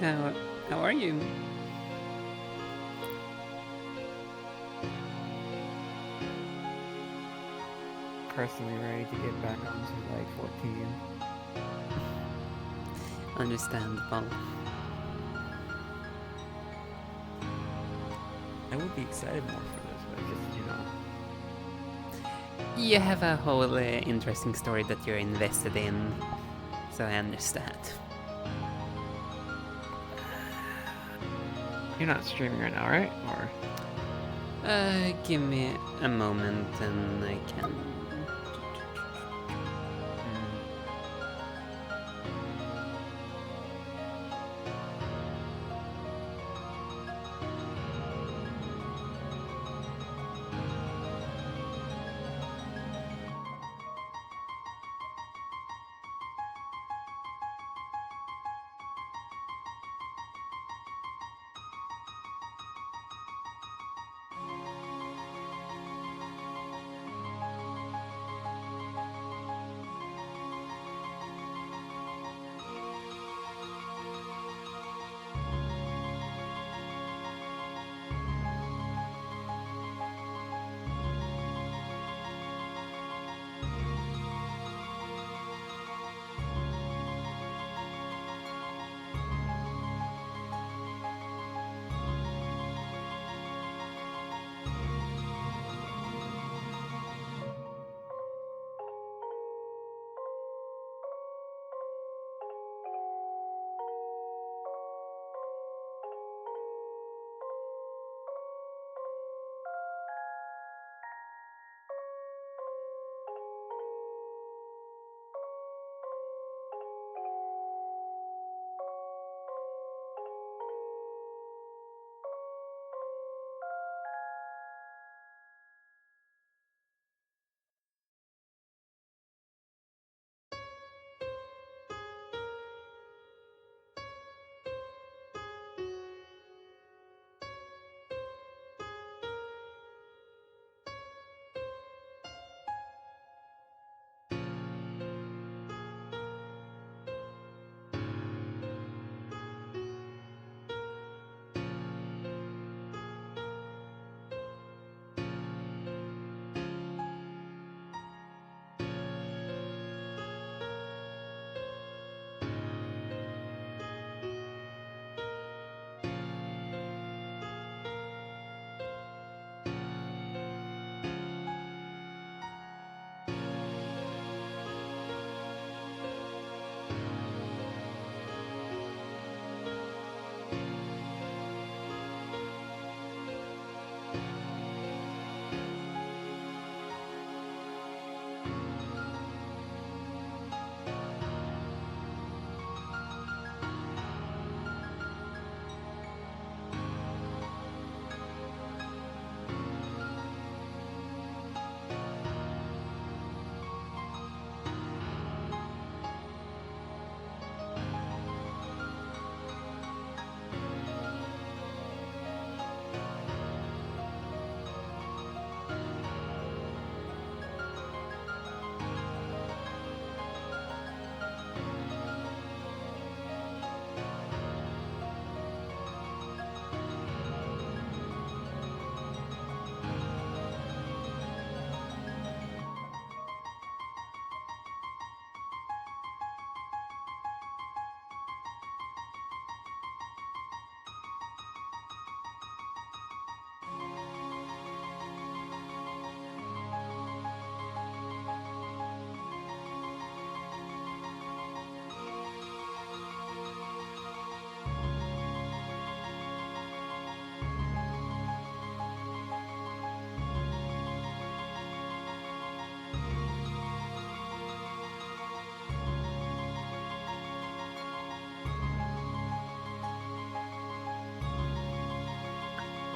How are you? Personally ready to get back onto like 14. Understandable. I would be excited more for this, but just, You have a whole interesting story that you're invested in, so I understand. You're not streaming right now, right? Or Give me a moment and I can...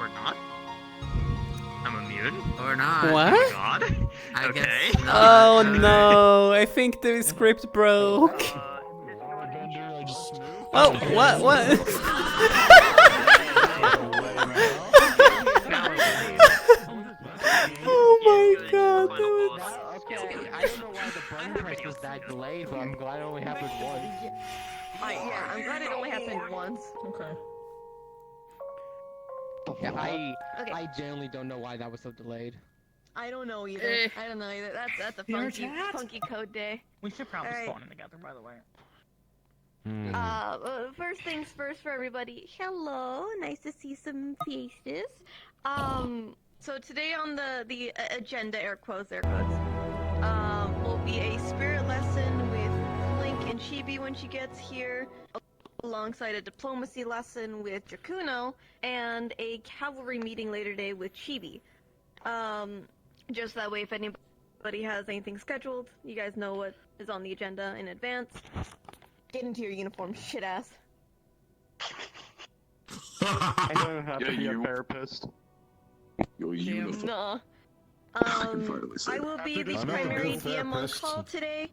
Or not? I'm immune? Or not? What? Oh my god. I Okay. guess not. Oh no, I think the script broke. Oh, what? Oh my god, that was... Okay, I don't know why the button press was that delayed, but I'm glad it only happened once. I'm glad it only happened once. Okay. Yeah, Okay. I genuinely don't know why that was so delayed. I don't know either. I don't know either. That's a funky code day. We should probably Alright. spawn in together, by the way. First things first for everybody. Hello, nice to see some faces. So today on the agenda, air quotes, will be a spirit lesson with Link and Chibi when she gets here, alongside a diplomacy lesson with Dracuno, and a cavalry meeting later today with Chibi. Just that way, if anybody has anything scheduled, you guys know what is on the agenda in advance. Get into your uniform, shit ass. I don't have to be a therapist. Your uniform. Nah. I will be the primary DM on call today.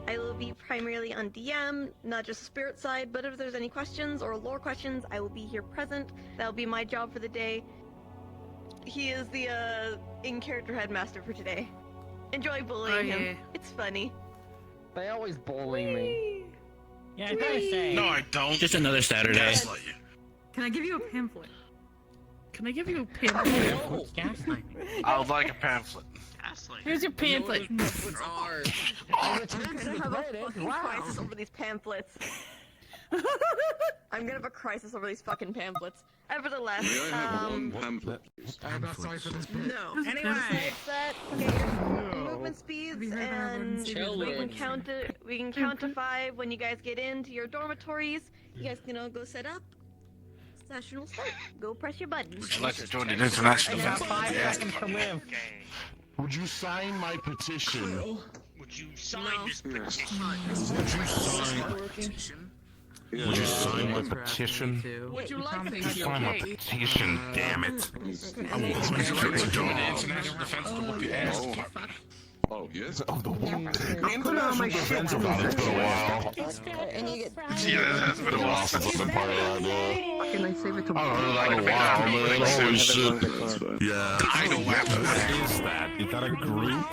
I will be primarily on DM, not just the spirit side, but if there's any questions or lore questions, I will be here present. That'll be my job for the day. He is the in-character headmaster for today. Enjoy bullying him. It's funny. They always bully me. Yeah, I gotta say. No, I don't. Just another Saturday. Can I give you a pamphlet? Can I give you a pamphlet? Gaslighting. I would like a pamphlet. Here's your pamphlet. I'm gonna have a fucking crisis over these pamphlets. I'm gonna have a crisis over these fucking pamphlets. Nevertheless, May I have one pamphlet, please? I'm not sorry for this bit. No. anyway, set, get your movement speeds, and we can count to 5 when you guys get into your dormitories. You guys can all go set up. Session will start. Go press your button. Would you like to join an international I got event? 5 seconds to live. Would you sign my petition? Would you sign this petition? Would you sign? Would you sign my petition? Would you like to Sign my petition, damn it! I will always get the Join the job. international defense to whoop your ass. Oh, yes? Oh, the international defense about it's been a while. And you get. Yeah, that's been a while since I've been part of that, dude. Can I save it to I don't know, like a while, man. Holy shit. Yeah. Tidal What weapon. is that? Is that a group?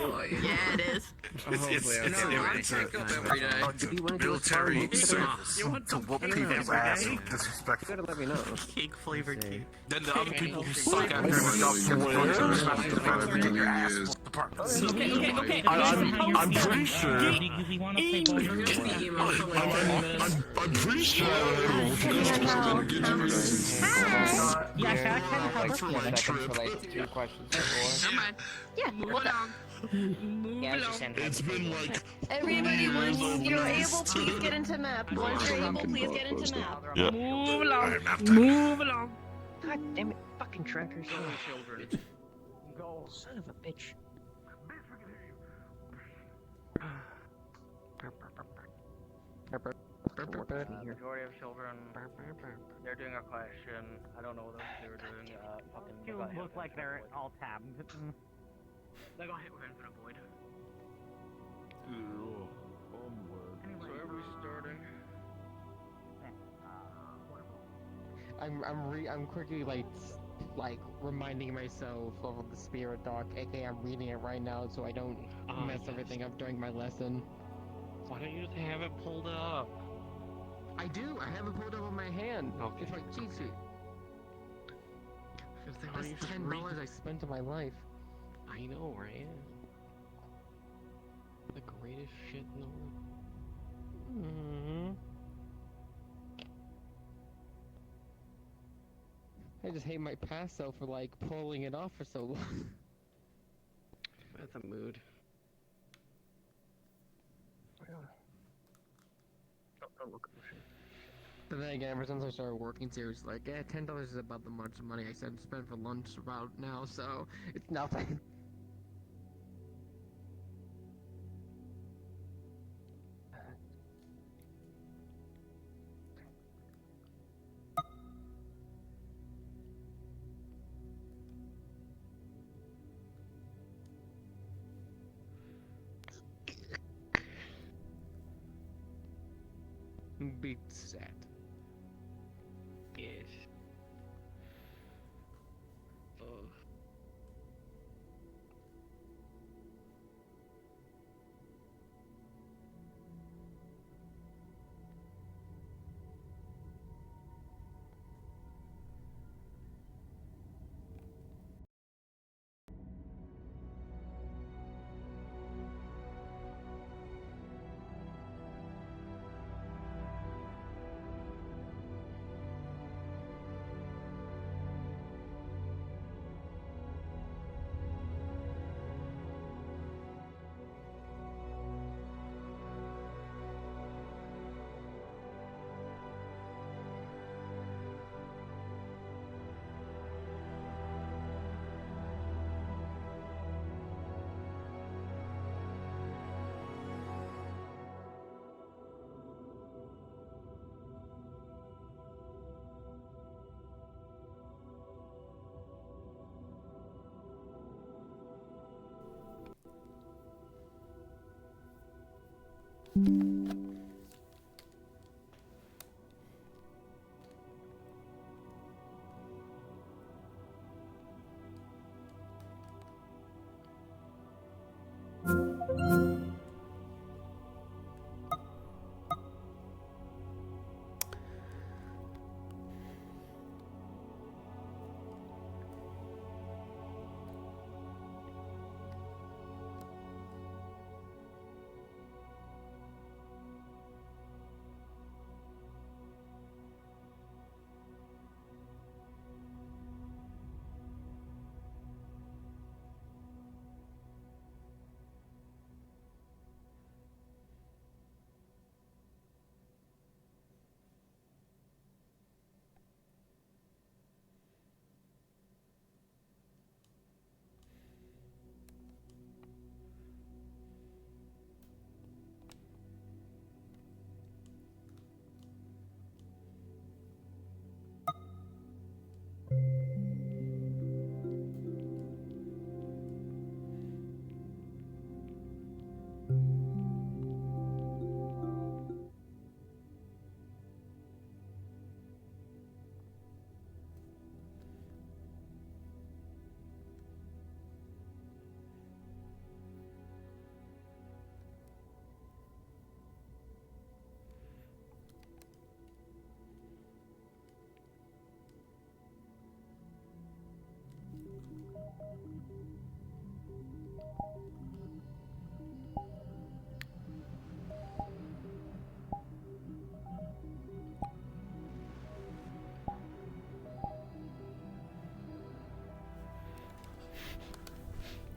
Yeah, it is. It's military service. You want To some whoop cake people's every ass day? and disrespectful. Let me know. Cake flavored cake. Then the other people who suck after the job get the points and respect the defense and get your ass whooped apart. Okay. I'm pretty sure. We want to play both. I'm pretty sure I Yeah, can I have a For like 3 questions before. Yeah, hold on. It's been like Everybody, once you're able, please get into map. Once you're able, please get into map. yeah. Move along. Map Move along. God damn it, fucking trackers. Go, son of a bitch. Majority of children, they're doing a question. I don't know what they were doing. Fucking. You look like they're all tabbed. They're gonna hit with infinite void. So everybody's starting. I'm quickly like reminding myself of the spirit doc, aka I'm reading it right now so I don't mess everything up during my lesson. Why don't you just have it pulled up? I do. I have it pulled up on my hand. Okay. It's my cheat sheet. That's $10 I spent in my life. I know, right? The greatest shit in the world. I just hate my past self for like pulling it off for so long. That's a mood. But then again, ever since I started working seriously, like, yeah, $10 is about the much money I spend for lunch about now, so it's nothing. Beat set. Yes.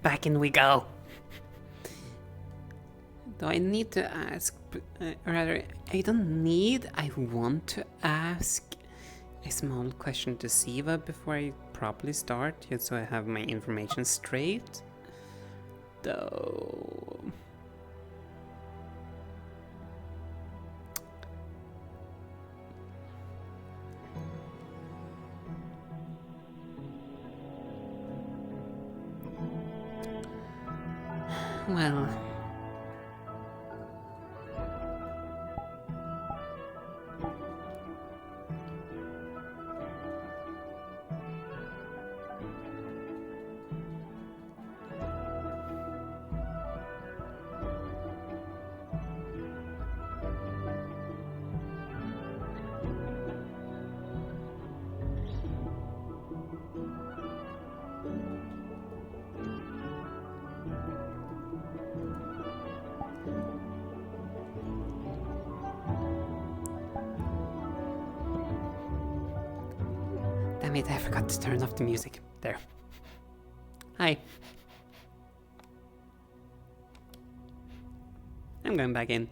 Back in we go. Do I need to ask, rather, I don't need, I want to ask a small question to Siva before I properly start, just so I have my information straight. Though... Well... Damn it, I forgot to turn off the music. There. Hi. I'm going back in.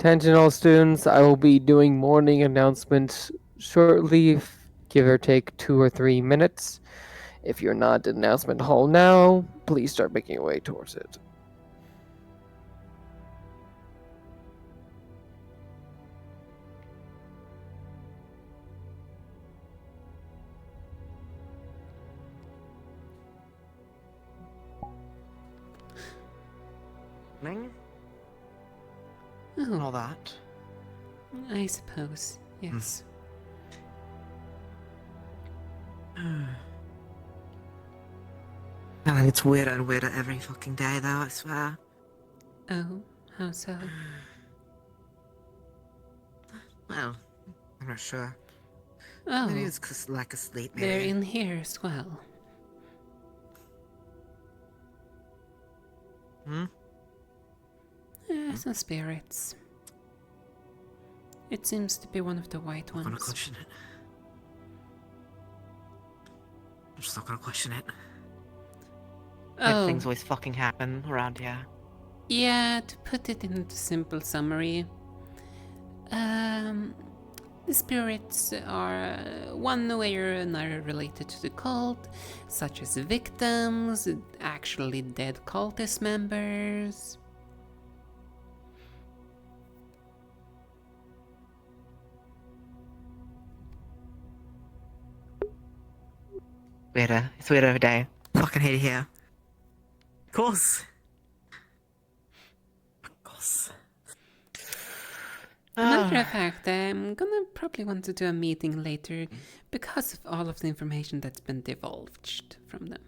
Attention all students, I will be doing morning announcements shortly, give or take 2 or 3 minutes. If you're not at announcement hall now, please start making your way towards it. Ning? Oh, All that. I suppose, yes. Man, it's weirder and weirder every fucking day, though, I swear. Oh, how so? Well, I'm not sure. Oh, Maybe it's 'cause lack of sleep, maybe. they're in here as well. Hmm? Some spirits. It seems to be one of the white I'm not gonna ones. question it. I'm just not gonna question it. Bad things always fucking happen around here. Yeah, to put it in a simple summary, the spirits are one way or another related to the cult, such as victims, actually dead cultist members. Weirder. It's weirder every day. Fucking hate it here. Of course. Of course. Matter of fact, I'm gonna probably want to do a meeting later because of all of the information that's been divulged from them.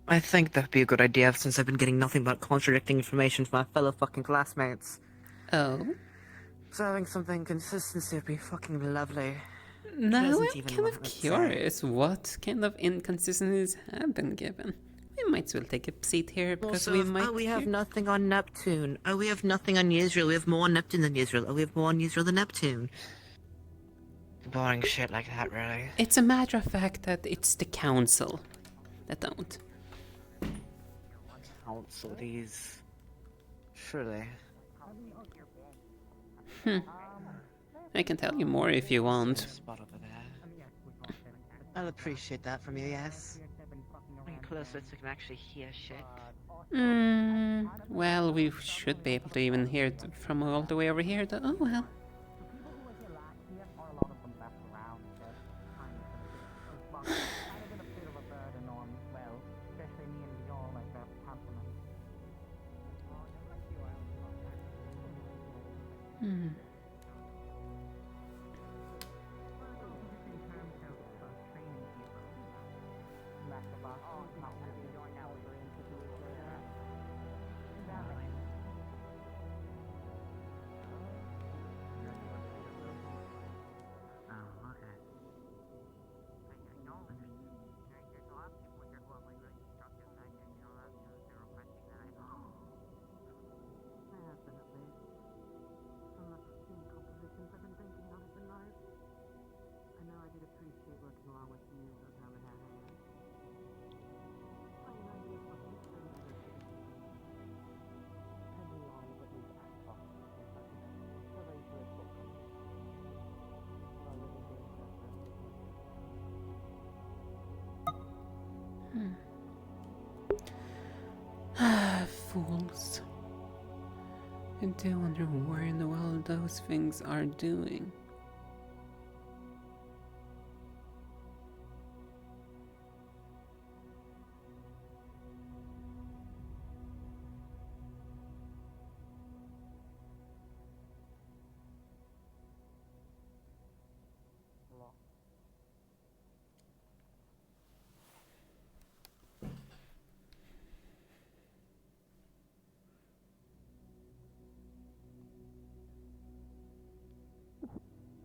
I think that'd be a good idea since I've been getting nothing but contradicting information from my fellow fucking classmates. Oh? So having something consistency would be fucking lovely. Now I'm Doesn't even kind want of to say. curious what kind of inconsistencies have been given. We might as well take a seat here because Also, we might. we have hear- nothing on Neptune. Oh, we have nothing on Israel. We have more on Neptune than Israel. Oh, we have more on Israel than Neptune. Boring shit like that, really. It's a matter of fact that it's the council that don't. Council these. Surely. I can tell you more if you want. Spot over there. I'll appreciate that from you, yes. Bring closer so I can actually hear shit. Well, we should be able to even hear it from all the way over here. Oh well. Fools. I do wonder where in the world those things are doing.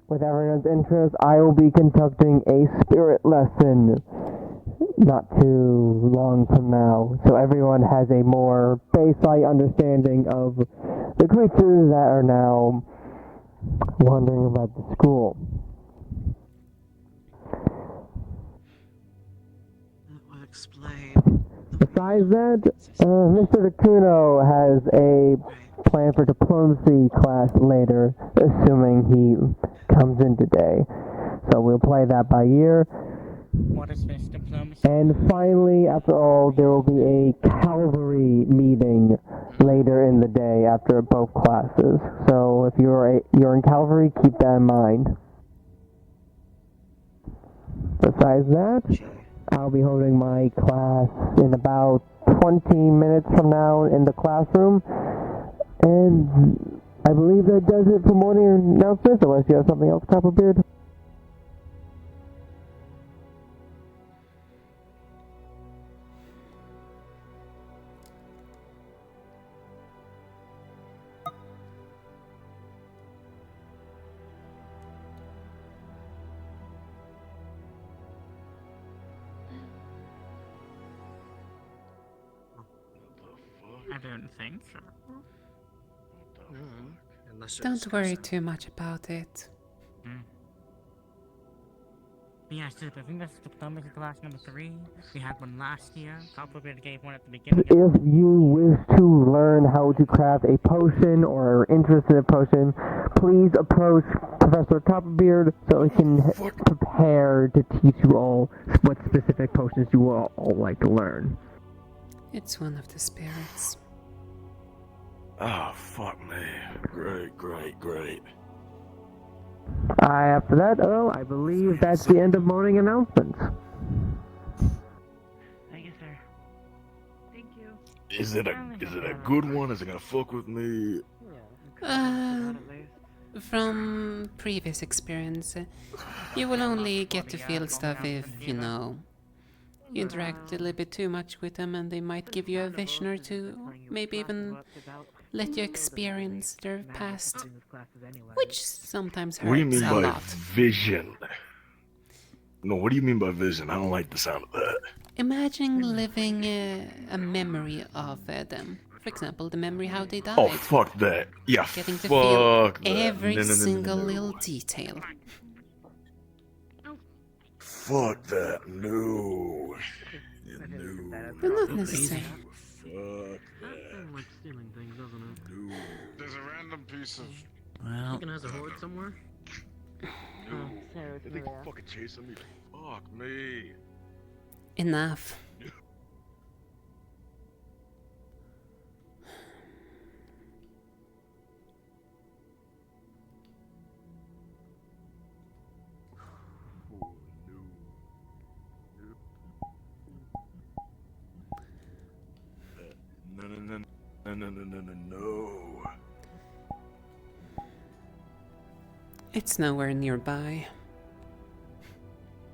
With everyone's interest, I will be conducting a spirit lesson not too long from now, so everyone has a more baseline understanding of the creatures that are now wandering about the school. That will explain. Besides that, Mr. Takuno has a plan for diplomacy class later, assuming he comes in today. So we'll play that by ear. What is this diplomacy? And finally, after all, there will be a cavalry meeting later in the day after both classes. So if you're in cavalry, keep that in mind. Besides that, I'll be holding my class in about 20 minutes from now in the classroom. And I believe that does it for morning announcements, unless you have something else, Copperbeard. I don't think so. Don't worry too much about it. Yeah, so I think that's diplomacy class number 3. We had one last year. Copperbeard gave one at the beginning. If you wish to learn how to craft a potion or are interested in a potion, please approach Professor Copperbeard so he can prepare to teach you all what specific potions you will all like to learn. It's one of the spirits. Oh, fuck me. Great. After that, I believe that's the end of morning announcements. Thank you, sir. Thank you. Is it a good one? Is it gonna fuck with me? From previous experience, you will only get to feel stuff if, you know, you interact a little bit too much with them and they might give you a vision or two, maybe even let you experience their past, which sometimes hurts What do you mean a by lot. vision? No, what do you mean by vision? I don't like the sound of that. Imagine living a memory of them. For example, the memory how they died. Oh, fuck that. Yeah, Getting to fuck feel that. every No. single little detail. Fuck that. No. But not necessarily. Fuck that. Like stealing things, doesn't it? No. There's a random piece of. Well, Chicken has a hoard somewhere? No. Did they fucking chasing me? Fuck me. Enough. No. It's nowhere nearby.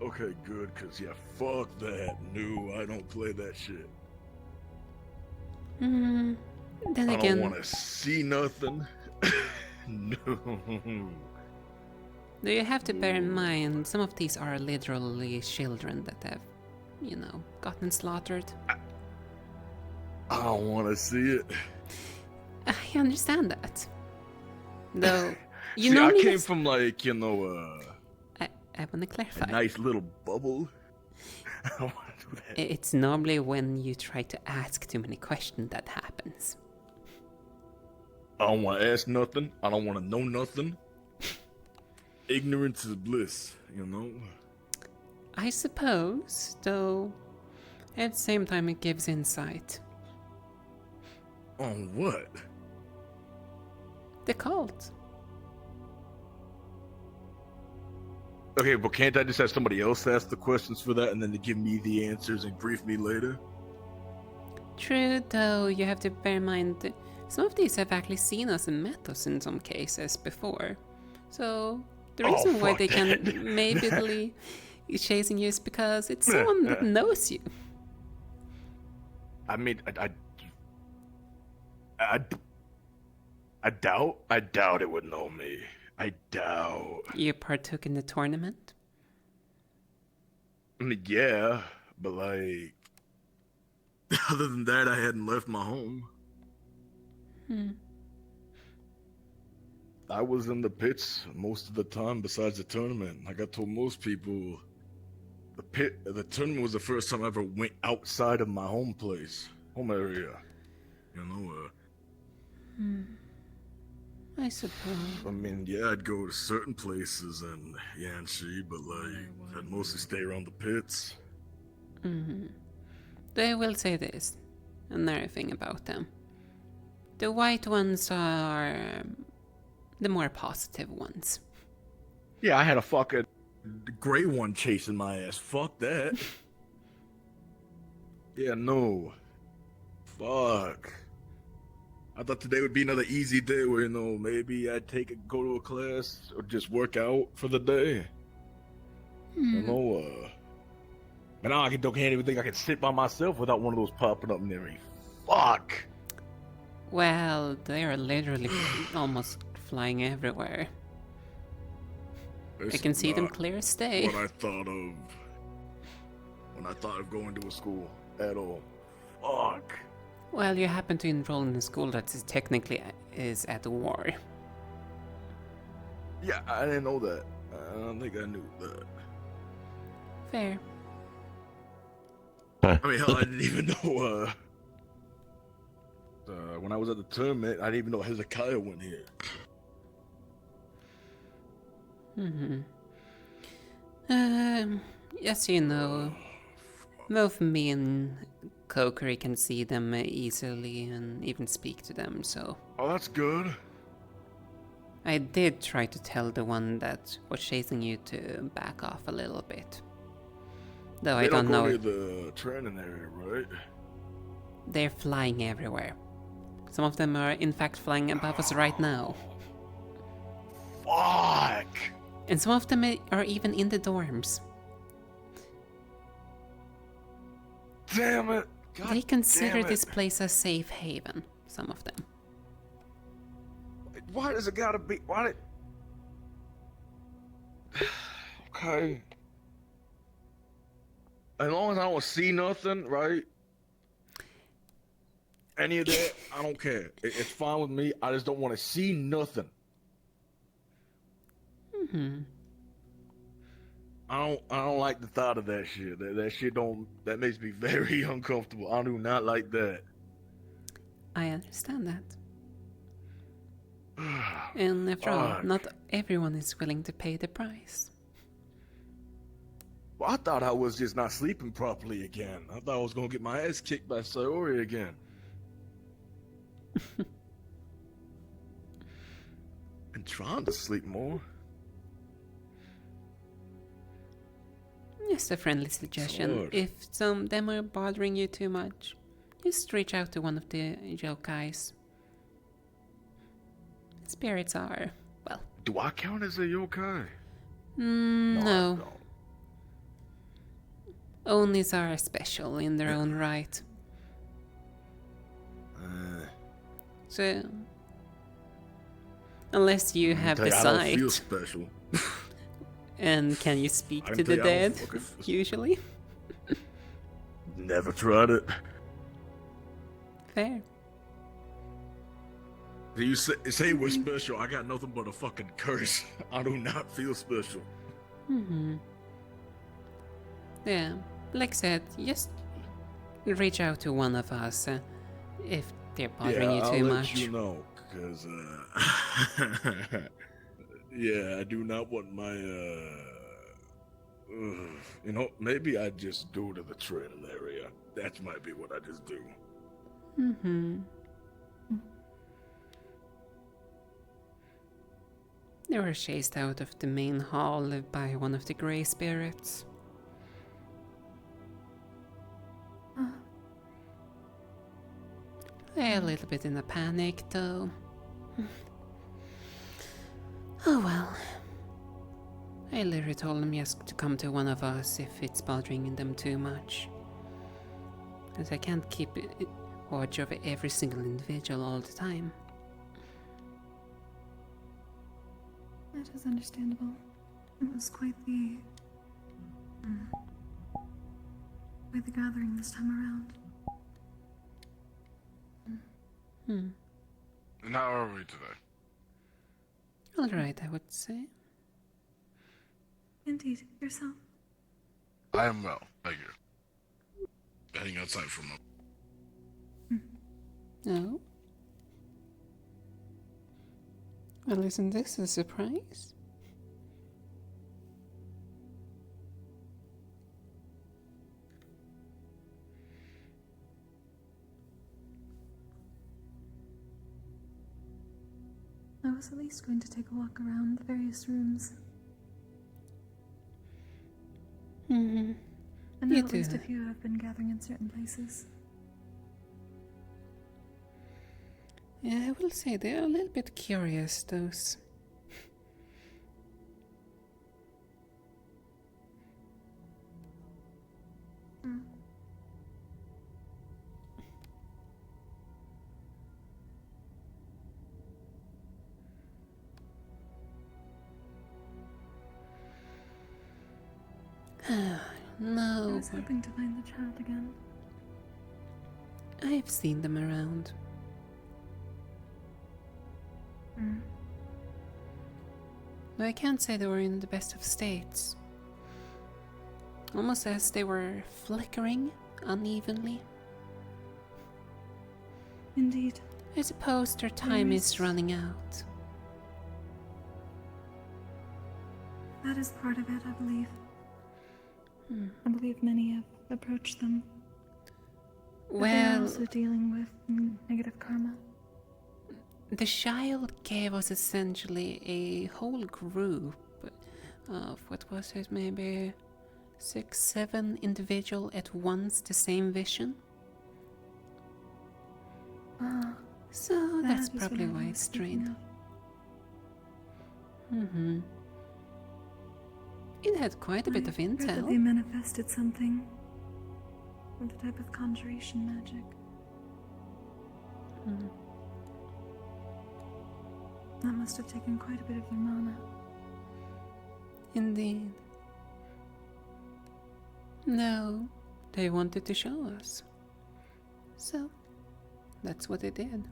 Okay, good, cause yeah, fuck that. No, I don't play that shit. Then I again, don't wanna see nothing. No. do you have to bear in mind some of these are literally children that have, you know, gotten slaughtered. I don't wanna see it. I understand that. Though, you See, know I me came as- from like, you know, I want to clarify. a nice little bubble. I don't wanna do that. It's normally when you try to ask too many questions that happens. I don't wanna ask nothing. I don't wanna know nothing. Ignorance is bliss, you know? I suppose, though, at the same time it gives insight. On what? The cult. Okay, but can't I just have somebody else ask the questions for that and then to give me the answers and brief me later? True, though, you have to bear in mind that some of these have actually seen us and met us in some cases before. So, the reason why fuck they that. can maybe be chasing you is because it's someone that knows you. I mean, I doubt it would know me. I doubt. You partook in the tournament? I mean, yeah, but like, other than that, I hadn't left my home. I was in the pits most of the time besides the tournament. Like I told most people, the tournament was the first time I ever went outside of my home area. You know, I suppose. I mean, yeah, I'd go to certain places in Yanxi, but like, I'd mostly stay around the pits. I will say this, another thing about them. The white ones are the more positive ones. Yeah, I had a fucking gray one chasing my ass. Fuck that. Yeah, no. Fuck. I thought today would be another easy day where, you know, maybe I'd go to a class or just work out for the day. You know, but now can't even think I can sit by myself without one of those popping up near me. Fuck. Well, they are literally almost flying everywhere. I can see them clear as day. What I thought of when I thought of going to a school at all. Fuck. Well, you happen to enroll in a school that is technically is at war. Yeah, I didn't know that. I don't think I knew that. Fair. I mean, hell, I didn't even know, when I was at the tournament, I didn't even know Hezekiah went here. Yes, you know, both me and Kokiri can see them easily and even speak to them, so... Oh, that's good. I did try to tell the one that was chasing you to back off a little bit. Though I don't know... They don't go near the training area, right? They're flying everywhere. Some of them are in fact flying above us right now. Fuck! And some of them are even in the dorms. Damn it! God they consider damn it. this place a safe haven, some of them. Why does it gotta be... Why did... Okay. As long as I don't see nothing, right? Any of that, I don't care. It's fine with me. I just don't want to see nothing. I don't like the thought of that shit. That shit that makes me very uncomfortable. I do not like that. I understand that. And after all, not everyone is willing to pay the price. Well, I thought I was just not sleeping properly again. I thought I was gonna get my ass kicked by Sayori again. And trying to sleep more. Just a friendly suggestion. If some of them are bothering you too much, just reach out to one of the yokais. Spirits are, well... Do I count as a yokai? No. Onis are special in their own right. So... Unless you have the sight. I don't feel special. And can you speak to the dead, usually? Never tried it. Fair. You say we're special, I got nothing but a fucking curse. I do not feel special. Yeah, like I said, just reach out to one of us if they're bothering you too much. Yeah, I'll let you know, because, yeah, I do not want my, you know, maybe I just go to the training area. That might be what I just do. They were chased out of the main hall by one of the grey spirits. They're a little bit in a panic, though. Oh well. I literally told them just to come to one of us if it's bothering them too much. As I can't keep watch over every single individual all the time. That is understandable. It was quite the gathering this time around. And how are we today? Alright, I would say. Indeed, yourself. I am well, thank you. Heading outside for a moment. No? Well, isn't this a surprise? I was at least going to take a walk around the various rooms. Mm-hmm. And now You at least do. a few have been gathering in certain places. Yeah, I will say they're a little bit curious, those. Mm. I No, was hoping to find the child again. I've seen them around. Mm. But I can't say they were in the best of states. Almost as they were flickering unevenly. Indeed. I suppose their time is running out. That is part of it, I believe. Hmm. I believe many have approached them. But they are Well, also dealing with negative karma. the child gave us essentially a whole group of, what was it, maybe 6, 7 individual at once, the same vision. So that's probably why it's strained. Mm-hmm. It had quite a bit of I heard that they intel. manifested something. With a type of conjuration magic. Hmm. That must have taken quite a bit of their mana. Indeed. No, they wanted to show us. So, that's what they did.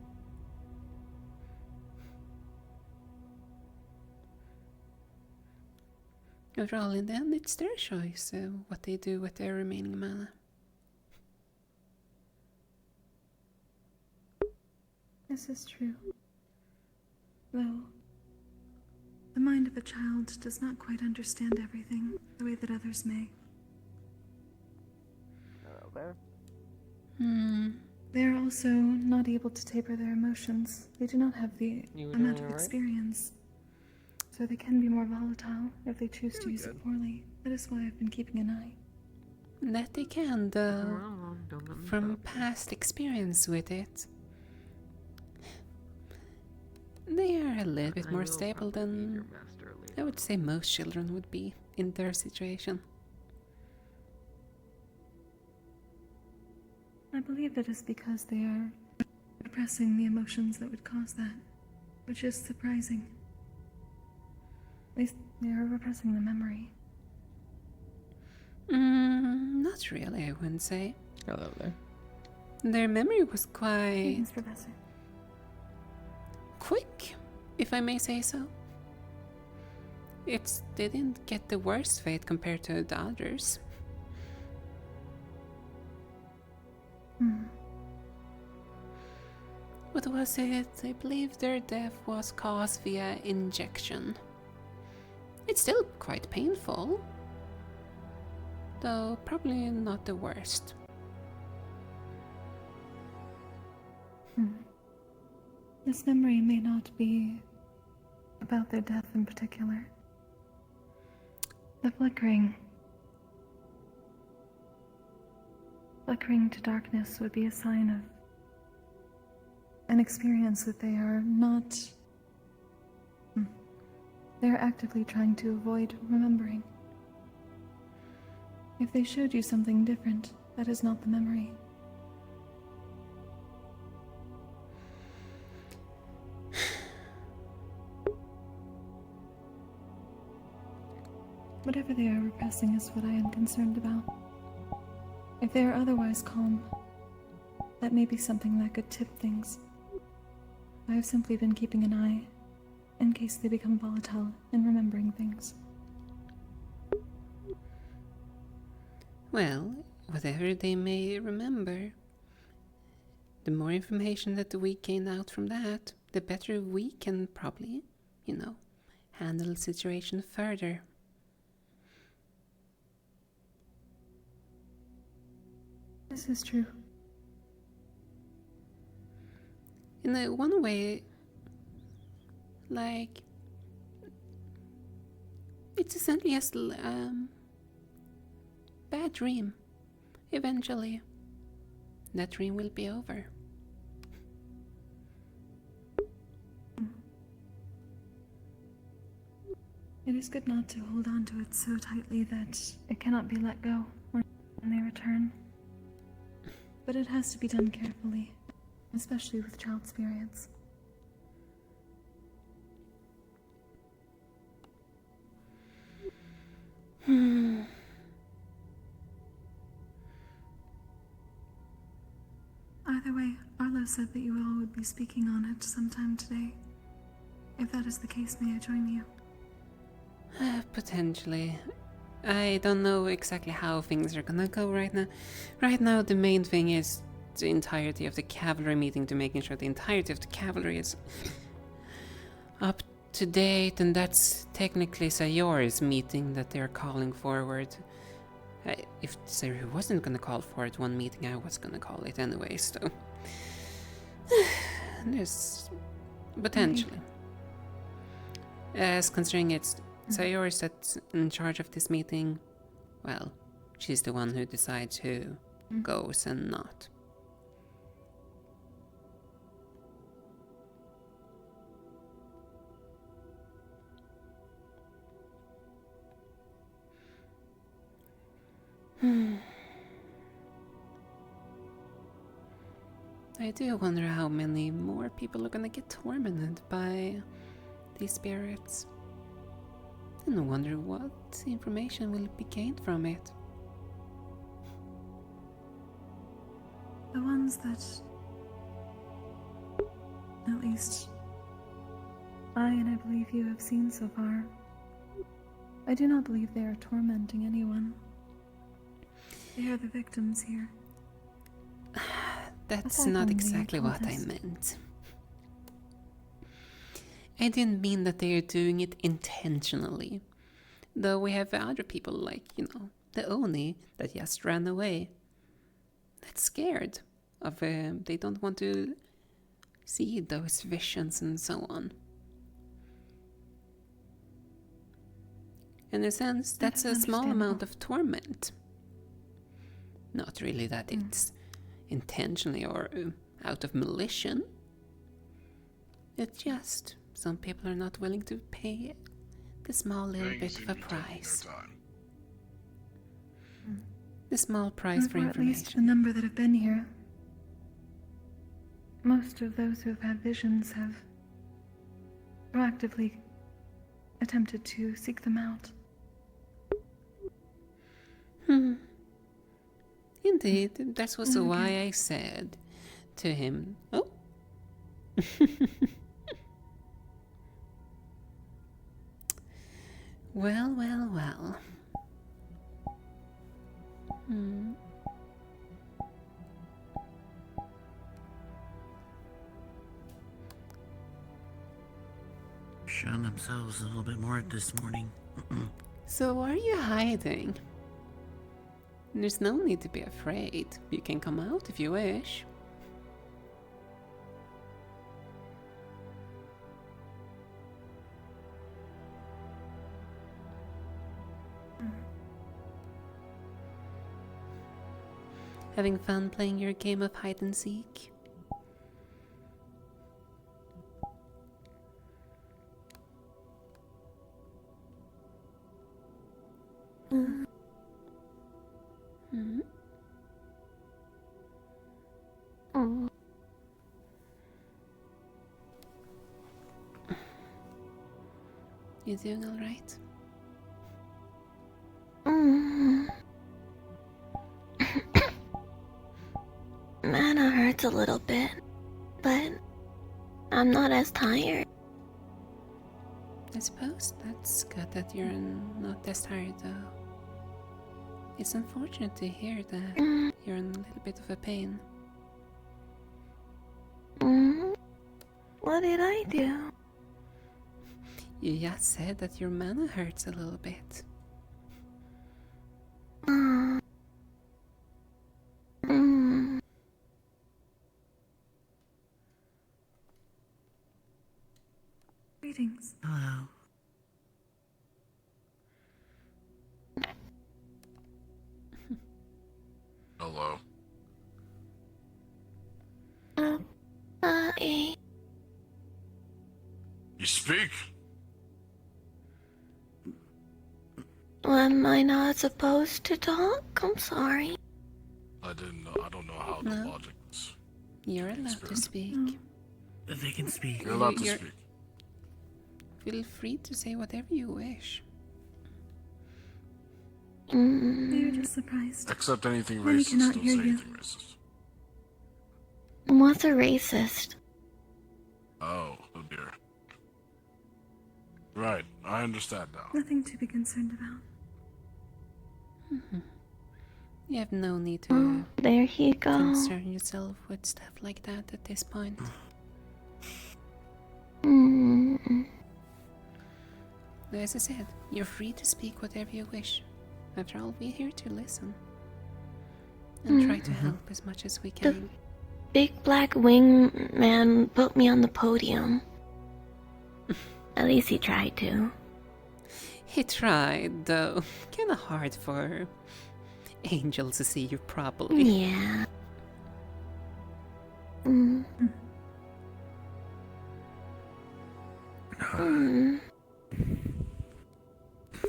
After all, in the end, it's their choice what they do with their remaining mana. This is true. Though, the mind of a child does not quite understand everything the way that others may. There. They are also not able to taper their emotions. They do not have the You amount doing of alright? experience. So they can be more volatile if they choose to use it poorly. That is why I've been keeping an eye. That they can, though, Don't let me from stop. past experience with it. They are a little bit I more will stable probably be than your master later. I would say most children would be in their situation. I believe it is because they are repressing the emotions that would cause that, which is surprising. They are repressing the memory. Not really, I wouldn't say. Hello there. Their memory was quite Greetings, Professor. quick, if I may say so. They didn't get the worst fate compared to the others. What was it? I believe their death was caused via injection. It's still quite painful, though probably not the worst. This memory may not be about their death in particular. The flickering to darkness would be a sign of an experience that they are not... They are actively trying to avoid remembering. If they showed you something different, that is not the memory. Whatever they are repressing is what I am concerned about. If they are otherwise calm, that may be something that could tip things. I have simply been keeping an eye, in case they become volatile in remembering things. Well, whatever they may remember, the more information that we gain out from that, the better we can probably handle the situation further. This is true. In one way, like, it's essentially just bad dream. Eventually, that dream will be over. It is good not to hold on to it so tightly that it cannot be let go when they return. But it has to be done carefully, especially with child spirits. Either way, Arlo said that you all would be speaking on it sometime today. If that is the case, may I join you? Potentially. I don't know exactly how things are gonna go right now. Right now, the main thing is the entirety of the cavalry meeting, to making sure the entirety of the cavalry is up to date, and that's technically Sayor's meeting that they're calling forward. If Sayori wasn't gonna call for it one meeting, I was gonna call it anyway, so there's potentially. As considering it's Sayori that's in charge of this meeting, well, she's the one who decides who goes and not. I do wonder how many more people are gonna get tormented by these spirits. And I wonder what information will be gained from it. The ones that, at least, I and I believe you have seen so far, I do not believe they are tormenting anyone. They are the victims here. That's Aside not from the exactly what I cultist. meant. I didn't mean that they are doing it intentionally. Though we have other people like, the Oni that just ran away. That's scared of, they don't want to see those visions and so on. In a sense, that's a small amount of torment. Not really that it's intentionally or out of malicious. It's just some people are not willing to pay the small little bit of a price. The small price for At least the information. number that have been here. Most of those who have had visions have proactively attempted to seek them out. Indeed, that's also why I said to him, oh. Well. Showing themselves a little bit more this morning. So are you hiding? There's no need to be afraid. You can come out if you wish. Having fun playing your game of hide and seek? You doing all right? Mana hurts a little bit, but I'm not as tired. I suppose that's good that you're not as tired though. It's unfortunate to hear that you're in a little bit of a pain. What did I do? You just said that your mana hurts a little bit. Greetings. Hello. Hello. You speak? Am I not supposed to talk? I'm sorry. I didn't know. I don't know how the No. logic is. You're allowed to speak. They can speak. You're allowed to You're- speak. Feel free to say whatever you wish. You're just surprised. Except anything Many racist. cannot Don't hear say you. anything racist. What's a racist? Oh dear. Right, I understand now. Nothing to be concerned about. You have no need to There you go. concern yourself with stuff like that at this point. As I said, you're free to speak whatever you wish. After all, we're here to listen. And try to help as much as we can. Big black wing man put me on the podium. At least he tried to. He tried, though. Kinda hard for angels to see you properly. Yeah.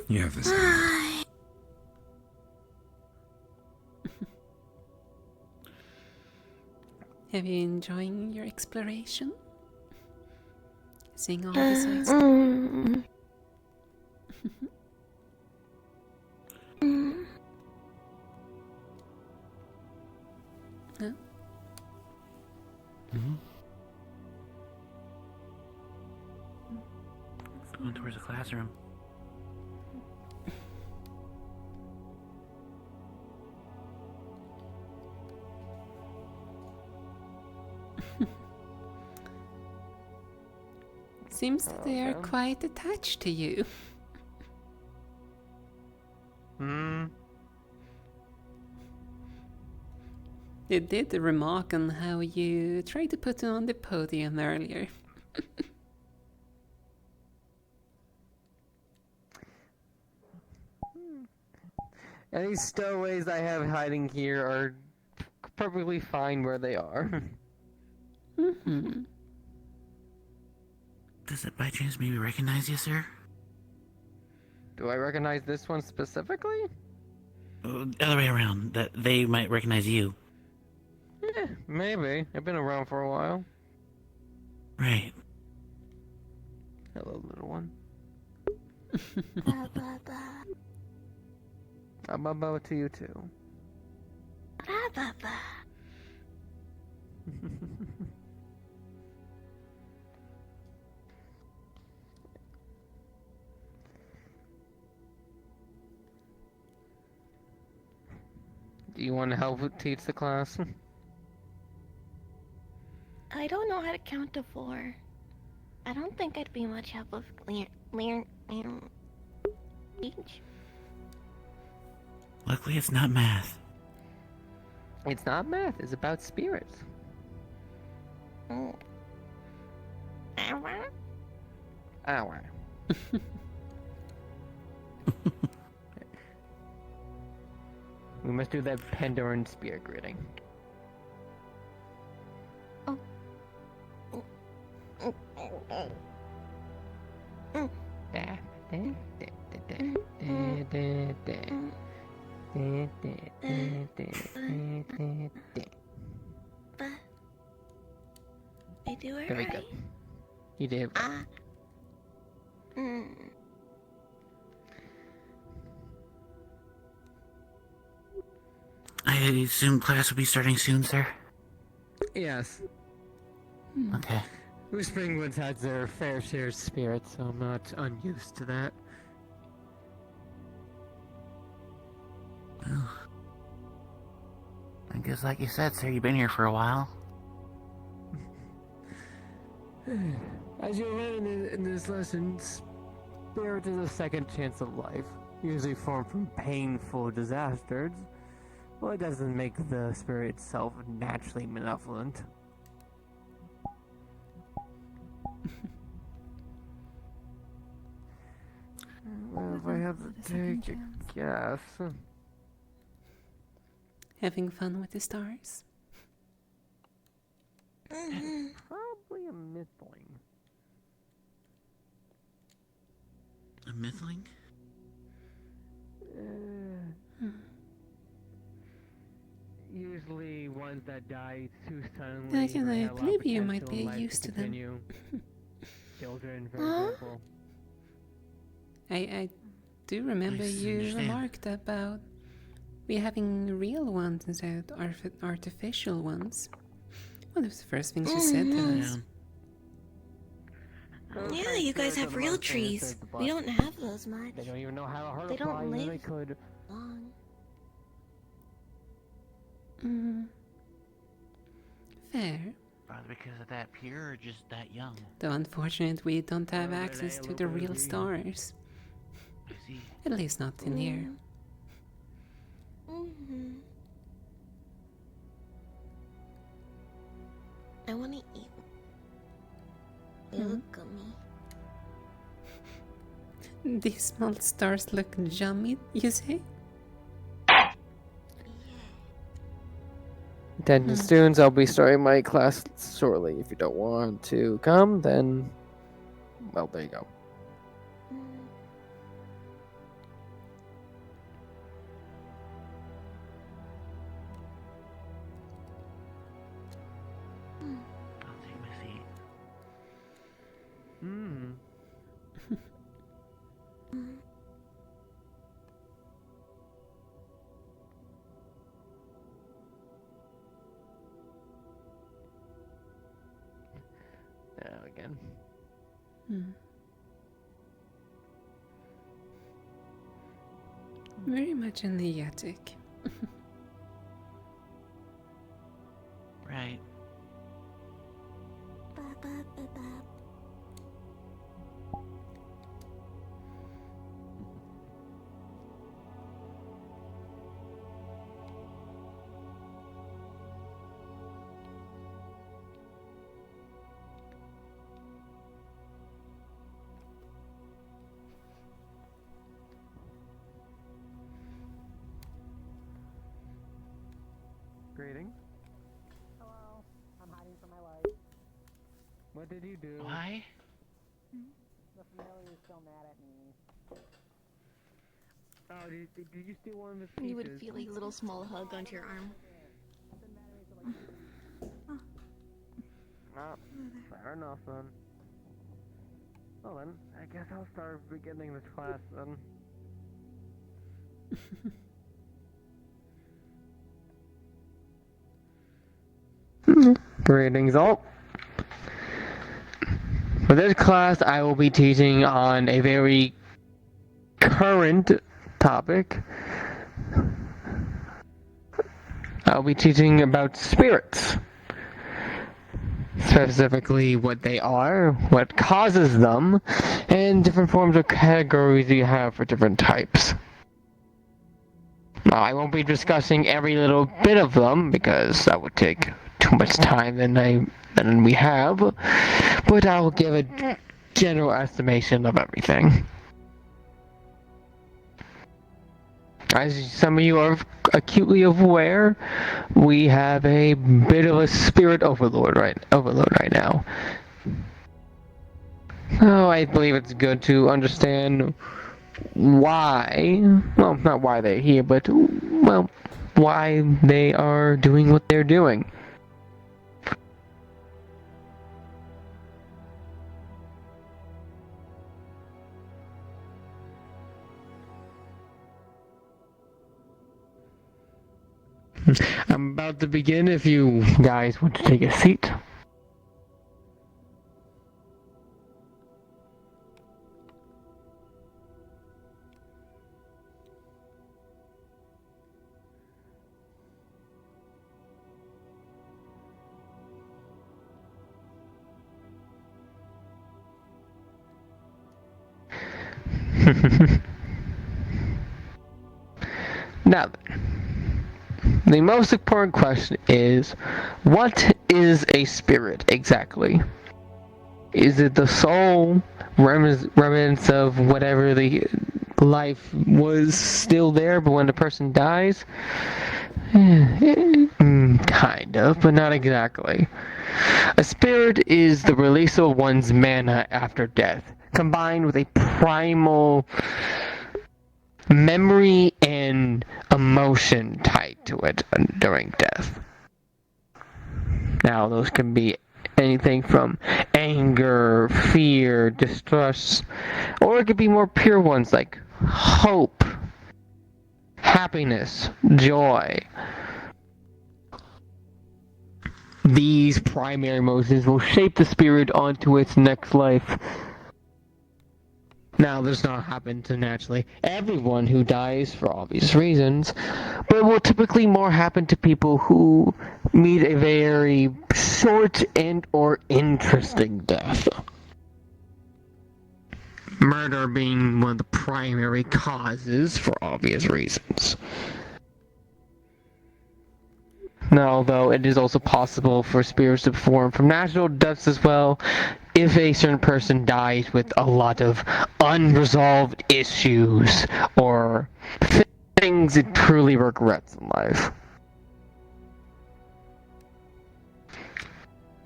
You have this. Have you enjoying your exploration? Seeing all the sights? Huh? Going towards the classroom. Seems that they are quite attached to you. They did remark on how you tried to put it on the podium earlier. Any stowaways I have hiding here are perfectly fine where they are. Does it by chance maybe recognize you, sir? Do I recognize this one specifically? Other way around, that they might recognize you. Maybe. I've been around for a while. Right. Hello, little one. Blah, blah, blah. Blah to you too. Blah, blah, blah. Do you want to help teach the class? I don't know how to count to 4. I don't think I'd be much help of teach. Luckily, it's not math. It's not math. It's about spirits. Hour. We must do that Pandoran spear greeting. I do it Very right. good. You did. I assume class will be starting soon, sir? Yes. Okay. Whispering Woods has their fair share of spirits, so I'm not unused to that. Well, I guess like you said, sir, you've been here for a while. As you'll learn in this lesson, spirit is a second chance of life, usually formed from painful disasters. Well, it doesn't make the spirit itself naturally malevolent. Well, if I have to take a guess... Having fun with the stars? Probably a mythling. A mythling? Usually ones that die too suddenly. I believe you might be used to them. Children, for example. I do remember you remarked about we having real ones instead of artificial ones. One of the first things you said to us. Yeah, you guys have real trees. We don't have those much. They don't even know how to hurt They a fly, don't even live they could. long. Fair. Probably because of that pure or just that young? Though unfortunately we don't have access to the real stars. At least not in here. I want to eat. They look gummy. These small stars look yummy, you say? Attention students, I'll be starting my class shortly. If you don't want to come, then... well, there you go. I'll take my seat. Now again. Very much in the attic. Right. Greetings. Hello. I'm hiding from my life. What did you do? Why? The familiar is still mad at me. Oh, did you steal one of his pieces? You would feel a little small hug onto your arm. Fair enough then. Well then, I guess I'll start beginning this class then. Greetings all. For this class, I will be teaching on a very current topic. I'll be teaching about spirits. Specifically what they are, what causes them, and different forms of categories you have for different types. Now, I won't be discussing every little bit of them because that would take too much time than we have, but I'll give a general estimation of everything. As some of you are acutely aware, we have a bit of a spirit overload right now. So I believe it's good to understand why, well, not why they're here, but, well, why they are doing what they're doing. I'm about to begin if you guys want to take a seat. Now, the most important question is, what is a spirit exactly? Is it the soul, remnants of whatever the life was still there, but when the person dies? Kind of, but not exactly. A spirit is the release of one's mana after death, combined with a primal memory and emotion tied to it during death. Now, those can be anything from anger, fear, distrust, or it could be more pure ones like hope, happiness, joy. These primary emotions will shape the spirit onto its next life. Now, this not happen to naturally everyone who dies for obvious reasons, but it will typically more happen to people who meet a very short and or interesting death. Murder being one of the primary causes for obvious reasons. Now, though, it is also possible for spirits to form from natural deaths as well, if a certain person dies with a lot of unresolved issues or things it truly regrets in life.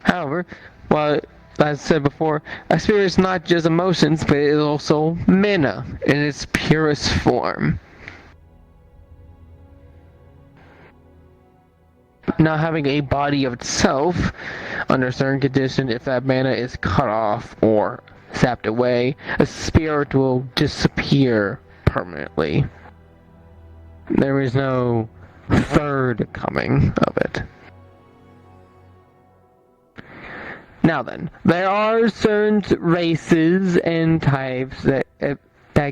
However, while, as I said before, a spirit is not just emotions, but it is also mana in its purest form. Not having a body of itself, under certain conditions, if that mana is cut off or sapped away, a spirit will disappear permanently. There is no third coming of it. Now then, there are certain races and types that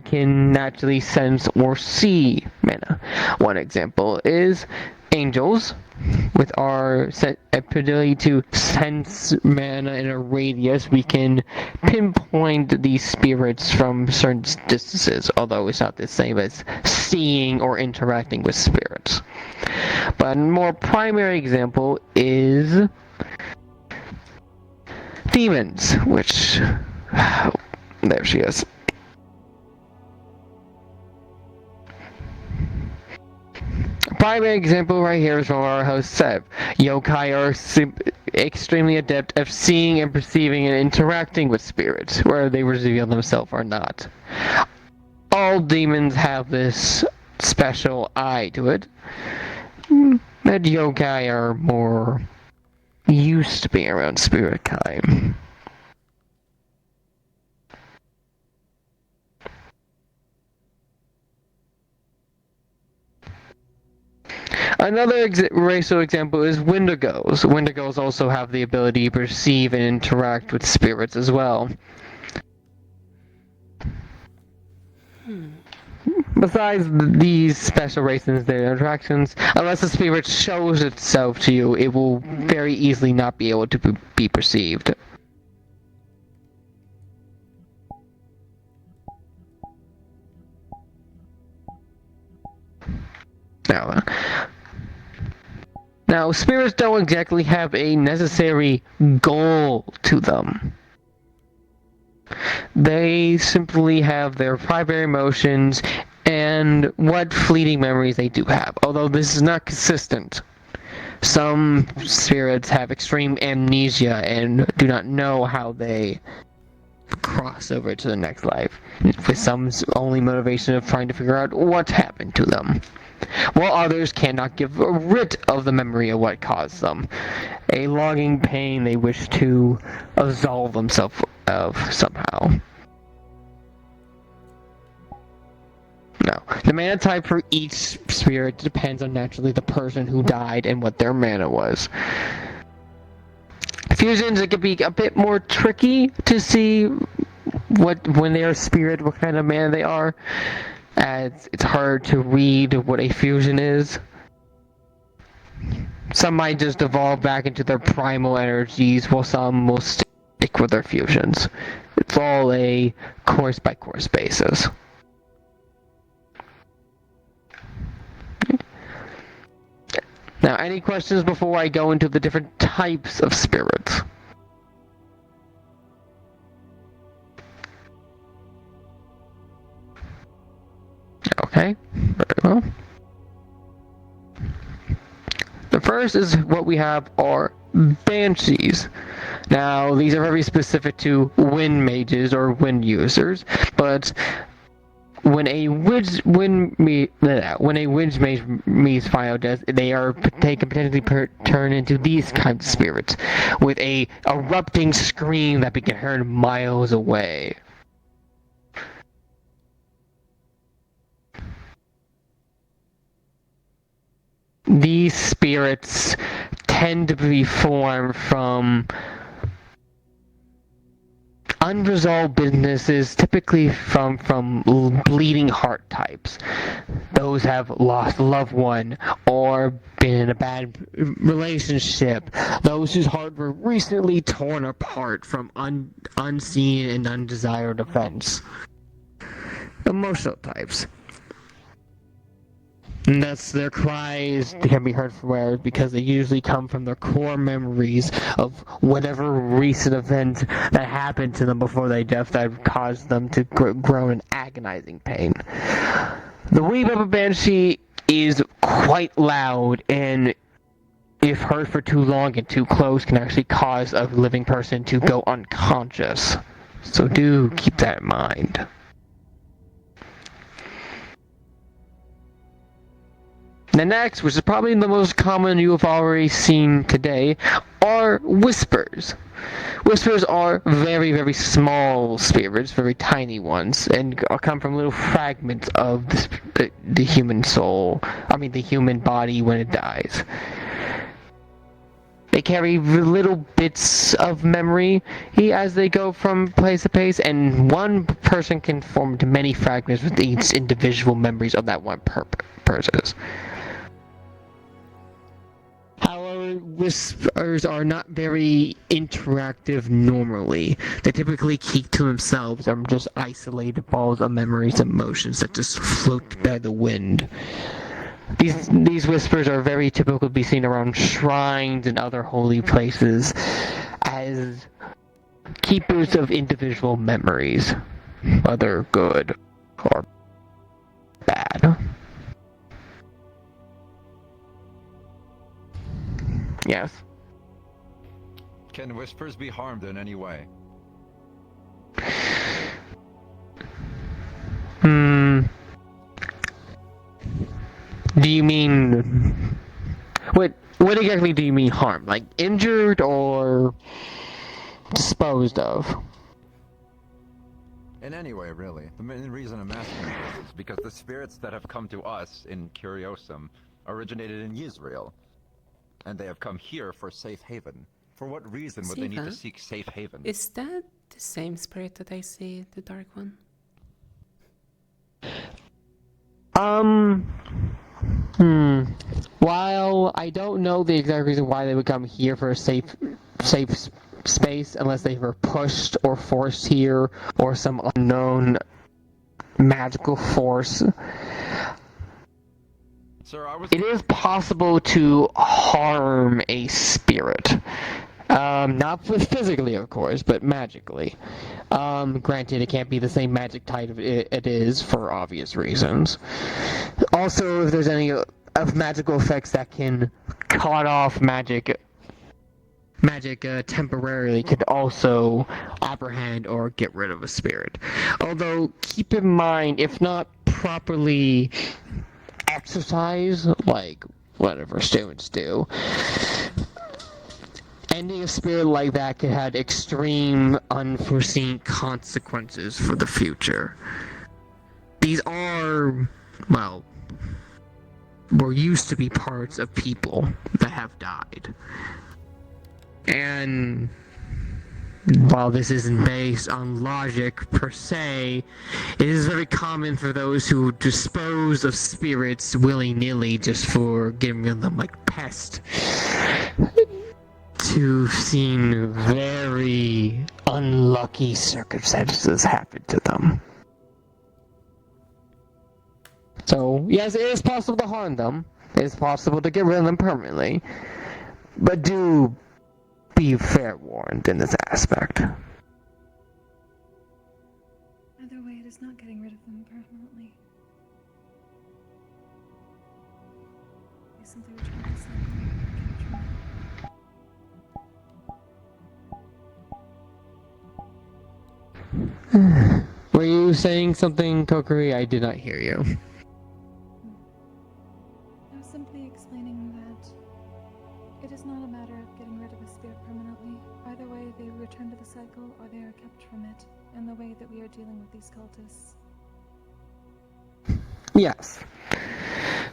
can naturally sense or see mana. One example is angels, with our ability to sense mana in a radius. We can pinpoint these spirits from certain distances, although it's not the same as seeing or interacting with spirits. But a more primary example is demons, which... there she is. Primary example right here is from our host Seb. Yokai are extremely adept at seeing and perceiving and interacting with spirits, whether they reveal themselves or not. All demons have this special eye to it, but yokai are more used to being around spirit kind. Another racial example is Wendigos. Wendigos also have the ability to perceive and interact with spirits as well. Besides these special races and their interactions, unless the spirit shows itself to you, it will very easily not be able to be perceived. Now, spirits don't exactly have a necessary goal to them. They simply have their primary emotions and what fleeting memories they do have, although this is not consistent. Some spirits have extreme amnesia and do not know how they cross over to the next life, with some only motivation of trying to figure out what happened to them, while others cannot give rid of the memory of what caused them, a longing pain they wish to absolve themselves of somehow. No, the mana type for each spirit depends on naturally the person who died and what their mana was. Fusions, it could be a bit more tricky to see when they are spirit, what kind of mana they are, as it's hard to read what a fusion is. Some might just evolve back into their primal energies, while some will stick with their fusions. It's all a course by course basis. Now, any questions before I go into the different types of spirits? Okay, very well. The first is what we have are banshees. Now, these are very specific to wind mages or wind users, but when a witch mage meets final death, they can potentially turn into these kinds of spirits, with a erupting scream that can be heard miles away. These spirits tend to be formed from unresolved businesses, typically from bleeding heart types. Those have lost a loved one or been in a bad relationship. Those whose heart were recently torn apart from unseen and undesired events. Emotional types. And thus their cries can be heard from where, because they usually come from their core memories of whatever recent event that happened to them before they died that caused them to groan in agonizing pain. The weep of a banshee is quite loud, and if heard for too long and too close, can actually cause a living person to go unconscious. So do keep that in mind. The next, which is probably the most common you have already seen today, are whispers. Whispers are very, very small spirits, very tiny ones, and come from little fragments of the human soul. The human body when it dies. They carry little bits of memory as they go from place to place, and one person can form into many fragments with each individual memories of that one person. However, whispers are not very interactive normally. They typically keep to themselves and just isolated balls of memories and emotions that just float by the wind. These whispers are very typical to be seen around shrines and other holy places as keepers of individual memories, whether good or bad. Yes. Can whispers be harmed in any way? Do you mean... What exactly do you mean harm? Like injured or disposed of? In any way, really. The main reason I'm asking this is because the spirits that have come to us in Curiosum originated in Israel. And they have come here for safe haven. For what reason would they need to seek safe haven? Is that the same spirit that I see, the Dark One? While I don't know the exact reason why they would come here for a safe space, unless they were pushed or forced here, or some unknown magical force. Sir, It is possible to harm a spirit. Not physically, of course, but magically. Granted, it can't be the same magic type it is, for obvious reasons. Also, if there's any of magical effects that can cut off magic temporarily, could also apprehend or get rid of a spirit. Although, keep in mind, if not properly exercise, like whatever students do, ending a spirit like that could have extreme, unforeseen consequences for the future. These are, well, were used to be parts of people that have died. And while this isn't based on logic per se, it is very common for those who dispose of spirits willy-nilly just for getting rid of them like pests to have seen very unlucky circumstances happen to them. So, yes, it is possible to harm them, It's possible to get rid of them permanently. But do be fair warned in this aspect. Either way, it is not getting rid of them permanently. They simply return to the cycle and capture me. Were you saying something, Kokiri? I did not hear you. I was simply explaining that it is not a matter of getting rid of a spirit permanently. Either way, they return to the cycle or they are kept from it, in the way that we are dealing with these cultists. Yes.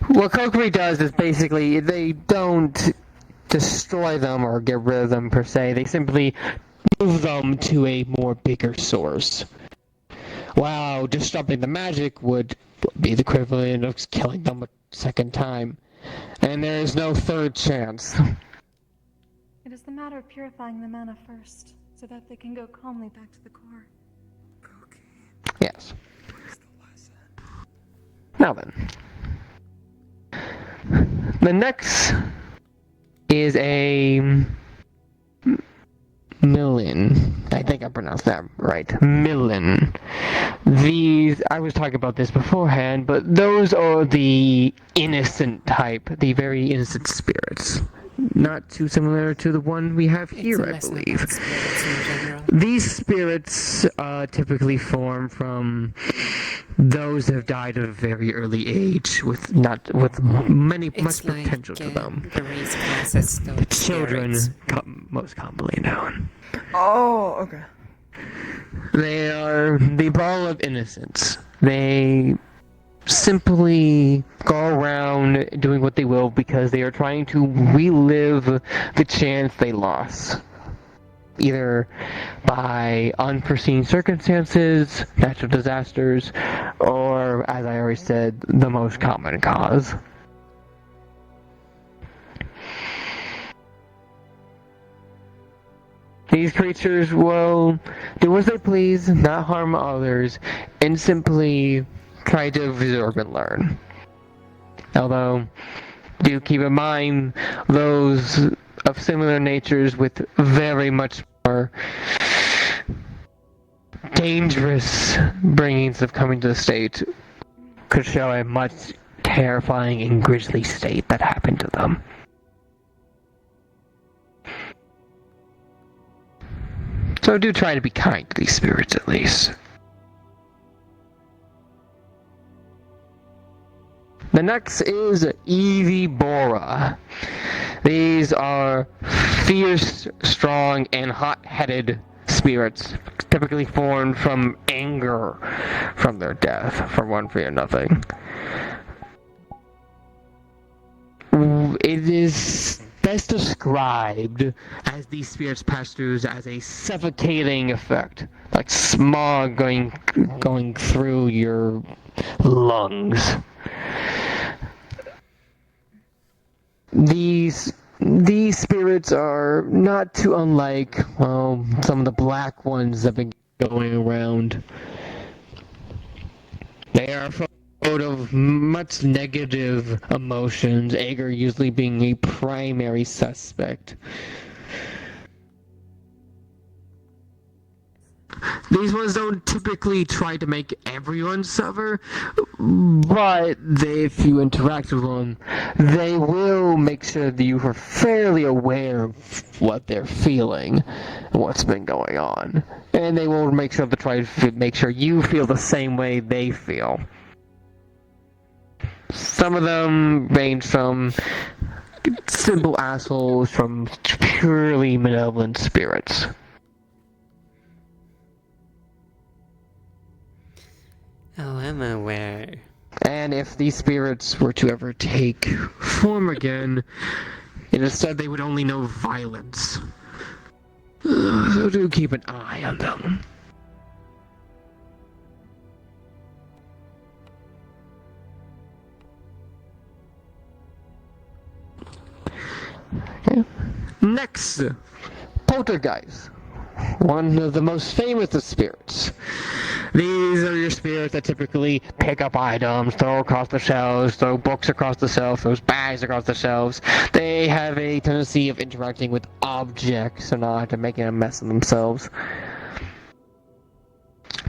What Kokiri does is basically, they don't destroy them or get rid of them per se, they simply move them to a more bigger source. Wow, disrupting the magic would be the equivalent of killing them a second time. And there is no third chance. It is the matter of purifying the mana first, so that they can go calmly back to the core. Yes. Now then. The next is a Millen. I think I pronounced that right. Millen. These, I was talking about this beforehand, but those are the innocent type, the very innocent spirits. Not too similar to the one we have here, I believe. These spirits typically form from those that have died at a very early age, with much potential to them. The race classes, Children, most commonly known. Oh, okay. They are the ball of innocence. They simply go around doing what they will because they are trying to relive the chance they lost. Either by unforeseen circumstances, natural disasters, or, as I already said, the most common cause. These creatures will do as they please, not harm others, and simply try to absorb and learn. Although, do keep in mind those of similar natures with very much more dangerous bringings of coming to the state could show a much terrifying and grisly state that happened to them. So do try to be kind to these spirits at least. The next is Evibora. These are fierce, strong, and hot-headed spirits, typically formed from anger from their death, for one fear nothing. It is best described as these spirits pass through as a suffocating effect, like smog going through your lungs. These spirits are not too unlike, well, some of the black ones that have been going around. They are full of much negative emotions, anger usually being a primary suspect. These ones don't typically try to make everyone suffer, but if you interact with them, they will make sure that you are fairly aware of what they're feeling and what's been going on. And they will make sure to try to make sure you feel the same way they feel. Some of them range from simple assholes from purely malevolent spirits. Oh, I'm aware. And if these spirits were to ever take form again, it is said they would only know violence. So do keep an eye on them. Okay. Next, Poltergeist. One of the most famous of spirits. These are your spirits that typically pick up items, throw across the shelves, throw books across the shelves, throw bags across the shelves. They have a tendency of interacting with objects and not to making a mess of themselves.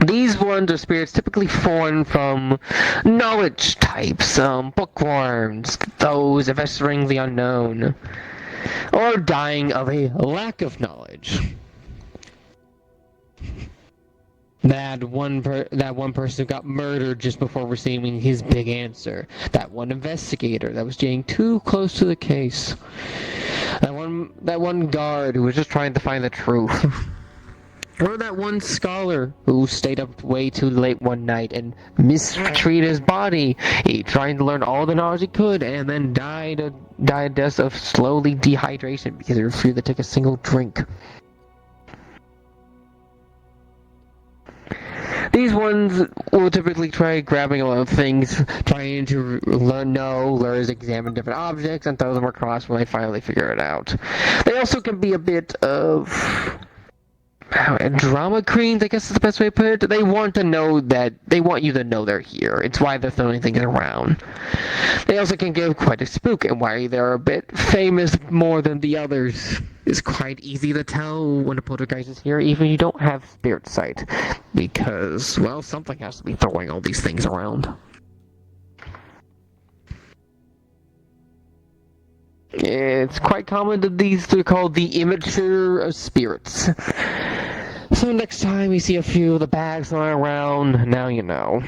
These ones are spirits typically formed from knowledge types, bookworms, those investigating the unknown, or dying of a lack of knowledge. That one person who got murdered just before receiving his big answer. That one investigator that was getting too close to the case. That one guard who was just trying to find the truth. Or that one scholar who stayed up way too late one night and mistreated his body, trying to learn all the knowledge he could, and then died a death of slowly dehydration because he refused to take a single drink. These ones will typically try grabbing a lot of things, trying to learn, examine different objects, and throw them across when they finally figure it out. They also can be a bit of drama queens, I guess is the best way to put it. They want you to know they're here. It's why they're throwing things around. They also can give quite a spook, and why they're a bit famous more than the others. It's quite easy to tell when a poltergeist is here, even if you don't have spirit sight. Because, well, something has to be throwing all these things around. It's quite common that these are called the immature spirits. So next time you see a few of the bags lying around, now you know.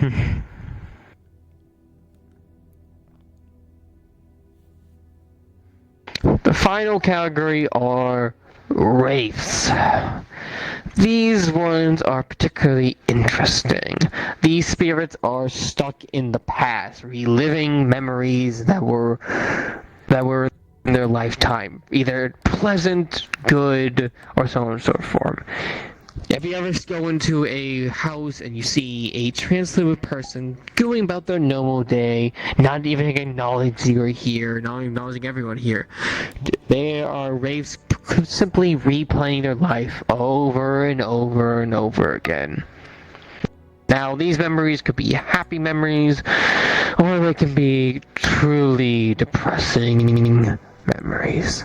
The final category are wraiths. These ones are particularly interesting. These spirits are stuck in the past, reliving memories that were in their lifetime, either pleasant, good, or so on and so forth. If you ever go into a house and you see a translucent person going about their normal day, not even acknowledging you're here, not acknowledging everyone here, they are wraiths simply replaying their life over and over and over again. Now, these memories could be happy memories, or they can be truly depressing memories.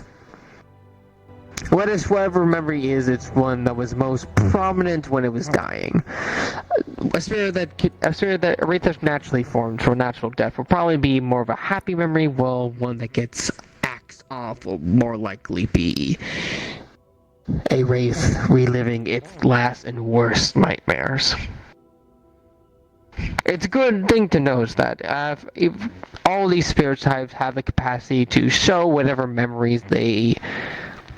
Whatever memory is, it's one that was most prominent when it was dying. A wraith that's naturally formed from natural death will probably be more of a happy memory, while one that gets axed off will more likely be a wraith reliving its last and worst nightmares. It's a good thing to know is that if all these spirit types have the capacity to show whatever memories they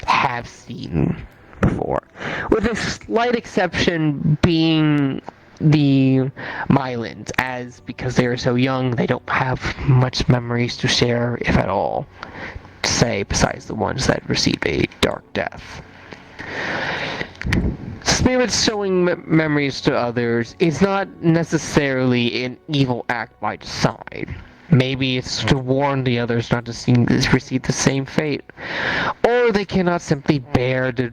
have seen before, with a slight exception being the Mylans, as because they are so young, they don't have much memories to share, if at all, say, besides the ones that received a dark death. Spirits showing memories to others is not necessarily an evil act by design. Maybe it's to warn the others not to receive the same fate. Or they cannot simply bear to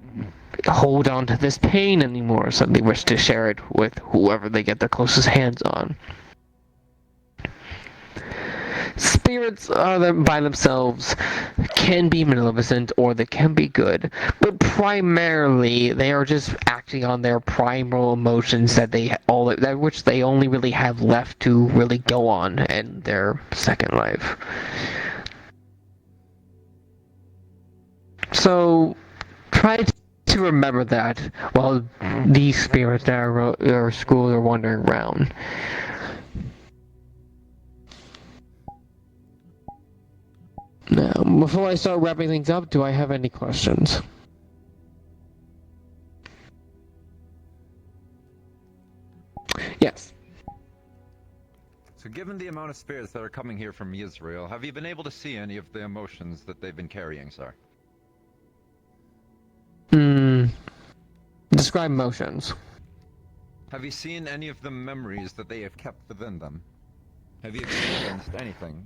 hold on to this pain anymore, so they wish to share it with whoever they get their closest hands on. Spirits by themselves can be maleficent or they can be good, but primarily they are just acting on their primal emotions which they only really have left to really go on in their second life. So try to remember that while these spirits that are school are wandering around. Now, before I start wrapping things up, do I have any questions? Yes. So given the amount of spirits that are coming here from Israel, have you been able to see any of the emotions that they've been carrying, sir? Describe emotions. Have you seen any of the memories that they have kept within them? Have you experienced anything?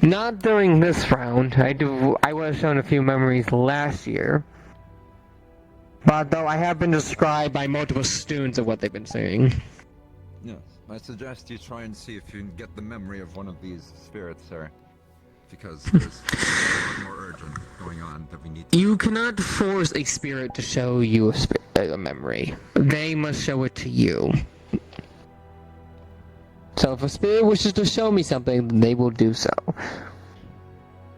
Not during this round. I was shown a few memories last year. But though I have been described by multiple students of what they've been saying. Yes, I suggest you try and see if you can get the memory of one of these spirits, sir. Because there's something more urgent going on that we need to... You cannot force a spirit to show you a memory. They must show it to you. So if a spirit wishes to show me something, they will do so.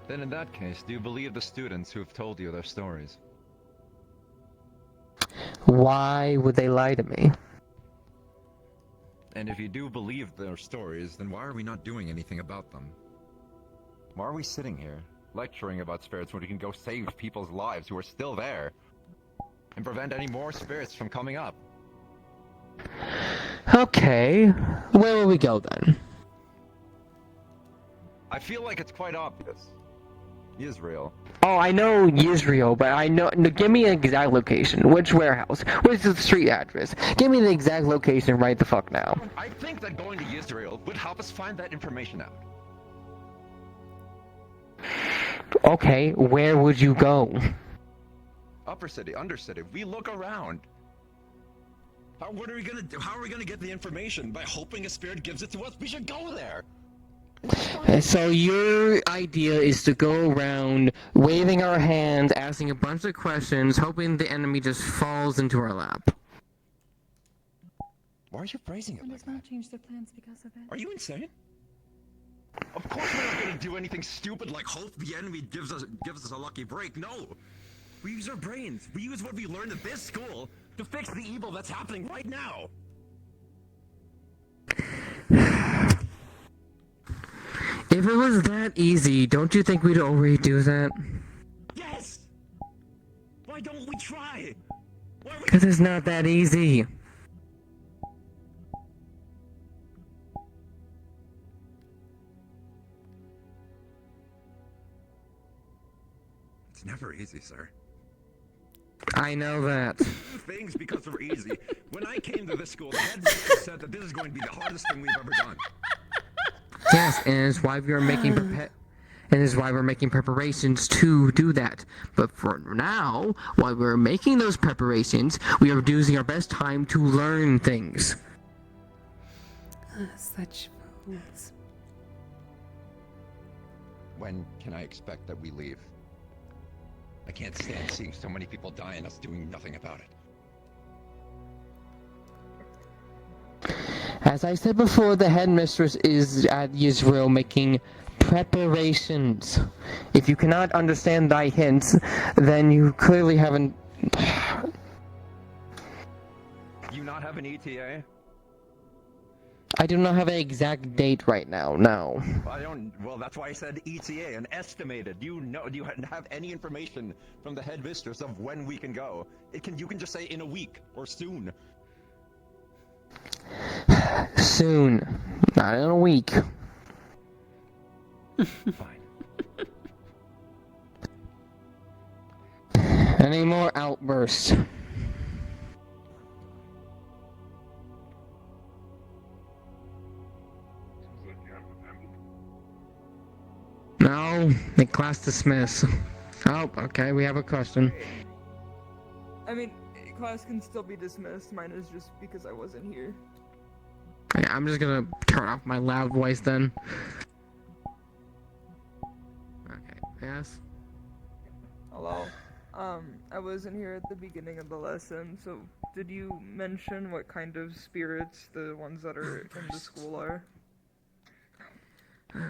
Then in that case, do you believe the students who have told you their stories? Why would they lie to me? And if you do believe their stories, then why are we not doing anything about them? Why are we sitting here, lecturing about spirits when we can go save people's lives who are still there? And prevent any more spirits from coming up? Okay, where will we go then? I feel like it's quite obvious. Israel. Oh, I know Israel, but I know. No, give me an exact location. Which warehouse? What's the street address? Give me the exact location right the fuck now. I think that going to Israel would help us find that information out. Okay, where would you go? Upper city, undercity. We look around. What are we gonna do? How are we gonna get the information? By hoping a spirit gives it to us? We should go there! So your idea is to go around waving our hands, asking a bunch of questions, hoping the enemy just falls into our lap. Why are you phrasing it One like does not change their plans because of it. Are you insane? Of course we're not gonna do anything stupid like hope the enemy gives us a lucky break. No! We use our brains. We use what we learned at this school to fix the evil that's happening right now. If it was that easy, don't you think we'd already do that? Yes! Why don't we try? Because it's not that easy. It's never easy, sir. I know that. Things because they're easy. When I came to this school, the headmaster said that this is going to be the hardest thing we've ever done. Yes, and it's why we are making preparations to do that. But for now, while we're making those preparations, we are using our best time to learn things. Such fools. When can I expect that we leave? I can't stand seeing so many people die and us doing nothing about it. As I said before, the headmistress is at Israel making preparations. If you cannot understand thy hints, then you clearly haven't... You not have an ETA? I do not have an exact date right now, no. Well, that's why I said ETA, an estimated. Do you have any information from the headmistress of when we can go? You can just say in a week, or soon. Soon. Not in a week. Fine. Any more outbursts? No, the class dismiss. Oh, okay, we have a question. I mean, class can still be dismissed. Mine is just because I wasn't here. Okay, I'm just gonna turn off my loud voice then. Okay, yes? Hello? I wasn't here at the beginning of the lesson, so did you mention what kind of spirits the ones that are in the school are?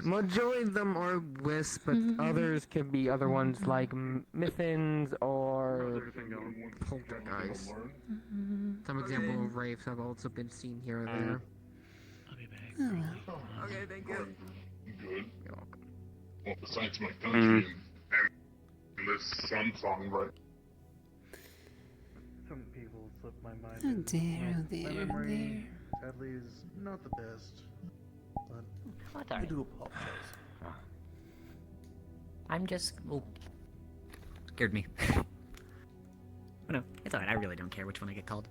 Majority of them are wisps, but others can be other ones like miffins or poltergeists. Some example of wraiths have also been seen here and there. I'll be back. Okay, thank you. Good. Well, besides my country and this sun song, but Some people slip my mind. Oh dear, oh My dear, oh memory, dear. sadly, is not the best. But What I are do apologize. I'm just. Oh. Scared me. Oh no, it's alright. I really don't care which one I get called.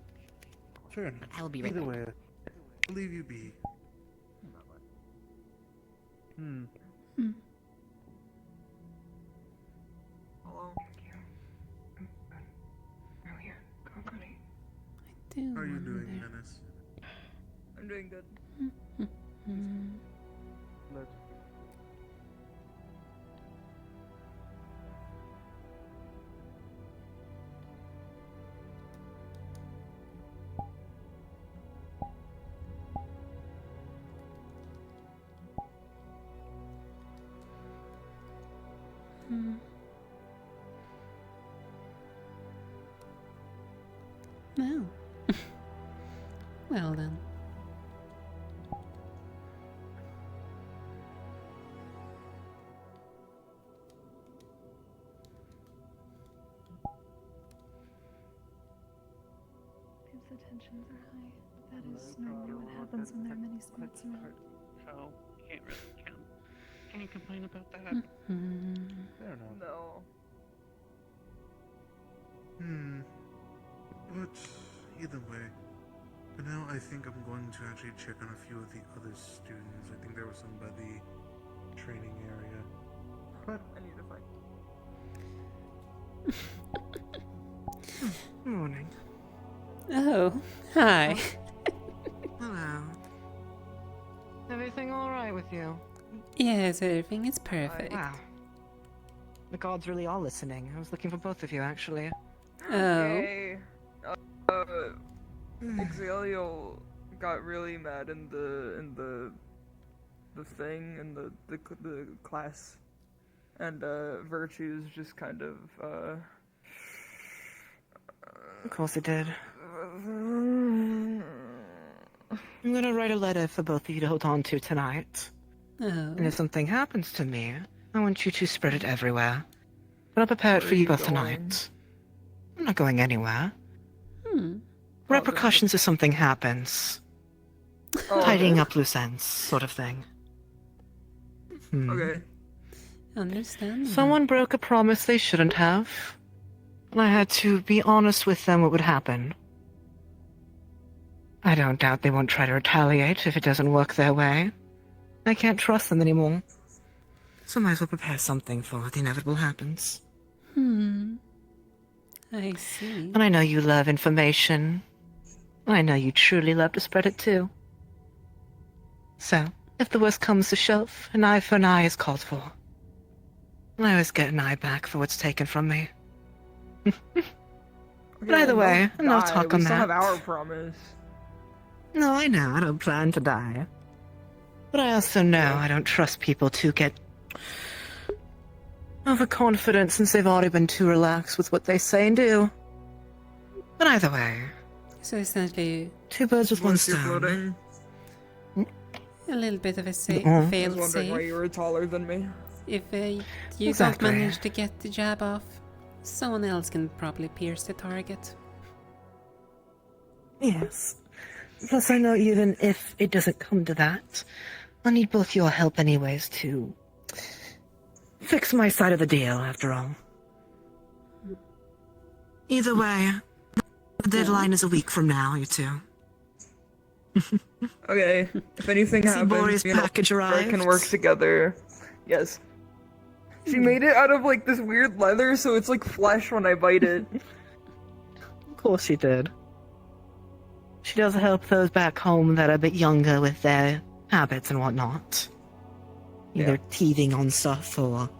Sure. I will be right Either back. way, I'll leave you be. Hmm. Hello? I'm doing good. No. Well then. If the tensions are high, that is normally what happens when there are many spirits around. So, you can't really count. Can you complain about that? Mm-hmm. I don't know. No. But either way, for now I think I'm going to actually check on a few of the other students. I think there was some by the training area. But I need to find. Morning. Oh, hi. Hello. Everything alright with you? Yes, everything is perfect. Wow. The gods really are listening. I was looking for both of you, actually. Oh. Yay. Exaliel got really mad in the thing in the class, and Virtue's just kind of Of course it did. I'm gonna write a letter for both of you to hold on to tonight. Oh. And if something happens to me, I want you to spread it everywhere. But I'll prepare it for you both tonight. I'm not going anywhere. Repercussions if something happens. Tidying up loose ends, sort of thing. Okay. Understand. Someone broke a promise they shouldn't have. And I had to be honest with them what would happen. I don't doubt they won't try to retaliate if it doesn't work their way. I can't trust them anymore. So might as well prepare something for what the inevitable happens. I see. And I know you love information. I know you truly love to spread it too. So, if the worst comes to shove, an eye for an eye is called for. I always get an eye back for what's taken from me. But either way, no talk on we still that. have our promise. No, I know, I don't plan to die. But I also know I don't trust people to get overconfident since they've already been too relaxed with what they say and do. But either way. So essentially, two birds with one Once you're stone. floating. a little bit of a Mhm. fail I was wondering why safe. you were taller than me. If you Exactly. don't manage to get the jab off, someone else can probably pierce the target. Yes. Plus, I know even if it doesn't come to that, I'll need both your help anyways to fix my side of the deal, after all. Either way, the deadline is a week from now, you two. Okay, if anything happens, Borea's me and package Laura can arrived. work together. Yes. She made it out of like this weird leather, so it's like flesh when I bite it. Of course she did. She does help those back home that are a bit younger with their habits and whatnot. Either teething on stuff or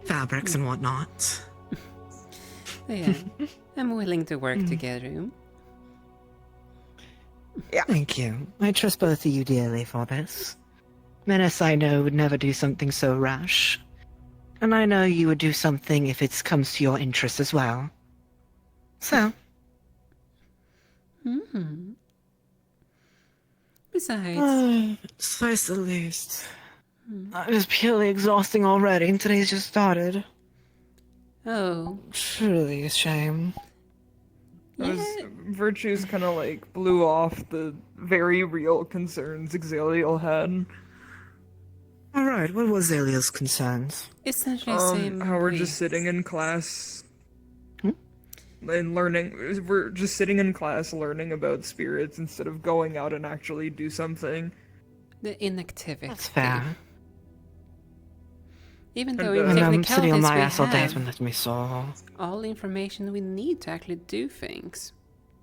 fabrics and whatnot. Yeah, I'm willing to work together. Yeah. Thank you. I trust both of you dearly for this. Menace, I know, would never do something so rash. And I know you would do something if it comes to your interest as well. So. Besides, Besides the least. It is purely exhausting already, and today's just started. Oh. Truly a shame. Virtue's kind of like blew off the very real concerns Exaliel had. Alright, what was Zalia's concerns? Essentially same How we're way. just sitting in class and learning. We're just sitting in class learning about spirits instead of going out and actually do something. The inactivity. That's fair. Even And, though in and I'm sitting on technicalities my we ass all day, have when let me saw. all the information we need to actually do things.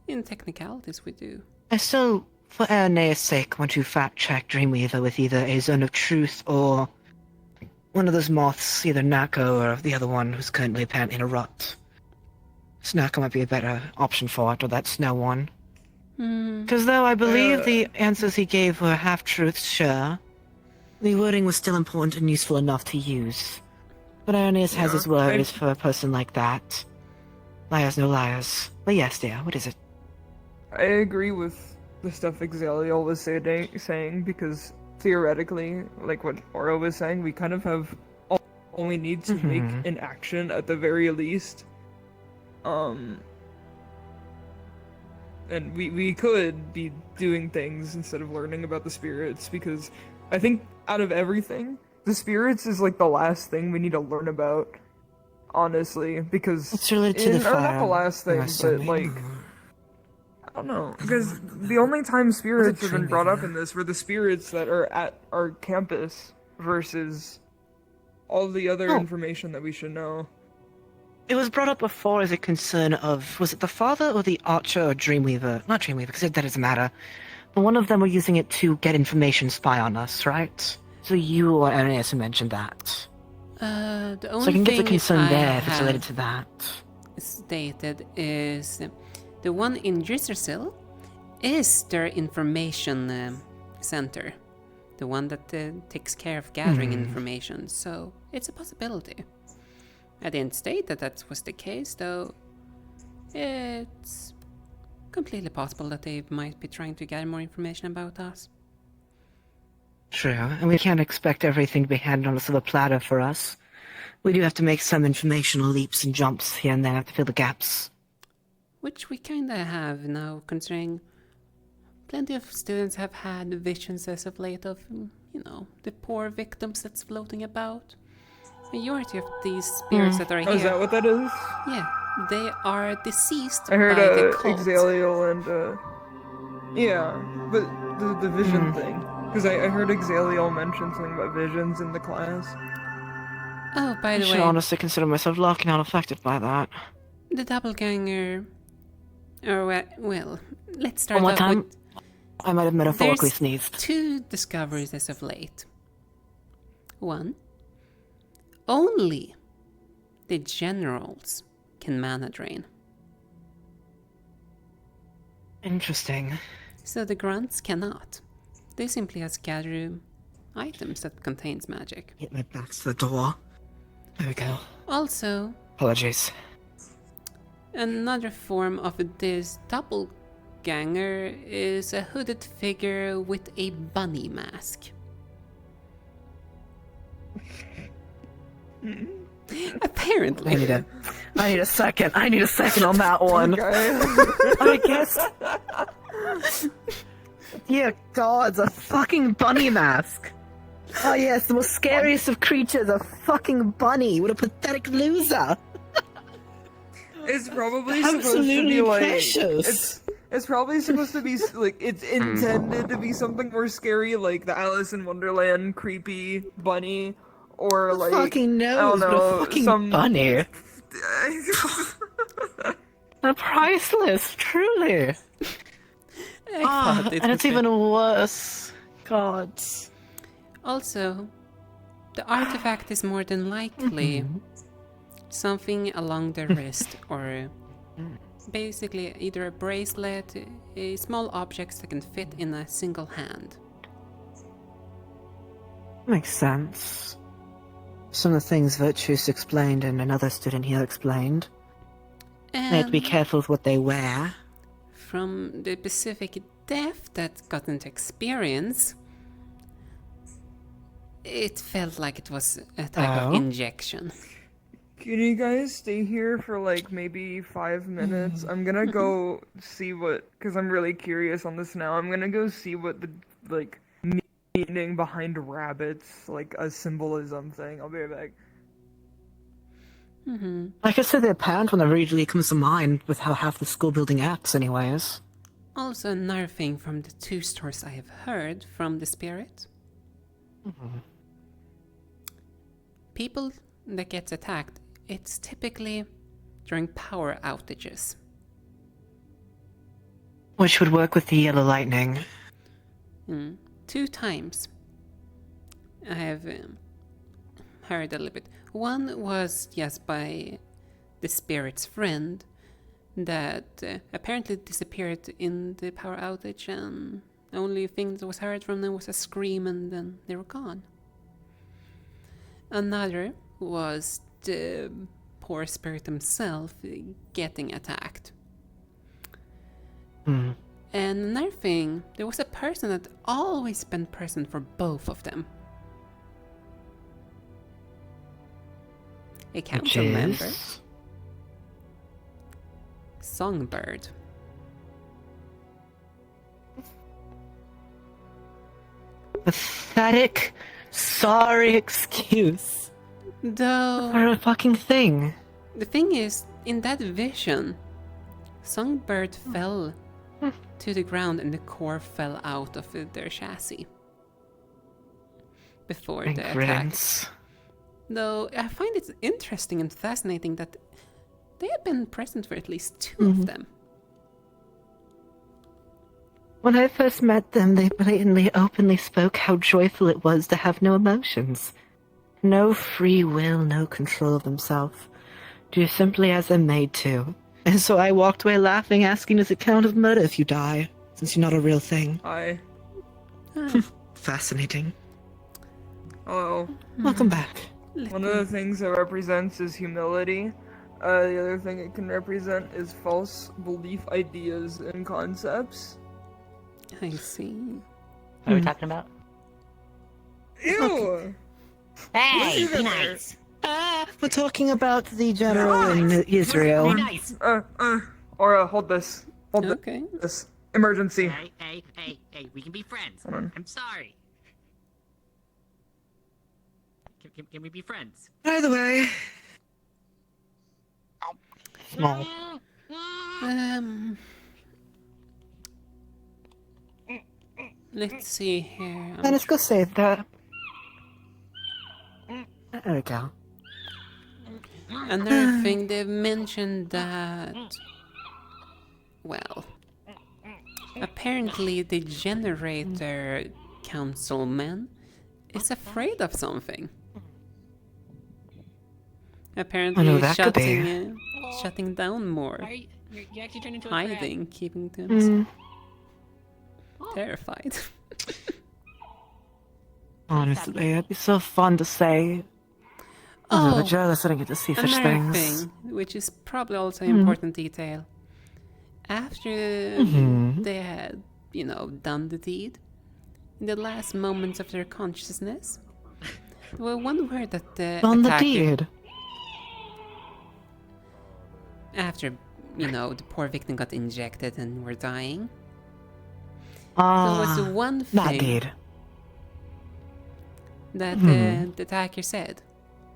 In technicalities we do. I still for Aeneas' sake, want to fact-check Dreamweaver with either a Zone of Truth or one of those moths, either Nako or the other one who's currently apparently in a rut. Snako might be a better option for it, or that snow one. Because though I believe the answers he gave were half-truths, sure, the wording was still important and useful enough to use. But Aeneas has his worries for a person like that. Liars no liars. But yes, dear, what is it? I agree with the stuff Exaliel was saying, because theoretically, like what Oro was saying, we kind of have all we need to make an action at the very least. And we could be doing things instead of learning about the spirits, because I think out of everything, the spirits is like the last thing we need to learn about, honestly, because it's related to the or fire. not the last thing, but like, I don't know, because the only time spirits have been brought up in this were the spirits that are at our campus versus all the other information that we should know. It was brought up before as a concern of, was it the father or the archer or Dreamweaver? Not Dreamweaver, because that doesn't matter. But one of them were using it to get information, spy on us, right? So you or Aeneas mentioned that. The only so I can get the thing concern I there if it's have related to that. stated is the one in Drizersil is their information center. The one that takes care of gathering information, so it's a possibility. I didn't state that that was the case, though it's completely possible that they might be trying to gather more information about us. True, and we can't expect everything to be handed on a silver platter for us. We do have to make some informational leaps and jumps here and there to fill the gaps. Which we kinda have now, considering plenty of students have had visions as of late of, you know, the poor victims that's floating about. Majority of these spirits that are here... Oh, is that what that is? Yeah, they are deceased I heard by the cult. Exaliel and, yeah, but the vision thing. Because I heard Exaliel mention something about visions in the class. Oh, by the I way... should honestly consider myself lucky not affected by that. The doppelganger... Or, well, let's start One more off time? with... I might have metaphorically There's sneezed. 2 discoveries as of late. 1. Only the generals can mana drain. Interesting. So the grunts cannot. They simply just gather items that contains magic. Get my back to the door. There we go. Also, Apologies. another form of this doppelganger is a hooded figure with a bunny mask. Apparently. I need a second. I need a second on that one. I guess. Dear God, a fucking bunny mask. Oh yes, the most scariest of creatures, a fucking bunny. What a pathetic loser. It's probably supposed to be like it's probably supposed to be like it's intended to be something more scary, like the Alice in Wonderland creepy bunny, or like fucking knows, I don't know, but a fucking some bunny. They're priceless, truly. And it's even worse. God. Also, the artifact is more than likely something along the wrist, or basically either a bracelet, a small objects that can fit in a single hand. Makes sense. Some of the things Virtuous explained and another student here explained. They have to be careful with what they wear. From the specific death that got into experience, it felt like it was a type of injection. Can you guys stay here for like maybe 5 minutes? I'm gonna go see what, because I'm really curious on this now. I'm gonna go see what the like meaning behind rabbits, like a symbolism thing. I'll be right back. Like I said, they're apparent when it immediately comes to mind with how half the school building acts, anyways. Also, another thing from the 2 stories I have heard from the spirit. People that gets attacked, it's typically during power outages. Which would work with the yellow lightning. 2 times I have heard a little bit. One was just by the spirit's friend that apparently disappeared in the power outage, and the only thing that was heard from them was a scream, and then they were gone. Another was the poor spirit himself getting attacked. And another thing, there was a person that always been present for both of them. A council member. Songbird. Pathetic, sorry excuse. Though... For a fucking thing. The thing is, in that vision, Songbird fell to the ground and the core fell out of their chassis. Before the attack. Though I find it interesting and fascinating that they have been present for at least 2 of them. When I first met them, they blatantly, openly spoke how joyful it was to have no emotions. No free will, no control of themselves. Do simply as they're made to. And so I walked away laughing, asking, does it count as murder if you die? Since you're not a real thing. Hi. Fascinating. Hello. Welcome back. One of the things it represents is humility. The other thing it can represent is false belief ideas and concepts. I see. What are we talking about? Ew! Hey, be nice. We're talking about the general in Israel. Be nice. Aura, hold this. Hold this. Emergency. Hey, we can be friends. Hold on. I'm sorry. Can we be friends? By the way. Small. Let's see here. Let's go save that. There we go. Another thing, they've mentioned that, well, apparently the generator councilman is afraid of something. Apparently that could be. shutting down more. You actually turned into a hiding, keeping to himself. Terrified. Honestly, it'd be so fun to say. Oh, the jealous I didn't get to see such another things. thing, which is probably also an important detail. After they had, done the deed, in the last moments of their consciousness, there was one word that the On the attacker... deed? After, the poor victim got injected and were dying. There was one that thing deed. that the attacker said,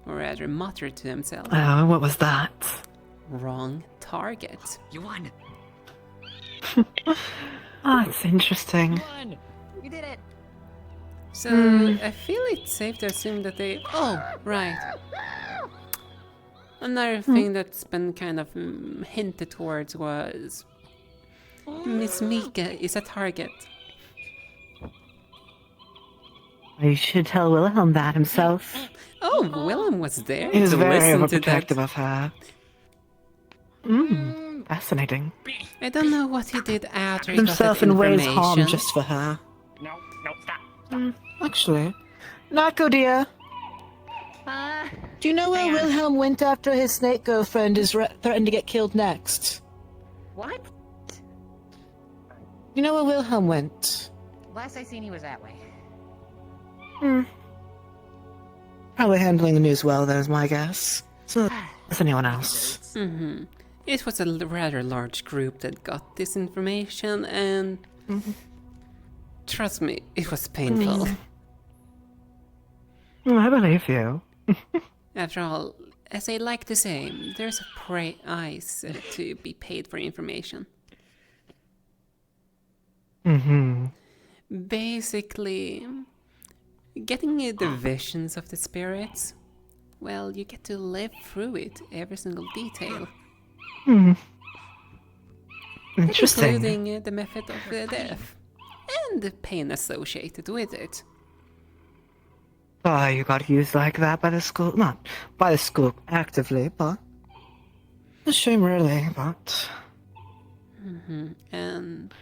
or rather muttered to himself. Oh, what was that? Wrong target. You won. It's interesting. You won. You did it. So I feel it's safe to assume that they... Oh, right. Another thing that's been kind of hinted towards was Miss Mika is a target. You should tell Wilhelm that himself. Oh, Willem was there He was to very listen to that. overprotective of her. Fascinating. I don't know what he did after he Himself got that in ways information. harm just for her. No, stop. Actually, Nako dear. Do you know where Wilhelm went after his snake girlfriend is threatened to get killed next? What? You know where Wilhelm went? Last I seen, he was that way. Probably handling the news well, then, is my guess. So, as anyone else. It was a rather large group that got this information, and trust me, it was painful. I believe you. After all, as I like to say, there's a price to be paid for information. Basically, getting the visions of the spirits, well, you get to live through it, every single detail. Interesting. Including the method of death. and the pain associated with it. Oh, you got used like that by the school? Not by the school actively, but... A shame, really, but... And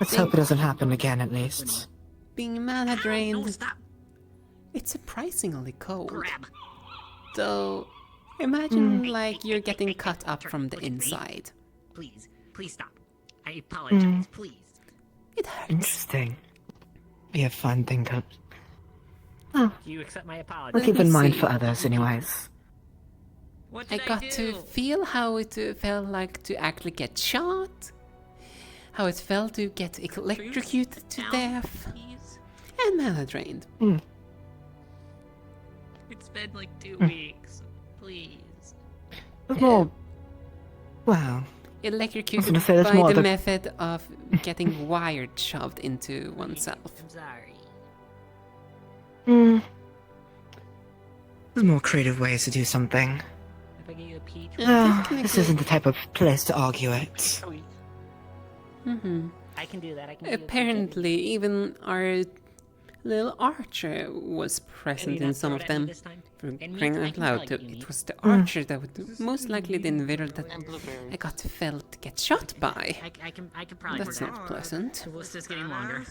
Let's hope it doesn't happen again, at least. being mana drained, it's surprisingly cold. Though, imagine like you're getting cut up from the inside. Please, please stop. I apologize, please. It hurts. Interesting. Be a fun thing to... Oh, Do you accept my apology? we'll keep in mind for others, anyways. What I did got do? to feel how it felt like to actually get shot, how it felt to get electrocuted to death, and mana drained. It's been like 2 weeks. Please. Well, wow. Electrocuted gonna say there's by more the other- method of getting wired shoved into oneself. I'm sorry. There's more creative ways to do something. If I give you a peach. Oh, this isn't the type of place to argue it. I can do that. I can. Do Apparently, even our little archer was present in some of them. For crying out loud, it was the archer that would most likely the individual that I got felt get shot by. I can probably. That's not pleasant. The list is getting longer.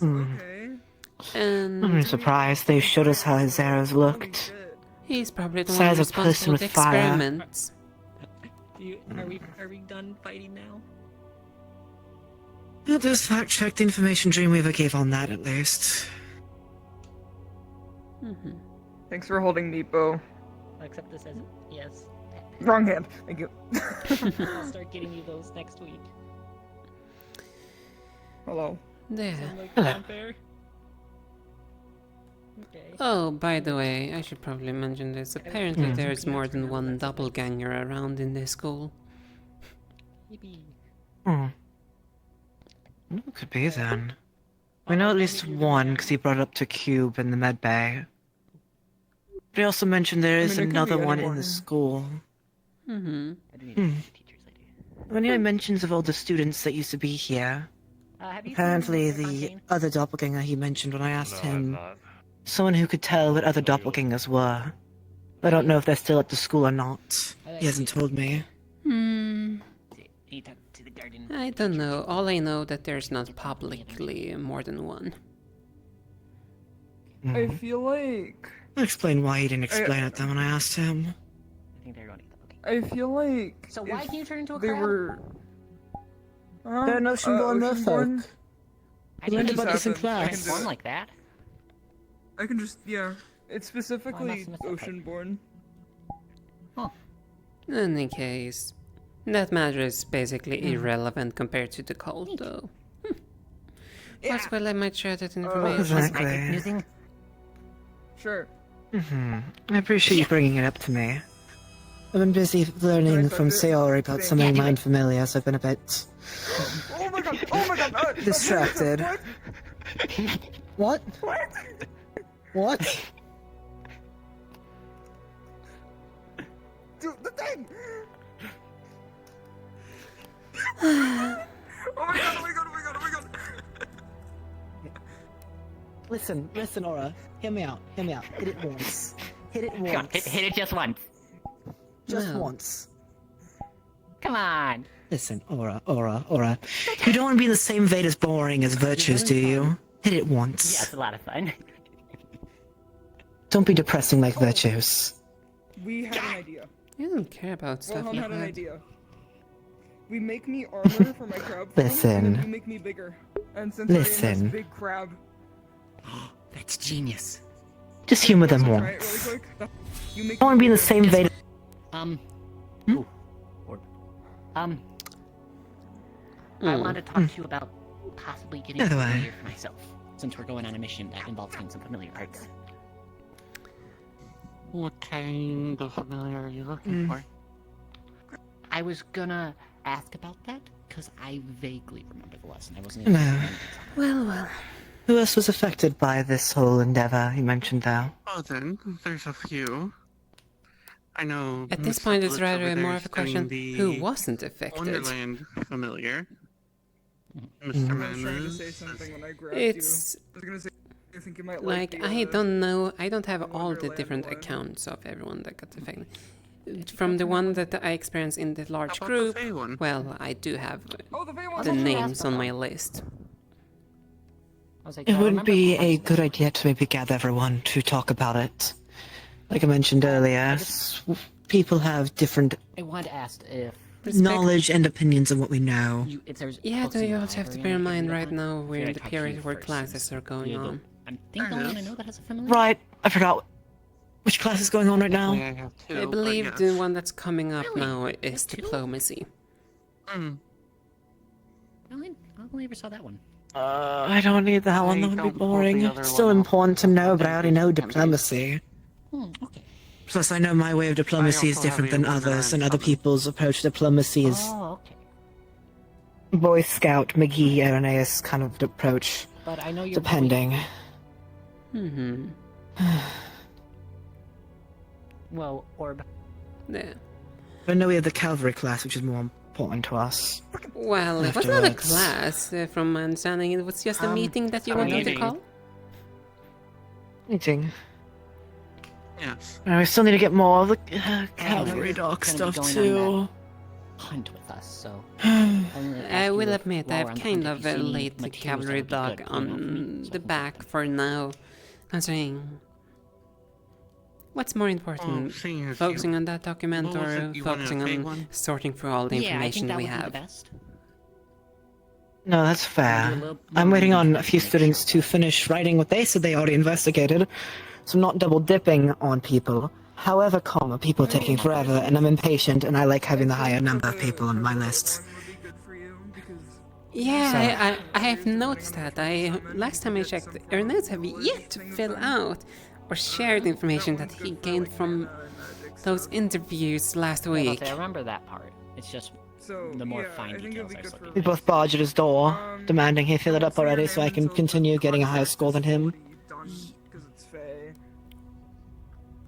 And I'm surprised they showed us how his arrows looked. he's probably the one Size of responsible person with the with fire. experiments. Are we done fighting now? I'll just fact-check the information Dreamweaver gave on that, at least. Thanks for holding Meepo. I'll accept this as yes. Wrong hand. Thank you. I'll start getting you those next week. Hello. There. Sound like Hello. unfair? Okay. Oh, by the way, I should probably mention this. Apparently there's more than one doppelganger around in this school. Yippee. Could be then. We know at least one because he brought it up to Cube in the med bay. But he also mentioned there is it could be another one in anyone. the school. I do need teachers. I do. When he had mentions of all the students that used to be here, Have you apparently seen the other doppelganger he mentioned when I asked him, someone who could tell what other doppelgangers were. I don't know if they're still at the school or not. He hasn't told me. You talk to the garden. I don't know. All I know that there's not publicly more than one. I feel like I'll explain why he didn't explain it then when I asked him. I think they're going to get the I feel like So why if can you turn into a they crab? were They're an ocean-born Oceanborn? merfolk. We learned about this in class. Born like that? I can just it's specifically must have missed that Oceanborn. In any case, that matter is basically irrelevant compared to the cult, though. What will I might share that information? Exactly. Sure. I appreciate you bringing it up to me. I've been busy learning from Sayori about something mind familiar, so I've been a bit Oh my god! Oh my god! distracted. What? What? Dude, the thing! Oh my god! Oh my god! Oh my god! Oh my god! Listen, Aura. Hear me out. Hit it once. Hit it Come on, once. hit it just once. Just No. once. Come on. Listen, Aura. You don't want to be in the same vein as boring as Virtues, do you? Hit it once. Yeah, it's a lot of fun. Don't be depressing like Virtues. We had an idea. You don't care about stuff Wilhelm like had an that. idea. We make me armor for my crab form, Listen. and then you make me bigger. And since I'm in Listen. this big crab, That's genius. Just humor them try it really once. quick. You make I want to be in the same vein. Ooh. Or, I want to talk to you about possibly getting By the way. familiar for myself, since we're going on a mission that involves getting some familiar parts. What kind of familiar are you looking for? I was gonna ask about that, because I vaguely remember the lesson. I wasn't able to No. remember it. Well. Who else was affected by this whole endeavor you mentioned, though? Oh, then, there's a few. I know. At this Mr. point, it's Blitz rather over more there of a is doing question: the who wasn't affected? Wonderland familiar. Mr. I was trying to Mayonnaise. say something when I grabbed It's you. I was gonna say, I think you might like the, I don't know. I don't have the all the Wonderland different one. accounts of everyone that got affected. From the one that I experienced in the large How about group, the Fey one? well, I do have Oh, the Fey the one's names on my list. I was like, It I would remember be a parts of good this. idea to maybe gather everyone to talk about it. Like I mentioned earlier, people have different I wanted to ask if knowledge and opinions on what we know. if there's Yeah, books though in you the also have to library bear in on mind any right of that. now we're Maybe in I the talk to you period where first, classes since are going you're the- on. I think the only one I know that has a familiar. Right, I forgot which class is going on right now. I have two, I but believe yes. the one that's coming up Really? now is diplomacy. Mm. I only ever saw that one. I don't need that one, I that would be don't pull the boring. other It's still one up important to because know, I but I think already it's know 10 days. diplomacy. Okay. Plus, I know my way of diplomacy is also have different a than women others, are and other coming. people's approach to diplomacy is Oh, okay. Boy Scout, McGee, Irenaeus kind of approach, But I know you're depending. Mm-hmm. Well, Orb. Yeah. I know we have the cavalry class, which is more important to us. Well, it was not a Afterwards. class, from my understanding. It was just a meeting that you a wanted to meeting. call. Meeting. Yes. We still need to get more of the Cavalry cavalry dock gonna be stuff going on too. Hunt with us, so. I will admit while we're I've on the kind hunt, of if you see any laid the materials cavalry that would dog be good, let me know for me, on so I the can back for now. Considering what's more important, seeing as focusing you- on that document what was or it you wanted, a focusing Fey on one? sorting through all the Yeah, I think information that we would be the have? best. No, that's We'll do a fair. little I'm more waiting reading on tonight a to few make students to finish writing what they said they already investigated, so I'm not double dipping on people. However, people are taking forever, and I'm impatient, and I like having the higher number of people on my lists. Yeah, I have noticed that. Last time I checked, Ernest have yet to fill out or share the information that he gained from those interviews last Yeah, I was week. about to say, I remember that part. It's just the more fine details are slipping. We both barge at his door, demanding he fill it up already so I can continue getting a higher score than him. Because it's Fey.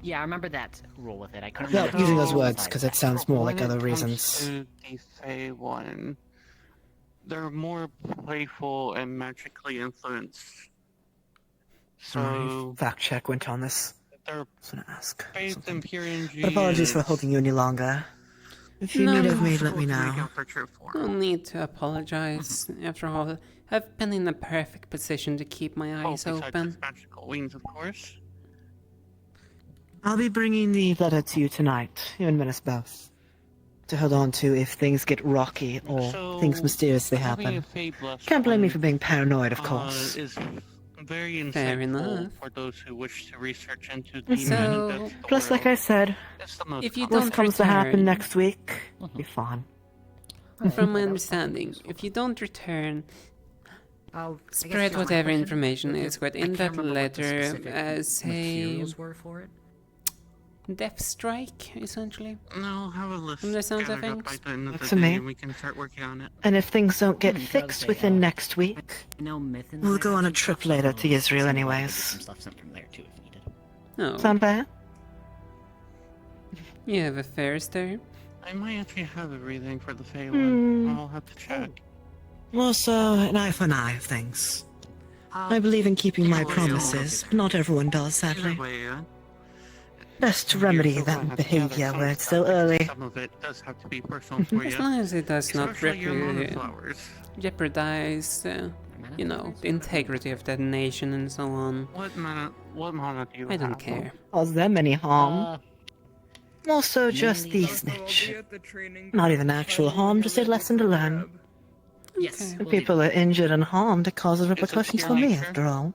Yeah, I remember that rule with it. I couldn't Not remember using the those words side because of it that. sounds more like When other it comes reasons. to the Fey one, they're more playful and magically influenced. Sorry, So fact check went on this. they're I was gonna ask. based in pure energy. But apologies for is- holding you any longer. If you No, need of me, let difficult me to make know. out for true form. No need to apologize. After all, I've been in a perfect position to keep my eyes besides open. its magical wings, of course. I'll be bringing the letter to you tonight, you and Menace both, to hold on to if things get rocky or So, things mysteriously having happen. a Fey blessed Can't blame me one, for being paranoid, of course. Is very Fair insightful enough. for those who wish to research into the So- magic that's the Plus, like I world. said, It's the most If you common. worst don't comes to happen return- next week, be fine. From my understanding, if you don't return, spread whatever information is within that letter as a materials were for it. death strike, essentially. No, have a list From the sounds of gathered up by things. the end of Looks the to day me. and we can start working on it. And if things don't get Hmm, so fixed they, within next week, No myth in we'll there, go on a some trip stuff, later so to Israel some people anyways. get some stuff sent from there too if needed. No, Sound bad? you have affairs there. I might actually have everything for the Fey Hmm. one. I'll have to check. Also, an eye for an eye of things. I believe in keeping my either way, promises, but not everyone does, Either sadly. way, Best to you're remedy still gonna that have to gather behavior some when it's stuff, still because early. Some of it does have to be personal for you. As long as it does not Especially your mana flowers. jeopardize, you know, the integrity of that nation and so on. What mana do you I don't have? care. Cause them any harm. Also, just mainly the those snitch. Not even actual harm, just a lesson to learn. Yes. If people are injured and harmed, it causes repercussions pure for me, nature? after all.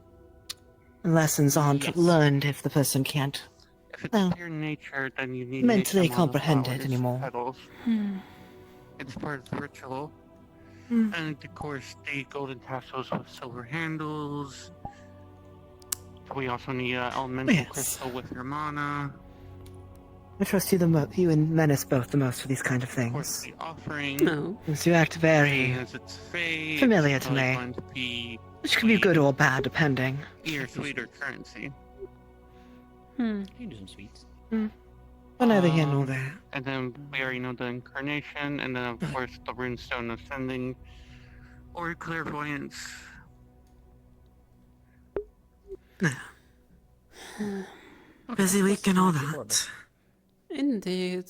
Lessons aren't Yes. learned if the person can't If it's Well, pure nature, then you need to mentally make some mana comprehend it flowers, anymore. Petals. It's part of the ritual. Hmm. And of course, the golden tassels with silver handles. We also need elemental Yes. crystal with your mana. I trust you you and Menace both the most for these kind of Of course, things. the offering. No. Since you act very As it's fade, familiar it's to me. going to be Which can be good or bad, depending. either sweet or currency. Hmm. You can do some sweets. But neither here nor there. And then we already know the incarnation, and then of course the runestone ascending, or clairvoyance. Busy week and all that. Indeed.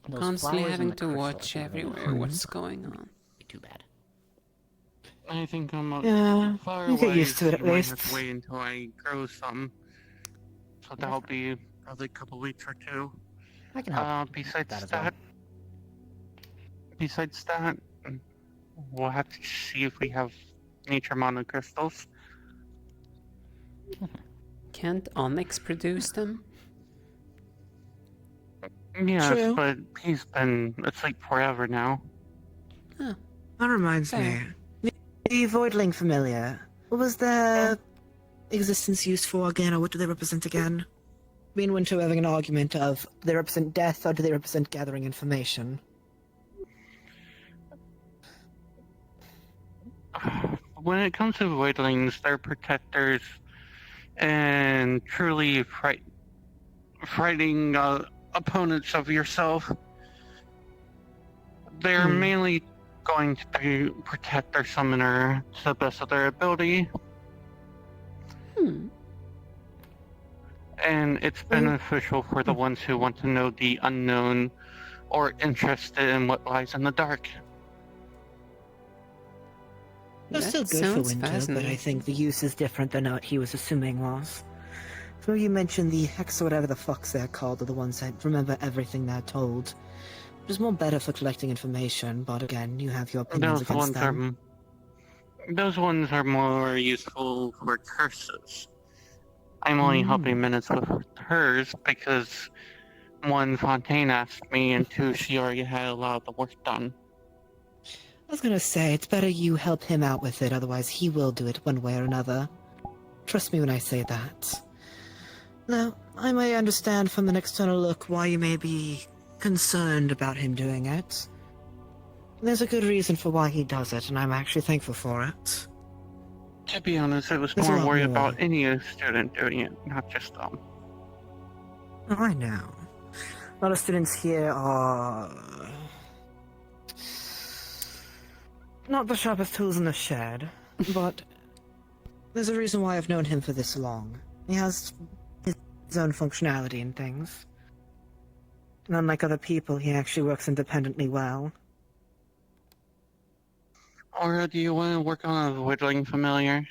Those Constantly flowers and having the to crystals watch are really everywhere nice. what's going on. Be too bad. I think I'm Yeah, far you get away, used to it so at you might least. have to wait until I grow some. So that'll be probably a couple weeks or two. I can help. Besides that as that, we'll have to see if we have nature monocrystals. Can't Onyx produce them? Yes, True. but he's been asleep forever now. Oh. That reminds me. The Voidling familiar. What was their existence used for again, or what do they represent again? Me and Winter were having an argument of do they represent death or do they represent gathering information? When it comes to voidlings, they're protectors and truly frightening opponents of yourself. They're mainly going to protect their summoner to the best of their ability. And it's beneficial for the ones who want to know the unknown or interested in what lies in the dark. That's still good for Winter, but I think the use is different than what he was assuming was. So you mentioned the Hex or whatever the fuck's they're called are the ones that remember everything they're told. Which is more better for collecting information, but again, you have your opinions against them. Those ones are more useful for curses. I'm only helping Minutes with hers because one, Fontaine asked me, and two, she already had a lot of the work done. I was gonna say, it's better you help him out with it, otherwise he will do it one way or another. Trust me when I say that. Now, I may understand from an external look why you may be concerned about him doing it. There's a good reason for why he does it, and I'm actually thankful for it. To be honest, I was There's a more lot worried more. about any student doing it, not just them. Oh, I know. A lot of students here are not the sharpest tools in the shed, but there's a reason why I've known him for this long. He has his own functionality and things. And unlike other people, he actually works independently well. Or do you want to work on a voidling familiar?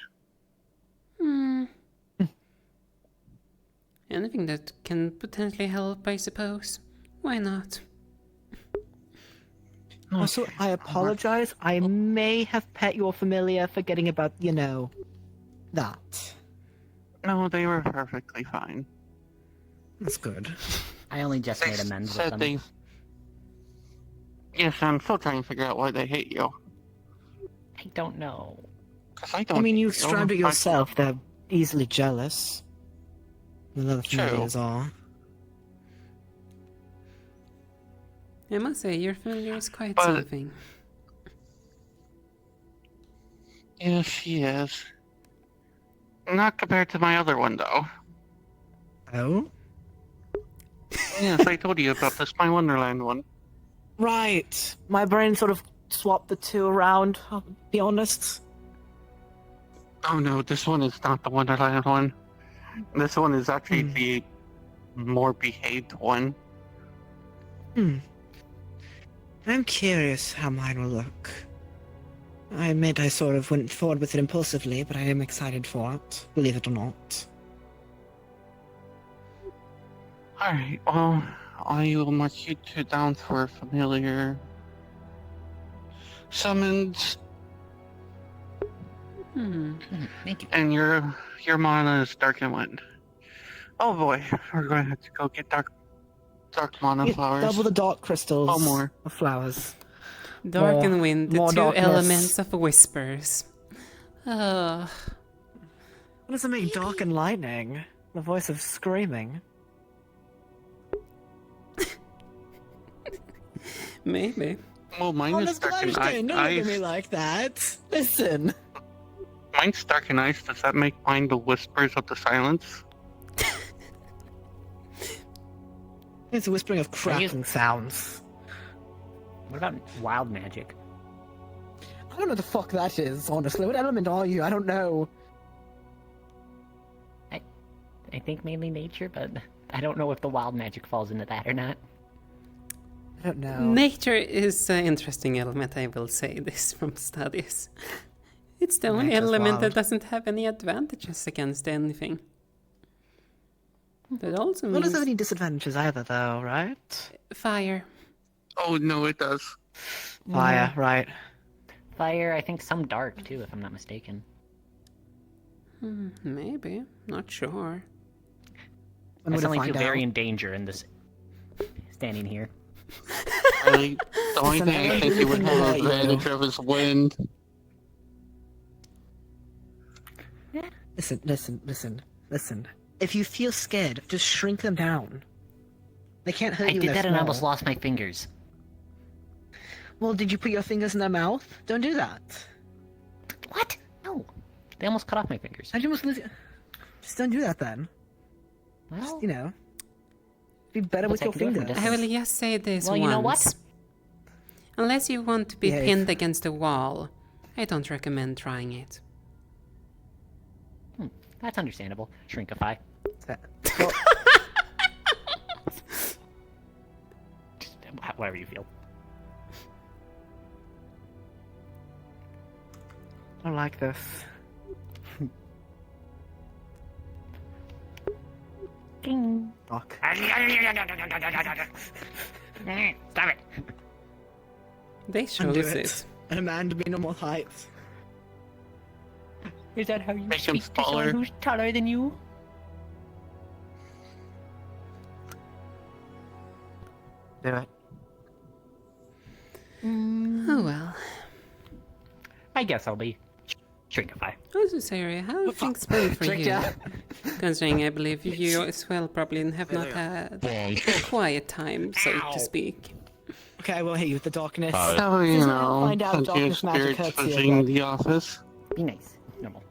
Anything that can potentially help, I suppose. Why not? Also, I apologize. I may have pet your familiar forgetting about, that. No, they were perfectly fine. That's good. I only just made amends with them. Yes, I'm still trying to figure out why they hate you. I don't know. 'Cause I don't. I mean, you described it yourself. They're easily jealous. The other True. familiars are. I must say, your familiar is quite But- soothing. Yes, she is. Not compared to my other one, though. Oh? Yes, I told you about this, my Wonderland one. Right. My brain sort of swapped the two around, I'll be honest. Oh no, this one is not the Wonderland one. This one is actually the more behaved one. I'm curious how mine will look. I admit I sort of went forward with it impulsively, but I am excited for it, believe it or not. Alright, well, I will mark you two down for familiar summons. Thank you. And your mana is Dark and Wind. Oh boy, we're going to have to go get dark mana You flowers. double the dark crystals Oh, more. of flowers. Dark More- and Wind, the more two darkness. elements of whispers. What does it mean, dark and lightning? The voice of screaming. Maybe. Well, mine is Honest Dark and Einstein, don't look at me Ice. like that. Listen. Mine's Dark and Ice. Does that make mine the whispers of the silence? It's a whispering of cracking sounds. What about wild magic? I don't know what the fuck that is, honestly. What element are you? I don't know. I think mainly nature, but I don't know if the wild magic falls into that or not. I don't know. Nature is an interesting element, I will say this from studies. It's the only Nature's element that wild. doesn't have any advantages against anything. That also What means does have any disadvantages either, though, right? fire. Oh no, it does. Fire, right. Fire, I think some dark too, if I'm not mistaken. Maybe. Not sure. I suddenly feel very in danger in this standing here. The only thing I think you would have advantage of is wind. Listen. If you feel scared, just shrink them down. They can't hurt I you. did they're that and I small. almost lost my fingers. Well, did you put your fingers in their mouth? Don't do that. What? No. They almost cut off my fingers. How'd you almost lose? Just don't do that then. Well, just, be better with I your can do it from fingers. I will just say this Well, once. you know what? Unless you want to be Behave. pinned against a wall, I don't recommend trying it. That's understandable. Shrinkify. Just whatever you feel. I don't like this. Ding. Fuck. Stop it. They Undo chose it. it. And a man to be normal height. Is that how you Make him speak to someone smaller. who's taller than you? Do it. Oh well. I guess I'll be Shrinkify. Also, Sarah, how have things been for Tricked you? ya. Considering I believe you as well probably have not had a quiet time, so to speak. Okay, I will hit you with the darkness. So, you Since I know, find out plenty of darkness magic spirits hurts you, visiting but- the office. Be nice. Normal.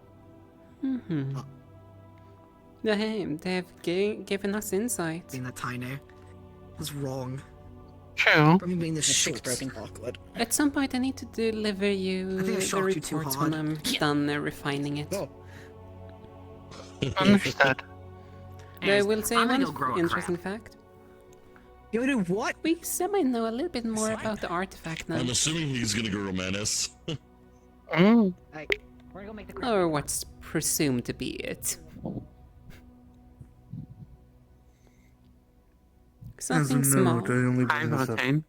They've given us insight. Being that tiny was wrong. True. For me being this short, broken. awkward. At some point, I need to deliver you I think I the shocked you too reports hard. when I'm done refining it. Understood. But I will say I'm gonna one go grow a interesting fact. You do what? We semi know a little bit more about the artifact now. I'm assuming he's gonna go Romanus. Mm. We're gonna go make the crap. Or what's presumed to be it. As a Something small. note, I only I'm bring this up. okay.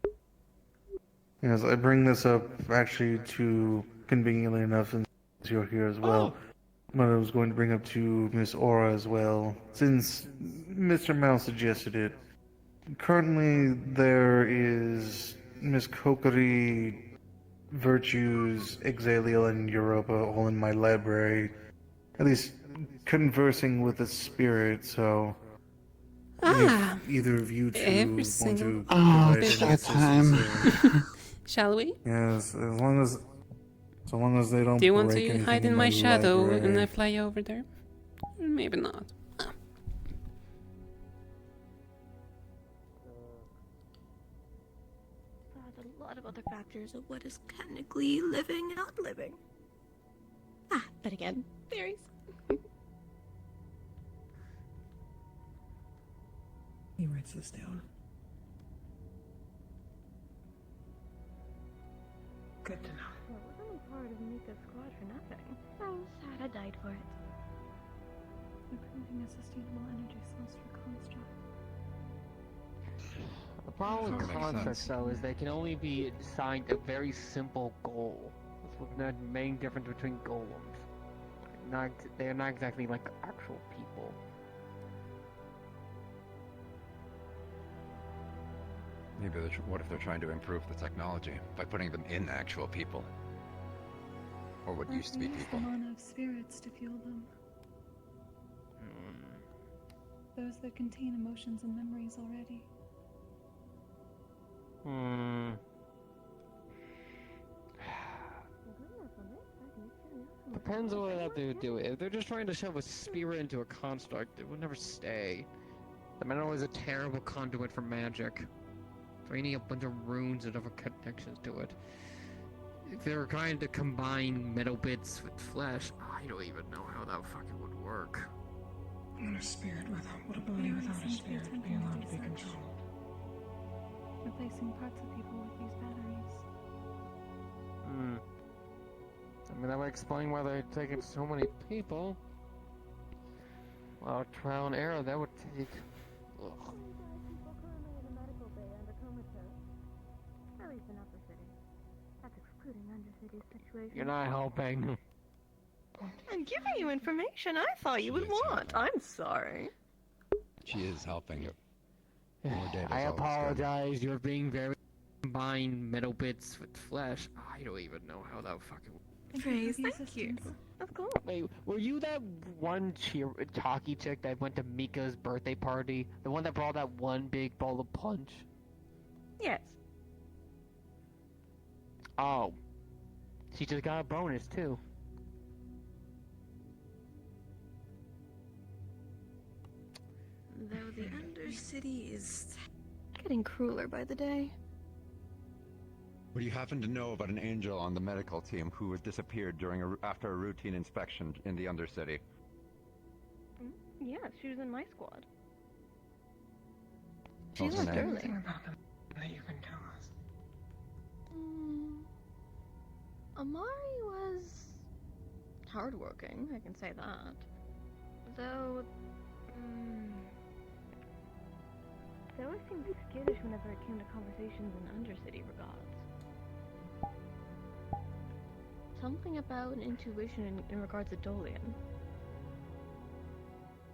Yes, I bring this up actually to, conveniently enough, since you're here as well. But I was going to bring up to Miss Aura as well, since Mr. Mouse suggested it. Currently, there is Miss Kokari, Virtues, Exaliel, and Europa all in my library. At least conversing with a spirit, so... Ah, if either of you two every want single to Oh, provide it's any that time. assistance, Shall we? yes, so long as they don't Do you want break to anything hide in my shadow and I library. fly over there? Maybe not. There's a lot of other factors of what is technically living and not living. But again, berries. He writes this down. Good to know. Well, it wasn't part of Mika's squad for nothing. So sad I died for it. Improving a sustainable energy source for construct. The problem with That makes constructs, sense. though, is they can only be assigned a very simple goal. That's what the main difference between golems. They're not exactly like actual people. Maybe what if they're trying to improve the technology by putting them in actual people? Or what used to be Use people? the mana of spirits to fuel them. Those that contain emotions and memories already. Depends on what they do. If they're just trying to shove a spirit into a construct, it would never stay. The mineral is a terrible conduit for magic. So you need a bunch of runes and other connections to it. they're trying to combine metal bits with flesh. I don't even know how that fucking would work. Would a spirit without, would a body without a spirit be allowed to be controlled? Replacing parts of people with these batteries. I mean, that would explain why they're taking so many people. Well, trial and error, that would take... Ugh. At least in Upper City. That's excluding Undercity situation. You're not helping. I'm giving you information I thought you would want. I'm sorry. She is helping. I apologize, you're being very... Combine metal bits with flesh. I don't even know how that fucking... Praise, thank you. Of course. Wait, were you that one talkie chick that went to Mika's birthday party? The one that brought that one big bowl of punch? Yes. Oh. She just got a bonus, too. Though the Undercity is getting crueler by the day. What do you happen to know about an angel on the medical team who was disappeared after a routine inspection in the Undercity? Yeah, she was in my squad. She left early. Anything about them that you can tell us? Amari was hardworking, I can say that. Though, they always seemed skittish whenever it came to conversations in Undercity regards. Something about an intuition in regards to Dolian.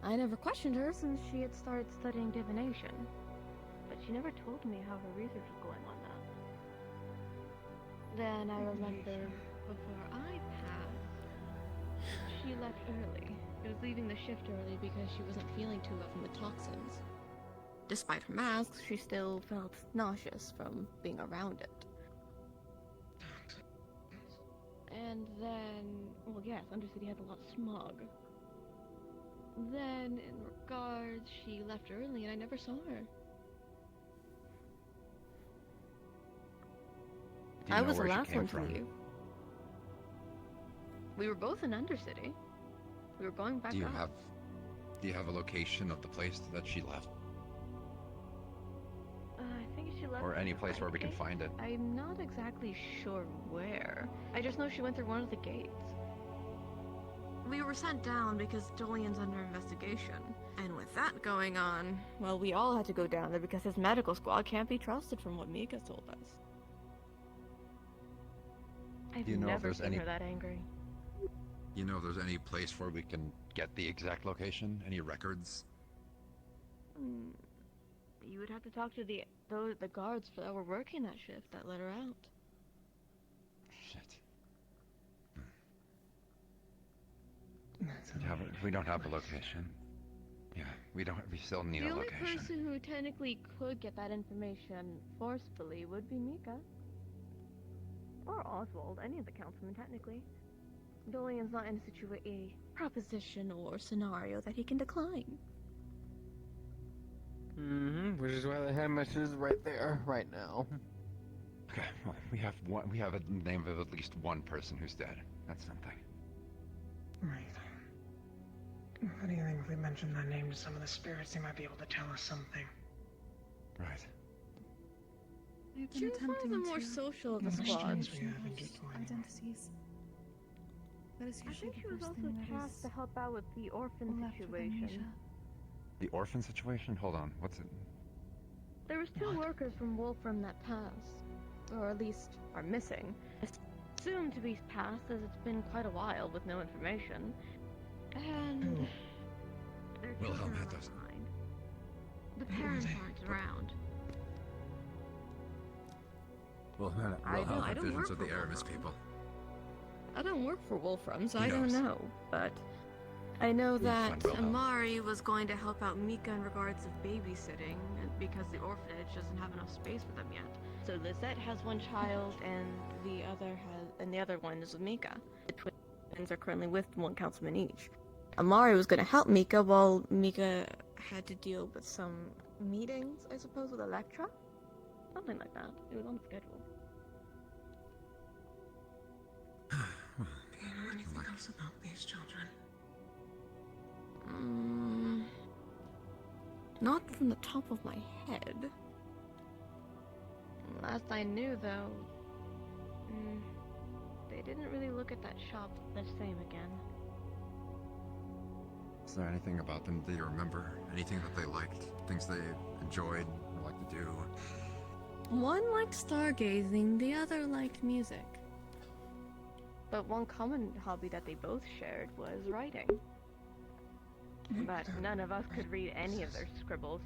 I never questioned her since she had started studying divination, but she never told me how her research was going on that. Then I remember before I passed, she left early. She was leaving the shift early because she wasn't feeling too well from the toxins. Despite her masks, she still felt nauseous from being around it. And then, well, yes, Undercity has a lot of smog. Then, in regards, she left early and I never saw her. I was the last one to leave. We were both in Undercity. We were going back up. Do you have a location of the place that she left? I think she left. Or any place where we can find it? I'm not exactly sure where. I just know she went through one of the gates. We were sent down because Dolian's under investigation. And with that going on, well, we all had to go down there because his medical squad can't be trusted from what Mika told us. I've never seen her that angry. You know if there's any place where we can get the exact location? Any records? You would have to talk to the guards that were working that shift that let her out. Shit. We don't have a location. Yeah, we still need a location. The only person who technically could get that information forcefully would be Mika. Or Oswald, any of the councilmen technically. Dolian's not in a proposition or scenario that he can decline. Which is why the headmistress is right there, right now. Okay, well, we have a name of at least one person who's dead. That's something. Right. What do you think if we mention that name to some of the spirits? They might be able to tell us something. Right. She was one of the more social of the squad. Identities. That is I usually think she the was first also thing that tasked is to help out with the orphan left with situation. amnesia. The orphan situation? Hold on, what's it? There was two workers from Wolfram that passed, or at least are missing. Assumed to be passed, as it's been quite a while with no information. And their children are left behind. The parents aren't around. We'll have visions of the Aramis people. I don't work for Wolfram, so I don't know, but I know that Amari was going to help out Mika in regards of babysitting, because the orphanage doesn't have enough space for them yet. So Lizette has one child, and the other one is with Mika. The twins are currently with one councilman each. Amari was going to help Mika while Mika had to deal with some meetings, I suppose, with Electra? Something like that. It was on the schedule. us about these children? Not from the top of my head. Last I knew, though, they didn't really look at that shop the same again. Is there anything about them that you remember? Anything that they liked? Things they enjoyed or liked to do? One liked stargazing, the other liked music. But one common hobby that they both shared was writing. But none of us could read any of their scribbles.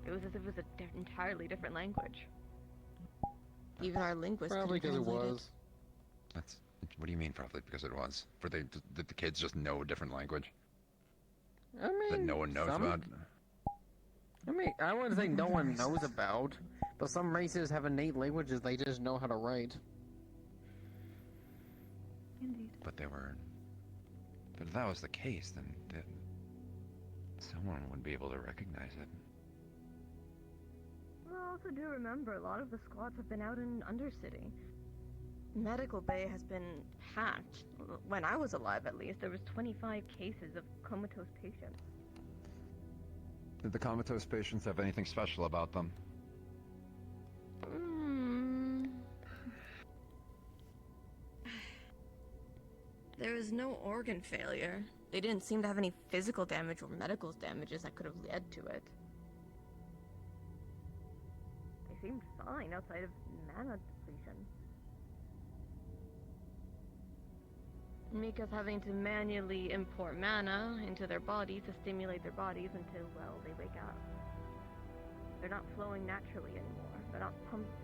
It was as if it was an entirely different language. Even our linguist Probably couldn't because it translate was. That's. What do you mean, probably because it was? Did the kids just know a different language I mean, that no one knows some- about? I mean, I wouldn't say no one knows about, but some races have innate languages they just know how to write. Indeed. But they were. But if that was the case, then someone would be able to recognize it. Well, I also do remember a lot of the squads have been out in Undercity. Medical Bay has been packed. When I was alive, at least, there was 25 cases of comatose patients. Did the comatose patients have anything special about them? There was no organ failure. They didn't seem to have any physical damage or medical damages that could have led to it. They seemed fine outside of mana depletion. Mika's having to manually import mana into their bodies to stimulate their bodies until, well, they wake up. They're not flowing naturally anymore. They're not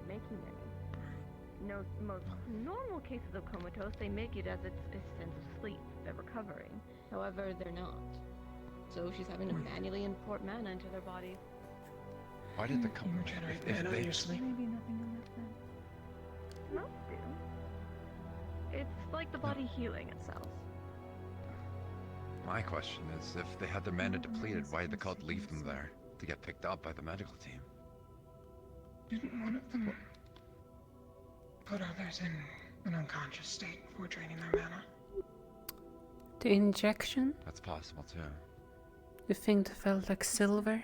making any. No, most normal cases of comatose, they make it as a sense of sleep. They're recovering. However, they're not. So she's having to manually import mana into their bodies. Why did the You comatose? regenerate If mana they in your sleep. Maybe nothing on that then. Most do. It's like the body healing itself. My question is, if they had their mana depleted, why did the cult leave them there to get picked up by the medical team? Didn't one of them put others in an unconscious state before draining their mana? The injection? That's possible too. The thing that felt like silver?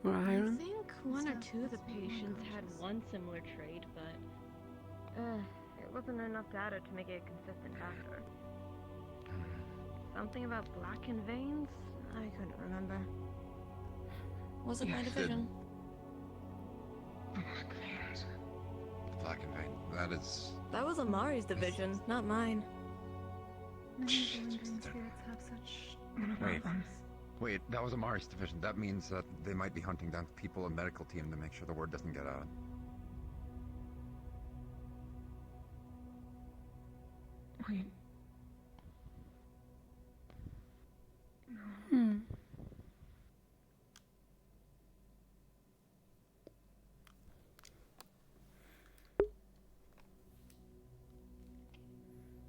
Or I iron? think one or two of the patients had one similar trait, but it wasn't enough data to make it a consistent factor. Something about blackened veins? I couldn't remember. Wasn't my division. The black and vein. That is. That was Amari's division, not mine. Many of the lingering spirits have such Wait, that was Amari's division. That means that they might be hunting down people and medical team to make sure the word doesn't get out. Wait.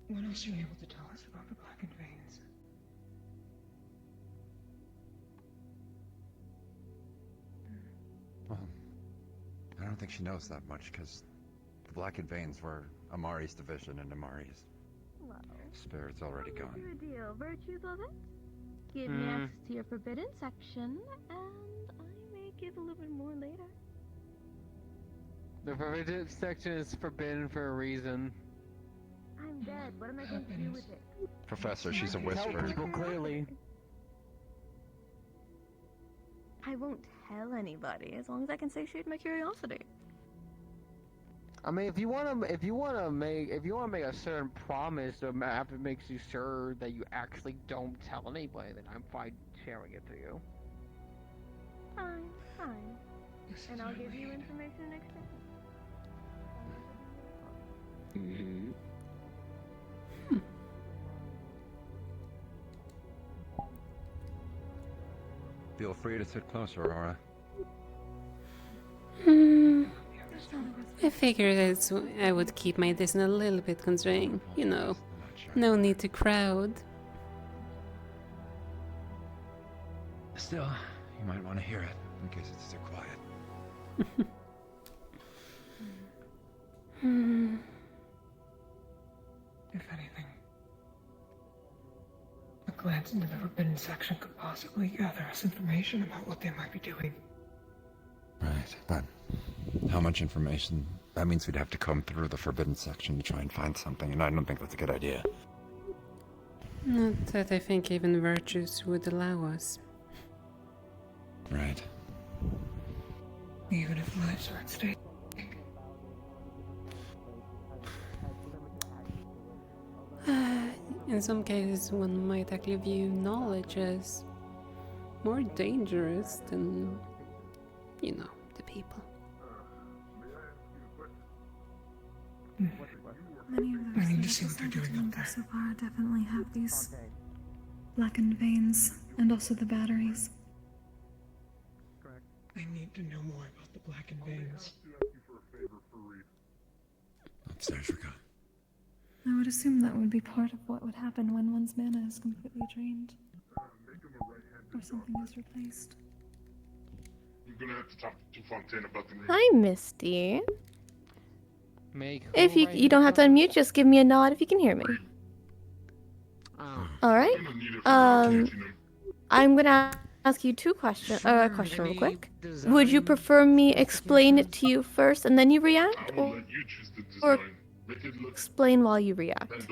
What else are you able to tell us about the blackened veins? Well, I don't think she knows that much, because the blackened veins were Amari's division, and Amari's Well, spirit's already do gone. a deal. Virtues of it? Give me access to your forbidden section, and I may give a little bit more later. The forbidden section is forbidden for a reason. I'm dead. What am I going to do with it? Professor, she's a Tell whisperer. people clearly. I won't tell anybody as long as I can satiate my curiosity. I mean, if you wanna make a certain promise that makes you sure that you actually don't tell anybody, then I'm fine sharing it to you. Fine, fine. And I'll give you information in exchange. Feel free to sit closer, Aurora. I figured I would keep my distance a little bit constrained, you know. No need to crowd. Still, you might want to hear it, in case it's too quiet. if anything, a glance into the forbidden section could possibly gather us information about what they might be doing. Right, but how much information? That means we'd have to comb through the forbidden section to try and find something, and I don't think that's a good idea. Not that I think even virtues would allow us. Right. Even if lives are at stake. In some cases, one might actually view knowledge as more dangerous than, you know, the people. Many of I those need to things see what they're doing up there. so far definitely have these blackened veins and also the batteries. I need to know more about the blackened veins. Upstairs, Rika. I would assume that would be part of what would happen when one's mana is completely drained. Or something is replaced. I'm gonna have to talk to Fontaine about the Hi, Misty. If you don't have to unmute, just give me a nod if you can hear me. Alright. I'm gonna ask you two questions. A question real quick. Would you prefer me explain it to you first and then you react? Or explain while you react?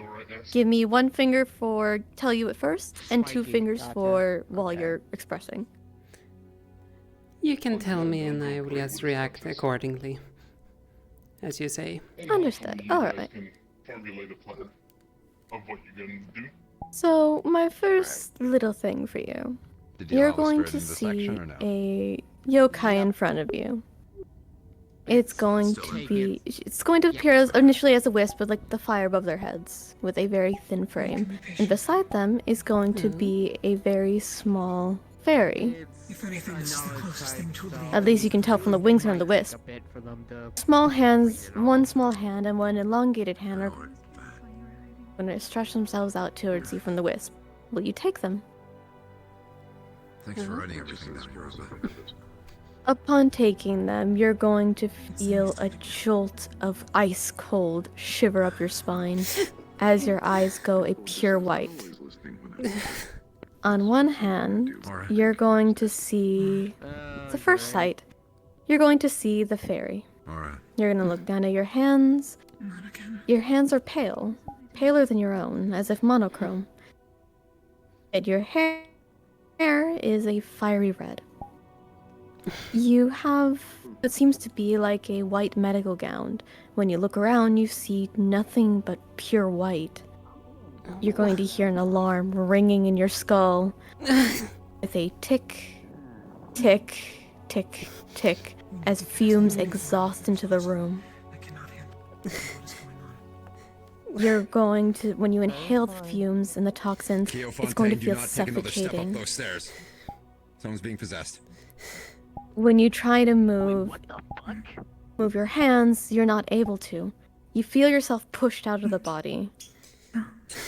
Give me one finger for tell you it first and two fingers for while you're expressing. You can tell me and I will just react accordingly. As you say. Understood. Alright. Formulate a plan of what you're gonna do. So, my first little thing for you. Did you You're allow us going straight to into the see section or no? a yokai in front of you. It's going to appear as initially as a wisp with like the fire above their heads with a very thin frame. And beside them is going to be a very small fairy. If anything, this is the closest thing to a At least you can tell from the wings around the wisp. Small hands, one small hand and one elongated hand are going to stretch themselves out towards you from the wisp. Will you take them? Thanks for writing everything down, Europa. Upon taking them, you're going to feel a jolt of ice cold shiver up your spine as your eyes go a pure white. On one hand, you're going to see the first sight. You're going to see the fairy. You're going to look down at your hands. Your hands are pale, paler than your own, as if monochrome. And your hair is a fiery red. You have what seems to be like a white medical gown. When you look around, you see nothing but pure white. You're going to hear an alarm ringing in your skull with a tick, tick, tick, tick as fumes exhaust into the room. You're going to, when you inhale the fumes and the toxins, it's going to feel suffocating. Those stairs. Someone's being possessed. When you try to move your hands, you're not able to. You feel yourself pushed out of the body.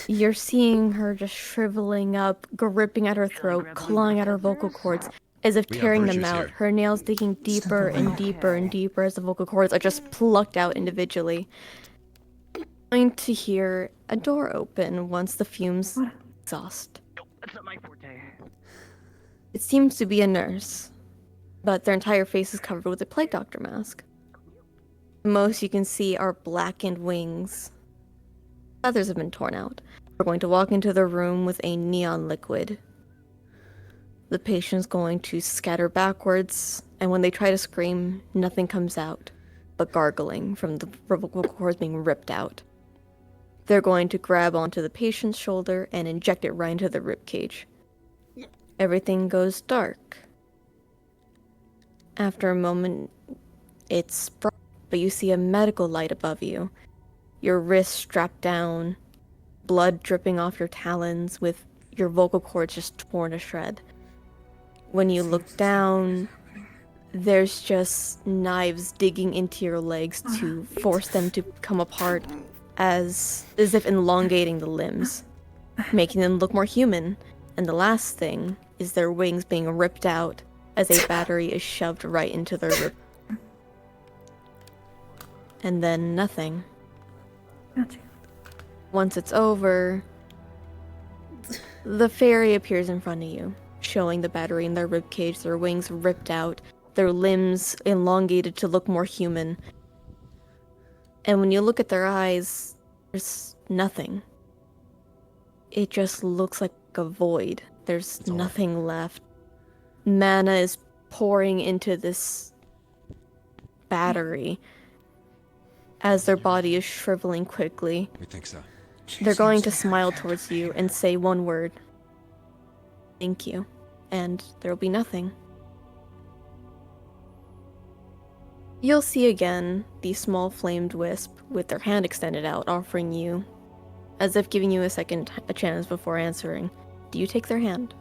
You're seeing her just shriveling up, gripping at her throat, clawing at her vocal cords, as if tearing them out. Her nails digging deeper and deeper and deeper as the vocal cords are just plucked out individually. You're going to hear a door open once the fumes exhaust. That's not my forte. It seems to be a nurse, but their entire face is covered with a plague doctor mask. The most you can see are blackened wings. Feathers have been torn out. We're going to walk into the room with a neon liquid. The patient's going to scatter backwards, and when they try to scream, nothing comes out but gargling from the vocal cords being ripped out. They're going to grab onto the patient's shoulder and inject it right into the ribcage. Everything goes dark. After a moment, it's bright, but you see a medical light above you. Your wrists strapped down, blood dripping off your talons with your vocal cords just torn to shred. When you look down, there's just knives digging into your legs to force them to come apart as if elongating the limbs, making them look more human. And the last thing is their wings being ripped out as a battery is shoved right into their rib. And then nothing. Gotcha. Once it's over, the fairy appears in front of you, showing the battery in their ribcage, their wings ripped out, their limbs elongated to look more human. And when you look at their eyes, there's nothing. It just looks like a void. There's nothing left. Mana is pouring into this battery as their body is shriveling quickly. We think so. They're going to smile towards you and say one word. Thank you. And there'll be nothing. You'll see again the small flamed wisp with their hand extended out, offering you, as if giving you a chance before answering. Do you take their hand?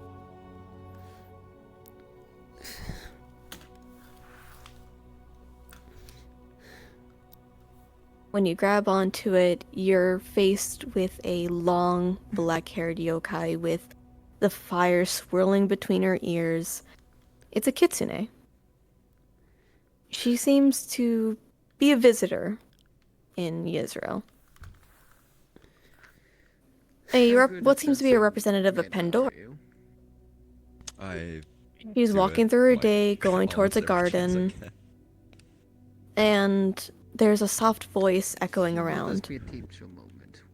When you grab onto it, you're faced with a long, black-haired yokai with the fire swirling between her ears. It's a kitsune. She seems to be a visitor in Yisrael. What seems to be a representative of Pandora. She's walking through her day, going towards a garden, and there's a soft voice echoing around.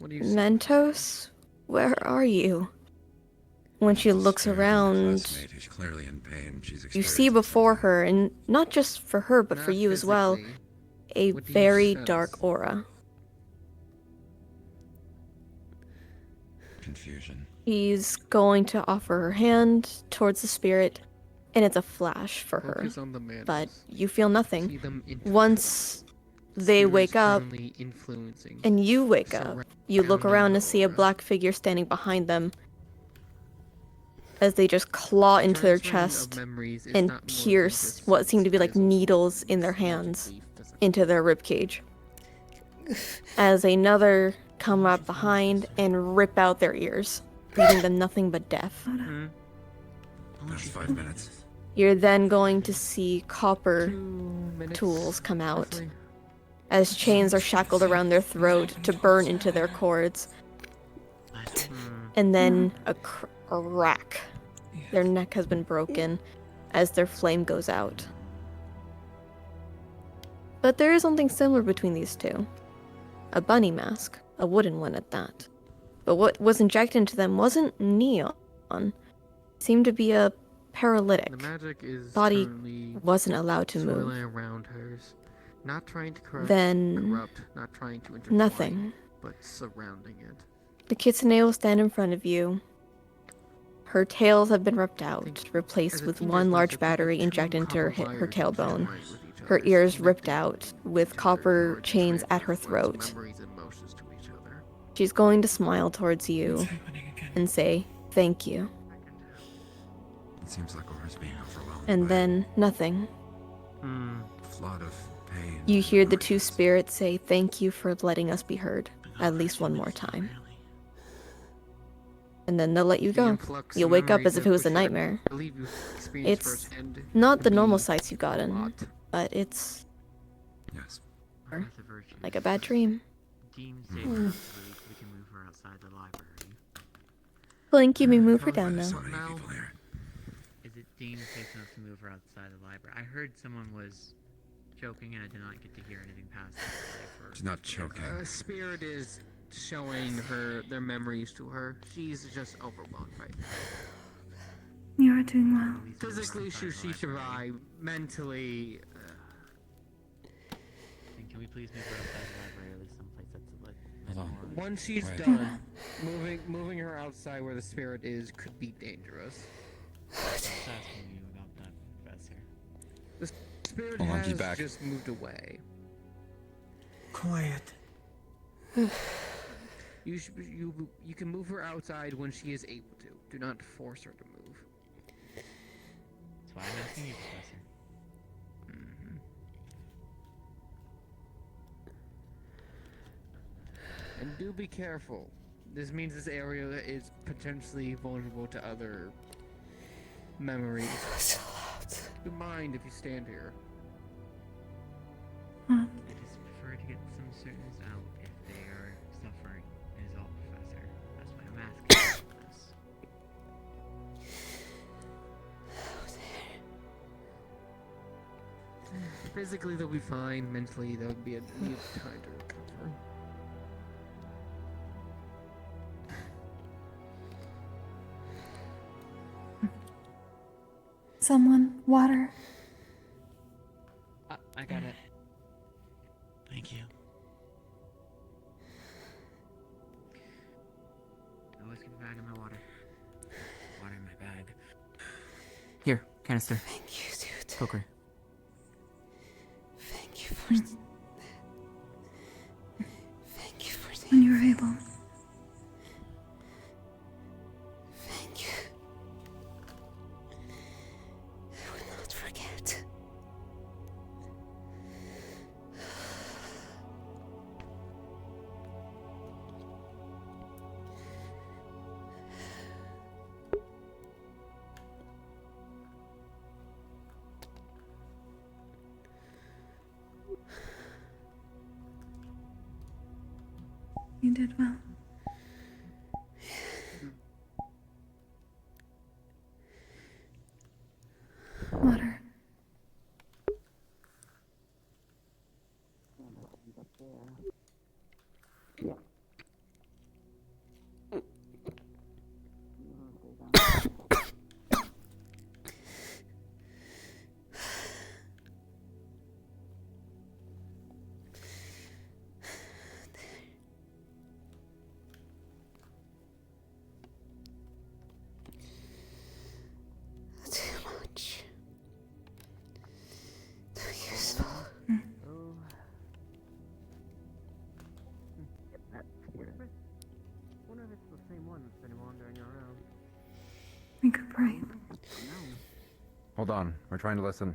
Mentos, where are you? When she looks around, Who's clearly in pain. you see before her, and not just for her, but for you as well, a very dark aura. Confusion. She's going to offer her hand towards the spirit, and it's a flash for her. But you feel nothing. Once they wake up, and you wake up, you look around and see a black figure standing behind them as they just claw into their chest and pierce what seem to be like needles in their hands into their ribcage. As another come up behind and rip out their ears, leaving them nothing but death. Past 5 minutes. You're then going to see copper tools come out as chains are shackled around their throat to burn into their cords. And then a crack. Their neck has been broken as their flame goes out. But there is something similar between these two. A bunny mask, a wooden one at that. But what was injected into them wasn't neon. It seemed to be a paralytic. The magic is Body wasn't allowed to move. swirling around hers, not trying to Then corrupt, not trying to intertwine, nothing. but surrounding it. The kitsune will stand in front of you. Her tails have been ripped out, replaced with one large battery injected into her tailbone. Her ears ripped out, with copper chains at her throat. She's going to smile towards you and say, thank you. It seems like Aura's being overwhelmed. And then nothing. Flood of pain. You hear the two spirits say, thank you for letting us be heard, at least one more time. And then they'll let you go. You'll wake up as if it was a nightmare. It's not the normal sights you've gotten, but it's like a bad dream. Blink, you may move her down now. Is it deemed safe enough to move her outside the library? I heard someone was joking and I did not get to hear anything past that. She's not choking. Spirit is showing her their memories to her. She's just overwhelmed right now. You are doing well. Physically, she survived. Mentally, Can we please move her outside the library, or at least someplace that's like Hold on. once she's Wait. done, moving her outside where the spirit is could be dangerous. Just asking you about that, Professor. The spirit Hold on, has he's back. just moved away. Quiet. You can move her outside when she is able to. Do not force her to move. That's why I'm asking you, Professor. And do be careful. This means this area is potentially vulnerable to other memories. Do mind if you stand here. I just prefer to get some certains out if they are suffering, is all. Physically, they'll be fine. Mentally, they'll be a need time to recover. Someone, water. I got it. Thank you. I always keep a bag in my water. Water in my bag. Here, canister. Thank you, dude. Poker. Thank you for... Thank you for the... When you're able. Thank you. I will not forget. You did well. Water. Too much. Too useful. Wonder if it's the same one that's been wandering around. We could pray. Hold on, we're trying to listen.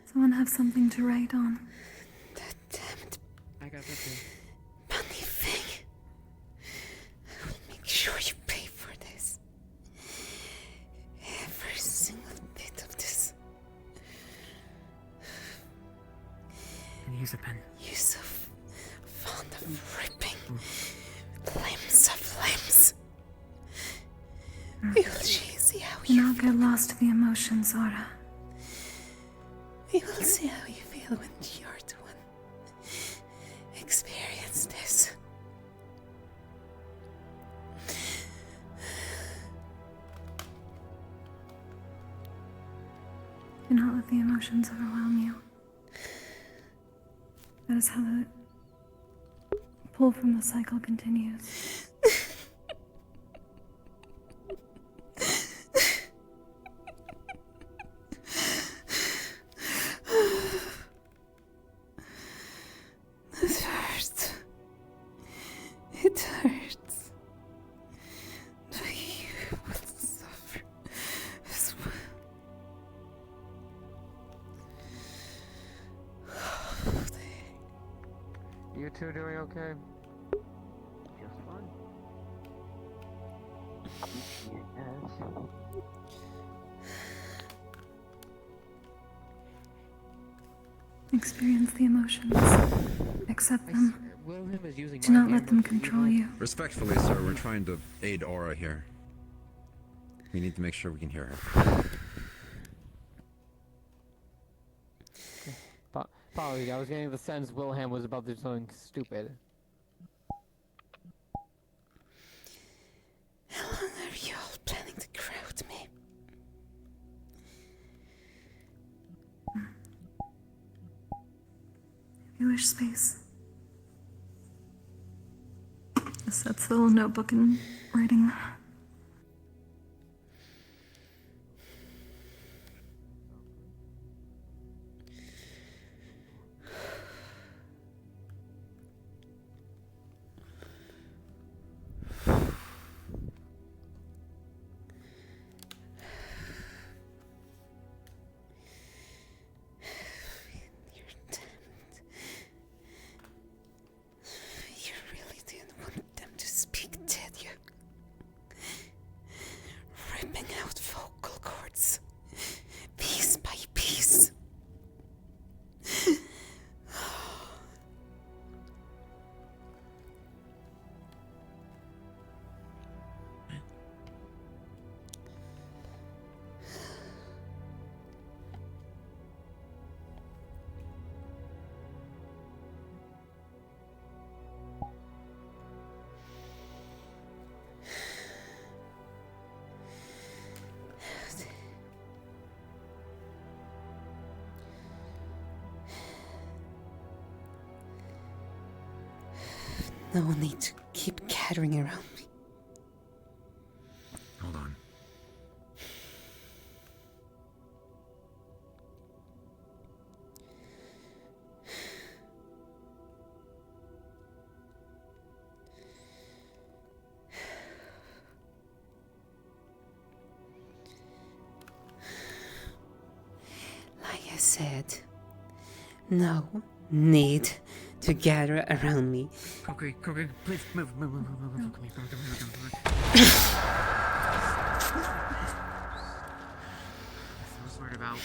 Someone have something to write on. That damned I got that too. money thing. I will make sure you pay for this. Every single bit of this. And here's a pen. You're so fond of ripping limbs of limbs. We will see how Do not get lost in the emotions, Aura. We will see how you feel when you're the one experience this. Do not let the emotions overwhelm you. That is how the pull from the cycle continues. It hurts. It hurts. But you will suffer as well. You two doing okay? Just fine. Experience the emotions. Accept them. Wilhelm is using Do my not let handbook them to control you. Respectfully, sir, we're trying to aid Aura here. We need to make sure we can hear her. Apologies, I was getting the sense Wilhelm was about to do something stupid. How long are you all planning to crowd me? If you wish space. That's the little notebook and writing. You really didn't want them to speak, did you? No need to keep gathering around me. Hold on. Like I said, no need to gather around me. Kuragari, please move. Come here, come I was worried about.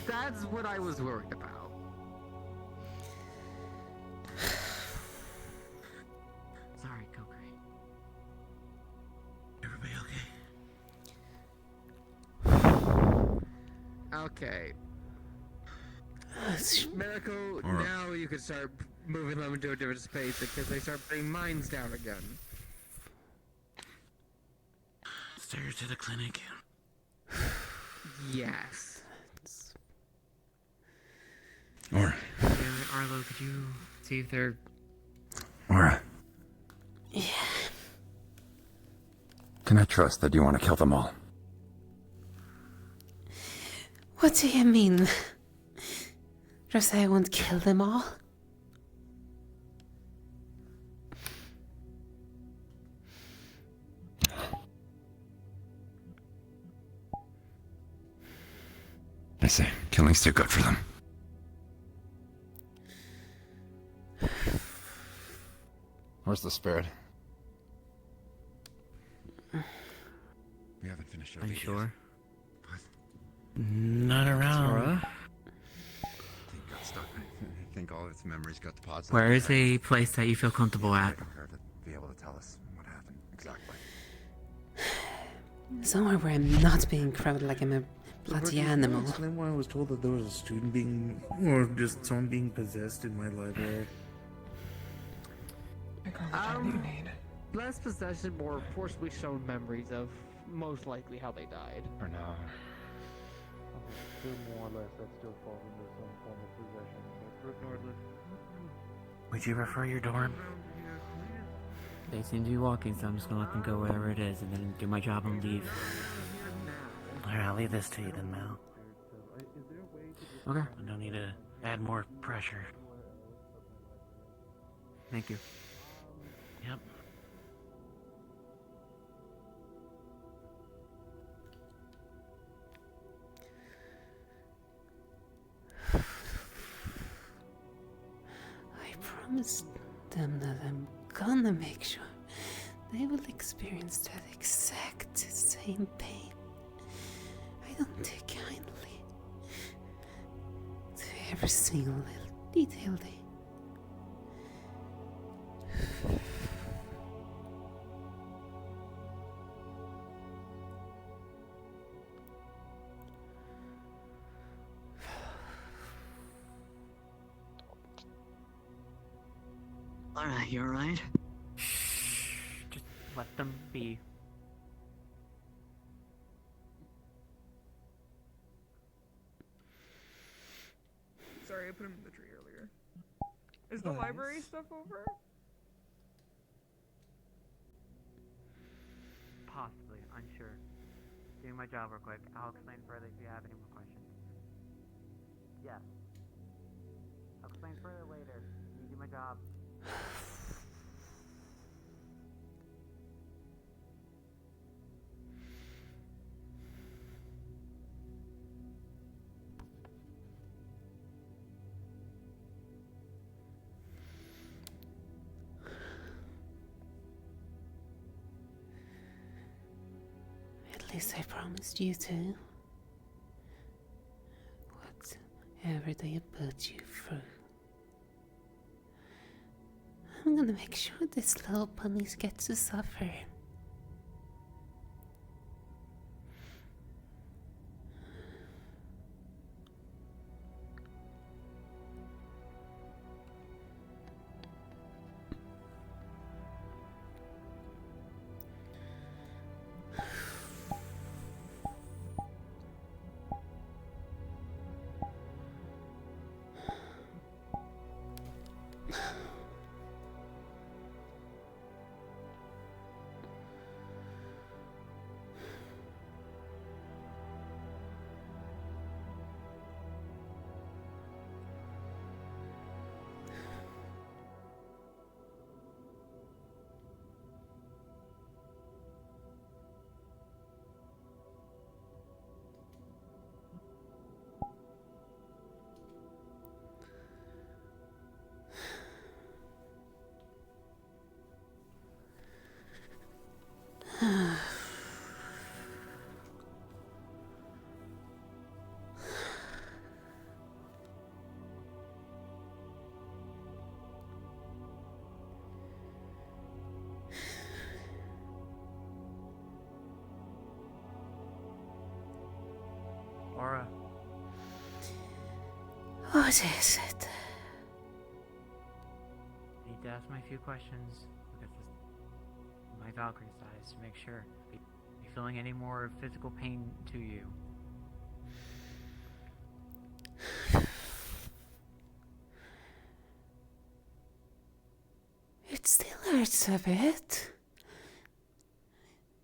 That's what I was worried about. Sorry, Kuragari. Everybody okay? Okay. Miracle, Alright. now you can start moving them into a different space because they start putting mines down again. Stairs to the clinic. Yes. Alright. Arlo, could you see if they're... Alright. Yeah. Can I trust that you want to kill them all? What do you mean? Just say I won't kill them all? I see. Killing's too good for them. Where's the spirit? We haven't finished our Are you date sure? Not around. Sora? I think got stuck. I think all its memories got deposited. Where is a place that you feel comfortable at? Her to be able to tell us what happened exactly. Somewhere where I'm not being crowded like I'm a bloody animal. Explain why I was told that there was a student being, or just someone being possessed in my library. Less possession, more forcibly shown memories of most likely how they died. For now. Still more or less, that still falls into some form of possession, but regardless. Would you refer your dorm? They seem to be walking, so I'm just gonna let them go wherever it is and then do my job and leave. Alright, I'll leave this to you then, Mal. Okay. I don't need to add more pressure. Thank you. Yep. I promised them that I'm gonna make sure they will experience that exact same pain. I don't take kindly to every single little detail they... Alright, you alright? Shh. Just let them be. Sorry, I put him in the tree earlier. Is the library stuff over? Possibly, unsure. Doing my job real quick. I'll explain further if you have any more questions. Yes. I'll explain further later. You do my job. At least I promised you to. Whatever they put you through. I'm gonna make sure this little ponies get to suffer. What is it? I need to ask my few questions because my Valkyrie size to make sure. Are you feeling any more physical pain to you? It still hurts a bit.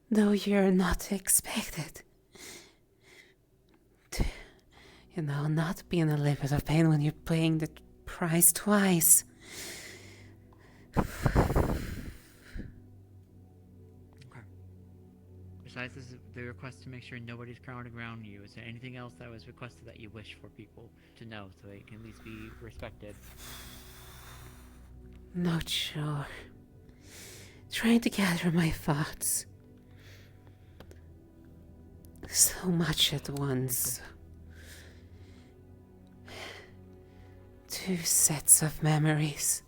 Though you're not expected to, not be in a little bit of pain when you're paying the price twice. Besides the request to make sure nobody's crowding around you, is there anything else that was requested that you wish for people to know so they can at least be respected? Not sure. Trying to gather my thoughts. So much at once. 2 sets of memories.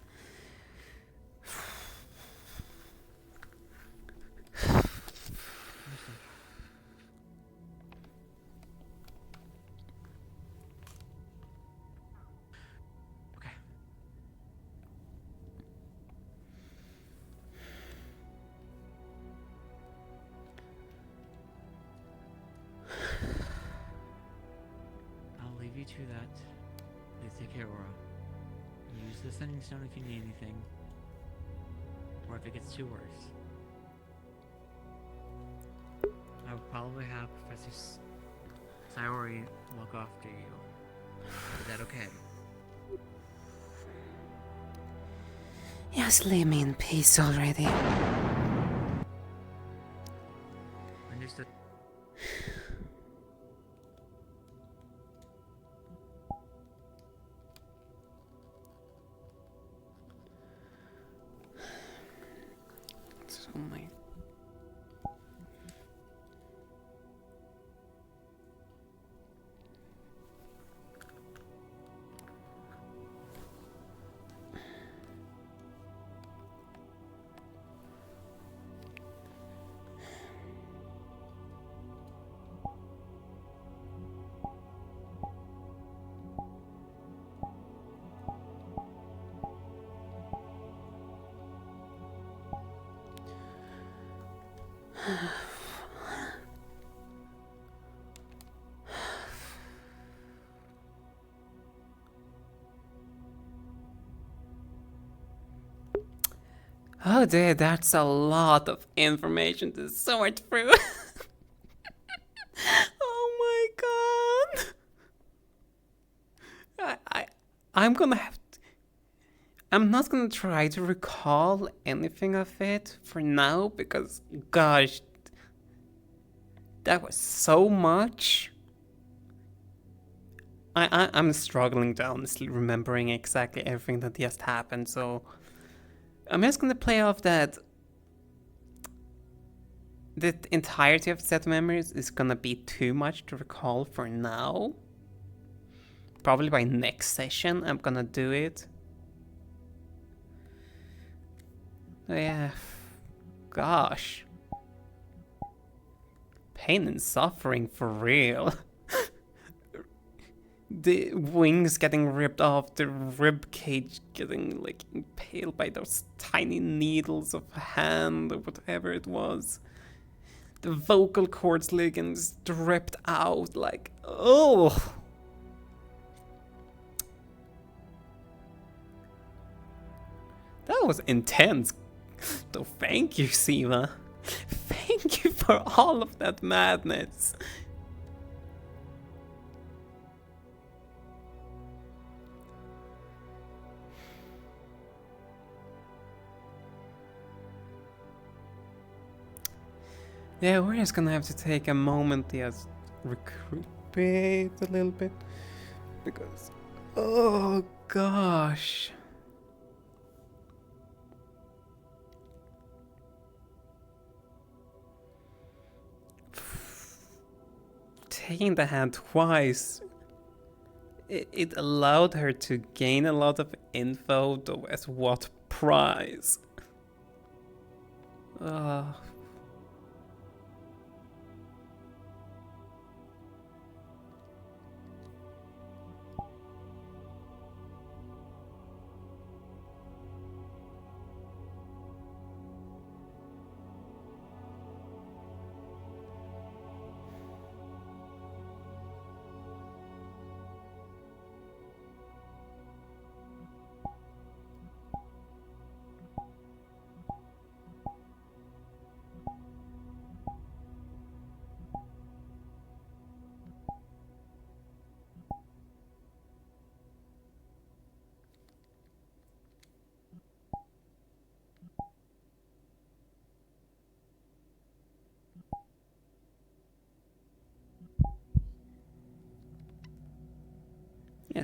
I'll leave you to that. Please take care, Aura. Use the sending stone if you need anything. Or if it gets too worse. I will probably have Professor Sayori look after you. Is that okay? Just leave me in peace already. Understood. So my Oh dear, that's a lot of information to sort through. Oh my god. I'm gonna have to, I'm not gonna try to recall anything of it for now because gosh, that was so much. I'm struggling to honestly remembering exactly everything that just happened, so I'm just gonna play off that the entirety of set memories is gonna be too much to recall for now. Probably by next session I'm gonna do it. Yeah, gosh. Pain and suffering for real. The wings getting ripped off, the rib cage getting like impaled by those tiny needles of a hand or whatever it was. The vocal cords ligaments ripped out, like, oh! That was intense. So thank you, Siva. Thank you for all of that madness. Yeah, we're just gonna have to take a moment to just recuperate a little bit. Because, oh gosh. Taking the hand twice, it allowed her to gain a lot of info, though at what price?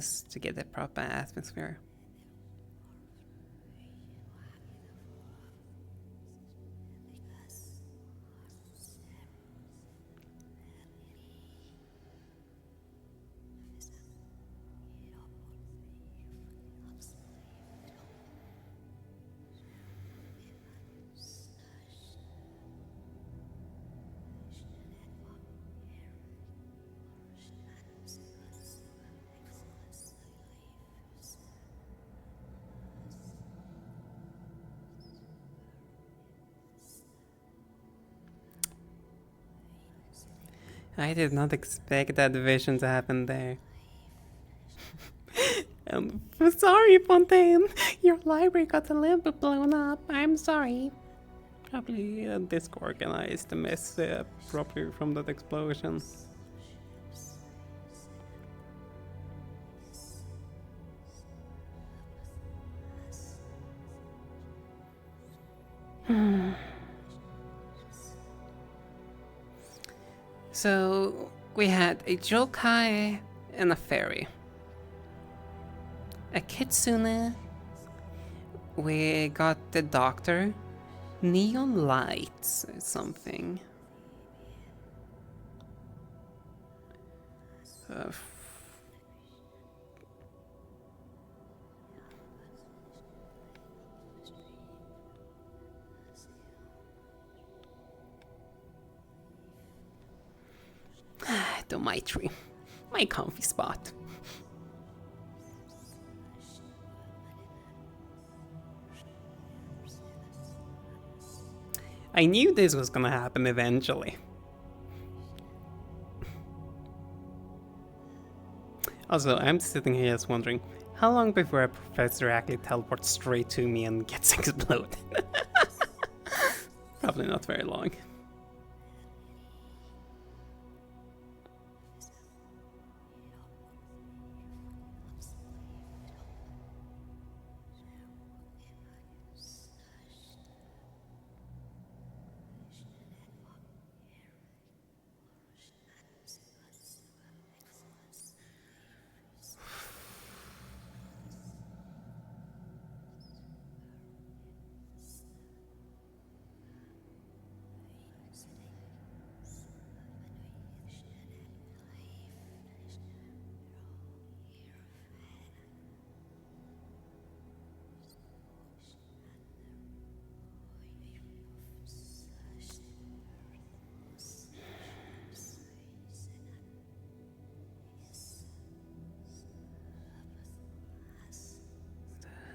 just to get the proper atmosphere. I did not expect that vision to happen there. I'm sorry, Fontaine. Your library got a little bit blown up. I'm sorry. Probably disorganized the mess properly from that explosion. So we had a yokai and a fairy. A kitsune. We got the doctor. Neon lights or something. The Maitri. My comfy spot. I knew this was gonna happen eventually. Also, I'm sitting here just wondering, how long before a professor actually teleports straight to me and gets exploded? Probably not very long.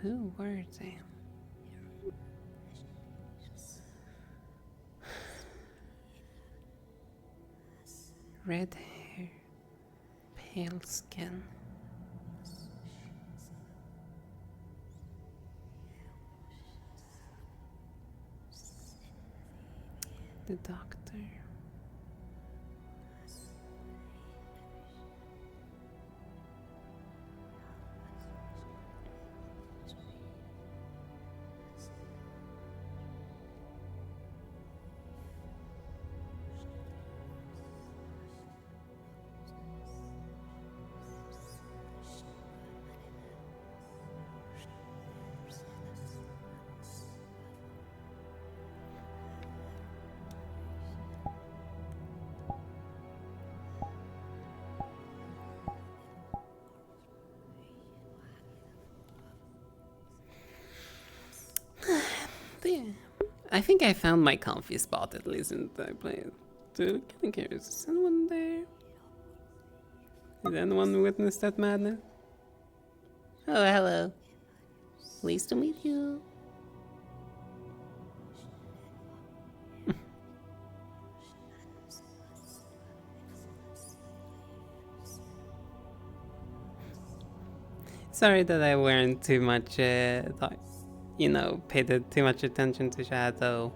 Who were they? Red hair, pale skin. The doctor. I think I found my comfy spot at least in the place. Dude, kind of curious. Is anyone there? Did anyone witness that madness? Oh, hello. Pleased to meet you. Sorry that I weren't too much, paid too much attention to Shadow.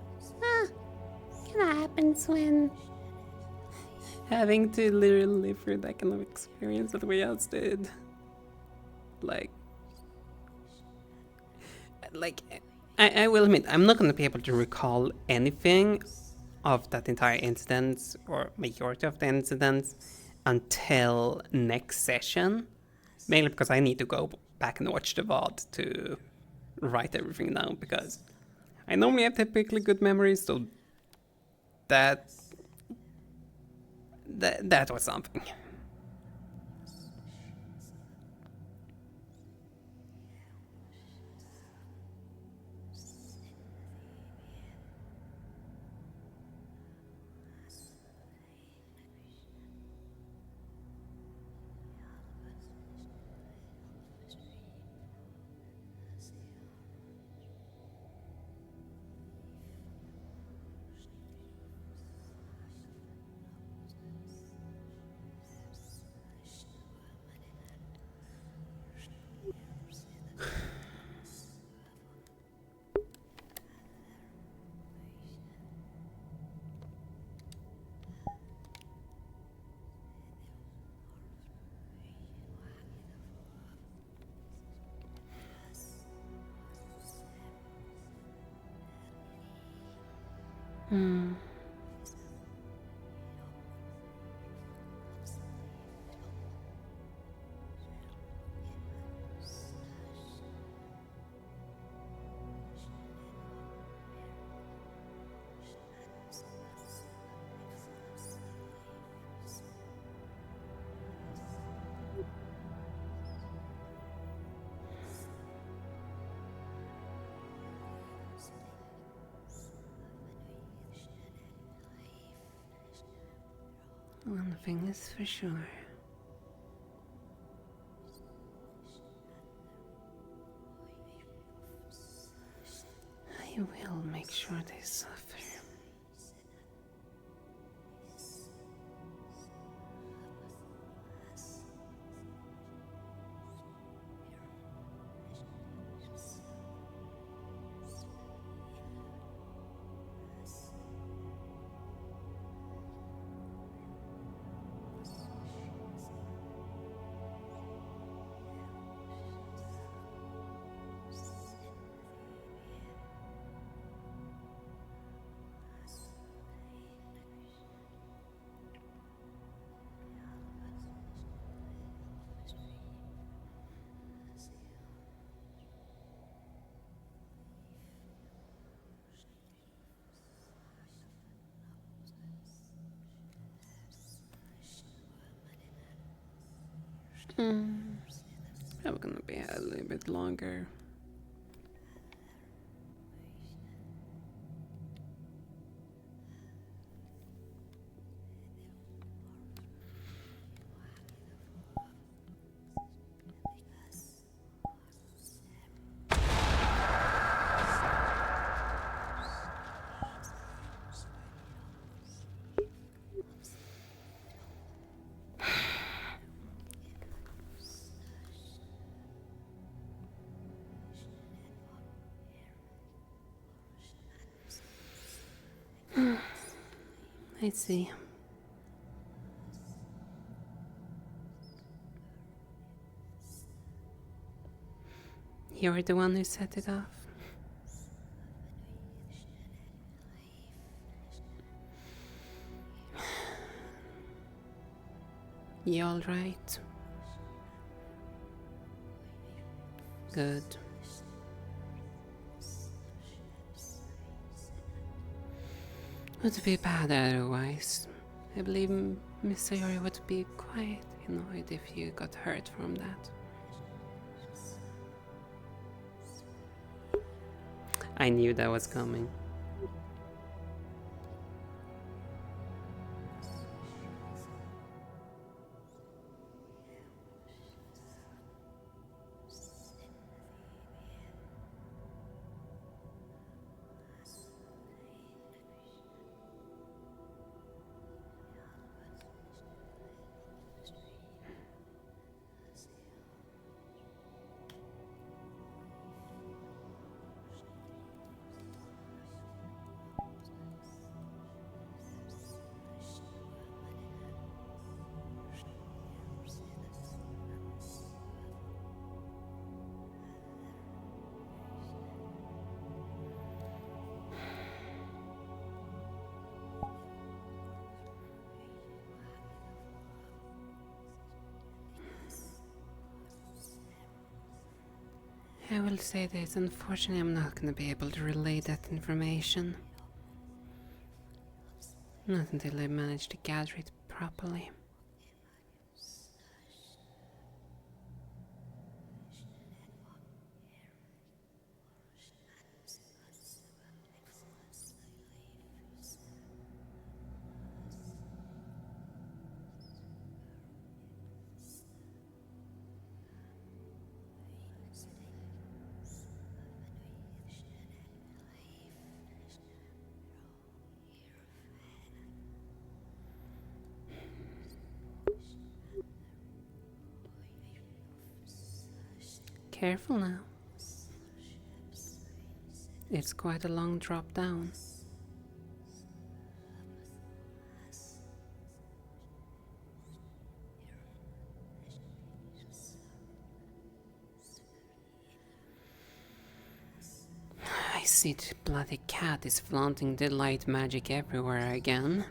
That happens when having to literally live through that kind of experience that we else did. I will admit, I'm not gonna be able to recall anything of that entire incident, or majority of the incidents, until next session. Mainly because I need to go back and watch the VOD to write everything down, because I normally have typically good memories, so that was something. Hmm. One thing is for sure. I will make sure they suffer. I'm gonna be a little bit longer. I see. You're the one who set it off. You all right? Good. Would be bad otherwise. I believe Miss Sayori would be quite annoyed if you got hurt from that. I knew that was coming. I will say this, unfortunately I'm not gonna be able to relay that information. Not until I manage to gather it properly. Careful now. It's quite a long drop down. I see the bloody cat is flaunting the light magic everywhere again.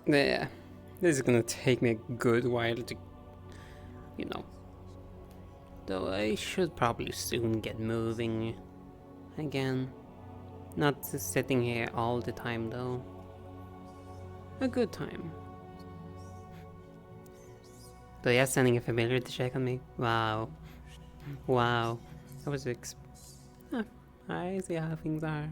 Yeah, this is gonna take me a good while to, you know. Though I should probably soon get moving again. Not sitting here all the time though. A good time. So yeah, sending a familiar to check on me. Wow. Wow. I was I see how things are.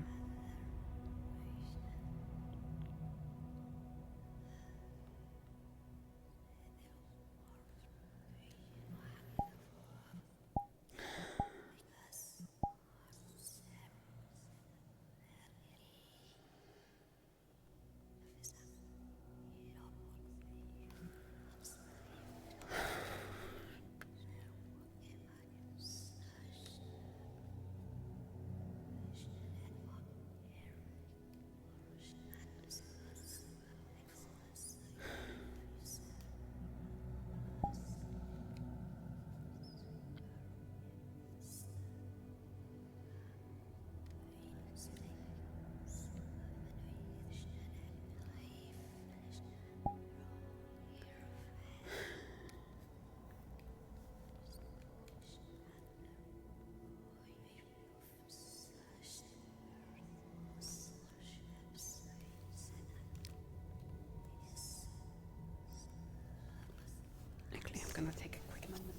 Actually, I'm gonna take a quick moment.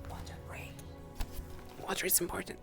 Water, right? Water is important.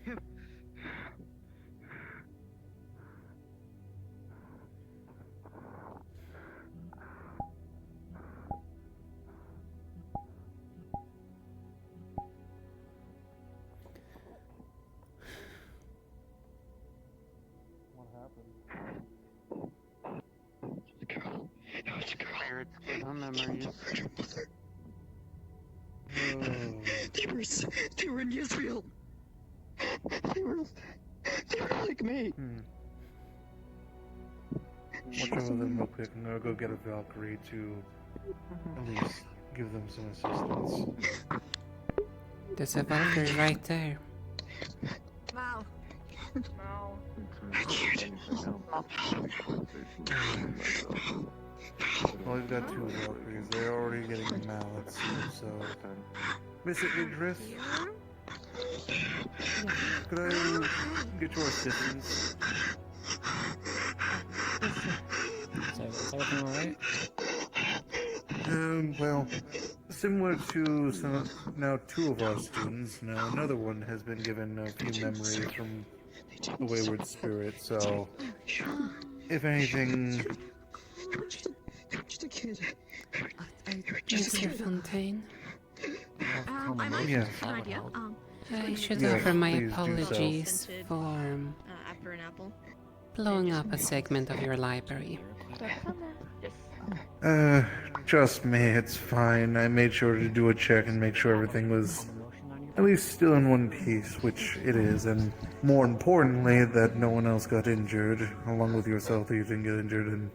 him. Spirits give her memories. They were in Israel. They were like me. Watch over them real quick. I'm gonna go get a Valkyrie to at least give them some assistance. There's a Valkyrie right there. Wow. Mal. Well, we've got 2 Valkyries. They're already getting mallets, so... Mr. Idris? Could I get your assistance? Is everything alright? Well, similar to now 2 of our students, now another one has been given a few memories from the wayward spirit, so if anything... Just a kid. Mr. Fontaine? I might Yes. have an idea. I should Yes, offer my please do so. apologies for After an apple. blowing up a segment of your library. Trust me, it's fine. I made sure to do a check and make sure everything was at least still in one piece, which it is, and more importantly, that no one else got injured, along with yourself, that you didn't get injured, and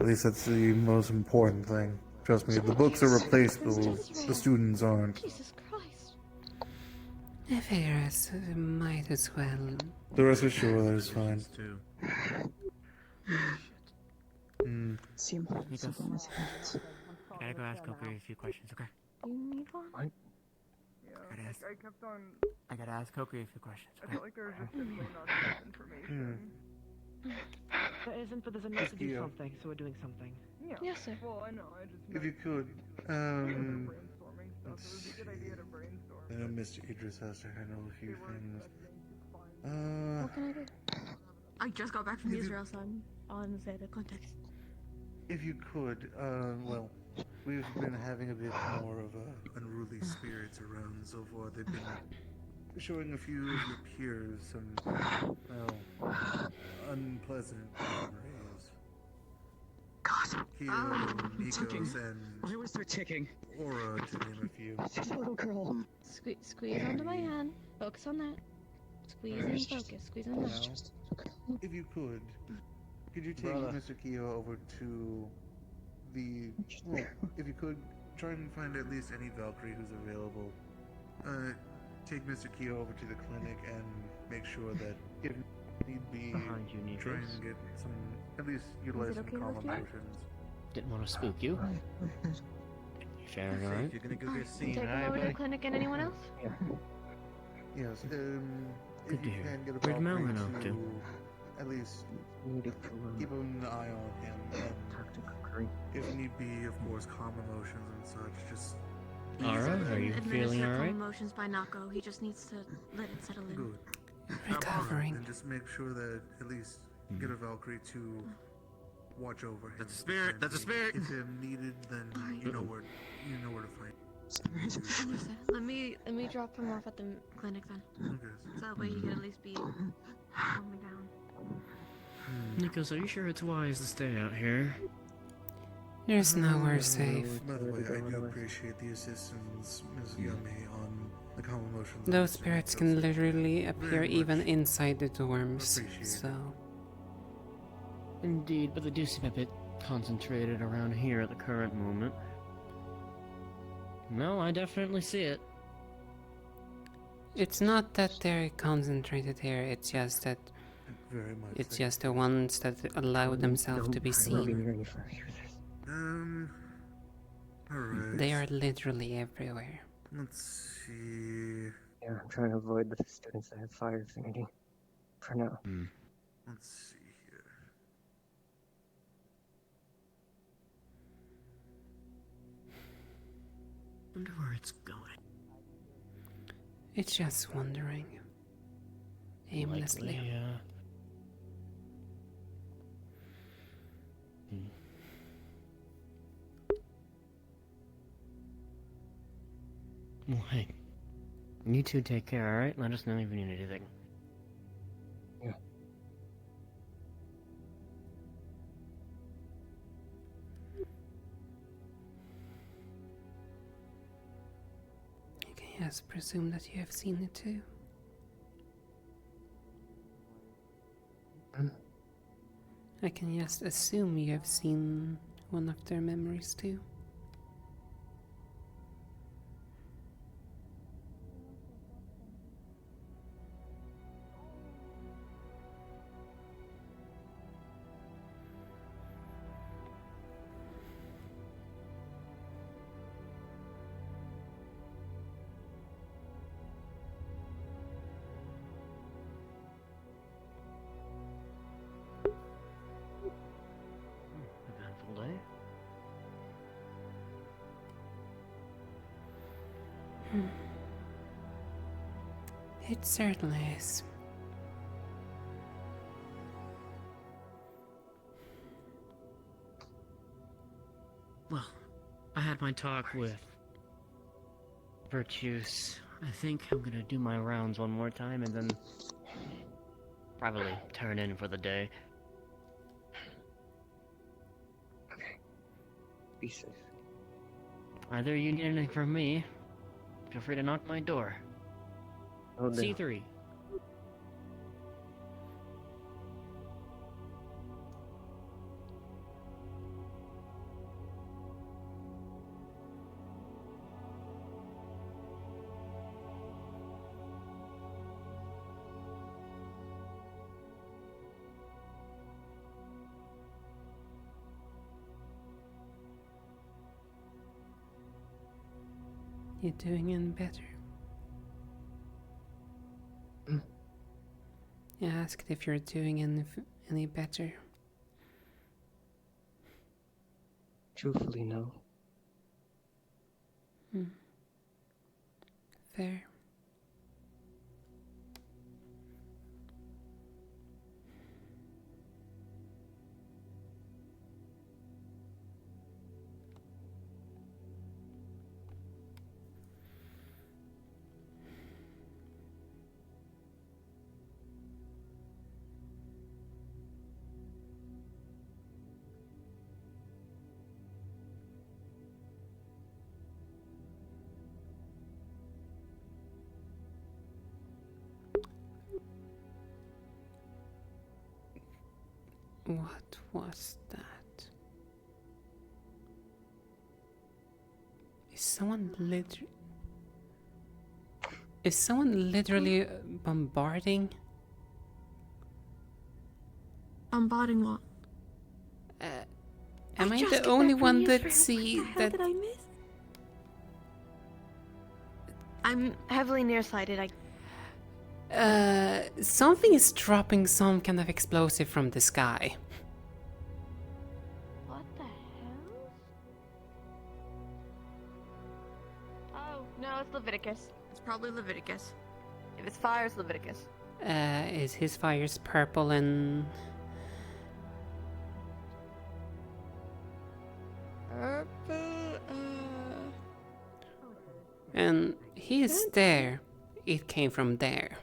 at least that's the most important thing. Trust me, the books are replaceable, the students aren't. Jesus Christ. I figure I might as well. The rest assured that is fine. Nikos, I gotta go ask Kokiri a few questions, okay? You need one? I gotta ask Kokiri a few questions, I okay? felt like there was just simply not enough information. That isn't, but there's enough to do Yeah. something, so we're doing something. Yeah. Yes, sir. Well, I know. I just. If you could, brainstorming stuff. It would be a good idea to brainstorm. I know Mr. Idris has to handle a few things. What can I do? I just got back from Israel, so I'm on the context. If you could, well, we've been having a bit more of unruly spirits around so far. They've been showing a few of your peers some, well, unpleasant memories. Kyo, Nikos, and Why was there ticking? Aura, to name a few. It's a little girl. Squeeze onto my hand. Focus on that. Squeeze and focus. Squeeze on that. If you could you take Brother. Mr. Kyo over to the... Well, if you could, try and find at least any Valkyrie who's available. Take Mr. Kyo over to the clinic and make sure that if need be, Behind you, Nikos. try and get some, at least utilize some okay calm with you? emotions. Didn't want to spook you. You faring alright? You're gonna go get You seen, take him alright, over to the buddy? clinic and anyone else? Yes, Good if to you hear. can get a Where'd Valkyrie Melvin off to? at least keep an eye on him, and if need be, of course, calm emotions and such, just... Alright, are you feeling Administer calm alright? emotions by Nako. He just needs to let it settle in. Good. Recovering. And just make sure that at least get a Valkyrie to watch over him. That's a spirit, that's a spirit. If him needed, then you know where to find. Let me drop him off at the clinic then. Okay. So that way he can at least be calming down. Nikos, are you sure it's wise to stay out here? There's nowhere safe. By the way, I do appreciate the assistance, Ms. Yummy, on the calm emotions. Those spirits can literally appear even inside the dorms, Appreciate so... Indeed, but they do seem a bit concentrated around here at the current moment. No, I definitely see it. It's not that they're concentrated here, it's just that... Very much. It's just the ones that allow themselves to be seen. Alright. They are literally everywhere. Let's see... Yeah, I'm trying to avoid the students that have fire affinity. For now. Let's see here. Wonder where it's going. It's just wondering. aimlessly. Likely, yeah. Well, hey. You two take care, alright? Let us know if you need anything. Yeah. Okay, yes, presume that you have seen it too. I can just assume you have seen one of their memories too. Eventful day. It certainly is. Well, I had my talk with Virtues. I think I'm gonna do my rounds one more time and then probably turn in for the day. Okay. Be safe. Either you need anything from me, feel free to knock my door. Oh, no. C3. You doing any better? I asked if you're doing any better. Truthfully, no. Fair. What was that? Is someone literally bombarding? Bombarding what? Am I just the got only back from one that Israel. see What the hell that? did I miss? I'm heavily nearsighted. Something is dropping some kind of explosive from the sky. What the hell? Oh, no, it's Leviticus. It's probably Leviticus. If it's fire, it's Leviticus. Is his fires purple and... And he is there. It came from there.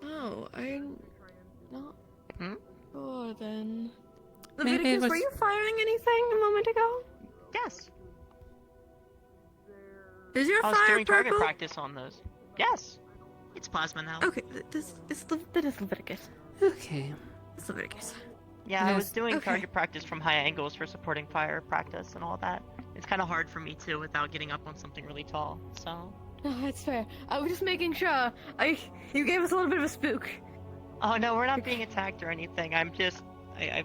Oh, I'm not sure then. Maybe it Leviticus, was... were you firing anything a moment ago? Yes. Is your I was fire doing target purple? practice on those. Yes. It's plasma now. Okay, that is Leviticus. Okay. It's Leviticus. Yeah, I was Yes. doing Okay. target practice from high angles for supporting fire practice and all that. It's kind of hard for me too without getting up on something really tall. So. No, that's fair. I was just making sure. You gave us a little bit of a spook. Oh no, we're not being attacked or anything. I've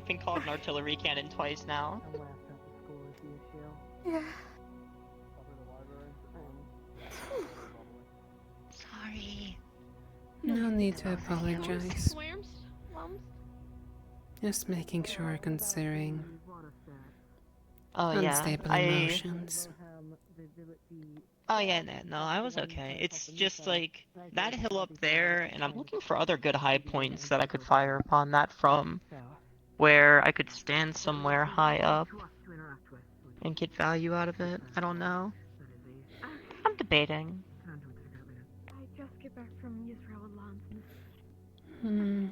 been called an artillery cannon twice now. Yeah. Sorry. No need to apologize. Worms? Just making sure considering Oh yeah, unstable I emotions. Oh yeah, no, I was okay. It's just like that hill up there, and I'm looking for other good high points that I could fire upon that from, where I could stand somewhere high up and get value out of it. I don't know. I'm debating. I just get back from Israel alone. Hmm.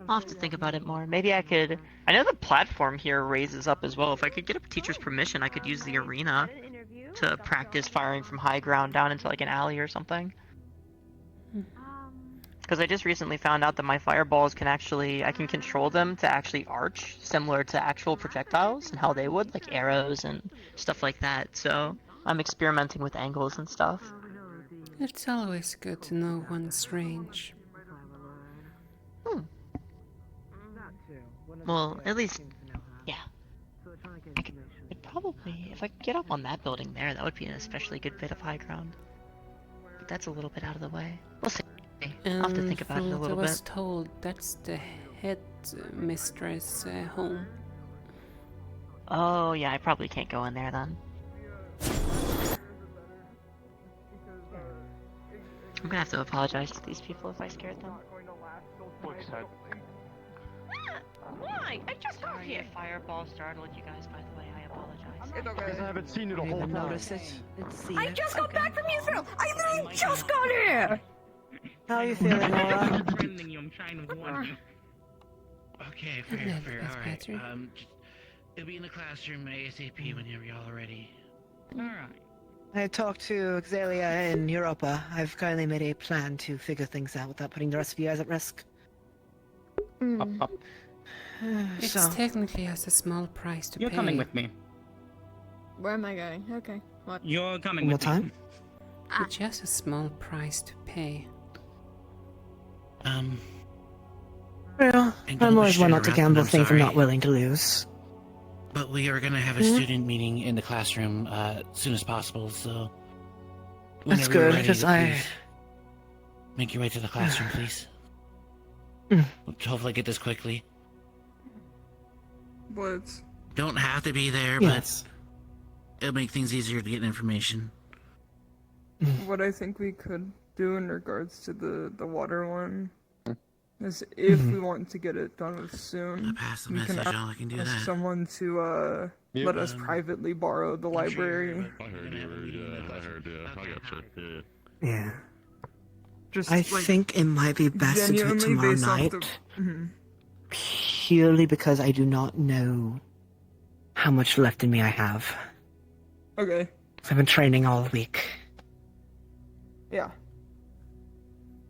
I'll have to think about it more. Maybe I could. I know the platform here raises up as well. If I could get a teacher's permission, I could use the arena to practice firing from high ground down into like an alley or something. Because I just recently found out that my fireballs can actually, I can control them to actually arch, similar to actual projectiles and how they would, like arrows and stuff like that. So I'm experimenting with angles and stuff. It's always good to know one's range. Well, at least, yeah. I could probably, if I could get up on that building there, that would be an especially good bit of high ground. But that's a little bit out of the way. We'll see. I'll have to think about it a little I was bit. told that's the head mistress' home. Oh, yeah, I probably can't go in there then. I'm gonna have to apologize to these people if I scared them. Why? I just got here. If fireball startled you guys, by the way, I apologize. It's okay. Because I haven't seen it a whole time. Notice it. See I it. just got back from Israel. I literally just got here. How are you feeling, Laura? I'm trying to warn you. Okay, fair. Alright. It'll be in the classroom ASAP whenever y'all are ready. Alright. I talked to Xalia in Europa. I've kindly made a plan to figure things out without putting the rest of you guys at risk. It's So, technically has a small price to You're pay. coming with me. Where am I going? Okay. What? You're coming one more with time? me. It's just a small price to pay. Well, And I'm don't always one not to interrupt, gamble I'm things I'm sorry. not willing to lose. But we are gonna have a student meeting in the classroom as soon as possible, so That's whenever you're good, ready, because please make your way to the classroom, please. Hopefully get this quickly. Blitz. Don't have to be there, Yes. but it'll make things easier to get information. What I think we could do in regards to the water one is if we want to get it done soon, pass the we can message on, I can do ask that. someone to let us privately borrow the library. I heard you. I got you. Yeah. Just I like, think it might be best to do it genuinely tomorrow based off night. the. Mhm. Purely because I do not know how much left in me I have. Okay. I've been training all week. Yeah.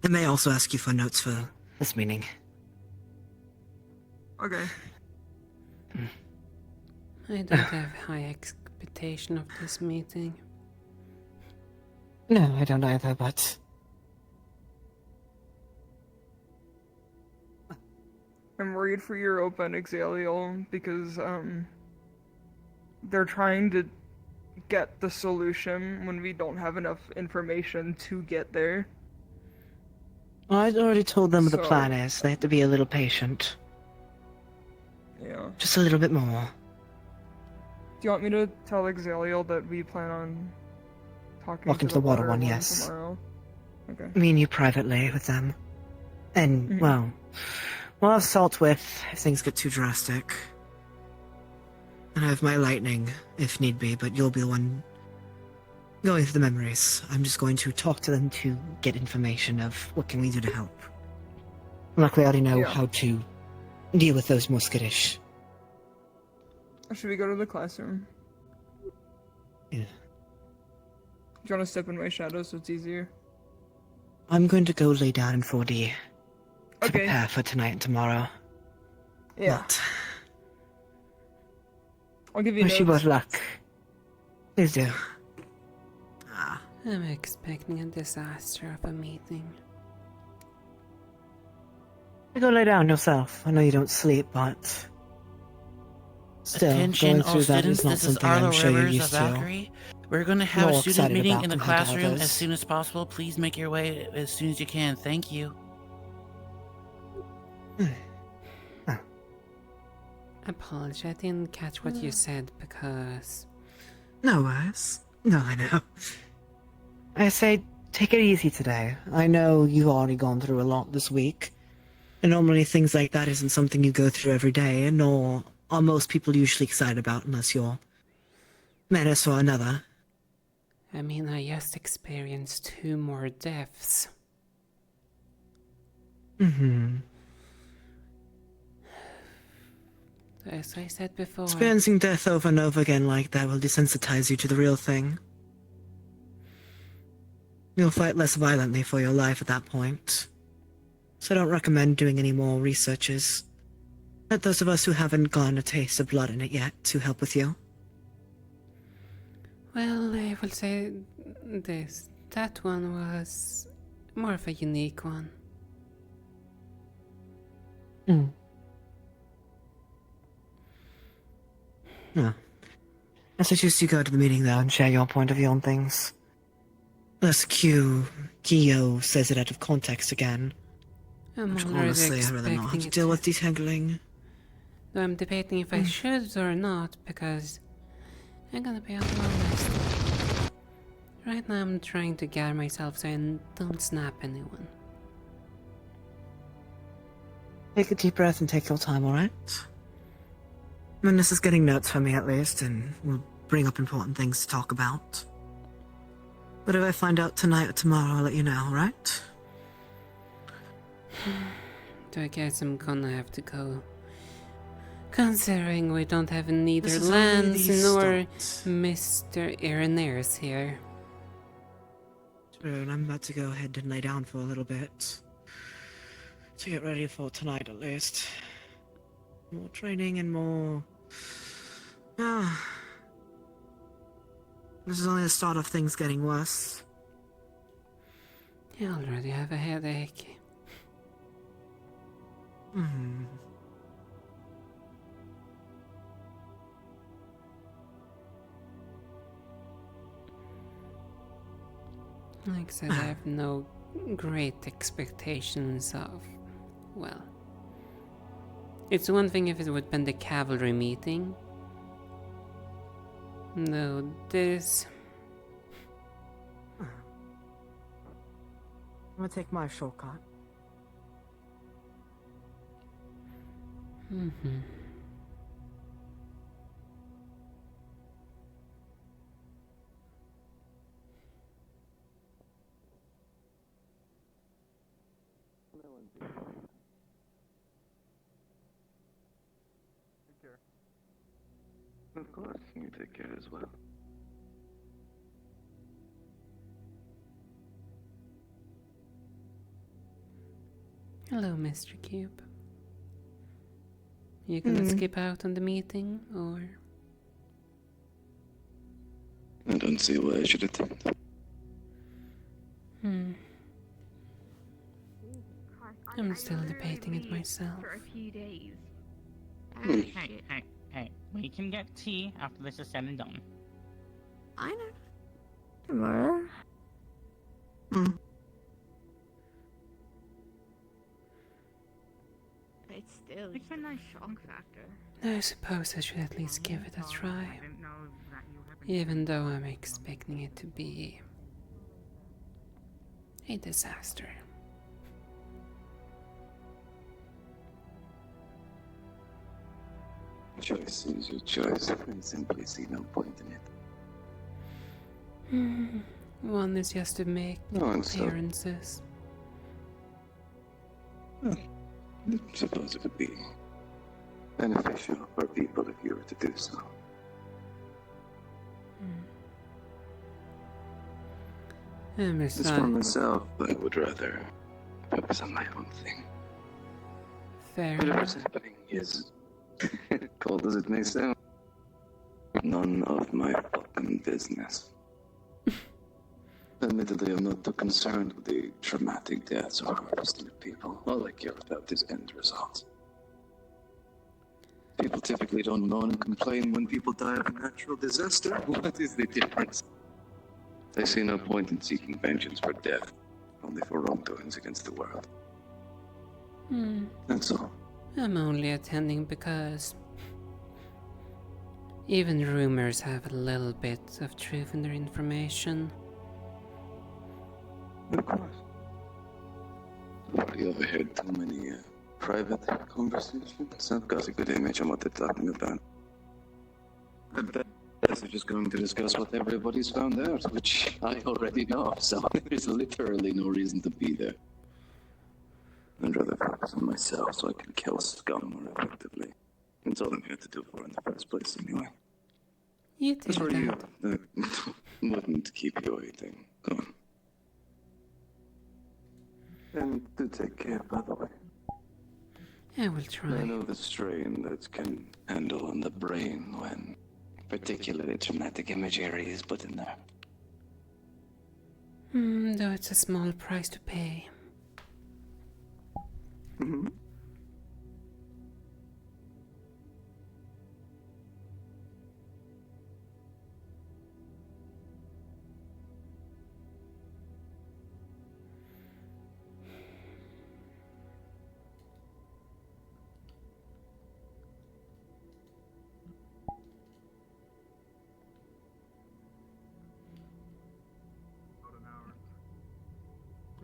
I may also ask you for notes for this meeting. Okay. I don't have high expectation of this meeting. No, I don't either, but... I'm worried for Europa and Exaliel because they're trying to get the solution when we don't have enough information to get there. Well, I'd already told them what the So- plan is. They have to be a little patient. Yeah. Just a little bit more. Do you want me to tell Exaliel that we plan on talking Walking to to the water one, yes. tomorrow? Okay. Me and you privately with them. And, Mhm. well, we'll have Salt with if things get too drastic. And I have my lightning, if need be, but you'll be the one going through the memories. I'm just going to talk to them to get information of what can we do to help. Luckily, I already know Yeah. how to deal with those more skittish. Should we go to the classroom? Yeah. Do you want to step in my shadow so it's easier? I'm going to go lay down in 4D to Okay. prepare for tonight and tomorrow. Yeah. But I'll give you wish you notes. both luck. Please do. I'm expecting a disaster of a meeting. Go lay down yourself. I know you don't sleep, but still, Attention, going all through that students, is not this is something Arlo I'm sure you're Rivers of used to. Valkyrie. We're going to have We're a all student excited meeting about in the compared to classroom others. as soon as possible. Please make your way as soon as you can. Thank you. Apologize, I didn't catch what you said because... No worries. No, I know. I say, take it easy today. I know you've already gone through a lot this week. And normally things like that isn't something you go through every day, nor are most people usually excited about unless you're Menace or another. I mean, I just experienced 2 more deaths. As I said before... Experiencing death over and over again like that will desensitize you to the real thing. You'll fight less violently for your life at that point. So I don't recommend doing any more researches. Let those of us who haven't gotten a taste of blood in it yet to help with you. Well, I will say this. That one was more of a unique one. Yeah. I suggest you go to the meeting though and share your point of view on things. Unless Kyo says it out of context again. Which honestly, I'd rather not have to deal with detangling. Though I'm debating if I should or not, because I'm gonna be honest. Right now I'm trying to gather myself so I don't snap anyone. Take a deep breath and take your time, alright? I mean, this is getting notes for me at least, and we'll bring up important things to talk about. But if I find out tonight or tomorrow, I'll let you know, alright? So I guess I'm gonna have to go. Considering we don't have neither Lance nor Mr. Irenaeus here. True, and I'm about to go ahead and lay down for a little bit. To get ready for tonight at least. More training and more... This is only the start of things getting worse. I already have a headache. Like I said, I have no great expectations of... Well... It's one thing if it would have been the cavalry meeting. No, this... I'm gonna take my shortcut. Of course, you take care as well. Hello, Mr. Cube. You gonna skip out on the meeting, or...? I don't see why I should attend. I'm still debating it myself. For a few days. Hey, we can get tea after this is said and done. I know. Tomorrow. It's still a nice shock factor. I suppose I should at least give it a try. Even though I'm expecting it to be... a disaster. Choice is your choice. I simply see no point in it. One is just to make appearances. I suppose it would be beneficial for people if you were to do so. As for myself, I would rather focus on my own thing. Whatever's happening is, cold as it may sound, none of my fucking business. Admittedly, I'm not too concerned with the traumatic deaths or harvesting of people. All I care about is end results. People typically don't moan and complain when people die of a natural disaster. What is the difference? I see no point in seeking vengeance for death, only for wrongdoings against the world. That's all. I'm only attending because... Even rumors have a little bit of truth in their information. Of course. I've already overheard too many private conversations. I've got a good image on what they're talking about. I bet they're just going to discuss what everybody's found out, which I already know, so there's literally no reason to be there. I'd rather focus on myself so I can kill scum more effectively. That's all I'm here to do for in the first place, anyway. You did As for that. you, wouldn't keep you waiting. Go on. And do take care, by the way. I will try. I know the strain that can handle on the brain when particularly traumatic imagery is put in there. Though it's a small price to pay. Mm-hmm.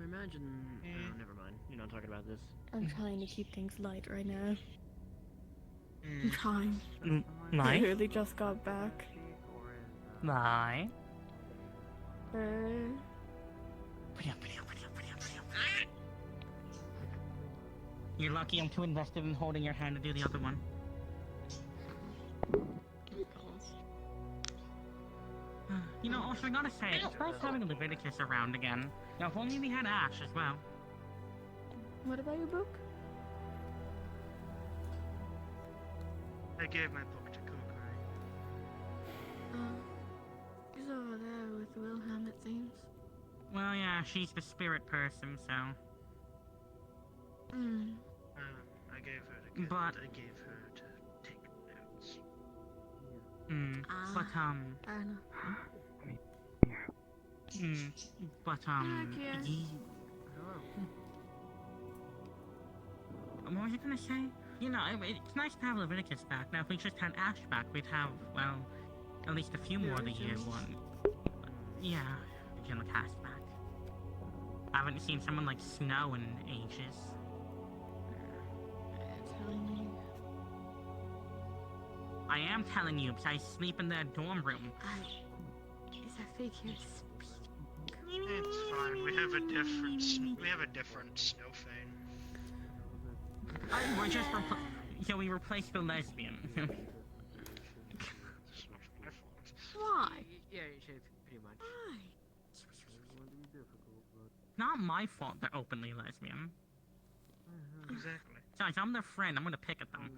I imagine. Oh, never mind. You're not talking about this. I'm trying to keep things light right now. I'm trying. I Light? literally just got back. Light? You're lucky I'm too invested in holding your hand to do the other one. You know, also I gotta say, it's nice having Leviticus around again. Now, if only we had Ash as well. What about your book? I gave my book to Kuragari. He's over there with Wilhelm, it seems. Well, yeah, she's the spirit person, so. I gave her the gift. But- I gave her to take notes. But, Fair enough. What was I gonna say? You know, it's nice to have Leviticus back. Now, if we just had Ash back, we'd have, well, at least a few more of the year one. Yeah, we can cast back. I haven't seen someone like Snow in ages. I am telling you, because I sleep in their dorm room. Is a figure It's fine. We have a different Snowfane. We're just so we replaced the lesbian. Why? Yeah, pretty much. Why? Not my fault they're openly lesbian. Exactly. Besides, I'm their friend. I'm gonna pick at them.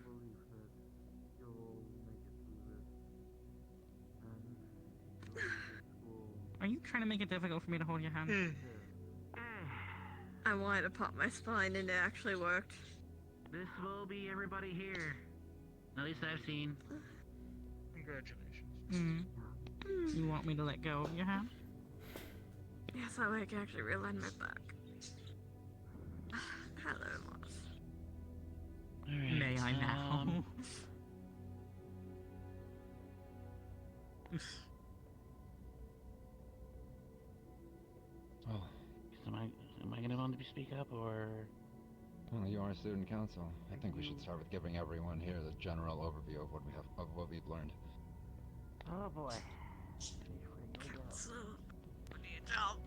Are you trying to make it difficult for me to hold your hand? I wanted to pop my spine and it actually worked. This will be everybody here. At least I've seen. Congratulations. You want me to let go of your hand? Yes, that way I can actually realign my back. Hello, Moss. May I now? Oh. Am I gonna want to speak up or? Well, you are a student council. I think we should start with giving everyone here the general overview of what we've learned. Oh boy. So, what do you tell?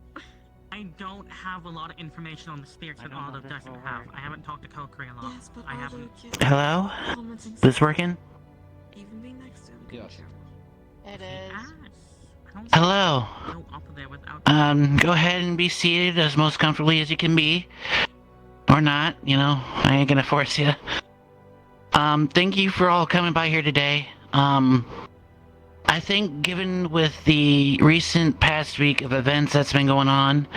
I don't have a lot of information on the spirits that Olive doesn't have. I haven't talked to Kuragari a lot. Yes, but I haven't. Hello? This working? Even being next to him. Yes. It is. Hello. Go up there without. Go ahead and be seated as most comfortably as you can be. Or not, you know, I ain't gonna force you. Thank you for all coming by here today. I think given with the recent past week of events that's been going on,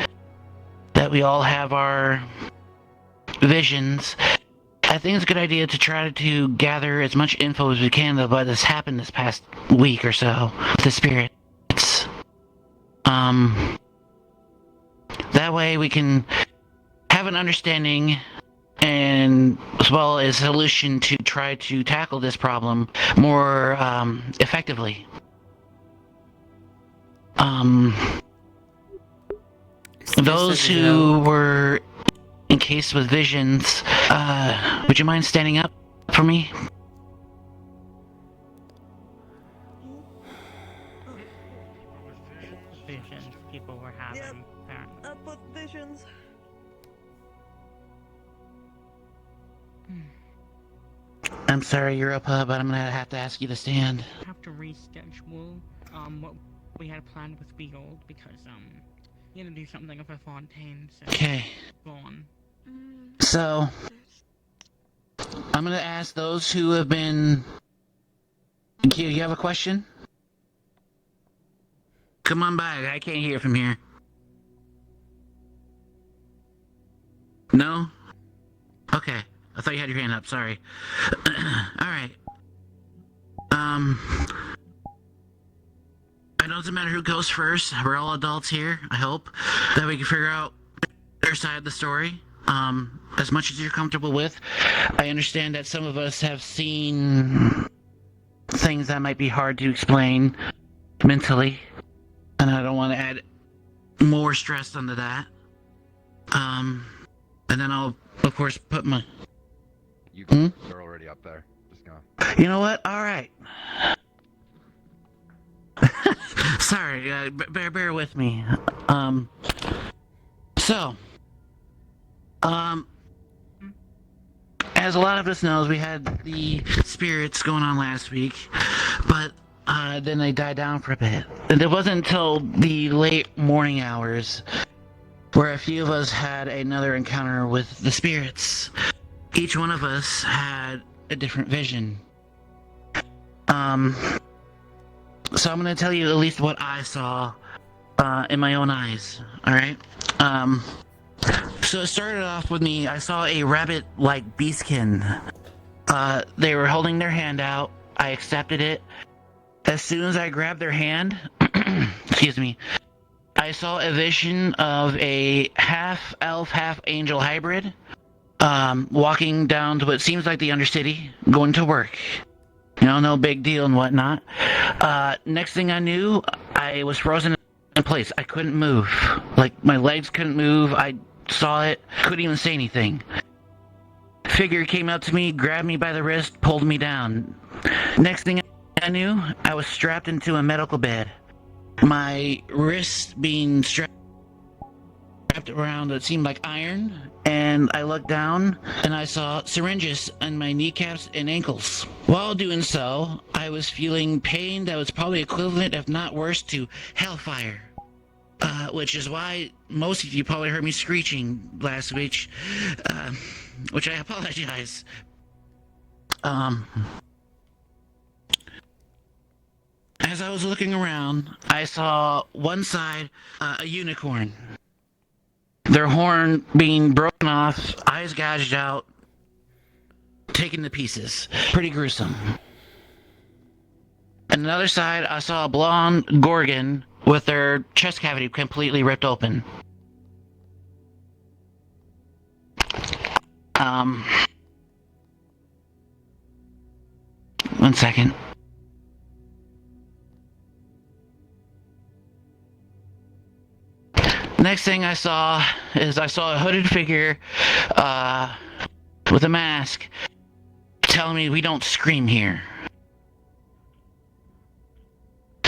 that we all have our visions, I think it's a good idea to try to gather as much info as we can about what has happened this past week or so with the spirits. That way we can have an understanding and as well as a solution to try to tackle this problem more effectively. Those who were encased with visions, would you mind standing up for me? Visions people were having, apparently. Up with visions. I'm sorry, Europa, but I'm gonna have to ask you to stand. Have to reschedule what we had planned with Beagle because you had to do something of a fontaine. So Okay. Go on. So, I'm gonna ask those who have been... Q, you have a question? Come on by, I can't hear from here. No? Okay, I thought you had your hand up, sorry. Alright. It doesn't matter who goes first, we're all adults here, I hope, that we can figure out their side of the story. As much as you're comfortable with. I understand that some of us have seen things that might be hard to explain mentally, and I don't want to add more stress onto that. And then I'll, of course, put my... You're already up there. Just go. You know what? Alright. Sorry, bear with me. As a lot of us knows, we had the spirits going on last week, but then they died down for a bit. And it wasn't until the late morning hours where a few of us had another encounter with the spirits. Each one of us had a different vision. So I'm gonna tell you at least what I saw in my own eyes, alright? So it started off with me, I saw a rabbit-like beastkin. They were holding their hand out, I accepted it. As soon as I grabbed their hand, excuse me, I saw a vision of a half-elf, half-angel hybrid, walking down to what seems like the Undercity, going to work. You know, no big deal and whatnot. Next thing I knew, I was frozen in place. I couldn't move. Like, my legs couldn't move. I saw it, couldn't even say anything. Figure came up to me, grabbed me by the wrist, pulled me down. Next thing I knew, I was strapped into a medical bed. My wrists being strapped around what seemed like iron, and I looked down and I saw syringes on my kneecaps and ankles. While doing so, I was feeling pain that was probably equivalent, if not worse, to hellfire. Which is why most of you probably heard me screeching last week, which I apologize. As I was looking around, I saw one side, a unicorn. Their horn being broken off, eyes gouged out, taken to pieces. Pretty gruesome. On another side, I saw a blonde gorgon with their chest cavity completely ripped open. One second. Next thing I saw is I saw a hooded figure with a mask telling me we don't scream here.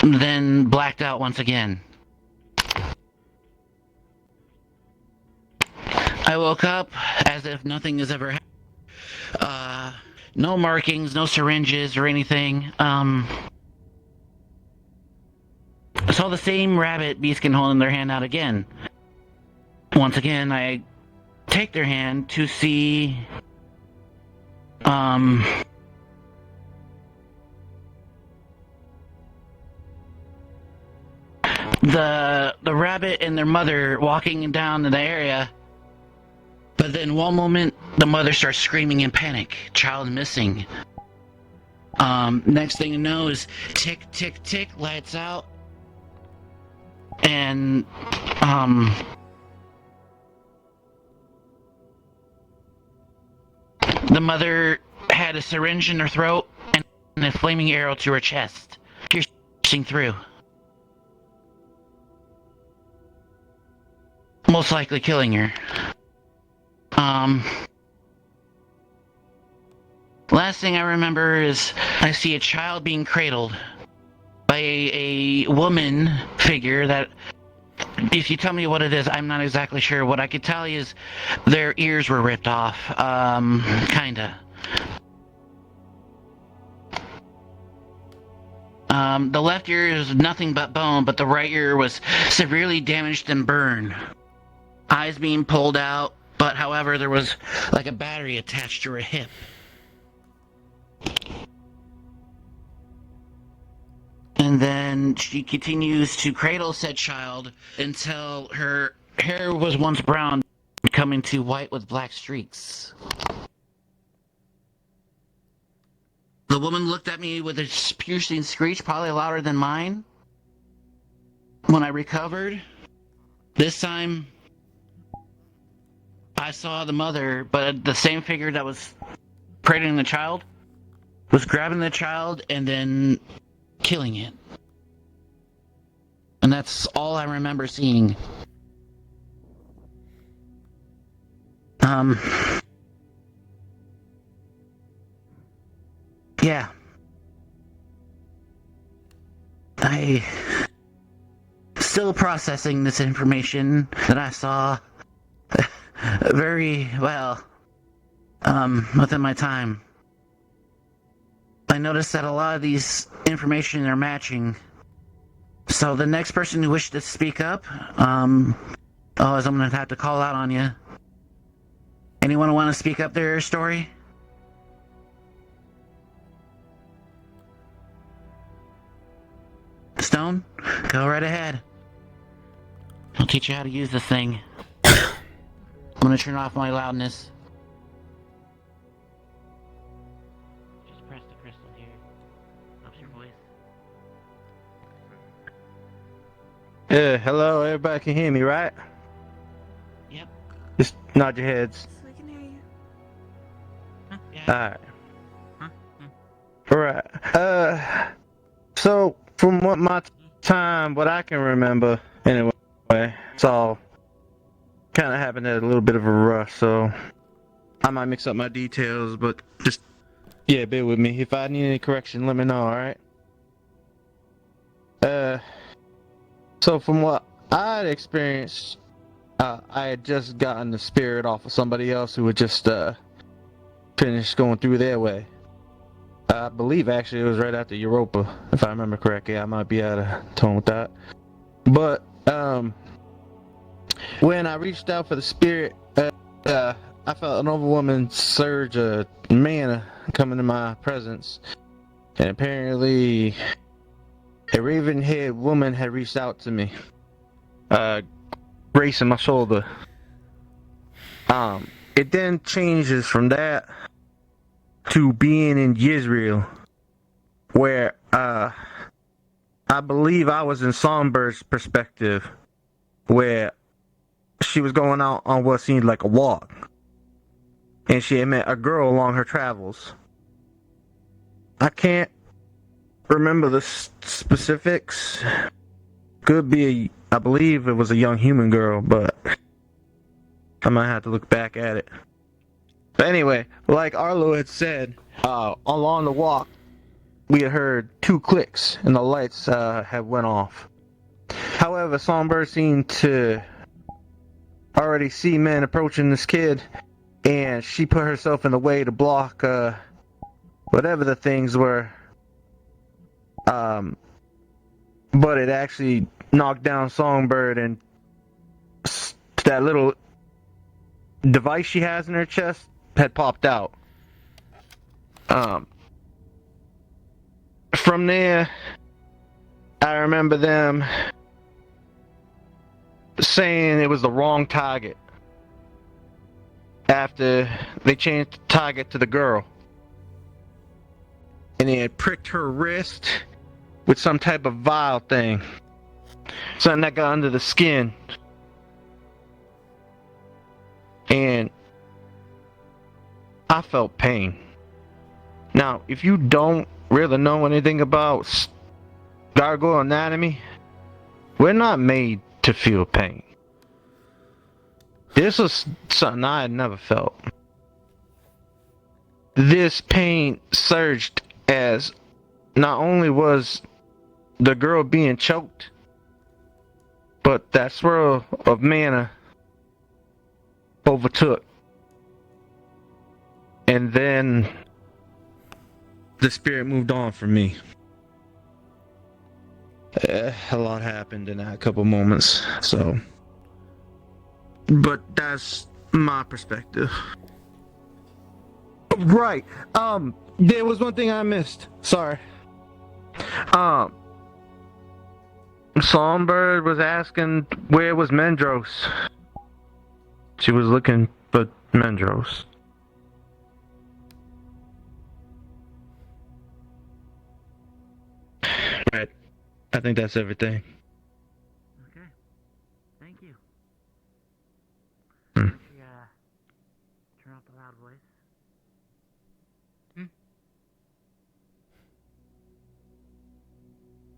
Then blacked out once again. I woke up as if nothing has ever happened. No markings, no syringes or anything. I saw the same rabbit beastkin holding their hand out again. Once again, I take their hand to see the rabbit and their mother walking down in the area. But then one moment, the mother starts screaming in panic. Child missing. Next thing you know is tick, tick, tick, lights out. And, The mother had a syringe in her throat and a flaming arrow to her chest, piercing through. Most likely killing her. Last thing I remember is I see a child being cradled by a woman figure that, if you tell me what it is, I'm not exactly sure. What I could tell you is their ears were ripped off. Kinda. The left ear is nothing but bone, but the right ear was severely damaged and burned. Eyes being pulled out, but however, there was like a battery attached to her hip. And then she continues to cradle said child until her hair was once brown, coming to white with black streaks. The woman looked at me with a piercing screech, probably louder than mine. When I recovered, this time I saw the mother, but the same figure that was cradling the child was grabbing the child and then killing it. And that's all I remember seeing. Yeah. I still processing this information that I saw very well within my time. I noticed that a lot of these information are matching. So the next person who wished to speak up, I'm gonna have to call out on you. Anyone want to speak up their story? Stone, go right ahead. I'll teach you how to use this thing. I'm gonna turn off my loudness. Just press the crystal here. Helps your voice. Yeah, hello, everybody can hear me, right? Yep. Just nod your heads. We can hear you. Alright. Alright. So, from what I can remember, anyway, it's all kind of happened at a little bit of a rush, so I might mix up my details, but just, yeah, bear with me. If I need any correction, let me know, alright? So from what I'd experienced, I had just gotten the spirit off of somebody else who had just finished going through their way. I believe actually it was right after Europa, if I remember correctly. I might be out of tone with that. But when I reached out for the spirit, I felt an overwhelming surge of mana come into my presence. And apparently a raven-haired woman had reached out to me, bracing my shoulder. It then changes from that to being in Yisrael, where I believe I was in Songbird's perspective, where she was going out on what seemed like a walk, and she had met a girl along her travels. I can't remember the specifics. Could be, I believe it was a young human girl, but I might have to look back at it. But anyway, like Arlo had said, along the walk, we had heard 2 clicks and the lights had went off. However, Songbird seemed to already see men approaching this kid, and she put herself in the way to block whatever the things were. But it actually knocked down Songbird, and that little device she has in her chest had popped out. From there, I remember them saying it was the wrong target after they changed the target to the girl. And they had pricked her wrist with some type of vial thing. Something that got under the skin. And I felt pain. Now, if you don't really know anything about gargoyle anatomy, we're not made to feel pain. This was something I had never felt. This pain surged as not only was the girl being choked, but that swirl of mana overtook. And then the spirit moved on from me. A lot happened in that couple moments, so. But that's my perspective. Right. There was one thing I missed. Sorry. Songbird was asking where was Mendros. She was looking for Mendros. Right. I think that's everything. Okay. Thank you. Hmm. Turn off the loud voice.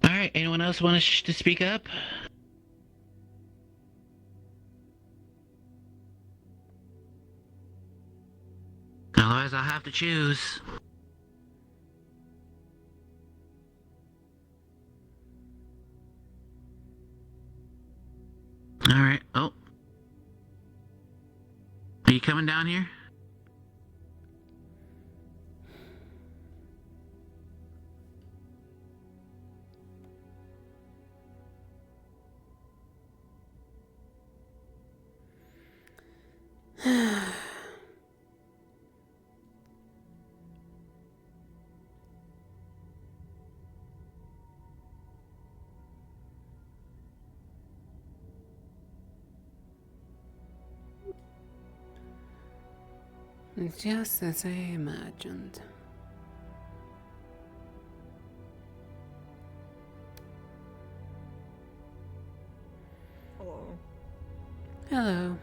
Alright, anyone else want to speak up? Otherwise, I'll have to choose. Alright, oh. Are you coming down here? Just as I imagined. Hello. Hello.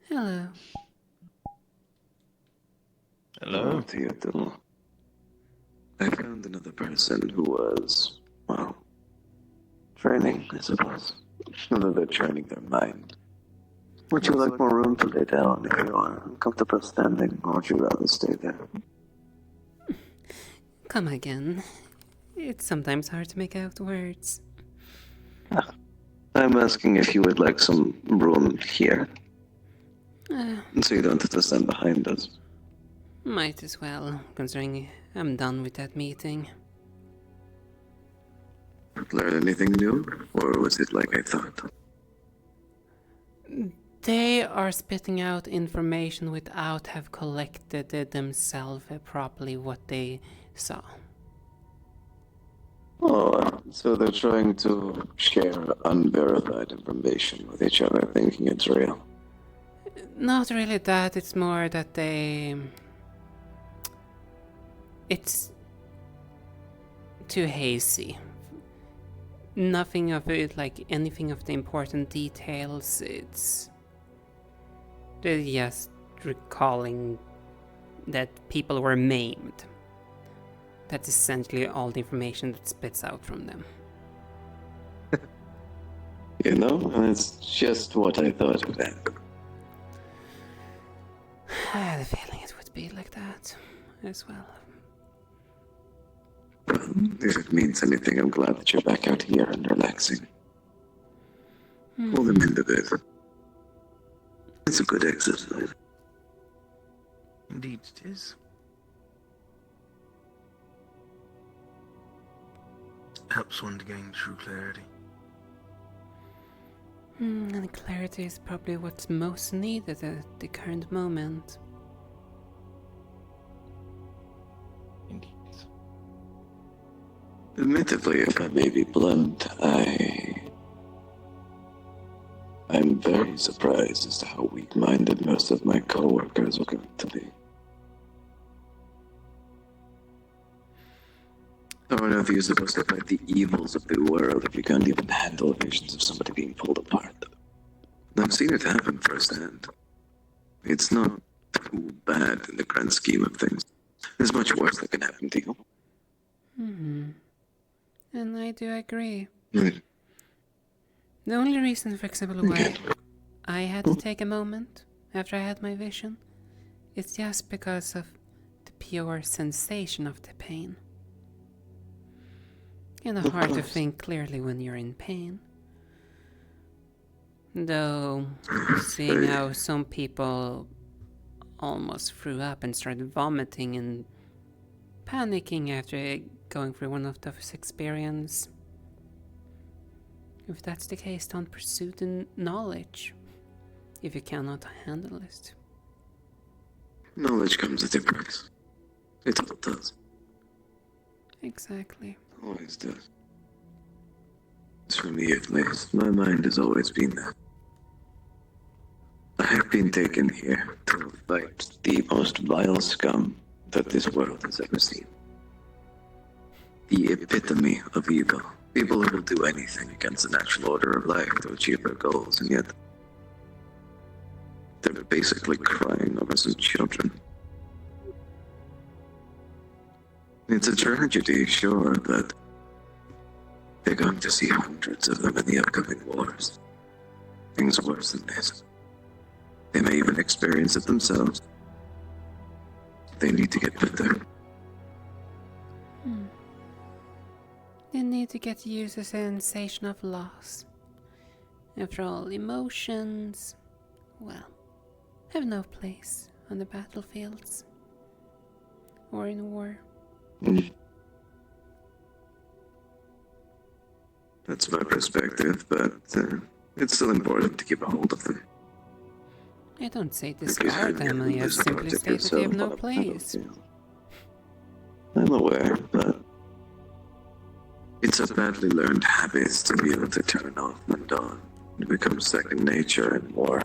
Hello. Hello to you, Diddle. I found another person who was, well, training, I suppose. Whether they're training their mind. Would you like more room to lay down if you are uncomfortable standing, or would you rather stay there? Come again. It's sometimes hard to make out words. I'm asking if you would like some room here, Uh, so you don't have to stand behind us. Might as well, considering I'm done with that meeting. Learn anything new, or was it like I thought? They are spitting out information without have collected it themselves properly what they saw. Oh, so they're trying to share unverified information with each other, thinking it's real. Not really that, it's more that it's too hazy nothing of it, like anything of the important details. They're just recalling that people were maimed. That's essentially all the information that spits out from them. You know, that's just what I thought of that. I had a feeling it would be like that as well. If it means anything, I'm glad that you're back out here and relaxing. Pull them into this. It's a good exercise. Indeed it is. Helps one to gain true clarity. And clarity is probably what's most needed at the current moment. Admittedly, if I may be blunt, I'm very surprised as to how weak-minded most of my coworkers are going to be. How on earth are you supposed to fight the evils of the world if you can't even handle visions of somebody being pulled apart? I've seen it happen firsthand. It's not too bad in the grand scheme of things. There's much worse that can happen to you. And I do agree. Mm. The only reason, for example, why I had to take a moment after I had my vision is just because of the pure sensation of the pain. Kind of hard to think clearly when you're in pain. Though, seeing how some people almost threw up and started vomiting and panicking after going through one of those experiences. If that's the case, don't pursue the knowledge if you cannot handle it. Knowledge comes at a price. It all does. Exactly. Always does. As for me, at least, my mind has always been that. I have been taken here to fight the most vile scum that this world has ever seen. The epitome of evil. People who will do anything against the natural order of life to achieve their goals, and yet they're basically crying over some children. It's a tragedy, sure, but they're going to see hundreds of them in the upcoming wars. Things worse than this. They may even experience it themselves. They need to get better. They need to get used to the sensation of loss. After all, emotions, well, have no place on the battlefields or in war. That's my perspective, but it's still important to keep a hold of them. I don't say discard them, I just simply state that they have no place. I'm aware, but it's a badly learned habit to be able to turn off and on. It becomes second nature in war.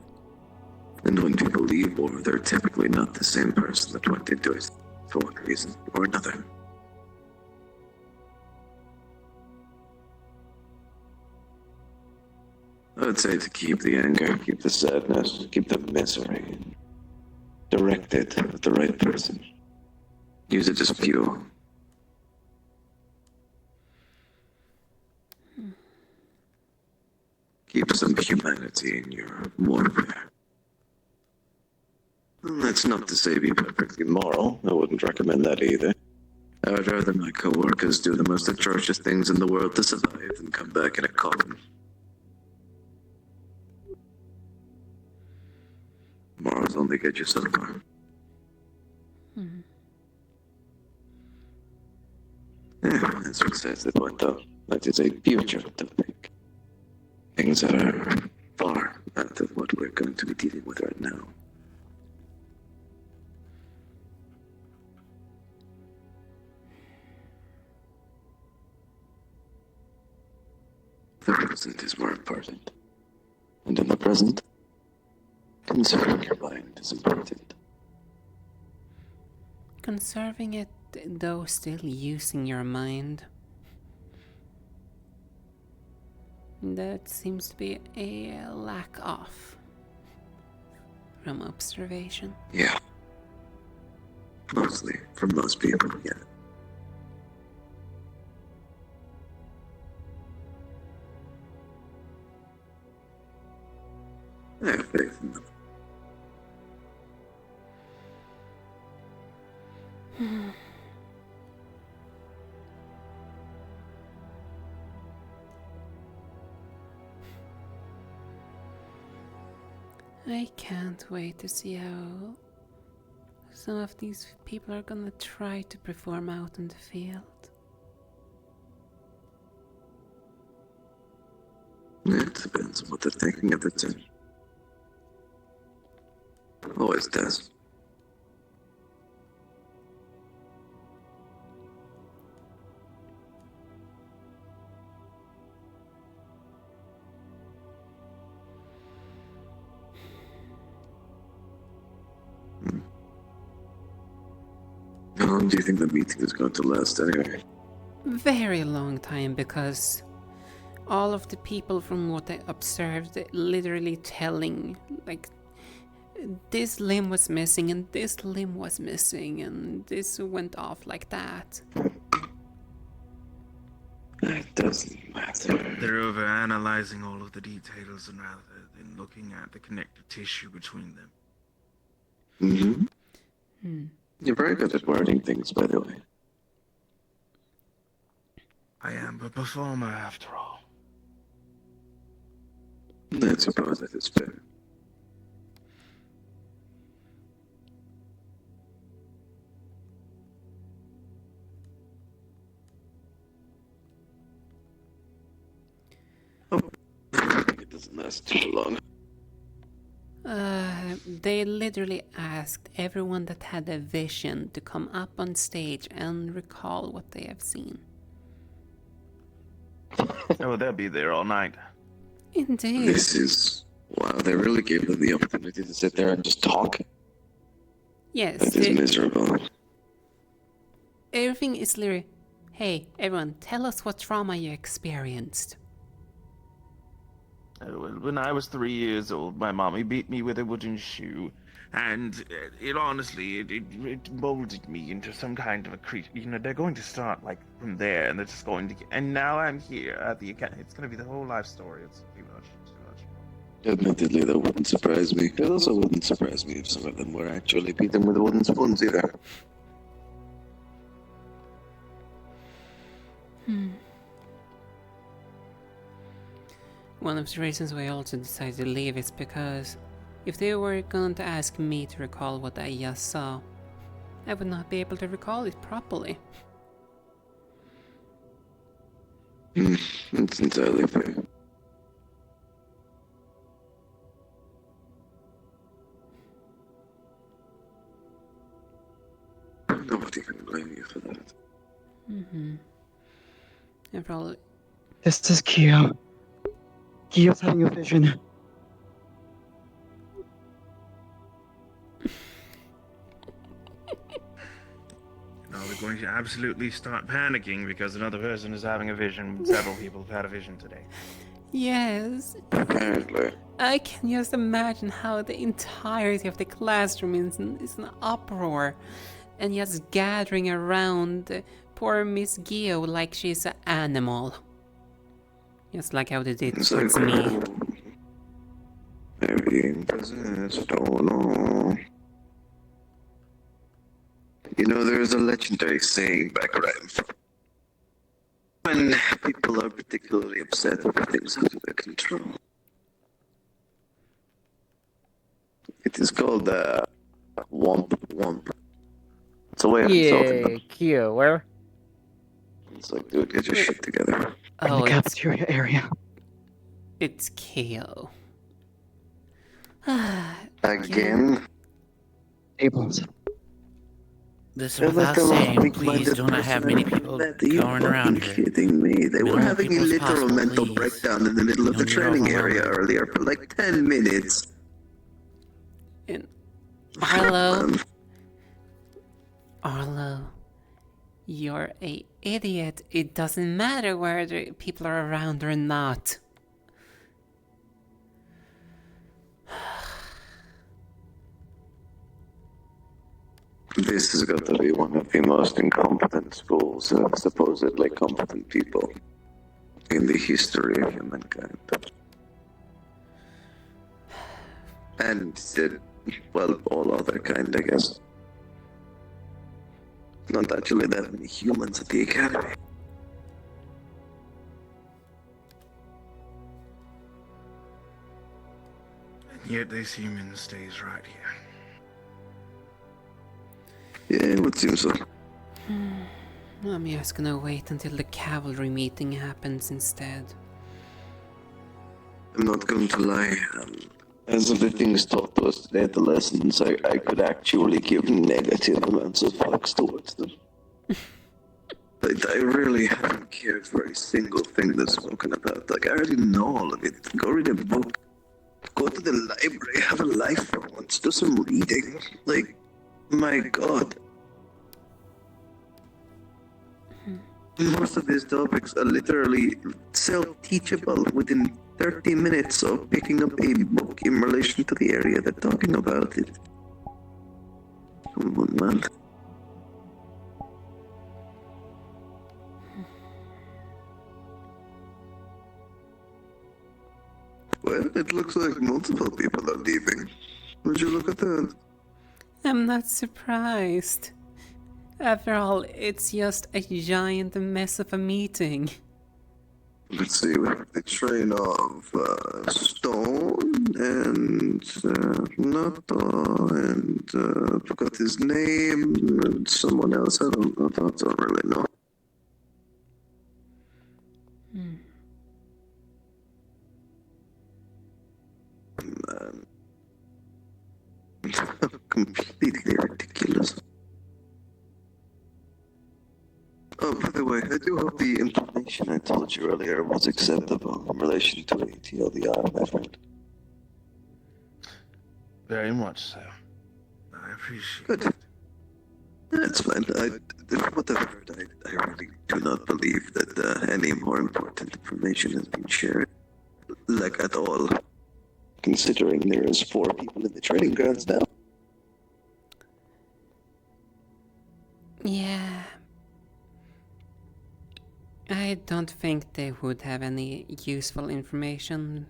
And when people leave war, they're typically not the same person that went into it for one reason or another. I would say to keep the anger, keep the sadness, keep the misery. Direct it at the right person. Use it as fuel. Keep some humanity in your warfare. That's not to say be perfectly moral. I wouldn't recommend that either. I would rather my coworkers do the most atrocious things in the world to survive than come back in a coffin. Morals only get you so far. Yeah, that's what says the point, though. That is a future topic. Things that are far out of what we're going to be dealing with right now. The present is more important. And in the present, conserving your mind is important. Conserving it, though still using your mind. That seems to be a lack of from observation. Yeah. Mostly, for most people, yeah. I have faith in them. I can't wait to see how some of these people are gonna try to perform out in the field. It depends on what they're thinking at the time. Always does. How long do you think the meeting is going to last anyway? Very long time, because all of the people from what I observed literally telling, like, this limb was missing and this limb was missing and this went off like that. It doesn't matter. They're over-analyzing all of the details and rather than looking at the connective tissue between them. Mm-hmm. You're very good at wording things, by the way. I am a performer, after all. I suppose that is fair. Oh, it doesn't last too long. They literally asked everyone that had a vision to come up on stage and recall what they have seen. Oh, they'll be there all night. Indeed. This is... Wow, they really gave them the opportunity to sit there and just talk? Yes. That is miserable. Everything is literally, hey, everyone, tell us what trauma you experienced. When I was 3 years old, my mommy beat me with a wooden shoe, and it honestly, it molded me into some kind of a creature. You know, they're going to start, like, from there, and they're just going to... And now I'm here at the academy. It's going to be the whole life story. It's too much. Admittedly, that wouldn't surprise me. It also wouldn't surprise me if some of them were actually beaten with wooden spoons either. One of the reasons why I also decided to leave is because if they were going to ask me to recall what I just saw, I would not be able to recall it properly. It's entirely fair. Nobody can blame you for that. And probably... This is Kyo. Kyo's having a vision. Now they're going to absolutely start panicking because another person is having a vision. Several people have had a vision today. Yes. Apparently. I can just imagine how the entirety of the classroom is in uproar and just gathering around poor Miss Gio like she's an animal. Just like how they did towards me. Very possessed, oh no. You know, there is a legendary saying back around when people are particularly upset over things out of their control. It is called womp womp. It's a way of insulting them. Kyo, where? It's like, dude, get your shit together. In the cafeteria area. It's Kyo. Again? Tables. This is without saying, please do not have many people going around here. Kidding me? They were having a people as literal possible, mental please. breakdown in the middle of the training area earlier for like 10 minutes. Arlo, you're a idiot. It doesn't matter whether people are around or not. This has got to be one of the most incompetent schools of supposedly competent people in the history of humankind. And, well, all other kind, I guess. Not actually that many humans at the academy. And yet this human stays right here. Yeah, it would seem so. I'm just gonna wait until the cavalry meeting happens instead. I'm not going to lie. As of the things taught to us today at the lessons, I could actually give negative amounts of fucks towards them. I really haven't cared for a single thing that's spoken about. Like, I already know all of it. Go read a book. Go to the library. Have a life for once. Do some reading. Like, my god. Most of these topics are literally self-teachable within 30 minutes of picking up a book in relation to the area they're talking about it. Come on, man. Well, it looks like multiple people are leaving. Would you look at that? I'm not surprised. After all, it's just a giant mess of a meeting. Let's see, we have the train of Stone and Nato and forgot his name and someone else. I don't really know. Man. Completely ridiculous. Oh, by the way, I do hope the information I told you earlier was acceptable in relation to ATLDR, my friend. Very much so. I appreciate Good. That's fine. From what I've heard, I really do not believe that any more important information has been shared. Like, at all. Considering there is 4 people in the training grounds now. Yeah. I don't think they would have any useful information.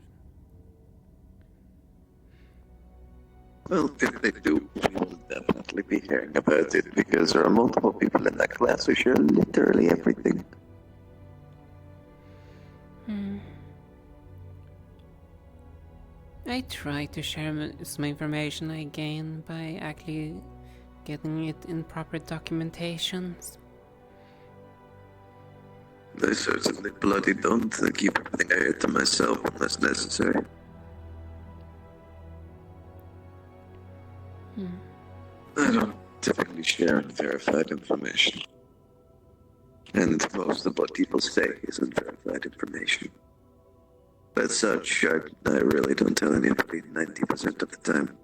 Well, if they do, we will definitely be hearing about it because there are multiple people in that class who share literally everything. I try to share some information I gain by actually getting it in proper documentations. I certainly bloody don't keep everything I hear to myself unless necessary. I don't typically share unverified information. And most of what people say is unverified information. As such, I really don't tell anybody 90% of the time.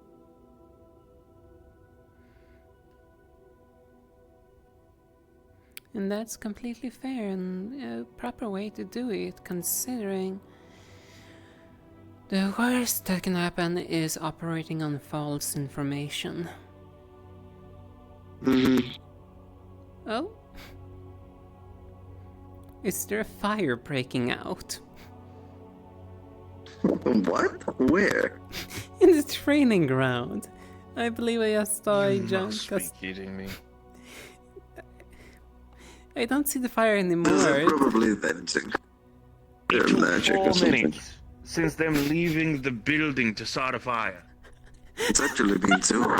And that's completely fair and a proper way to do it, considering the worst that can happen is operating on false information. Oh? Is there a fire breaking out? What? Where? In the training ground. I believe I just saw a jump. Must be kidding me. I don't see the fire anymore. They're probably venting. They're magic or something. Since them leaving the building to start a fire. It's actually been 2.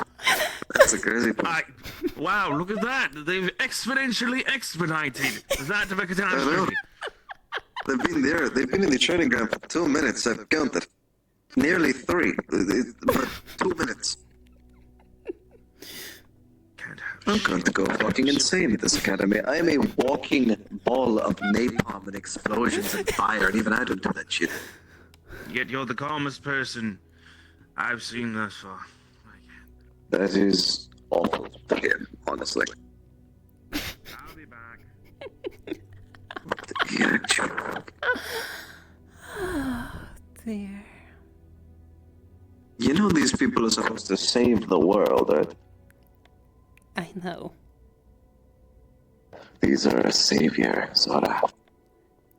That's a crazy part. Wow, look at that. They've exponentially expedited that catastrophe. They've been there. They've been in the training ground for 2 minutes. I've counted. Nearly 3. But 2 minutes. I'm going to go fucking insane at this academy. I am a walking ball of napalm and explosions and fire, and even I don't do that shit. Yet you're the calmest person I've seen thus far. That is awful to hear, honestly. I'll be back. Oh, dear. You know these people are supposed to save the world, right? I know. These are a savior, Zora.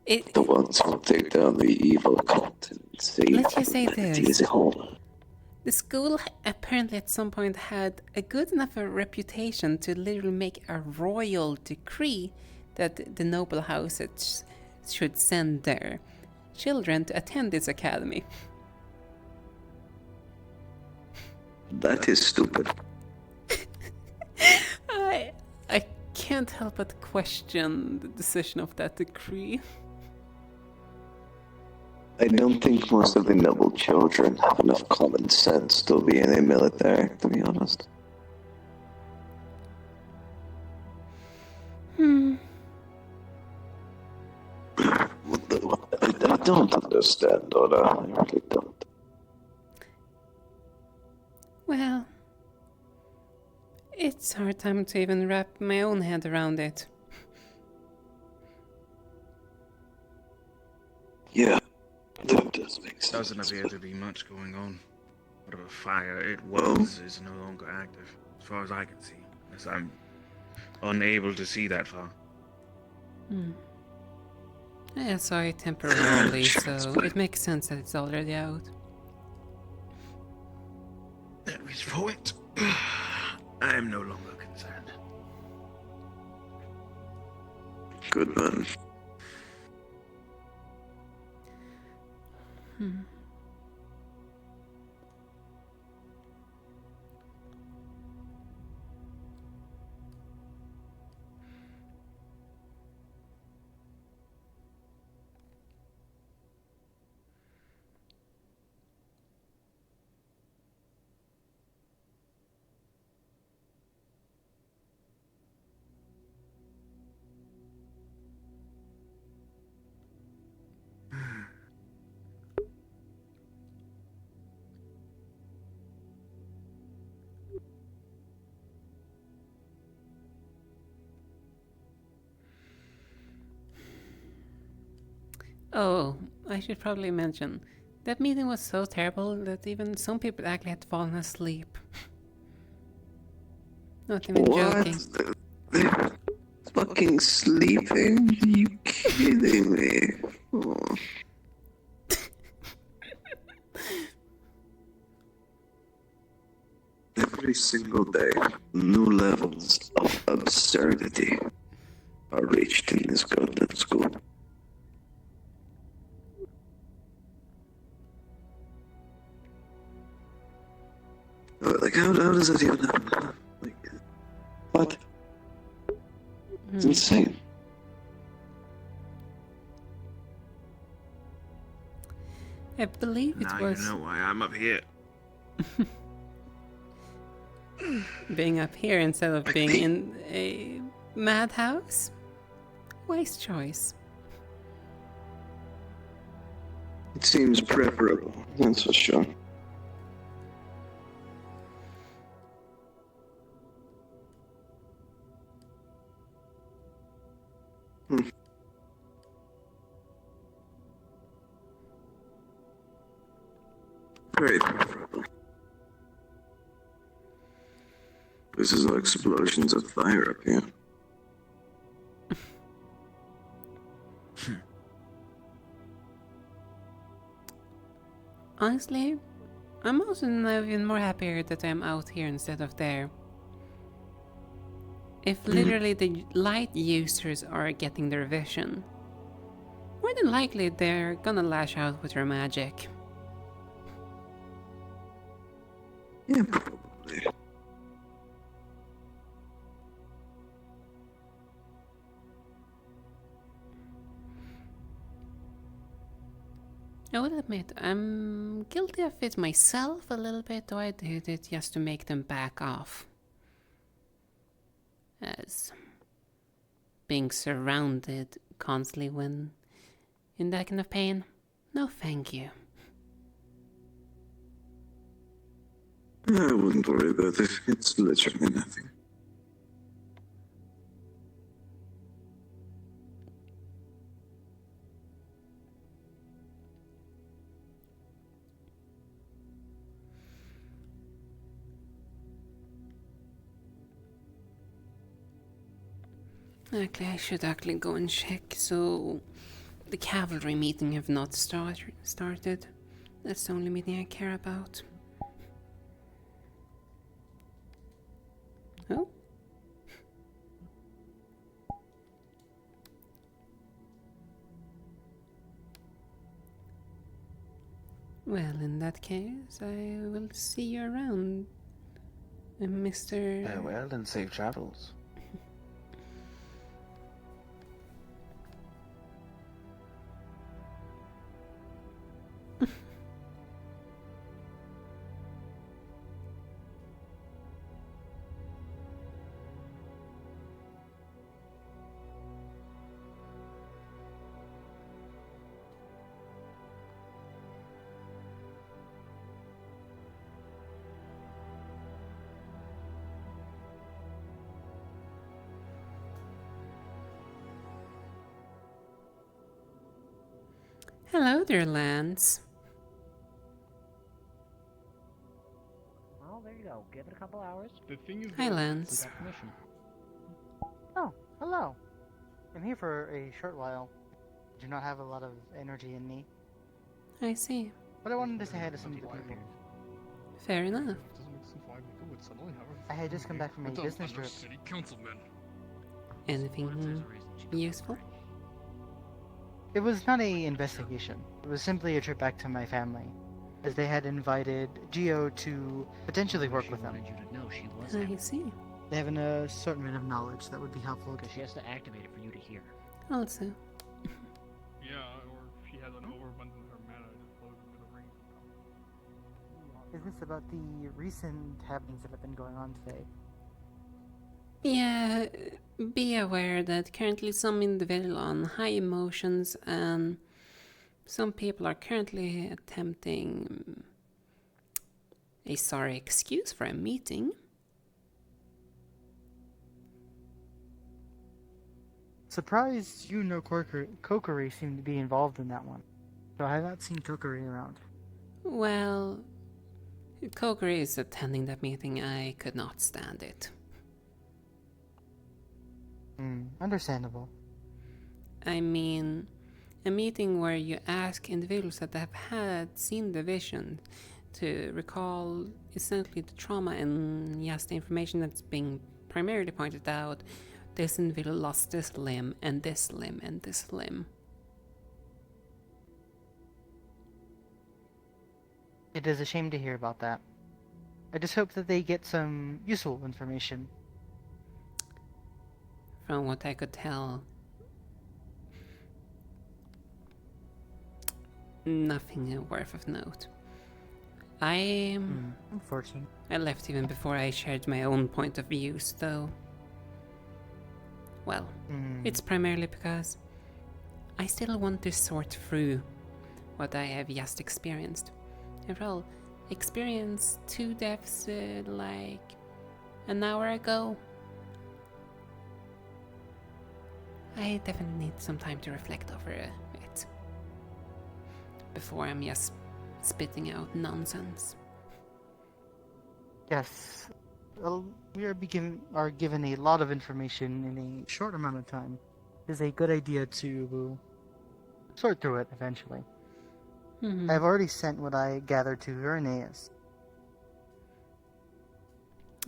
The ones who take down the evil cult and save Let's just say humanity this. as a whole. The school apparently at some point had a good enough a reputation to literally make a royal decree that the noble houses should send their children to attend this academy. That is stupid. I can't help but question the decision of that decree. I don't think most of the noble children have enough common sense to be in a military, to be honest. I don't understand, Dora. I really don't. Well, it's hard time to even wrap my own head around it. Yeah, that does make sense. Doesn't appear to be much going on. Whatever fire it was is no longer active, as far as I can see. As I'm unable to see that far. I saw it temporarily, so it makes sense that it's already out. At least for it, I am no longer concerned. Good man. Oh, I should probably mention, that meeting was so terrible that even some people actually had fallen asleep. Not even joking. They're fucking sleeping? Are you kidding me? Oh. Every single day, new levels of absurdity are reached in this goddamn school. Like, how does that even happen? Like, what? It's insane. I believe it now was... you know why I'm up here. being up here instead of being in a madhouse? Wise choice. It seems preferable, that's for sure. Very preferable. This is like explosions of fire up here. Honestly, I'm also now even more happier that I'm out here instead of there. If literally the light users are getting their vision, more than likely they're gonna lash out with their magic. Yeah, probably. I will admit, I'm guilty of it myself a little bit, though I did it just to make them back off. As being surrounded constantly when in that kind of pain, no thank you. I wouldn't worry about it. It's literally nothing. Actually, I should actually go and check. So, the cavalry meeting have not started. That's the only meeting I care about. Oh? Well, in that case, I will see you around, Mr. Farewell and safe travels. Hello there, Lance. Well, there you go. Give it a couple hours. The thing is, Hi, Lance. Oh, hello. I'm here for a short while. I do not have a lot of energy in me, I see. but I wanted to say hi to some of the people. Fair enough. I had just come back from a business trip. City councilman. Anything useful? It was not a investigation. It was simply a trip back to my family, as they had invited Geo to potentially work with them. I see. They have an assortment of knowledge that would be helpful. Because she has to activate it for you to hear. Also. Yeah, or if she has an overabundance of her mana, just flows into the ring. Is this about the recent happenings that have been going on today? Yeah, be aware that currently some individuals on high emotions and some people are currently attempting a sorry excuse for a meeting. Surprised you know Kokiri seemed to be involved in that one. So I have not seen Kokiri around. Well, Kuragari is attending that meeting. I could not stand it. Understandable. I mean, a meeting where you ask individuals that have seen the vision to recall essentially the trauma and yes, the information that's being primarily pointed out. This individual lost this limb and this limb and this limb. It is a shame to hear about that. I just hope that they get some useful information. From what I could tell, nothing worth of note. Unfortunate. I left even before I shared my own point of views, though. Well, it's primarily because I still want to sort through what I have just experienced. After all, experienced 2 deaths like an hour ago. I definitely need some time to reflect over it before I'm just spitting out nonsense. Yes. Well, we are given a lot of information in a short amount of time. It is a good idea to sort through it eventually. I've already sent what I gathered to Irenaeus.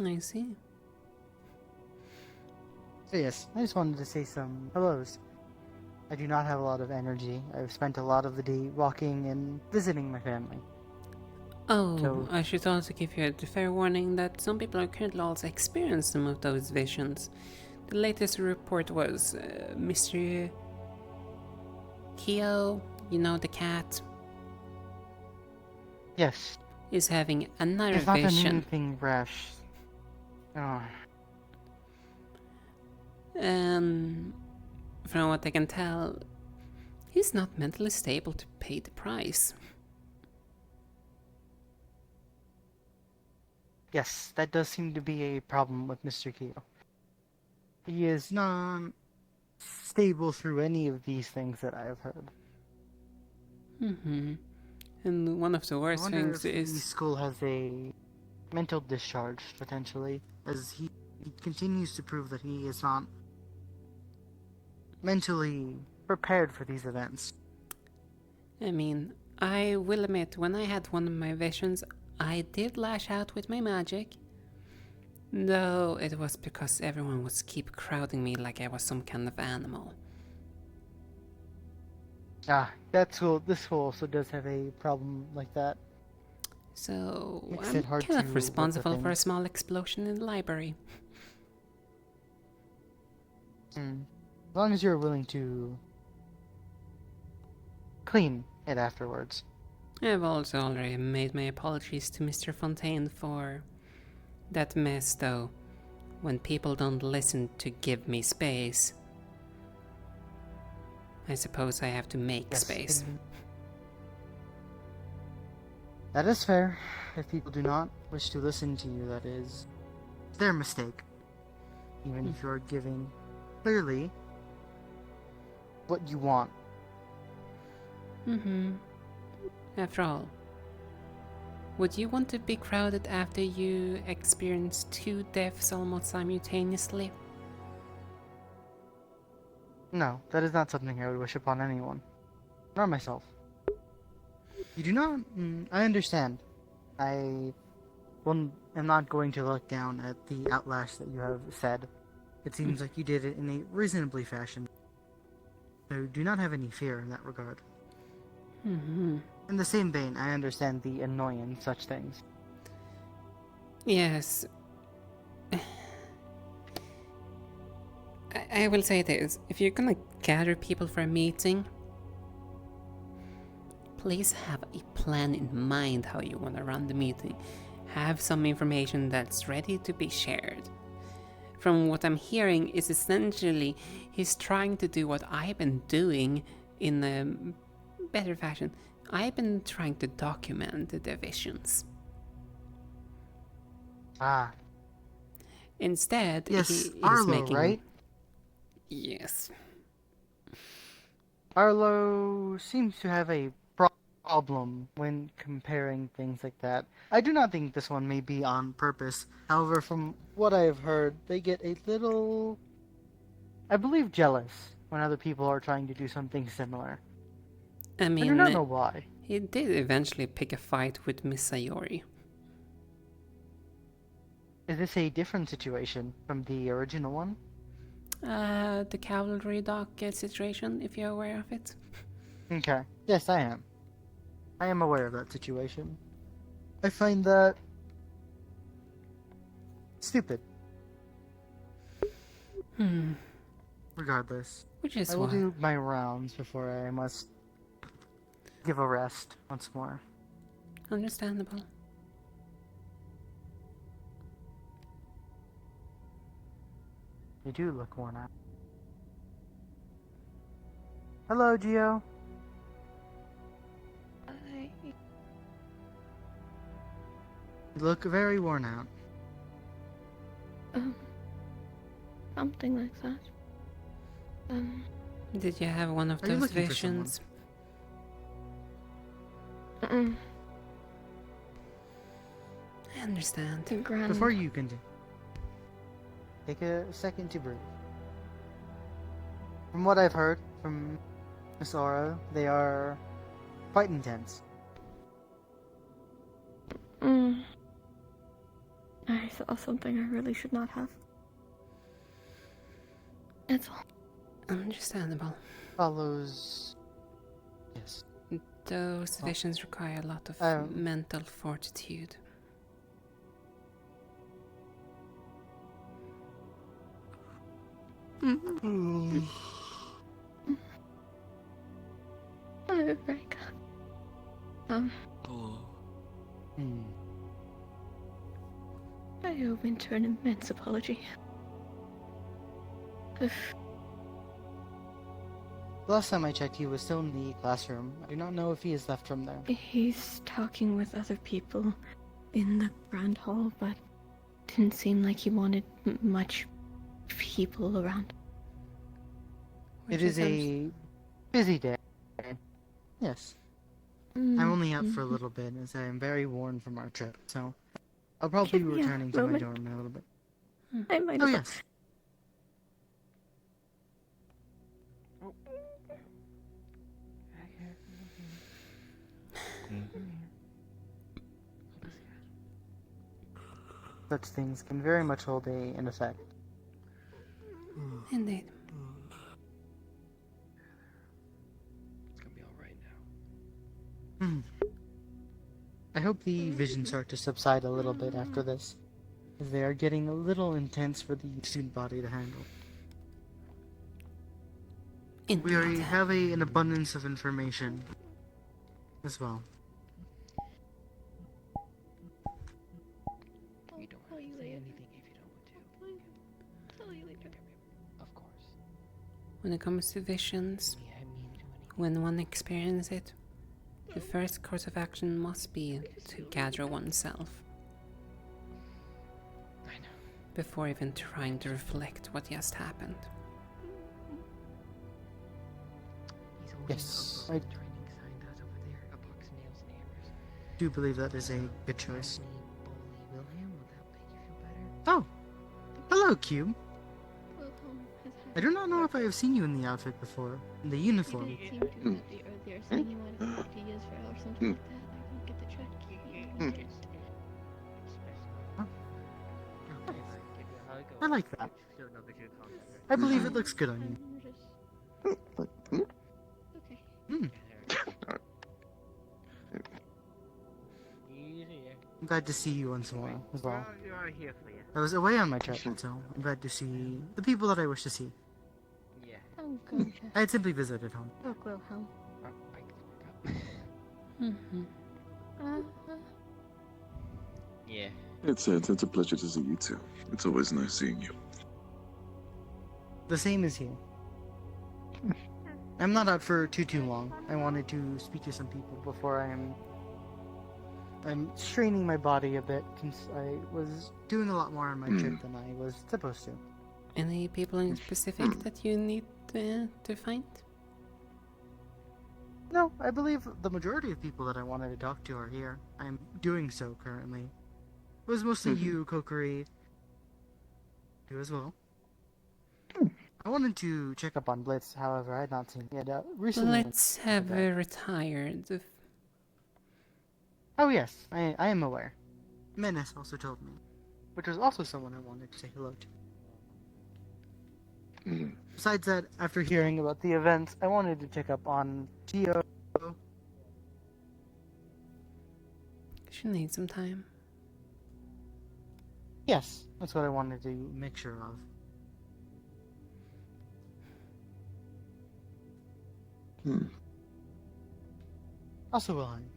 I see. So yes, I just wanted to say some hellos. I do not have a lot of energy. I've spent a lot of the day walking and visiting my family. Oh, So- I should also give you a fair warning that some people are currently also experiencing some of those visions. The latest report was Mr. Keo, you know, the cat, Yes. is having another It's not done vision. anything rash. Oh. From what I can tell, he's not mentally stable to pay the price. Yes, that does seem to be a problem with Mr. Keo. He is not stable through any of these things that I have heard. And one of the I worst wonder things if the is school has a mental discharge, potentially, as he continues to prove that he is not mentally prepared for these events. I mean, I will admit, when I had one of my visions, I did lash out with my magic. Though it was because everyone was keep crowding me like I was some kind of animal. That school, this school also does have a problem like that. So Makes I'm it hard kind to of work with responsible for a things. small explosion in the library. As long as you're willing to clean it afterwards. I've also already made my apologies to Mr. Fontaine for that mess, though. When people don't listen to give me space, I suppose I have to make space. That is fair. If people do not wish to listen to you, that is their mistake. Even if you're giving clearly what you want. After all, would you want to be crowded after you experience 2 deaths almost simultaneously? No, that is not something I would wish upon anyone. Nor myself. You do not... I understand. I am not going to look down at the outlash that you have said. It seems like you did it in a reasonably fashion. So do not have any fear in that regard. In the same vein, I understand the annoying such things. Yes. I will say this. If you're gonna gather people for a meeting, please have a plan in mind how you want to run the meeting. Have some information that's ready to be shared. From what I'm hearing is essentially he's trying to do what I've been doing in a better fashion. I've been trying to document the divisions. Instead, yes, he's Arlo, making... right? Yes. Arlo seems to have a problem when comparing things like that. I do not think this one may be on purpose. However, from what I have heard, they get a little, I believe, jealous when other people are trying to do something similar. I mean, I do not know why. He did eventually pick a fight with Miss Sayori. Is this a different situation from the original one? The cavalry dock situation, if you're aware of it. Okay. Yes, I am. I am aware of that situation. I find that stupid. Regardless, Which is I will why do my rounds before I must give a rest once more. Understandable. You do look worn out. Hello, Gio. You look very worn out. Something like that. Did you have one of Are you those looking for someone? visions? Mm-mm. I understand. Before you continue, take a second to breathe. From what I've heard from Miss Aura, they are quite intense. I saw something I really should not have. That's all. Understandable. Follows... Yes. Those visions require a lot of mental fortitude. Oh, very good. I owe Winter an immense apology. Last time I checked, he was still in the classroom. I do not know if he has left from there. He's talking with other people in the grand hall, but didn't seem like he wanted much people around. It is a busy day. Yes. I'm only out for a little bit, as I am very worn from our trip, so I'll probably be Give me a returning to my moment. dorm in a little bit. I might Oh, as well. yes. Such things can very much hold an effect. Indeed. It's gonna be alright now. I hope the visions start to subside a little bit after this, as they are getting a little intense for the student body to handle. We already have an abundance of information as well. You don't have to say anything if you don't want to. Of course. When it comes to visions, when one experiences it, the first course of action must be to gather oneself. I know. Before even trying to reflect what just happened. Yes, I do believe that is a good choice. Oh, hello, Cube. I do not know if I have seen you in the outfit before, in the uniform. I like that. I believe it looks good on you. I'm glad to see you once in a while as well. I was away on my trip, so I'm glad to see the people that I wish to see. Oh, good. I had simply visited home. Look, Wilhelm. Yeah. It's a pleasure to see you too. It's always nice seeing you. The same is here. I'm not out for too long. I wanted to speak to some people before I'm straining my body a bit since I was doing a lot more on my trip than I was supposed to. Any people in specific that you need to find? No, I believe the majority of people that I wanted to talk to are here. I'm doing so currently. It was mostly you, Kuragari. You as well. I wanted to check up on Blitz, however, I had not seen it yet. Recently. Let's have retired. Oh yes, I am aware. Menace also told me, which was also someone I wanted to say hello to. Besides that, after hearing about the events, I wanted to check up on Gio. She needs some time. Yes, that's what I wanted to make sure of. Also, Wilhelm.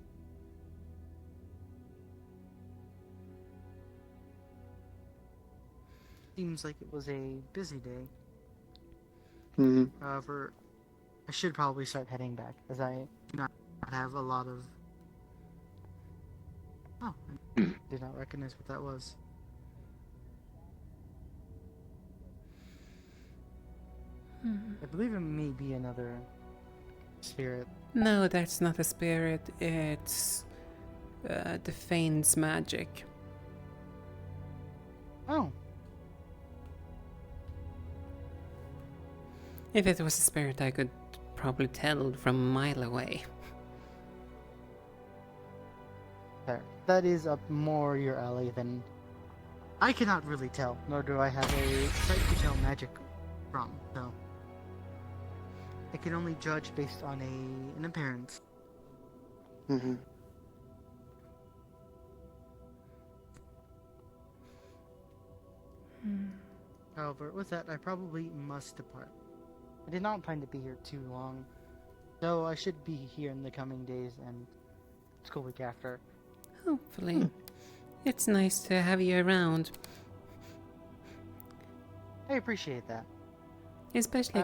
Seems like it was a busy day. However, I should probably start heading back, as I do not have a lot of... Oh, I did not recognize what that was. I believe it may be another spirit. No, that's not a spirit. It's the Fane's magic. Oh. If it was a spirit, I could probably tell from a mile away. There. That is up more your alley than... I cannot really tell, nor do I have a sight to tell magic from, so... I can only judge based on an appearance. However, with that, I probably must depart. I did not plan to be here too long, so I should be here in the coming days and school week after. Hopefully. It's nice to have you around. I appreciate that. Especially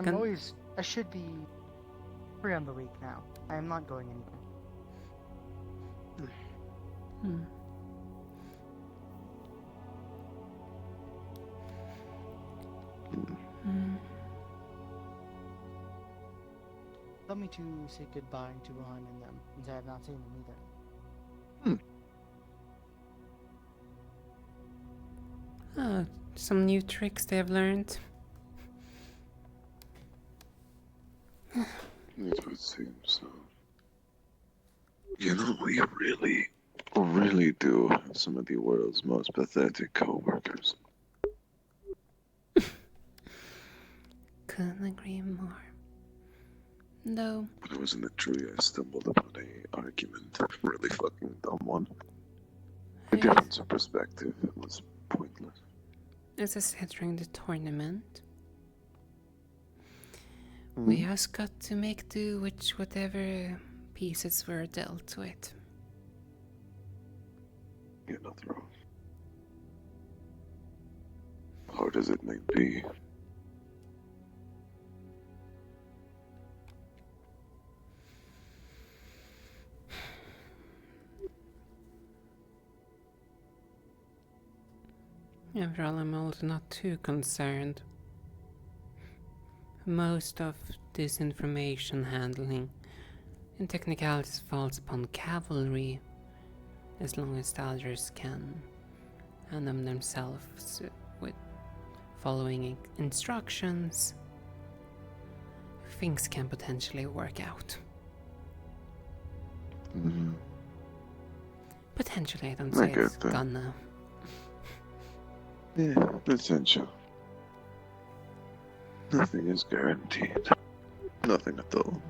I should be free on the week now. I am not going anywhere. Tell me to say goodbye to Wilhelm and them, since I have not seen them either. Oh, some new tricks they have learned. It would seem so. You know, we really do have some of the world's most pathetic co-workers. Couldn't agree more. Though, When I was in the tree, I stumbled upon a argument, a really fucking dumb one. A difference of perspective was pointless. as I said during the tournament, we just got to make do with whatever pieces were dealt with. You're not wrong. Hard as it may be. After all, I'm also not too concerned. Most of this information handling in technicalities falls upon cavalry, as long as the others can handle themselves with following instructions. Things can potentially work out. Potentially, I don't say it's gonna. Yeah, potential. Nothing is guaranteed. Nothing at all.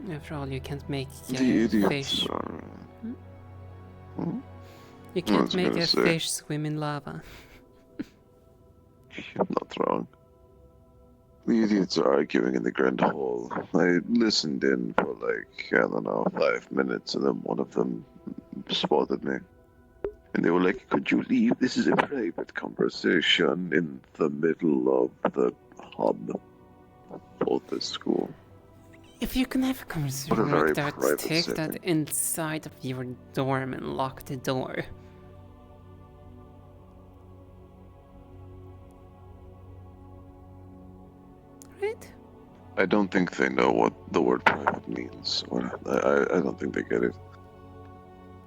After all, you can't make The a idiots fish. are... You can't make a fish swim in lava. You're not wrong. The idiots are arguing in the Grand Hall. I listened in for like, I don't know, 5 minutes, and then one of them spotted me. And they were like, could you leave? This is a private conversation in the middle of the hub of the school. If you can have a conversation like that, take that inside of your dorm and lock the door. Right? I don't think they know what the word private means. I don't think they get it.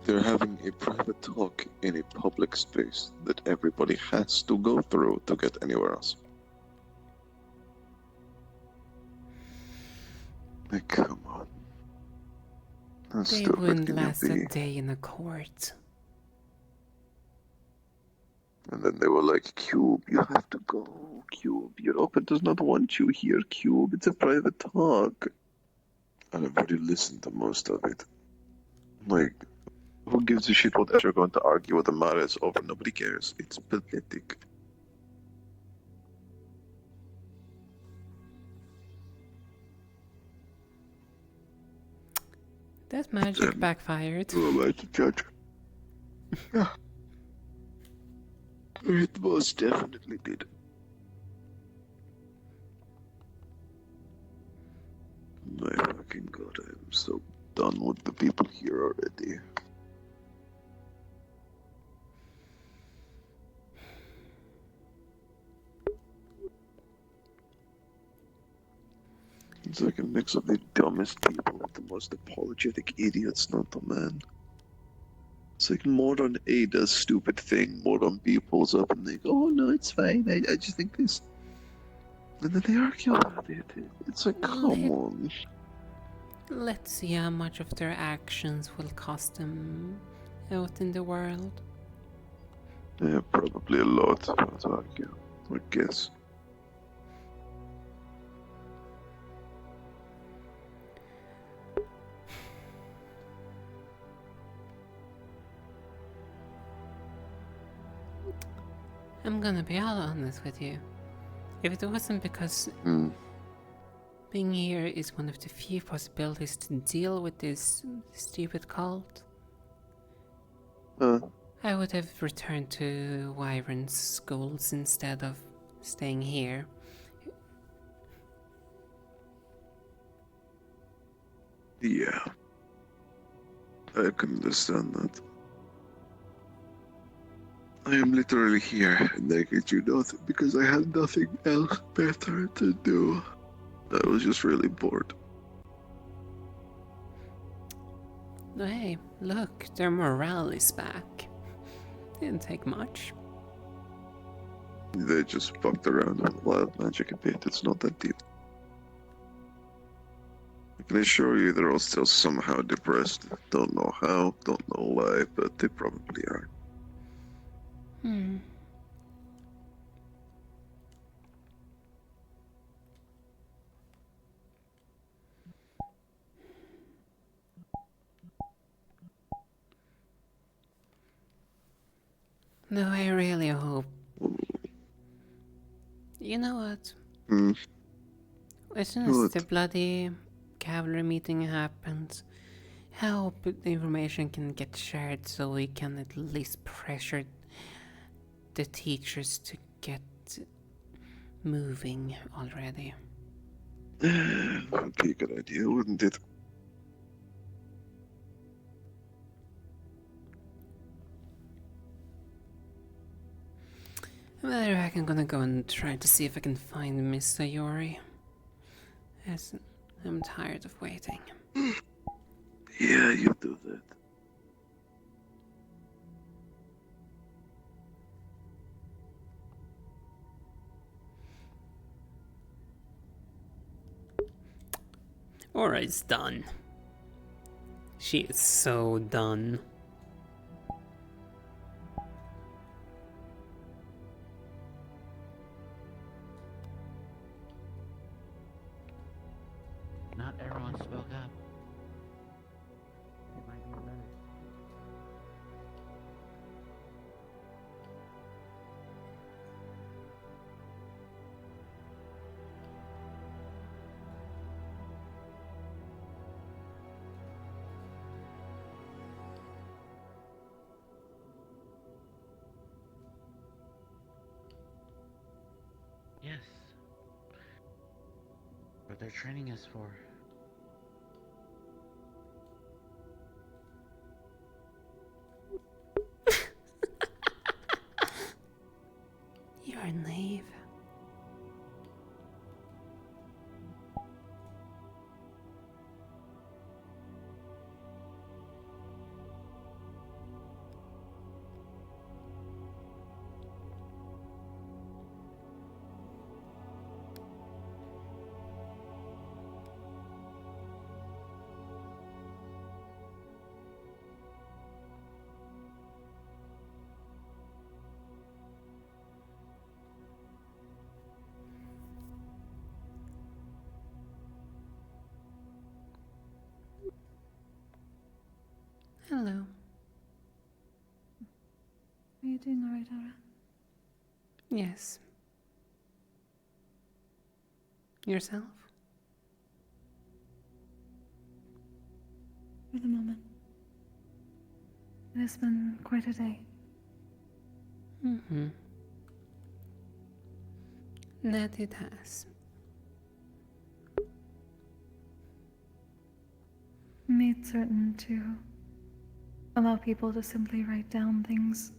They're having a private talk in a public space that everybody has to go through to get anywhere else. Like, come on. How They stupid wouldn't can you last a be? day in a court. And then they were like, Cube, you have to go. Cube, Europa does not want you here, Cube. It's a private talk. And I've already listened to most of it. Like, who gives a shit what they're going to argue with the Mares over? Nobody cares. It's pathetic. That magic backfired. Who am I to judge? Yeah. It most definitely did. My fucking god, I'm so done with the people here already. It's like a mix of the dumbest people with the most apologetic idiots, not the man. It's like Moron A does stupid thing, Moron B pulls up and they go, oh no, it's fine, I just think this. And then they argue about it. It's like, come on. Let's see how much of their actions will cost them out in the world. Yeah, probably a lot, but I guess. I'm gonna be all honest with you. If it wasn't because being here is one of the few possibilities to deal with this stupid cult, I would have returned to Wyvern's schools instead of staying here. Yeah. I can understand that. I am literally here, and I get you nothing because I had nothing else better to do. I was just really bored. Hey, look, their morale is back. Didn't take much. They just fucked around with wild magic a bit. It's not that deep. I can assure you they're all still somehow depressed. Don't know how, don't know why, but they probably are. Hmm. No, I really hope. You know what? As soon as the bloody cavalry meeting happens, I hope the information can get shared so we can at least pressure the teachers to get moving already. Would be a good idea, wouldn't it? Well, I reckon I'm gonna go and try to see if I can find Miss Sayori. As I'm tired of waiting. Yeah, you do that. Alright, it's done. She is so done. Not everyone spoke up. It might be better. Yes. What they're training us for. You're naive. Hello. Are you doing alright, Aura? Yes. Yourself? For the moment. It has been quite a day. Mm-hmm. That it has. Made certain to allow people to simply write down things.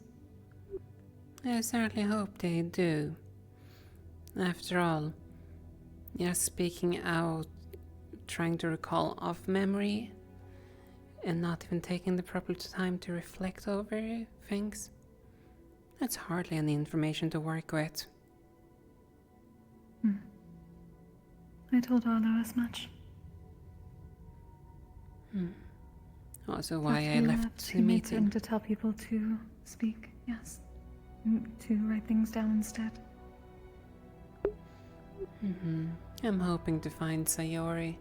I certainly hope they do. After all, you're speaking out, trying to recall off memory, and not even taking the proper time to reflect over things. That's hardly any information to work with. I told Arlo as much. Also why After I we left left, the he made certain meeting. to tell people to speak, yes. To write things down instead. I'm hoping to find Sayori.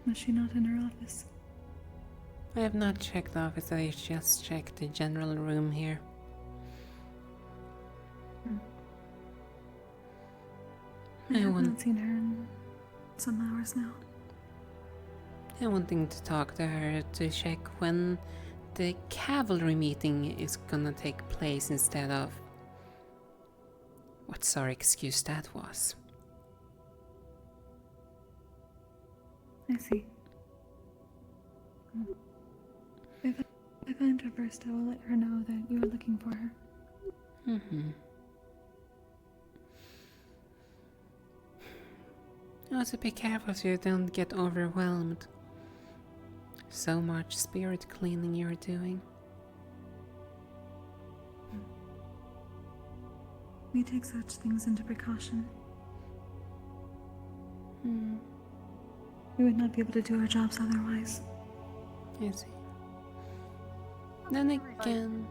Was she not in her office? I have not checked the office, I just checked the general room here. I have not seen her in some hours now. I'm wanting to talk to her to check when the cavalry meeting is gonna take place instead of what sorry excuse that was. I see. If I find her first, I will let her know that you are looking for her. Also be careful so you don't get overwhelmed. So much spirit cleaning you're doing. We take such things into precaution. We would not be able to do our jobs otherwise. I see. Then again,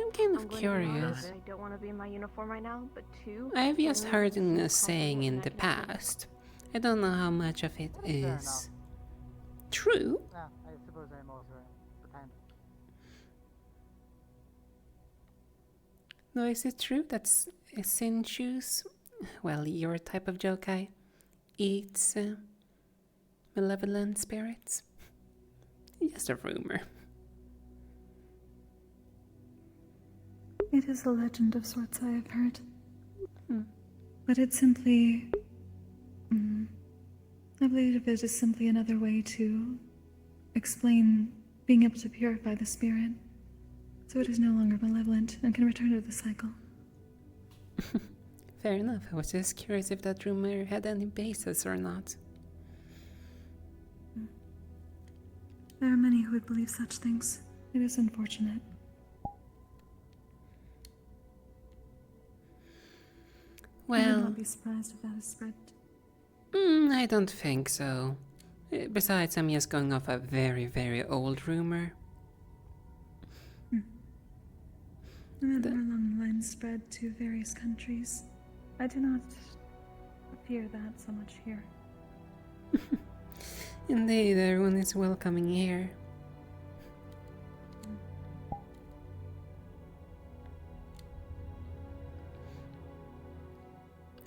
I'm kind of curious. I don't want to be in my uniform right now, but two. I've just heard a saying in the past. I don't know how much of it is true. Yeah, I suppose I'm also pretending. No, is it true that Sinchus, well, your type of yokai, eats malevolent spirits? Just a rumor. It is a legend of sorts I have heard. But it's simply... I believe it is simply another way to explain being able to purify the spirit. So it is no longer malevolent and can return to the cycle. Fair enough. I was just curious if that rumor had any basis or not. There are many who would believe such things. It is unfortunate. I would Well, not be surprised if that is spread. I don't think so. Besides, I'm just going off a very, very old rumor. Another along the line spread to various countries. I do not fear that so much here. Indeed, everyone is welcoming here.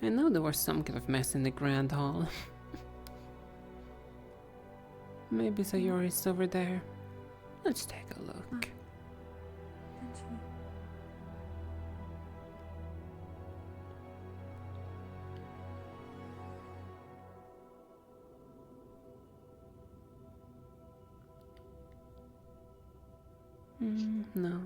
I know there was some kind of mess in the Grand Hall. Maybe Sayori's over there. Let's take a look. No.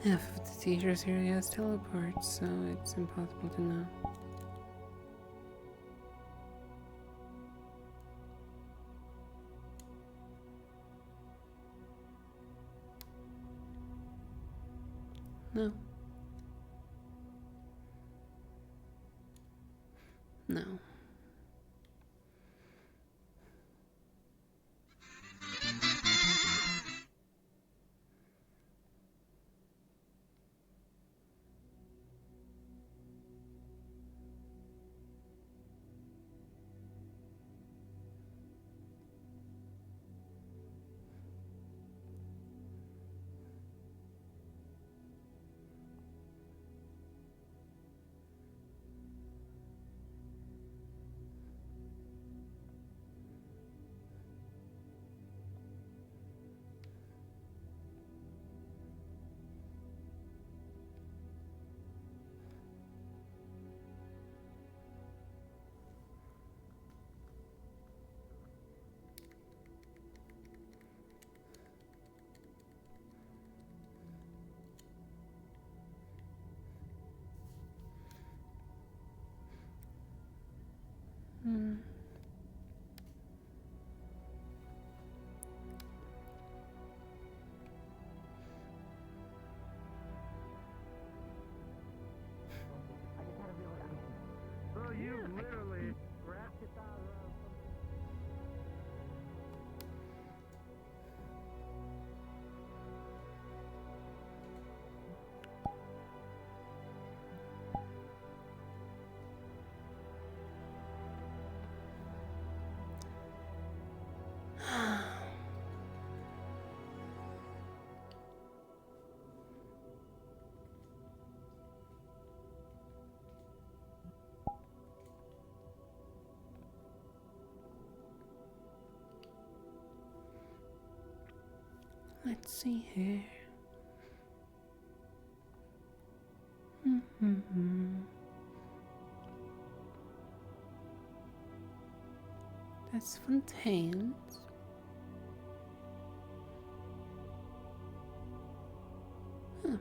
Half of the teachers here has teleports, so it's impossible to know. No. No. Bro, you literally wrapped it around Let's see here. Yes, fontaines. Huh.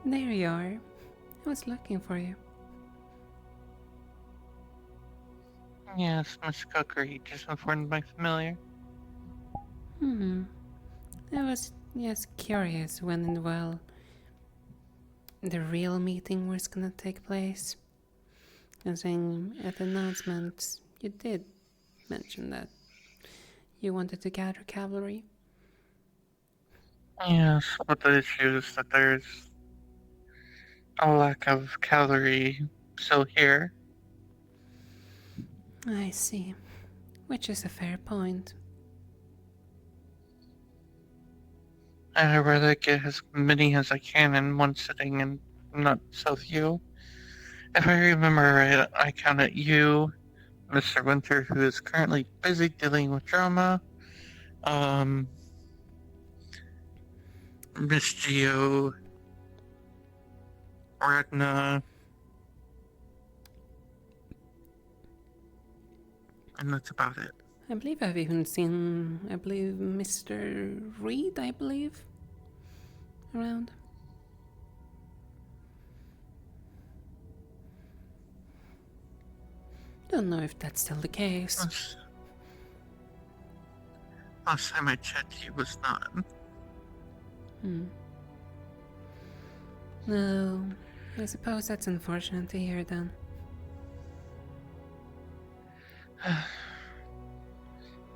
There you are. I was looking for you. Yes, Miss Cookery, just informed my familiar. I was just curious when and well the real meeting was gonna take place. And saying at the announcement you did mention that you wanted to gather cavalry. Yes, but the issue is that there's a lack of cavalry still here. I see. Which is a fair point. And I'd rather get as many as I can in one sitting and not so few. If I remember right, I counted you, Mr. Winter, who is currently busy dealing with drama, Miss Geo, Ragna, and that's about it. I believe I've even seen, Mr. Reed, around. Don't know if that's still the case. Last time I checked, he was not. No, I suppose that's unfortunate to hear then.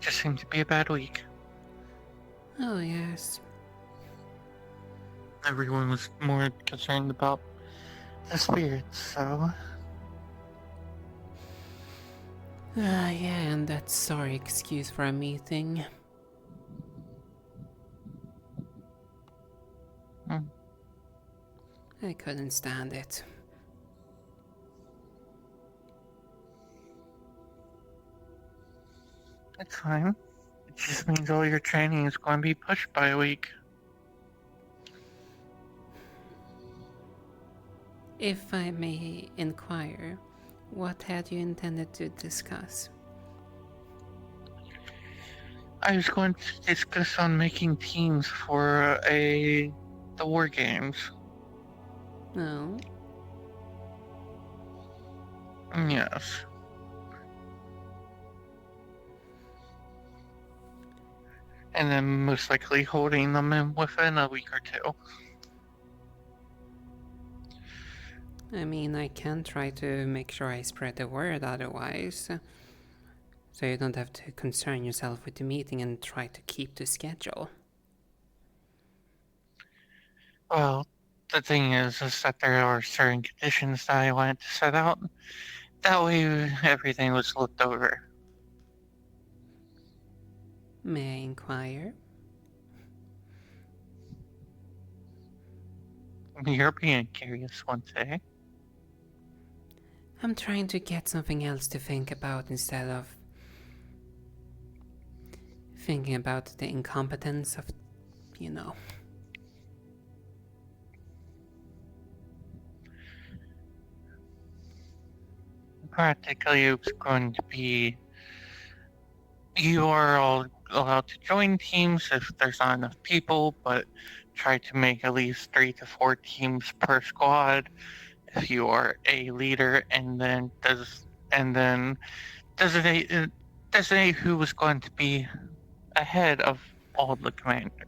Just seemed to be a bad week. Oh, yes. Everyone was more concerned about the spirits, so... Yeah, and that sorry excuse for a meeting. I couldn't stand it. It's fine. It just means all your training is going to be pushed by a week. If I may inquire, what had you intended to discuss? I was going to discuss on making teams for the war games. No. Yes. And then most likely holding them in within a week or two. I mean, I can try to make sure I spread the word otherwise. So you don't have to concern yourself with the meeting and try to keep the schedule. Well, the thing is that there are certain conditions that I wanted to set out. That way everything was looked over. May I inquire? You're being curious one day. I'm trying to get something else to think about instead of thinking about the incompetence of, you know. Practically, it's going to be you are all allowed to join teams if there's not enough people, but try to make at least 3 to 4 teams per squad if you are a leader, and then designate who was going to be ahead of all the commanders.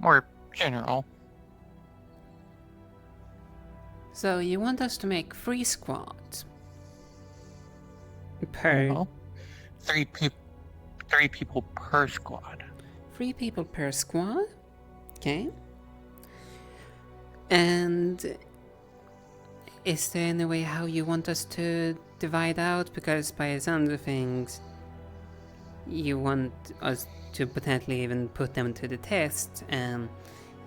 Or general. So you want us to make 3 squads? Per... No. 3 people per squad. 3 people per squad? Okay. And is there any way how you want us to divide out? Because by the sound of things, you want us to potentially even put them to the test. And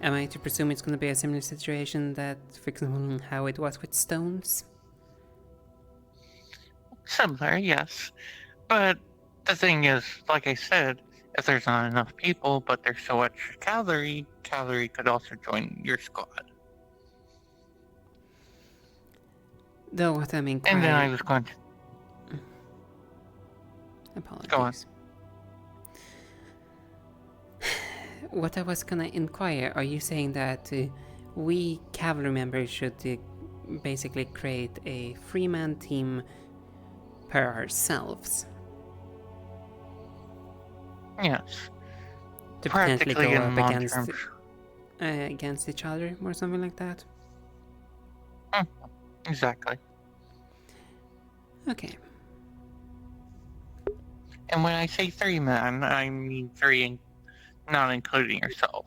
am I to presume it's going to be a similar situation that, for example, how it was with stones? Similar, yes. But the thing is, like I said, if there's not enough people, but there's so much cavalry, cavalry could also join your squad. Though what I'm inquiring... And then I was going to... Apologies. Go on. What I was gonna inquire, are you saying that we cavalry members should basically create a free-man team per ourselves? Yes. To potentially go up long-term. against each other or something like that? Exactly. Okay. And when I say 3-man, I mean 3, not including yourself.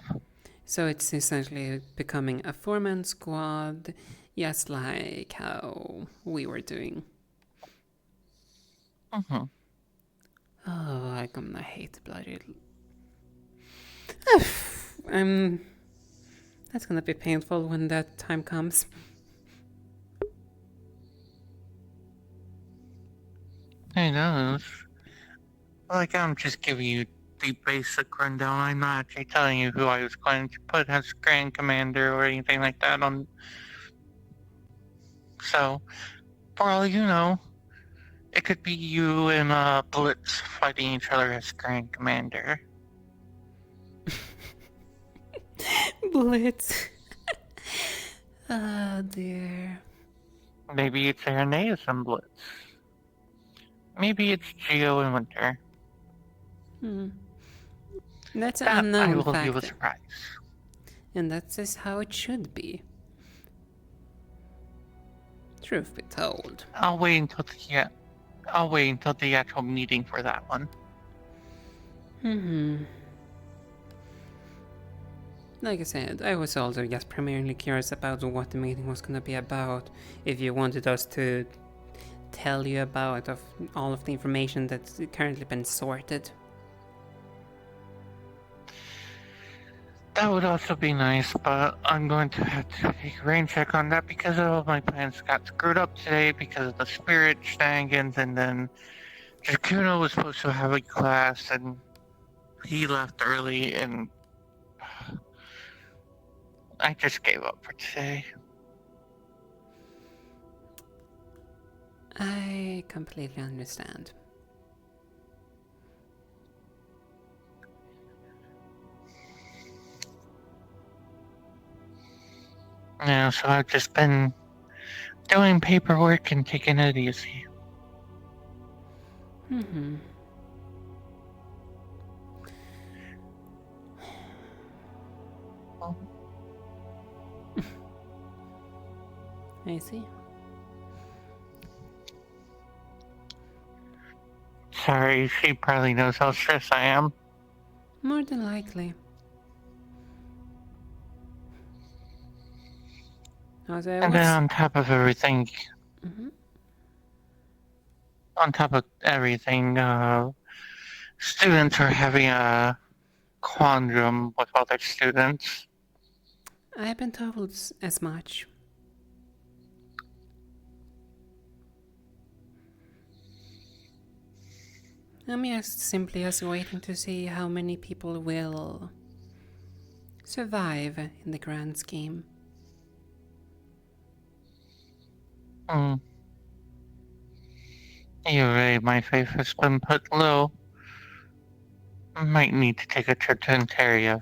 So it's essentially becoming a 4-man squad, just like how we were doing. Mm-hmm. Oh, I'm gonna hate the bloody... That's gonna be painful when that time comes. I know. Like, I'm just giving you the basic rundown. I'm not actually telling you who I was going to put as Grand Commander or anything like that on. So, for all you know, it could be you and Blitz fighting each other as Grand Commander. Blitz. Oh dear. Maybe it's Irenaeus and Blitz. Maybe it's Geo and Winter. That's an That unknown I will factor. give a surprise. And that's just how it should be. Truth be told. I'll wait until the actual meeting for that one. Like I said, I was also just primarily curious about what the meeting was gonna be about. If you wanted us to tell you about all of the information that's currently been sorted. That would also be nice, but I'm going to have to take a rain check on that because all of my plans got screwed up today because of the spirit shenanigans, and then Jakuno was supposed to have a class and he left early, and I just gave up for today. I completely understand. Yeah, so I've just been doing paperwork and taking it easy. I see. Sorry, she probably knows how stressed I am. More than likely. And then on top of everything, students are having a quandrum with other students. I've been told as much. I'm just simply waiting to see how many people will survive in the grand scheme. You're right, my faith has been put low. I might need to take a trip to Ontario.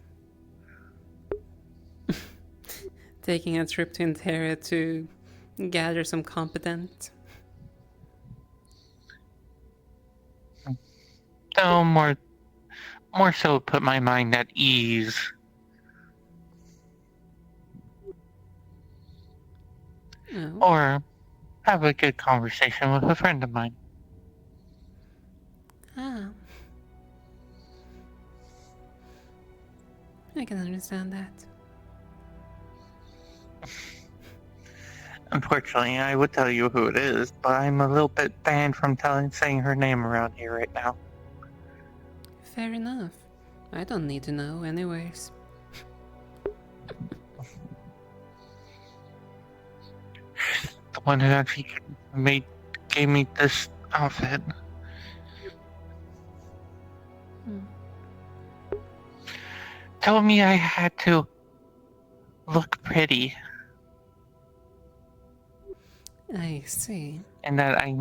Taking a trip to Ontario to gather some competence. No, more so put my mind at ease. Oh. Or have a good conversation with a friend of mine. Ah. I can understand that. Unfortunately, I would tell you who it is, but I'm a little bit banned from saying her name around here right now. Fair enough. I don't need to know anyways. The one who actually gave me this outfit. told me I had to look pretty. I see. And that I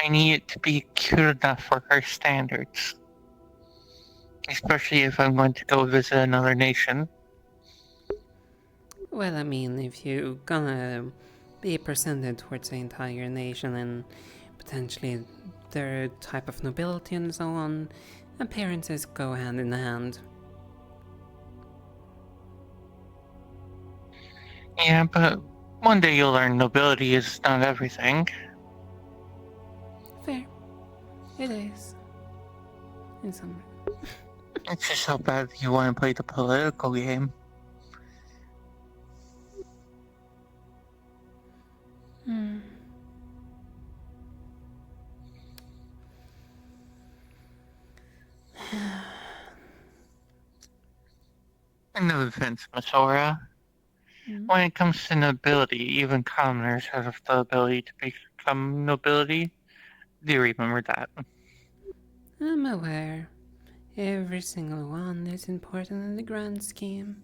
need it to be cute enough for her standards. Especially if I'm going to go visit another nation. Well, I mean, if you're gonna be presented towards the entire nation and potentially their type of nobility and so on, appearances go hand in hand. Yeah, but one day you'll learn nobility is not everything. Fair. It is. In some... It's just so bad you want to play the political game. Hmm. No offense, Masora. When it comes to nobility, even commoners have the ability to become nobility. Do you remember that? I'm aware. Every single one is important in the grand scheme.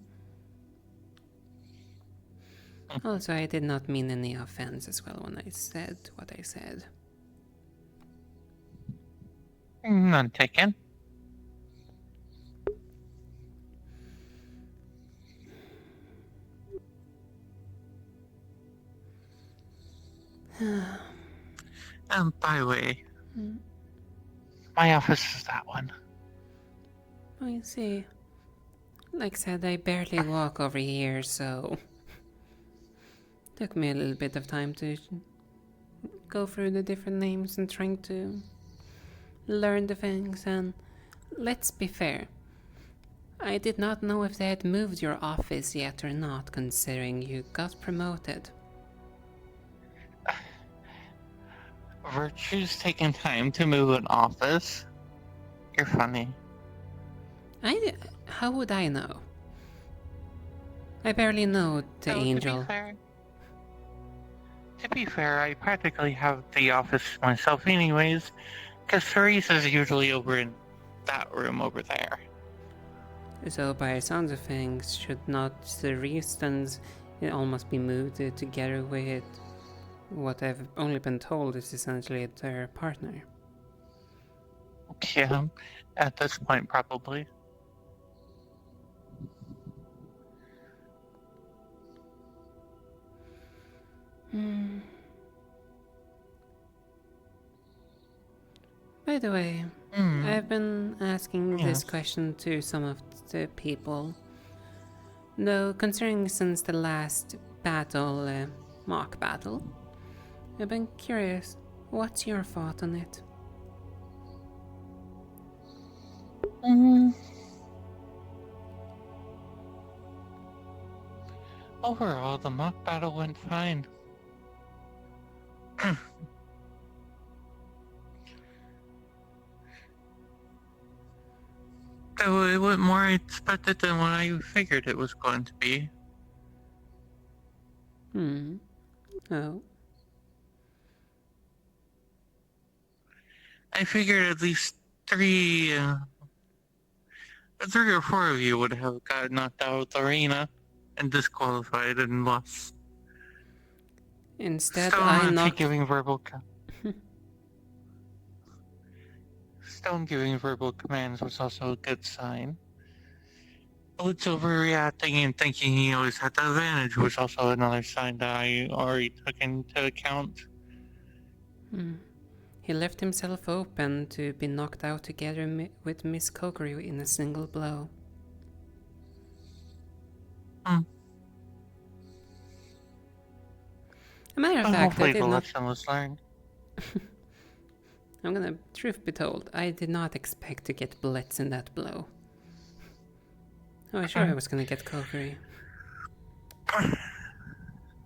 Also, I did not mean any offense as well when I said what I said. None taken. By the way, my office is that one. I see. Like I said, I barely walk over here, so... Took me a little bit of time to go through the different names and trying to learn the things, and let's be fair. I did not know if they had moved your office yet or not, considering you got promoted. Virtue's taking time to move an office. You're funny. How would I know? I barely know the angel. To be fair, I practically have the office myself anyways, because Therese is usually over in that room over there. So by the sounds of things, should not the reasons almost be moved together with what I've only been told is essentially their partner? Yeah, at this point probably. By the way, I've been asking this question to some of the people. Though, considering since the last battle, mock battle, I've been curious, what's your thought on it? Overall, the mock battle went fine. Though it went more expected than what I figured it was going to be. Oh. I figured at least three or four of you would have got knocked out of the arena and disqualified and lost. Instead, Stone giving verbal commands was also a good sign. Blitz overreacting and thinking he always had the advantage was also another sign that I already took into account. He left himself open to be knocked out together with Miss Kuragari in a single blow. A matter of fact, I did not... lesson was learned. I'm gonna, truth be told, I did not expect to get Blitz in that blow. Oh, sure I was gonna get Kuragari.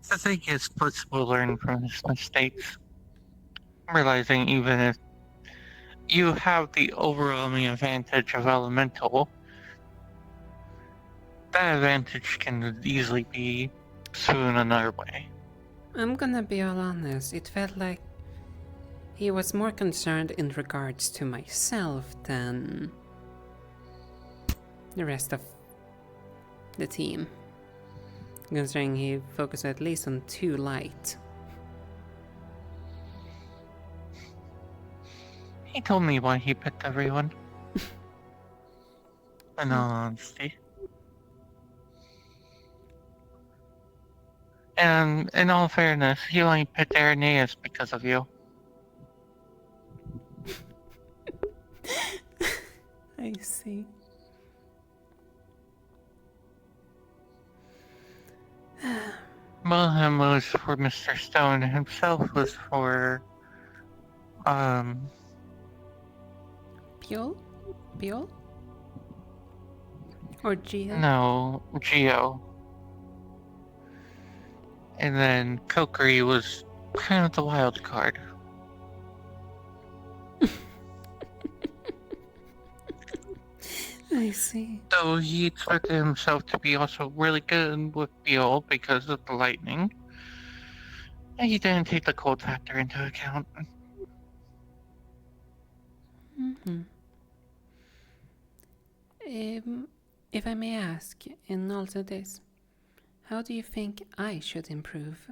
The thing is, Blitz will learn from his mistakes. Realizing even if you have the overwhelming advantage of elemental, that advantage can easily be swoon another way. I'm gonna be all honest, it felt like he was more concerned in regards to myself than the rest of the team, considering he focused at least on 2 light. He told me why he picked everyone. In all honesty. And in all fairness, he only picked Irenaeus because of you. I see. Wilhelm was for Mr. Stone, himself was for, Pure? Pure? Or Geo? No, Geo. And then Kokiri was kind of the wild card. I see. Though he expected himself to be also really good with Beal because of the lightning. And he didn't take the cold factor into account. Mm-hmm. If I may ask, in also this, how do you think I should improve?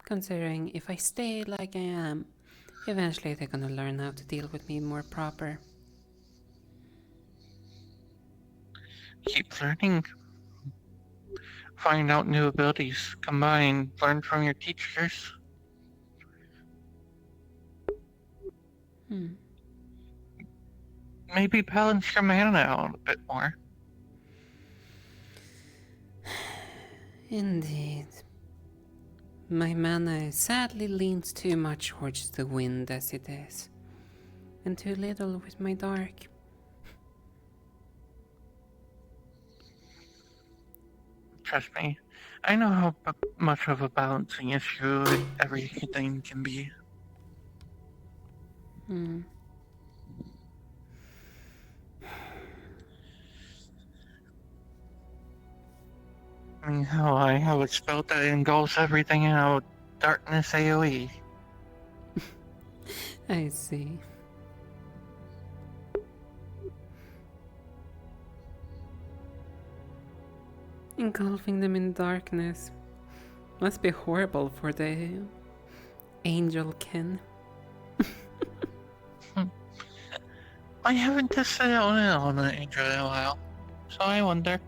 Considering if I stay like I am, eventually they're gonna learn how to deal with me more proper. Keep learning. Find out new abilities. Combine. Learn from your teachers. Maybe balance your mana out a bit more. Indeed. My mana sadly leans too much towards the wind as it is, and too little with my dark. Trust me, I know how much of a balancing issue everything can be. I mean, how I have a spell that engulfs everything in a darkness AoE. I see. Engulfing them in darkness must be horrible for the angelkin. I haven't tested it on an angel in a while, so I wonder.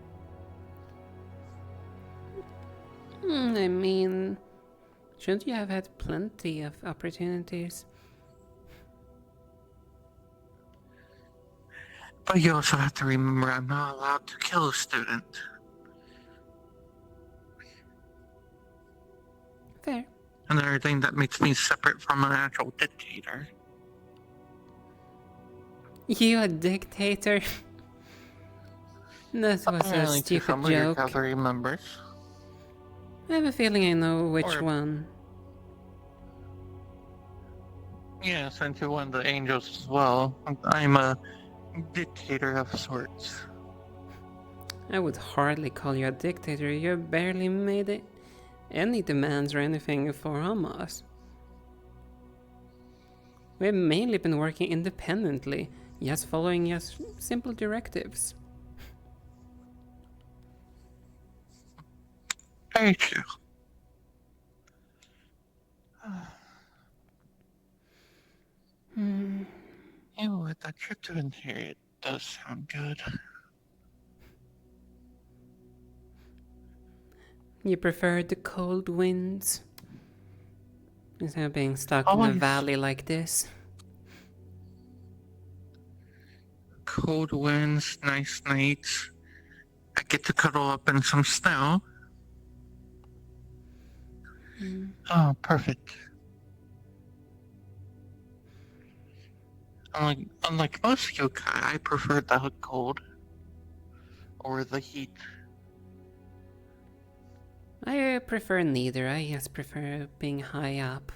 I mean, shouldn't you have had plenty of opportunities? But you also have to remember I'm not allowed to kill a student. Fair. Another thing that makes me separate from an actual dictator. You a dictator? That was Apparently a to stupid some of your joke. cavalry members. I have a feeling I know which Or- one. Yes, and to one of the angels as well. I'm a dictator of sorts. I would hardly call you a dictator. You barely made it any demands or anything from us. We've mainly been working independently, just following just simple directives. Very true. Yeah, with that trip to inherit, it does sound good. You prefer the cold winds instead of being stuck in a Always. valley like this? Cold winds, nice nights. I get to cuddle up in some snow. Oh, perfect. Unlike most yokai, I prefer the cold or the heat. I prefer neither. I just prefer being high up.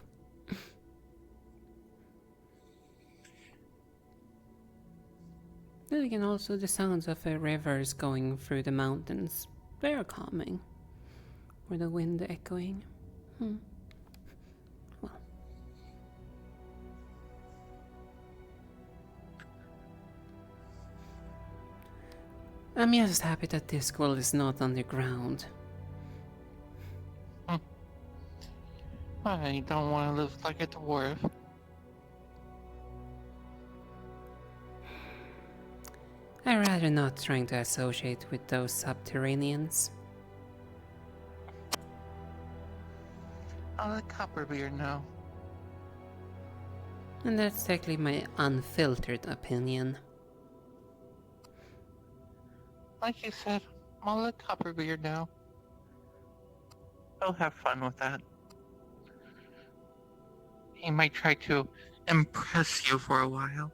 Then again, also the sounds of rivers going through the mountains. They are calming. Or the wind echoing. Well. I'm just happy that this school is not underground. I don't want to live like a dwarf. I'd rather not trying to associate with those subterraneans. I'll let Copperbeard know. And that's technically my unfiltered opinion. Like you said, I'll let Copperbeard know. He'll have fun with that. He might try to impress you for a while.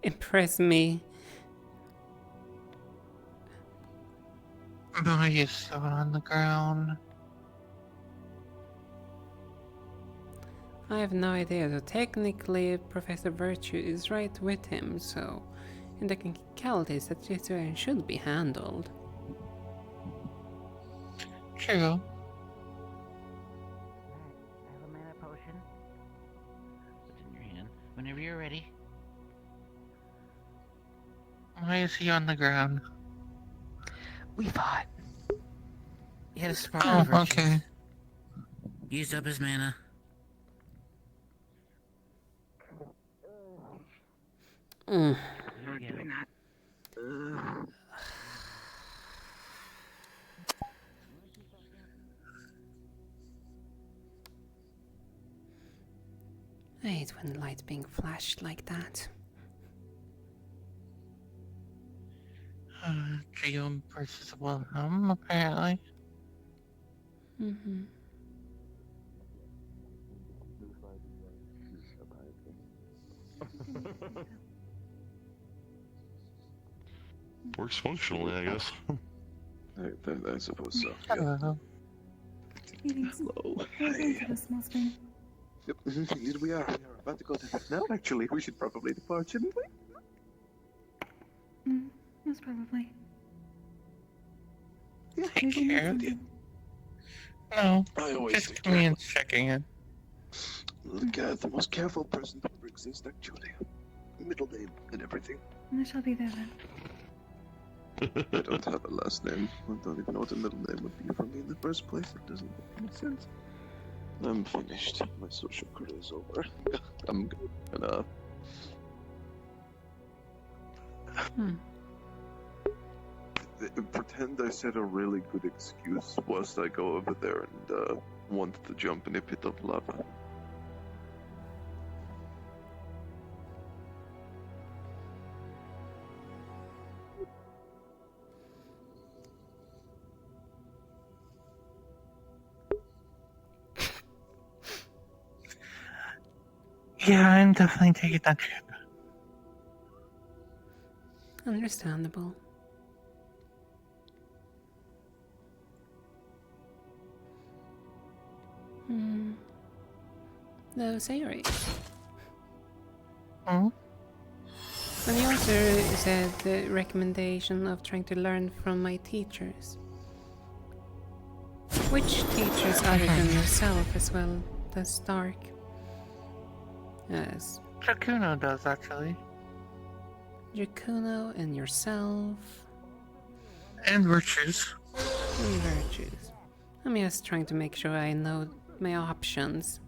Impress me. Why is so on the ground? I have no idea, so technically Professor Virtue is right with him, so in the technicalities that situation should be handled. True. I have a mana potion. What's in your hand? Whenever you're ready. Why is he on the ground? We fought. He had a smart Oh, virtues. okay. Used up his mana. Mm. Yeah. I hate when the light's being flashed like that. Geom versus Wilhelm, apparently. Mm-hmm. Works functionally, I guess. I suppose so. Hello. Hello. Welcome to the small screen. Yep, indeed we are. We are about to go to that now. Actually, we should probably depart, shouldn't we? Most probably. Yeah, Take care. No, I always just take come in care. and checking in. Look at the most careful person to ever exist, actually. Middle name and everything. And I shall be there then. I don't have a last name. I don't even know what a middle name would be for me in the first place. It doesn't make any sense. I'm finished. My social career is over. I'm gonna... Pretend I said a really good excuse whilst I go over there and want to jump in a pit of lava. Yeah, I'm definitely taking that trip. Understandable. No, Sayori. Hmm? And you also said the recommendation of trying to learn from my teachers. Which teachers other than yourself as well does Dark? Yes. Jakuno does, actually. Jakuno and yourself. And Virtues. And Virtues. I'm just trying to make sure I know my options.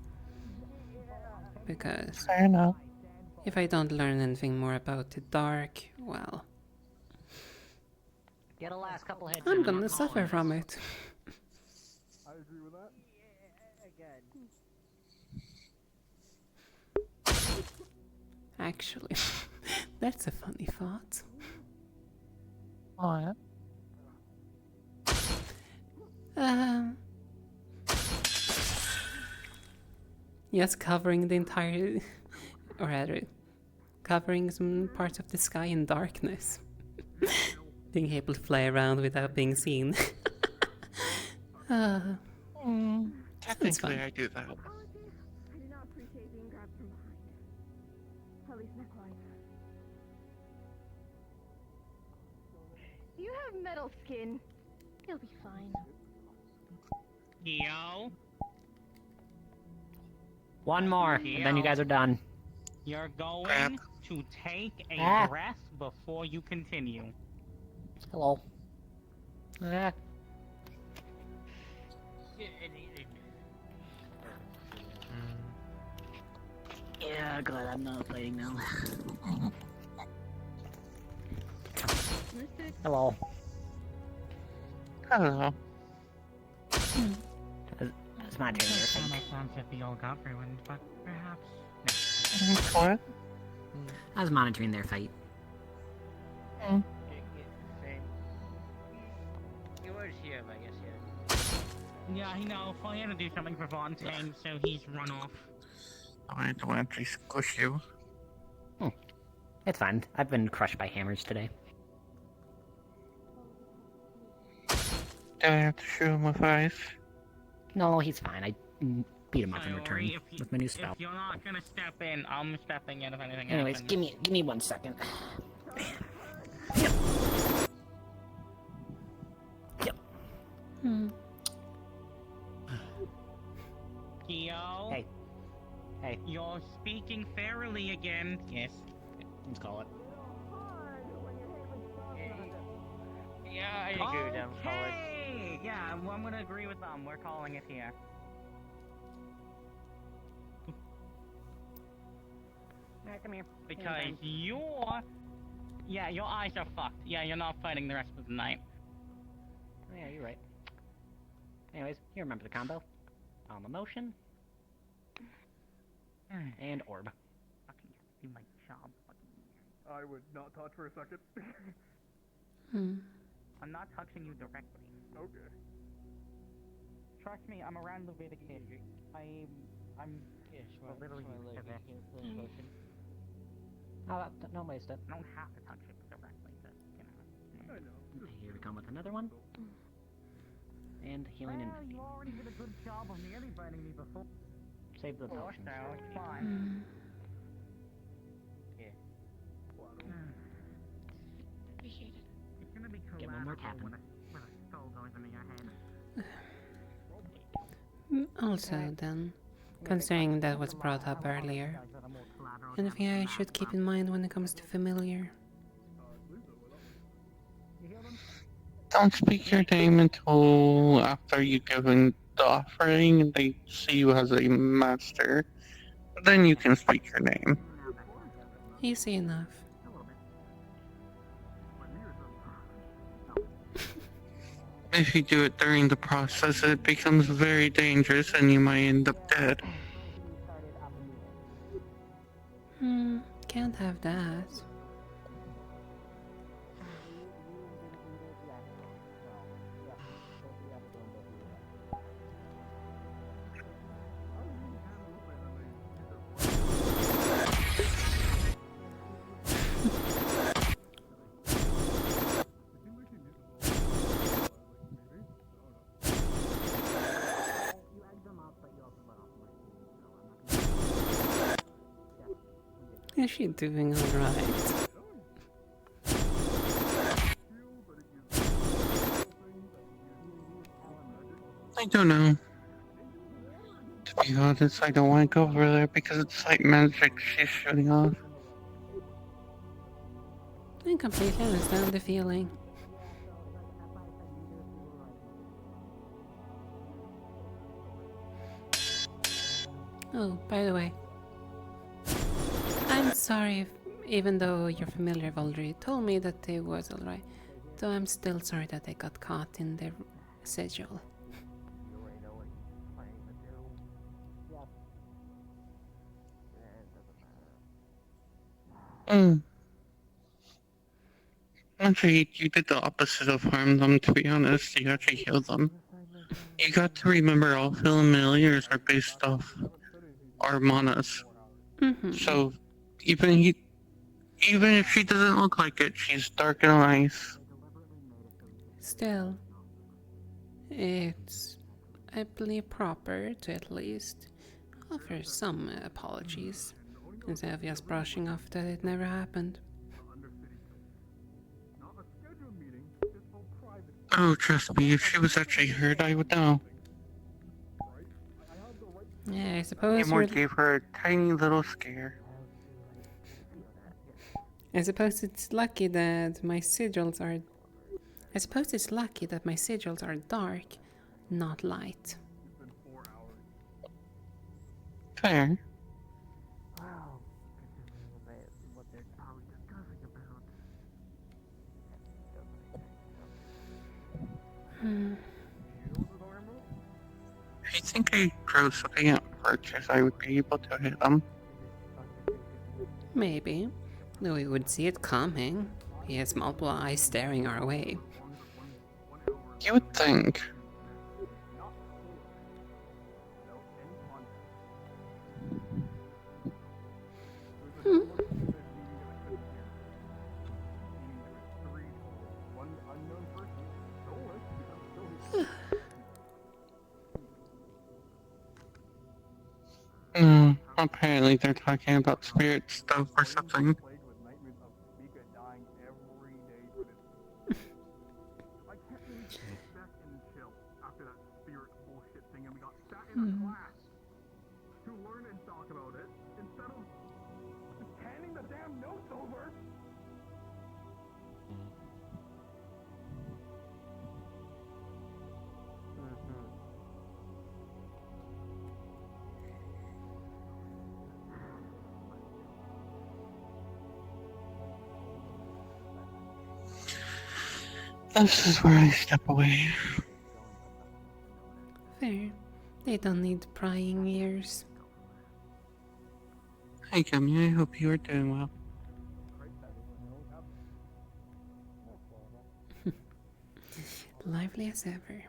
Because Fair enough. if I don't learn anything more about the Dark, well, Get a last couple heads. I'm gonna suffer from it. I agree with that. Actually, that's a funny thought. What? Yes, covering the entire, or rather, covering some parts of the sky in darkness. Being able to fly around without being seen. Technically, I do that. I do not appreciate being grabbed from behind. At least not quite. You have metal skin. You'll be fine. Yo. One more, and then you guys are done. You're going to take a Ah. breath before you continue. Hello. Ah. Yeah, glad I'm not fighting now. Hello. Hello. It's my turn here, I I think. don't if the old got ruined, but perhaps. What? I was monitoring their fight. He was here, I guess, Yeah, I know. I had to do something for Fontaine, so he's run off. I don't actually squish you. It's fine. I've been crushed by hammers today. Do I have to shoot him with ice? No, he's fine. I beat him up in Sorry, return with my new spell. If you're not gonna step in, I'm stepping in if anything Anyways, happens. give me 1 second. Kyo? Hey. Hey. You're speaking fairly again. Yes. Let's call it. Yeah, I agree with them. Okay! Yeah, I'm gonna agree with them. We're calling it here. Alright, come here. Because your eyes are fucked. Yeah, you're not fighting the rest of the night. Oh, yeah, you're right. Anyways, you remember the combo? Emotion. And orb. Fucking do my job. I would not touch for a second. I'm not touching you directly. Okay. Trust me, I'm around the Leviticus. I'm literally No waste it. I don't have to touch it directly, just, you know. I know. Here we come with another one. And healing and you already did a good job of nearly biting me before. save the potions. So it's fine. Appreciate it. It's gonna be Get one more collateral tapping. when a skull goes into your head. Also, then, considering that was brought up earlier, anything I should keep in mind when it comes to familiar? Don't speak your name until after you give in the offering and they see you as a master. Then you can speak your name. Easy enough. If you do it during the process, it becomes very dangerous and you might end up dead. Can't have that. Is she doing alright? I don't know. To be honest, I don't want to go over there because it's like magic she's shooting off. I completely understand the feeling. Oh, by the way, I'm sorry even though your familiar have already told me that they was alright, though I'm still sorry that they got caught in their sigil. Actually, you did the opposite of harm them, to be honest. You actually healed them. You got to remember all familiars are based off our manas. So, even if she doesn't look like it, she's dark and nice. Still, it's, I believe, proper to at least offer some apologies instead of just brushing off that it never happened. Oh, trust me, if she was actually hurt, I would know. Yeah, I suppose Amor gave her a tiny little scare. I suppose it's lucky that my sigils are. I suppose it's lucky that my sigils are dark, not light. Fair. Wow. What they're probably discussing about. Hmm. I think I grow something at purchase, I would be able to hit them. Maybe. Though we would see it coming. He has multiple eyes staring our way. You would think. Hmm. Apparently they're talking about spirit stuff or something. Hmm. To learn and talk about it instead of handing the damn notes over. This is where I step away. Fair. They don't need prying ears. Hey, Gummy, I hope you are doing well. Lively as ever.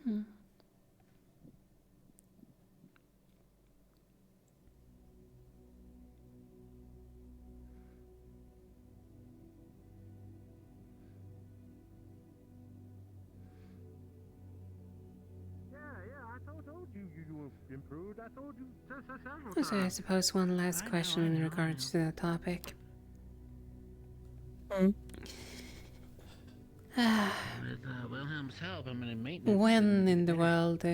Hmm. You improved. I told you several So I times. suppose one last question in regards to the topic. With Wilhelm's help, I'm in maintenance. When in the world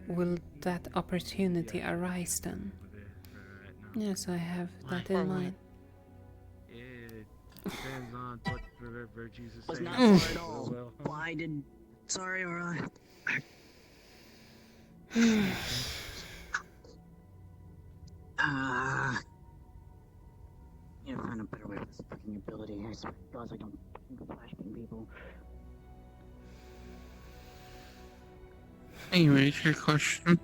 will that opportunity arise then? Yes, I have that in mind. It depends on what virtues is Was saying. not far at all. Why did... Sorry, or you know, find a better way with this fucking ability. I suppose I don't flashbang people. Anyways, your question.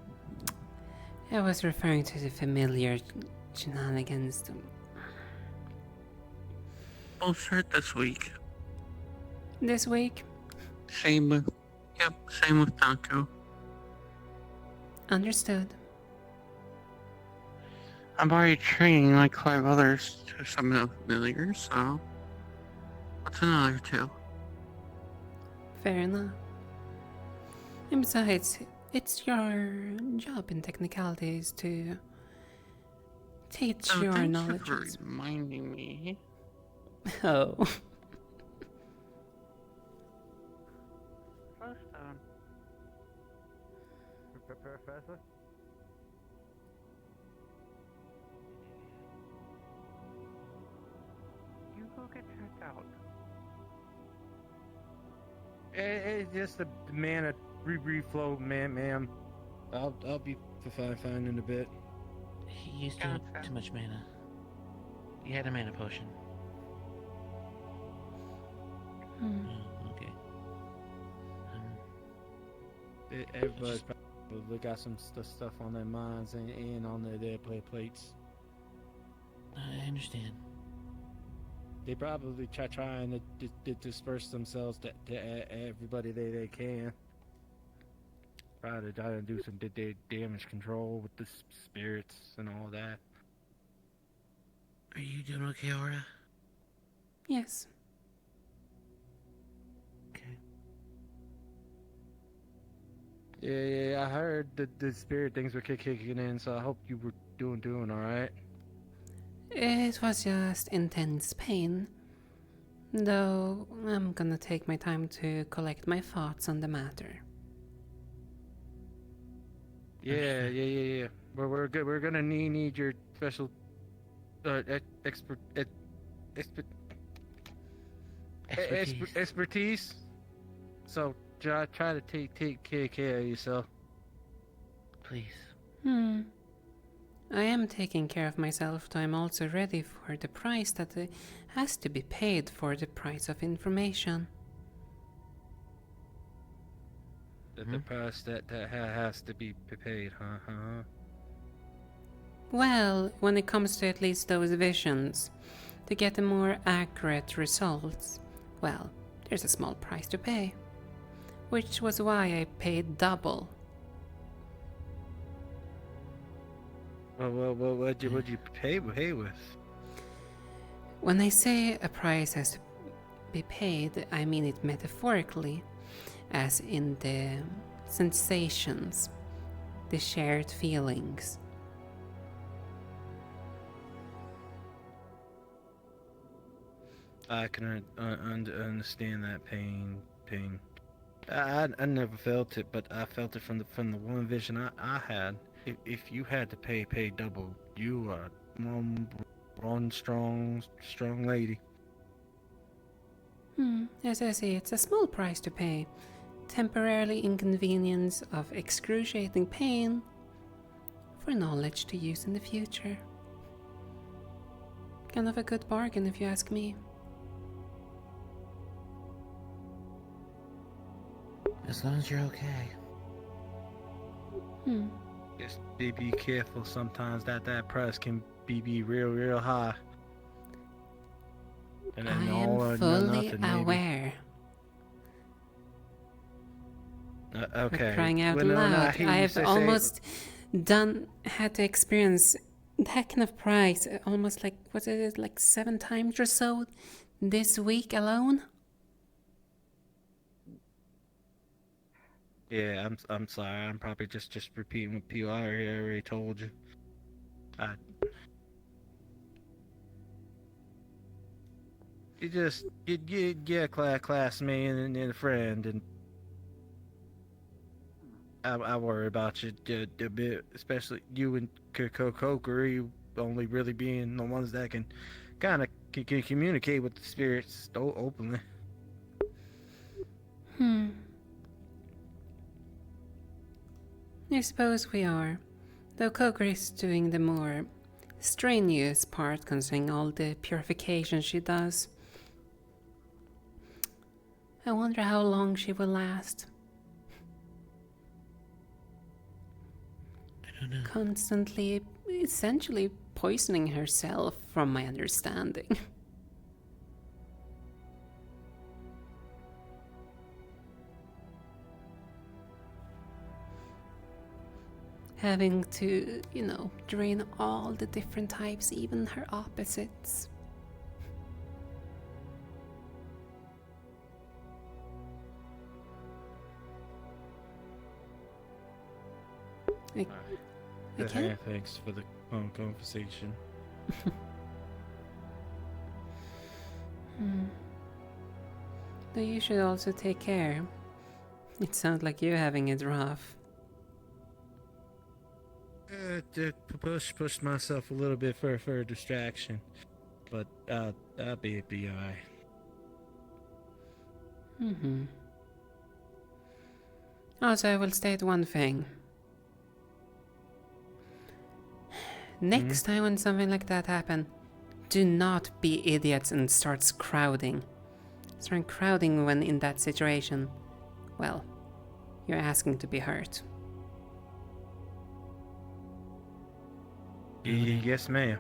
I was referring to the familiar shenanigans. We'll start this week. This week? Same with... Yep, same with Taco. Understood. I'm already training like 5 others to summon a familiar, so... What's another 2? Fair enough. And besides, it's your job in technicalities to teach your thanks knowledge. for reminding me. Oh. Professor? You go get checked out. It's just a mana reflow, ma'am. I'll be fine in a bit. He used too much mana. He had a mana potion. Oh, okay. Everybody's probably got some stuff on their minds and on their plates. I understand. They probably trying to disperse themselves to everybody they can. Try to do some damage control with the spirits and all that. Are you doing okay, Aura? Yes. Okay. Yeah, I heard that the spirit things were kicking in, so I hope you were doing alright. It was just intense pain. Though I'm gonna take my time to collect my thoughts on the matter. Yeah. We're good. We're gonna need your special expertise. So try to take care of yourself. Please. I am taking care of myself, though I'm also ready for the price that has to be paid for the price of information. The price that has to be paid, huh? Well, when it comes to at least those visions, to get the more accurate results, well, there's a small price to pay. Which was why I paid double. Well, what'd you pay with? When I say a price has to be paid, I mean it metaphorically, as in the sensations, the shared feelings. I can understand that pain. I never felt it, but I felt it from the one vision I had. If you had to pay double, you are one strong lady. As I say, it's a small price to pay. Temporarily inconvenience of excruciating pain for knowledge to use in the future. Kind of a good bargain if you ask me. As long as you're okay. Just be careful. Sometimes that price can be real high. And I am fully aware. Okay. For crying out loud, I have almost had to experience that kind of price almost like, what is it, like 7 times or so this week alone? Yeah, I'm sorry. I'm probably just repeating what P.O. already told you. You get a classmate and a friend, and I worry about you a bit, especially you and Kuragari only really being the ones that can kind of can communicate with the spirits openly. I suppose we are, though Kuragari's doing the more strenuous part concerning all the purification she does. I wonder how long she will last. I don't know. Constantly, essentially poisoning herself, from my understanding. Having to, drain all the different types, even her opposites. Okay. Thanks for the conversation. Though you should also take care. It sounds like you're having it rough. Pushed myself a little bit for a distraction, but I'll be alright. Also, I will state one thing. Next time when something like that happens, do not be idiots and start crowding. Start crowding when in that situation. Well, you're asking to be hurt. Yes, ma'am.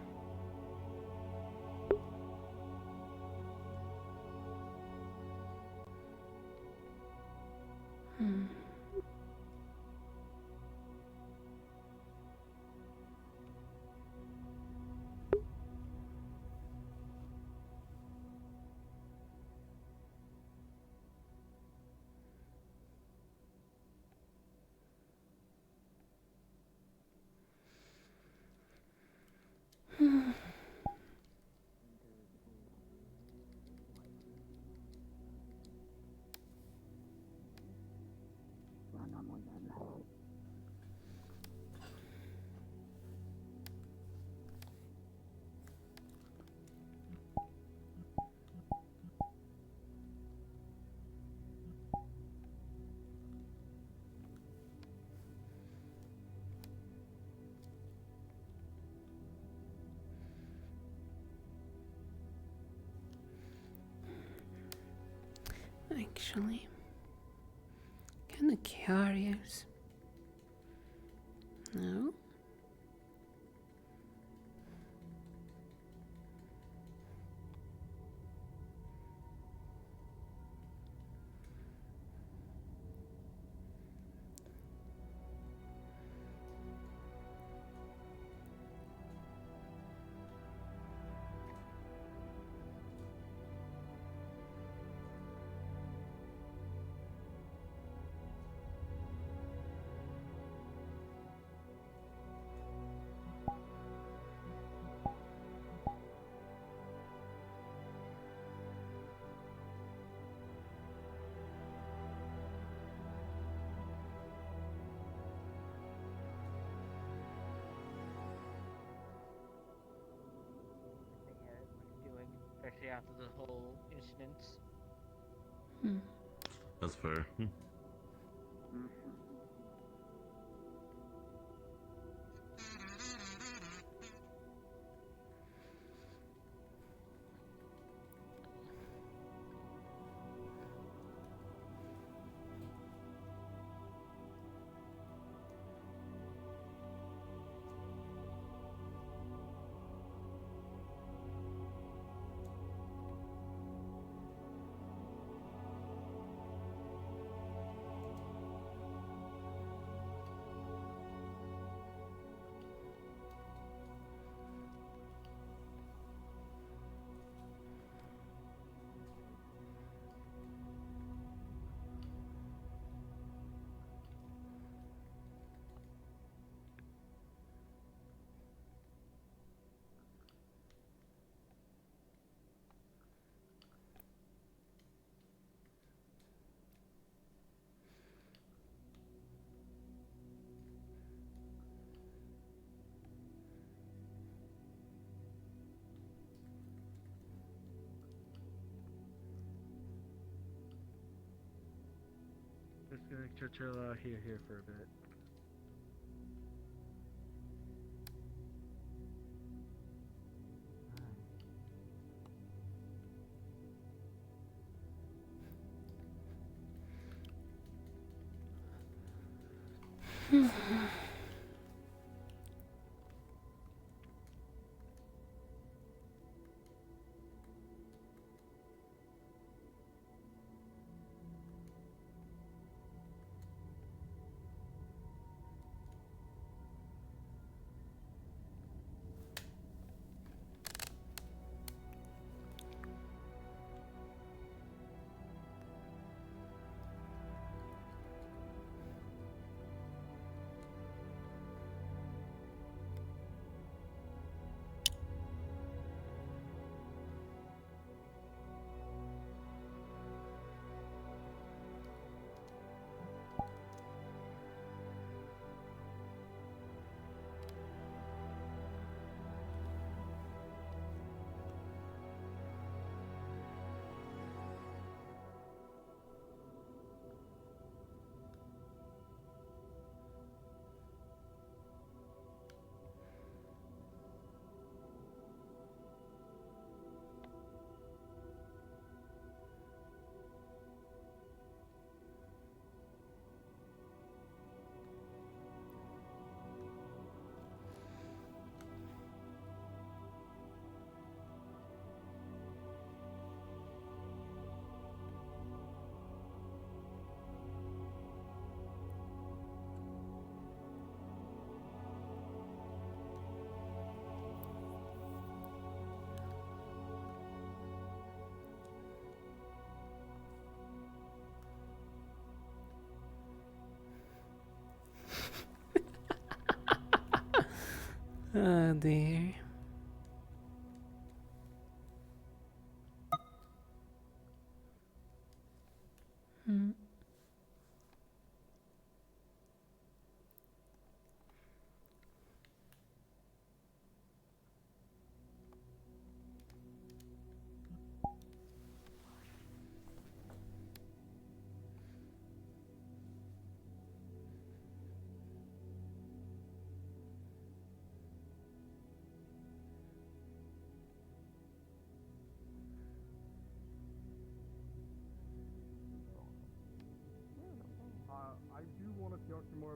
actually. Kinda curious. No? Doing, especially after the whole incident. That's fair. Just gonna chill out here for a bit. Oh dear.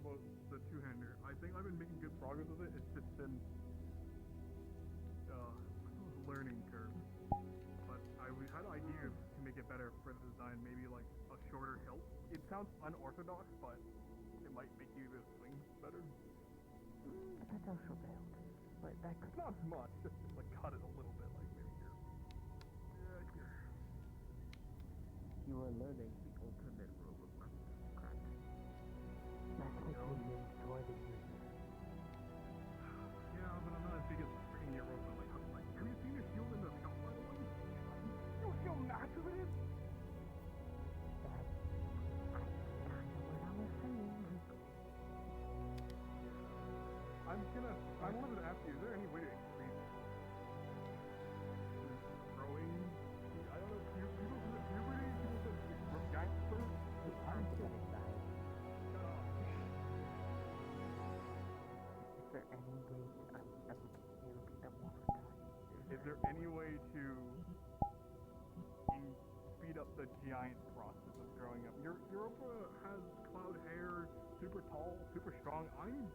about the two-hander. I think I've been making good progress with it. It's just been learning curve. But we had ideas to make it better for the design. Maybe like a shorter hilt. It sounds unorthodox, but it might make you the swing better. That's also valid. But that could not much. Just like cut it a little bit, like maybe here. Yeah, here. You are learning the ultimate rule of weapons, correct? That's because you enjoy the use. Yeah, but I'm not as big as freaking Europa. Like, have you seen the shield in the shop, by the way? You know how massive it is? That's kind of what I was saying. I wanted to ask you, is there any way to increase growing? I don't know, people said giant first? I'm getting that. Is there any way Is there any way to speed up the giant process of growing up? Europa has cloud hair, super tall, super strong. I'm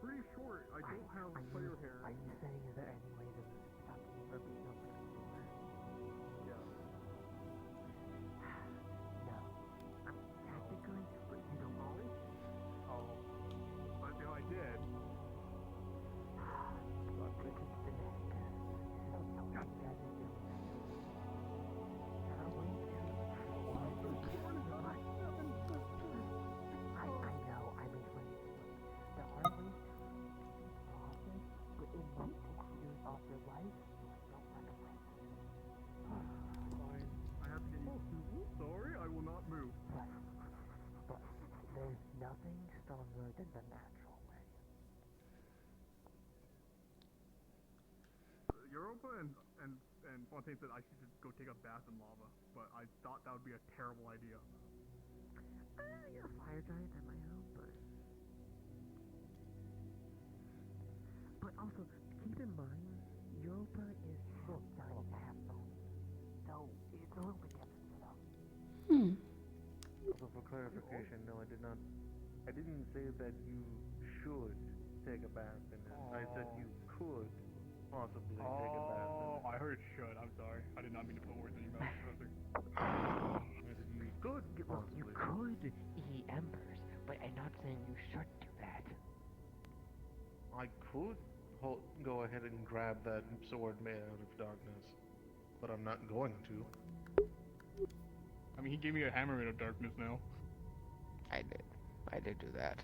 pretty short. I don't have player hair. Are you saying is there any way to stop me from being able to explore? Yeah. No. Technically, but you don't always. Oh. But if I did. This is the neck. So you guys are doing that. There are ways to. I know. I mean, there are ways to process, but it might take years off your life. Don't recommend it. Fine. I have to get used to. Sorry, I will not move. But there's nothing stronger than the natural way. Europa and Fontaine said I should just go take a bath in lava, but I thought that would be a terrible idea. You're a fire giant, I might know, but also keep in mind, Europa is half giant, half bone, so it's a little bit different stuff. Also, for clarification, no, I didn't say that you should take a bath in it. I said you could possibly take a bath in it. Oh, I heard should. I'm sorry. I did not mean to put words in your mouth, Professor. You could Well, you possibly. could eat embers, but I'm not saying you should do that. I could go ahead and grab that sword made out of darkness, but I'm not going to. I mean, he gave me a hammer made of darkness now. I did do that.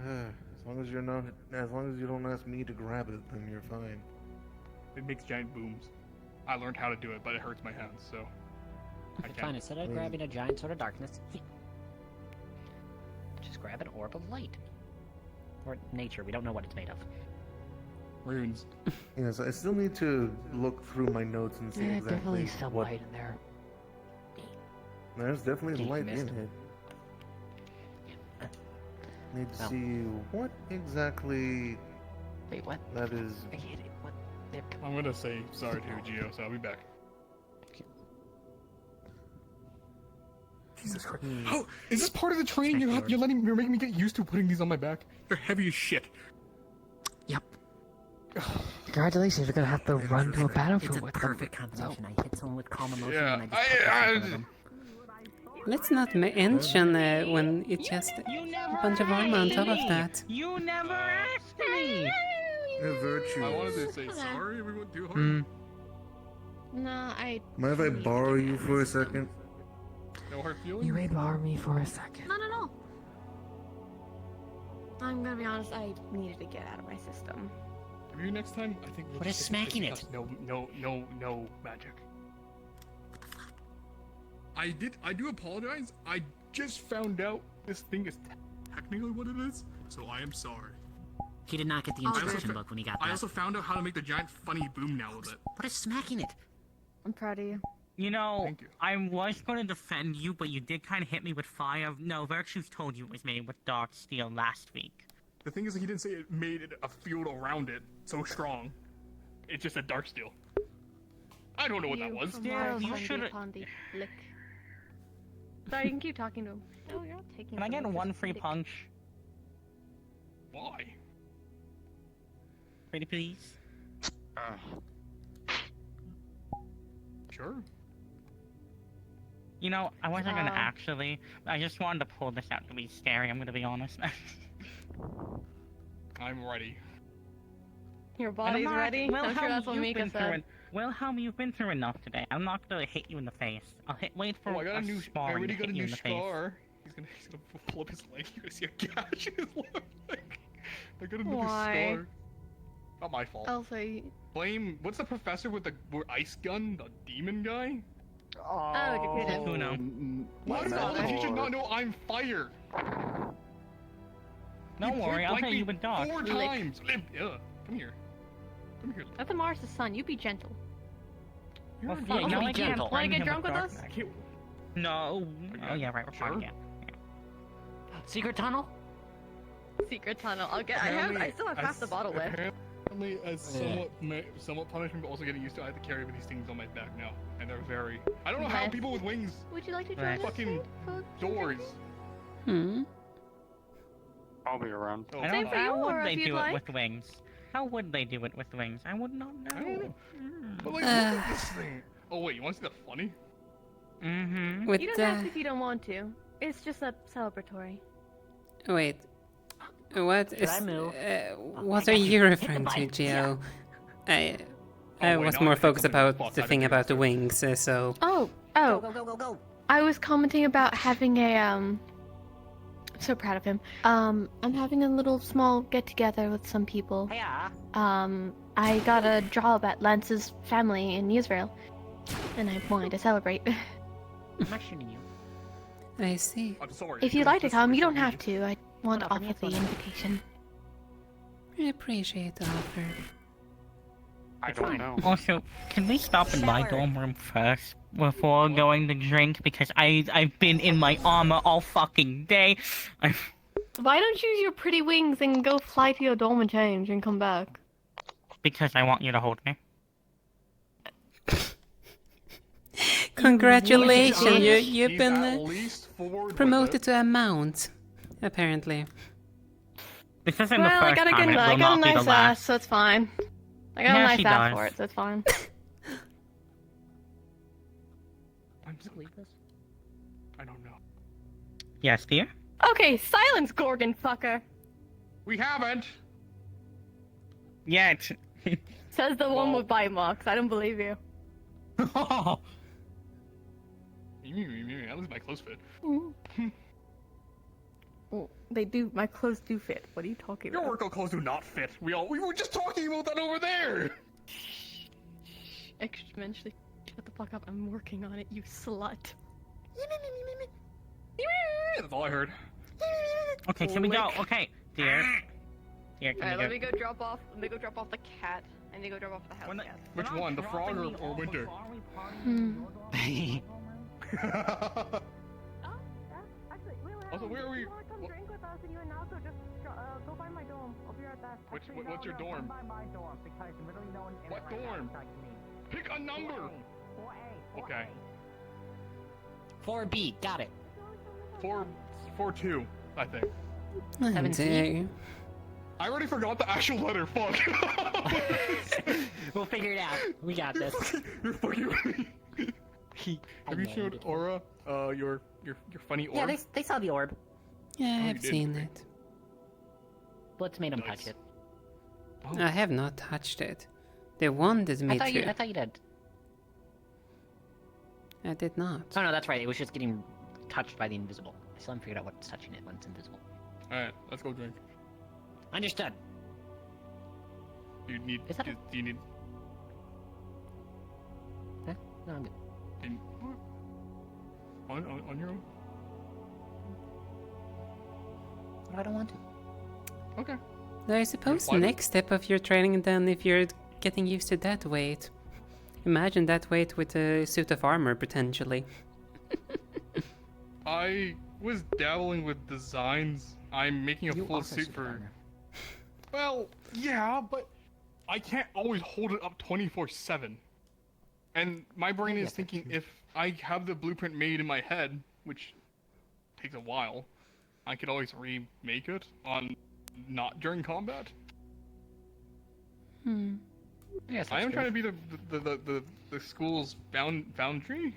As long as you don't ask me to grab it, then you're fine. It makes giant booms. I learned how to do it, but it hurts my hands, so I can't. Fine, instead of grabbing a giant sword of darkness, just grab an orb of light. Or nature, we don't know what it's made of. Runes. Yes, I still need to look through my notes and see exactly definitely some what. light in there. There's definitely Think light mist. in it. Need to see what exactly. Wait, what? That is. I hate it. What? I'm gonna say sorry to you, Gio, so I'll be back. Jesus Christ. Oh, is this part of the training? You're making me get used to putting these on my back? They're heavy as shit. Yep. Congratulations, you're gonna have to run to a battlefield It's a with perfect them. combination. I hit someone with calm emotion Yeah, and I just put this in front of them. Let's not mention when it's just a bunch of armor on top of that. You never asked me! Virtues. I wanted to say sorry if we went too hard. Nah, Mind if I borrow you for a second? No hard feelings? You may borrow me for a second. Not at all. I'm gonna be honest, I needed to get out of my system. Maybe next time, I think we'll What is just smacking it? No magic. I do apologize. I just found out this thing is technically what it is, so I am sorry. He did not get the instruction book when he got that. I also found out how to make the giant funny boom now with it. What is smacking it? I'm proud of you. You know, I was going to defend you, but you did kind of hit me with fire. No, Virtues told you it was made with dark steel last week. The thing is, he didn't say it made it a field around it so strong. It's just a dark steel. I don't know what that was. Yeah, you should have. Sorry, you can keep talking to him. No, you're not taking. Can I from get me, one just free take- punch? Why? Pretty please. Sure. You know, I wasn't gonna actually. I just wanted to pull this out to be scary. I'm gonna be honest. I'm ready. Your And I'm body's not- ready. Well, I'm sure Helm, that's what you've Mika been through said. it. Well, Helm, you've been through enough today. I'm not gonna hit you in the face. Wait for Oh, I got a new. I sparring already to got a hit you new in the face. scar. He's gonna pull up his leg. You're gonna see a gash in his left leg. I got another Why? scar. Not my fault. Elsa. Blame. What's the professor with the ice gun? The demon guy? Oh, Kakuna. Why What's does all that? the teachers not know I'm fire? Don't worry, I'll hit me you with dog. 4 times. Yeah, come here. Come here. That's a Mars' son. You be gentle. Well, Yeah, you know, I can't Want to bring get him drunk with dark us? magic. No. Oh yeah, right. We're fine. Yeah. Secret tunnel? Secret tunnel. I still have half the bottle left. Apparently, as somewhat punishment, but also getting used to, I have to carry these things on my back now, and they're very. I don't know how Yes. people with wings. Would you like to join us? Fucking doors. I'll be around. Oh, Same for you, How or would they if you'd do like. it with wings? How would they do it with wings? I would not know. But like, look at this thing. Oh wait, you want to see the funny? Mm-hmm. With You don't have to if you don't want to. It's just a celebratory. Wait. What Should is? I move? What are you referring to, Gio? I was more focused about the thing about the wings. So. Oh. Go. I was commenting about having a I'm so proud of him. I'm having a little small get together with some people. Yeah. I got a job at Lance's family in Israel, and I wanted to celebrate. I'm not shooting you. I see. I'm sorry. If you'd like to come, you don't have to. I want to offer the invitation. I appreciate the offer. I don't know. Also, can we stop in my dorm room first before going to drink? Because I've been in my armor all fucking day. Why don't you use your pretty wings and go fly to your dorm and change and come back? Because I want you to hold me. Congratulations, you've He's been at least forward with promoted it. to a mount, apparently. This isn't Well, the I first got a time. good, It I will got a not be the nice last. ass, so it's fine. I got Yeah, a nice she ass does. for it, so it's fine. Leave this? I don't know. Yes, dear? Okay, silence, Gorgon fucker. We haven't. Yet. Says the one with bite marks. I don't believe you. At least my clothes fit. Well, they do. My clothes do fit. What are you talking Your about? workout clothes do not fit. We were just talking about that over there. Exponentially. Shut the fuck up. I'm working on it, you slut. That's all I heard. Okay, can we go? Okay, dear. Dear, can Alright, we let me go? go drop off. Let me go drop off the cat. I need to go drop off the house cat. Which one, the frog or Winter? Also, where are we? Come drink with us and you and Naoko just go by my dorm. I'll be right back. What's your dorm? What dorm? Pick a number. Okay. 4B, got it. 4-2, I think. Oh, dear. I already forgot the actual letter. Fuck. We'll figure it out. We got this. You're fucking. Have you showed Aura your funny orb? Yeah, they saw the orb. Yeah, you I've did, seen okay. it. Blitz made him touch it. I have not touched it. They wanted me I thought to. you did. I did not. Oh no, that's right. It was just getting touched by the invisible. I still haven't figured out what's touching it when it's invisible. Alright, let's go drink. Understood. Do you need? Is that Do you need? Huh? No, I'm good. On your own? No, I don't want to. Okay. I suppose the fine. next step of your training then, if you're getting used to that weight. Imagine that weight with a suit of armor, potentially. I was dabbling with designs. I'm making a You full also suit suit for. armor. Well, yeah, but I can't always hold it up 24/7. And my brain is thinking if I have the blueprint made in my head, which takes a while, I could always remake it on not during combat. Yes, I am trying to be the school's foundry,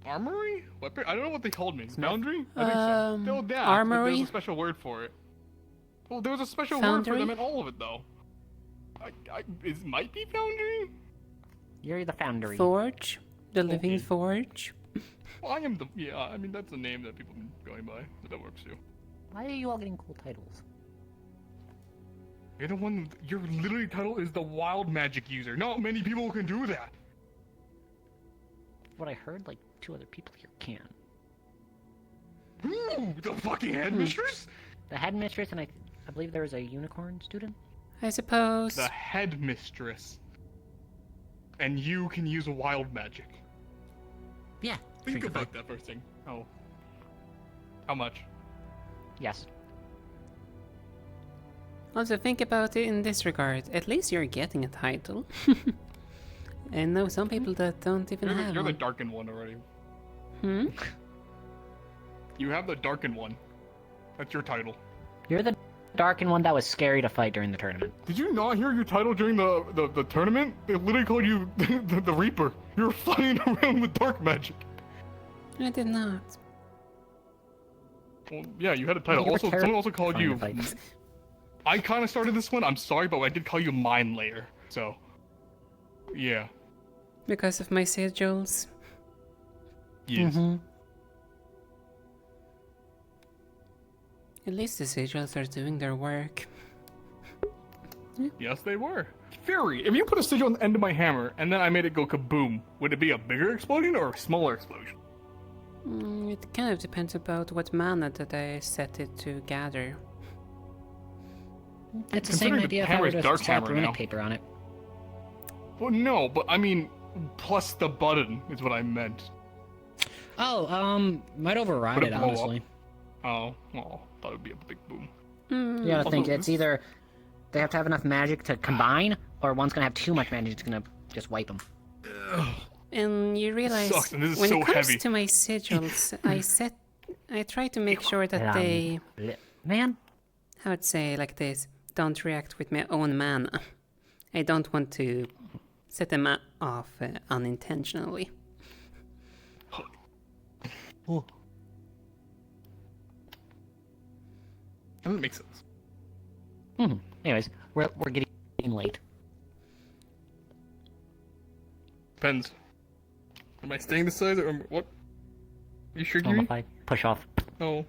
armory, weapon. I don't know what they called me. Foundry? I think so. Still that. Armory? There's a special word for it. Well, there was a special word for Foundry? them in all of it, though. It might be foundry. You're the foundry. Forge? The living forge? Well, I am the. Yeah, I mean that's the name that people have been going by, but that works too. Why are you all getting cool titles? You're the one. Your literally title is the wild magic user. Not many people can do that. What I heard, like 2 other people here can. Ooh, the fucking headmistress? The headmistress, and I believe there was a unicorn student. I suppose. The headmistress. And you can use wild magic. Yeah. Think about that first thing. Oh. How much? Yes. Also, think about it in this regard. At least you're getting a title. I know some people that don't even have You're the one. darkened one already. Hmm? You have the darkened one. That's your title. You're the darkened one that was scary to fight during the tournament. Did you not hear your title during the tournament? They literally called you the Reaper. You were flying around with dark magic. I did not. Well, yeah, you had a title. You were Also, someone also called terrifying you. to fight. I kind of started this one. I'm sorry, but I did call you Mind Layer. So, yeah. Because of my sigils. Yes. At least the sigils are doing their work. Yes, they were. Fury, if you put a sigil on the end of my hammer and then I made it go kaboom, would it be a bigger explosion or a smaller explosion? It kind of depends about what mana that I set it to gather. It's the same Considering the idea if I hammer's were to dark slap hammer runic now. paper on it. Well, no, but I mean, plus the button is what I meant. Oh, might override Would it, blow honestly. up? Oh, well, thought it would be a big boom. You gotta Also, think, it's this- either they have to have enough magic to combine, or one's gonna have too much magic, it's gonna just wipe them. And you realize sucks, and this is when so it comes heavy. to my sigils, I try to make sure that they, man, how would say like this, don't react with my own mana. I don't want to set them off unintentionally. That makes sense. Anyways, we're getting late. Depends. Am I staying this size or what? You sure, Yuri? Mummified. Push off. No.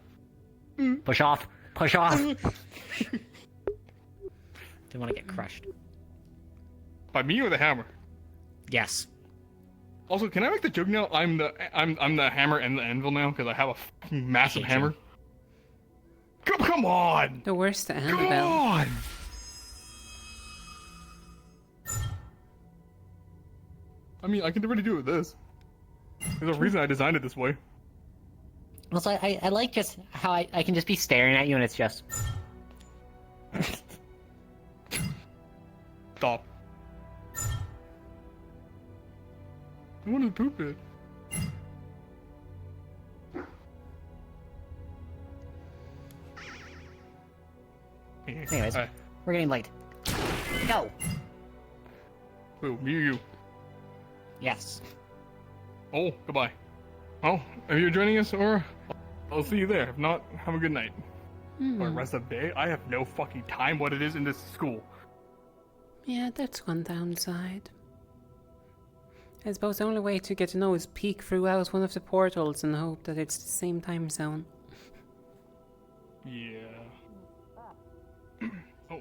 Push off. Push off. Didn't want to get crushed. By me or the hammer? Yes. Also, can I make the joke now? I'm the hammer and the anvil now because I have a fucking massive hate hammer. Come on! The worst Come anvil. on! I mean, I can already do it with this. There's a reason I designed it this way. Also, I like just how I can just be staring at you and it's just... Stop. I want to poop it. Anyways, Alright. we're getting late. Go! Who, me or you? Yes. Oh, goodbye. Well, if you're joining us, or I'll see you there. If not, have a good night. Hmm. Or rest of the day. I have no fucking time what it is in this school. Yeah, that's one downside. I suppose the only way to get to know is peek throughout one of the portals and hope that it's the same time zone. Yeah. Oh.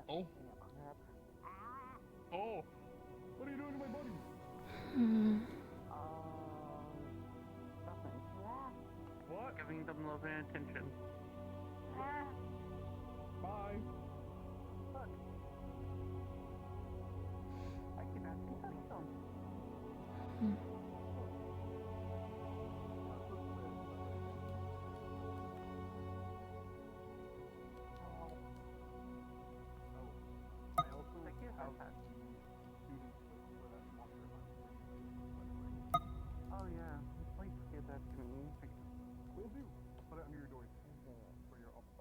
Oh. Oh. What are you doing to my buddy? Hmm. What? Giving them love and attention. Bye. Oh yeah,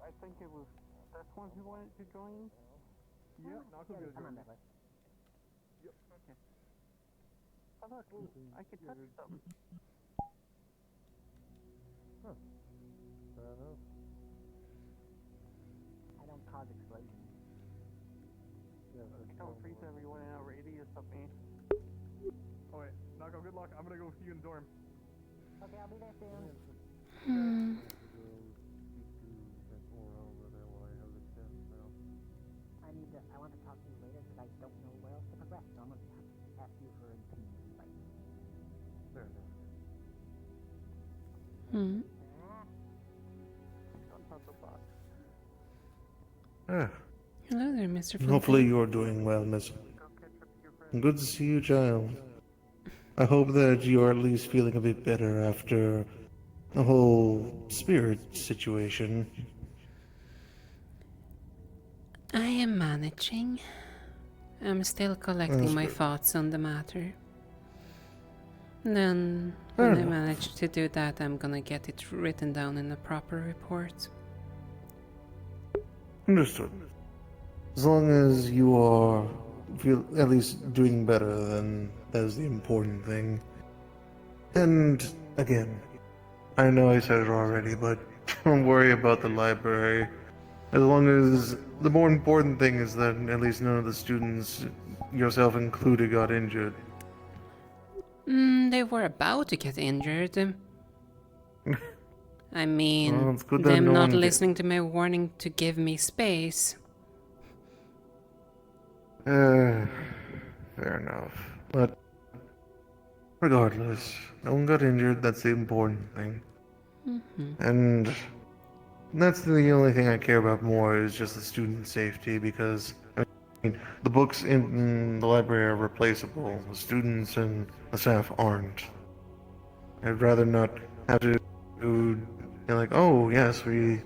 I think it was this one who wanted to join. Yeah, Nako Yeah, goes. I'm on that list. Yep. Okay. Oh look, I can touch them. Huh. Fair enough. I don't cause explosions. Yeah, Don't freeze everyone in a radius of me. Oh wait, Nako, good luck. I'm gonna go see you in dorm. Okay, I'll be there soon. Hmm. I want to talk to you later because I don't know where else to progress, so I'm going to ask you for an opinion. Like, Fair enough. Hmm. Hello there, Mr. Fontaine. Hopefully you're doing well, Miss. Good to see you, child. I hope that you're at least feeling a bit better after the whole spirit situation. I am managing. I'm still collecting That's my good. thoughts on the matter. Then, Fair when I enough. manage to do that, I'm gonna get it written down in a proper report. Understood. As long as you are feel at least doing better, then that is the important thing. And again, I know I said it already, but don't worry about the library. As long as the more important thing is that at least none of the students, yourself included, got injured. They were about to get injured. I mean, Well, it's good that them no not one listening to my warning to give me space. Fair enough. But regardless, no one got injured. That's the important thing. And that's the only thing I care about more is just the student safety because I mean, the books in the library are replaceable. The students and the staff aren't. I'd rather not have to be like, oh yes, we.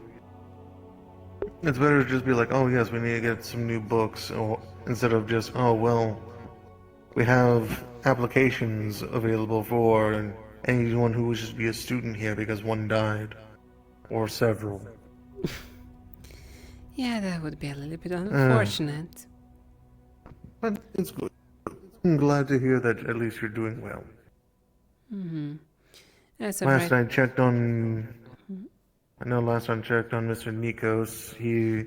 It's better to just be like, oh yes, we need to get some new books, or instead of just, oh well, we have applications available for anyone who wishes to be a student here because one died, or several. Yeah, that would be a little bit unfortunate. But it's good. I'm glad to hear that at least you're doing well. As of Last right- I checked on, I know last I checked on Mr. Nikos, he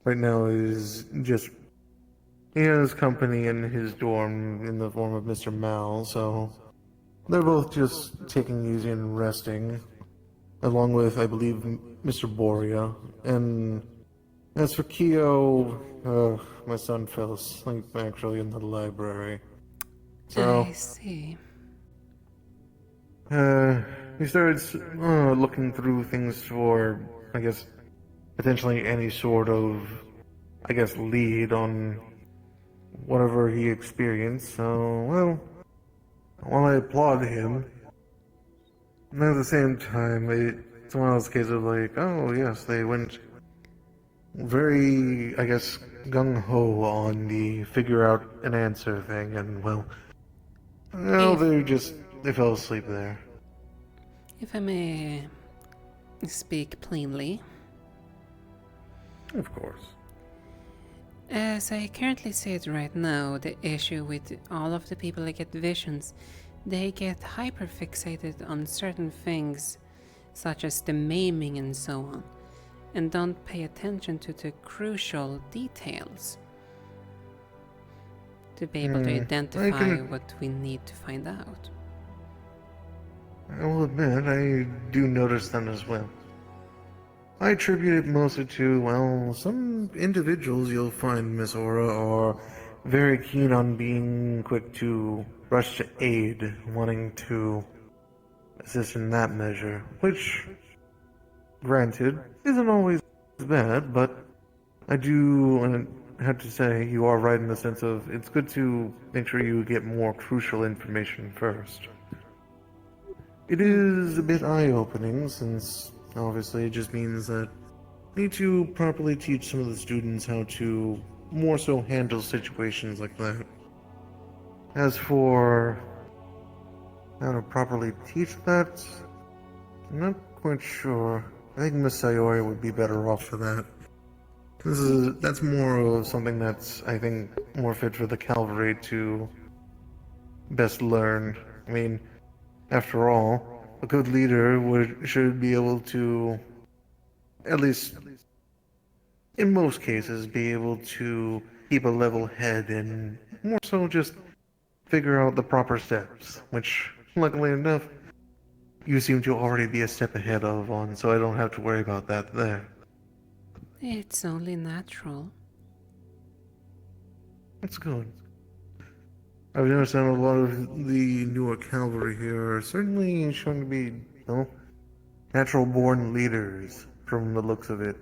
right now is just, he has company in his dorm in the form of Mr. Mal, so they're both just taking it easy and resting, along with, I believe, Mr. Boria. And as for Kyo, my son fell asleep actually in the library. So, I see. he started looking through things for, I guess, potentially any sort of, I guess, lead on whatever he experienced. So, well, while I applaud him, at the same time, it's one of those cases of like, oh yes, they went very, I guess, gung-ho on the figure out an answer thing, and well, no, they fell asleep there. If I may speak plainly. Of course. As I currently see it right now, the issue with all of the people that get visions, they get hyperfixated on certain things, such as the maiming and so on, and don't pay attention to the crucial details to be able to identify what we need to find out. I will admit, I do notice them as well. I attribute it mostly to, well, some individuals you'll find, Miss Aura, are very keen on being quick to rush to aid, wanting to assist in that measure, which, granted, isn't always bad, but I do have to say you are right in the sense of it's good to make sure you get more crucial information first. It is a bit eye-opening, since obviously it just means that you need to properly teach some of the students how to more so handle situations like that. As for how to properly teach that, I'm not quite sure. I think Miss Sayori would be better off for that. That's more of something that's, I think, more fit for the cavalry to best learn. I mean, after all, a good leader should be able to, at least in most cases, be able to keep a level head and more so just figure out the proper steps, which, luckily enough, you seem to already be a step ahead of on, so I don't have to worry about that there. It's only natural. That's good. I've noticed that a lot of the newer cavalry here are certainly showing to be, natural-born leaders, from the looks of it.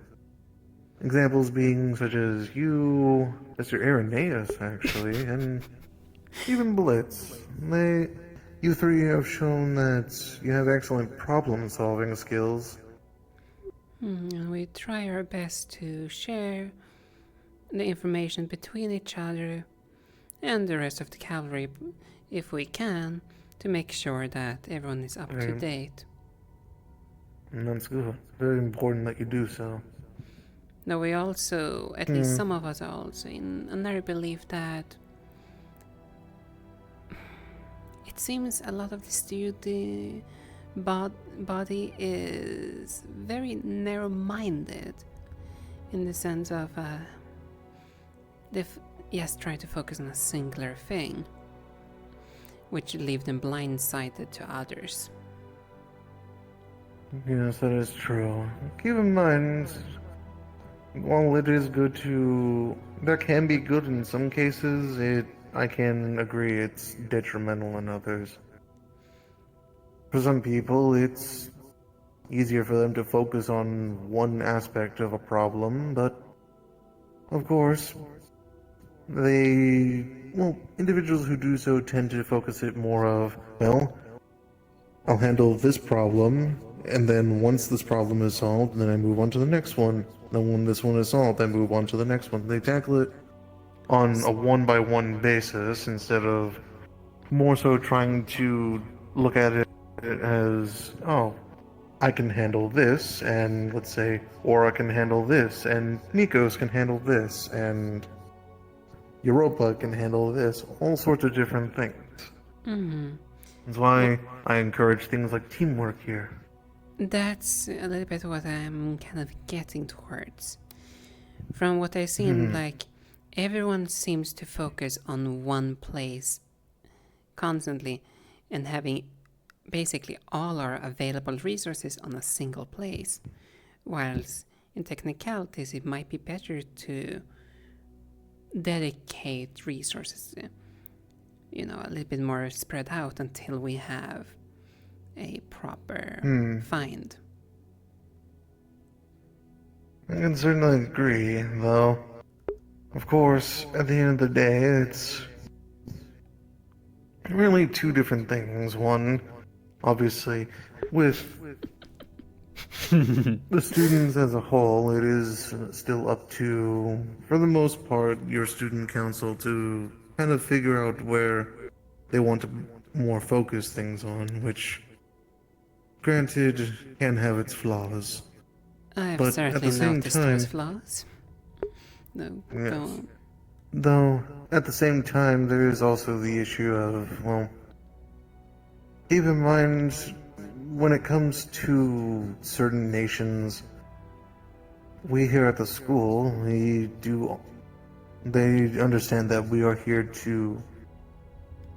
Examples being such as you, Mr. Irenaeus, actually, and even Blitz. You three have shown that you have excellent problem-solving skills. And we try our best to share the information between each other and the rest of the cavalry, if we can, to make sure that everyone is up to date. And that's good. Very important that you do so. Now we also, at least some of us are also in another belief that it seems a lot of the student body is very narrow-minded in the sense of try to focus on a singular thing, which leave them blindsided to others. Yes, that is true. Keep in mind, while it is good that can be good in some cases, I can agree it's detrimental in others. For some people, it's easier for them to focus on one aspect of a problem, but of course, individuals who do so tend to focus it more of, I'll handle this problem, and then once this problem is solved, then I move on to the next one. Then when this one is solved, I move on to the next one. They tackle it on a one-by-one basis instead of more so trying to look at it as, I can handle this, and let's say Aura can handle this, and Nikos can handle this, and Europa can handle this, all sorts of different things. That's why I encourage things like teamwork here. That's a little bit what I'm kind of getting towards. From what I've seen, like, everyone seems to focus on one place constantly and having basically all our available resources on a single place. Whilst in technicalities, it might be better to dedicate resources, a little bit more spread out until we have a proper find. I can certainly agree, though. Of course, at the end of the day, it's really two different things. One, obviously, with the students as a whole, it is still up to, for the most part, your student council to kind of figure out where they want to more focus things on, which, granted, can have its flaws. I've certainly noticed those flaws. No, yes. Go on. Though, at the same time, there is also the issue of, keep in mind, when it comes to certain nations, we here at the school, they understand that we are here to,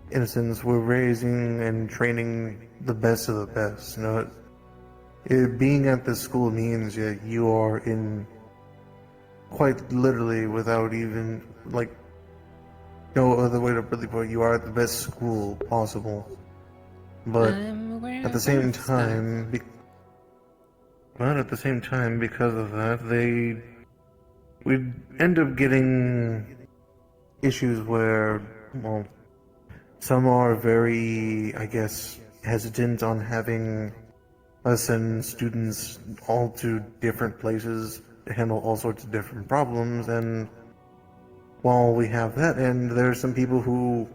in a sense, we're raising and training the best of the best. Being at this school means that you are in, quite literally, without even, no other way to really put it, you are at the best school possible. But at the same time, because of that, we end up getting issues where, some are very, I guess, hesitant on having us send students all to different places to handle all sorts of different problems, and while we have that, and there are some people who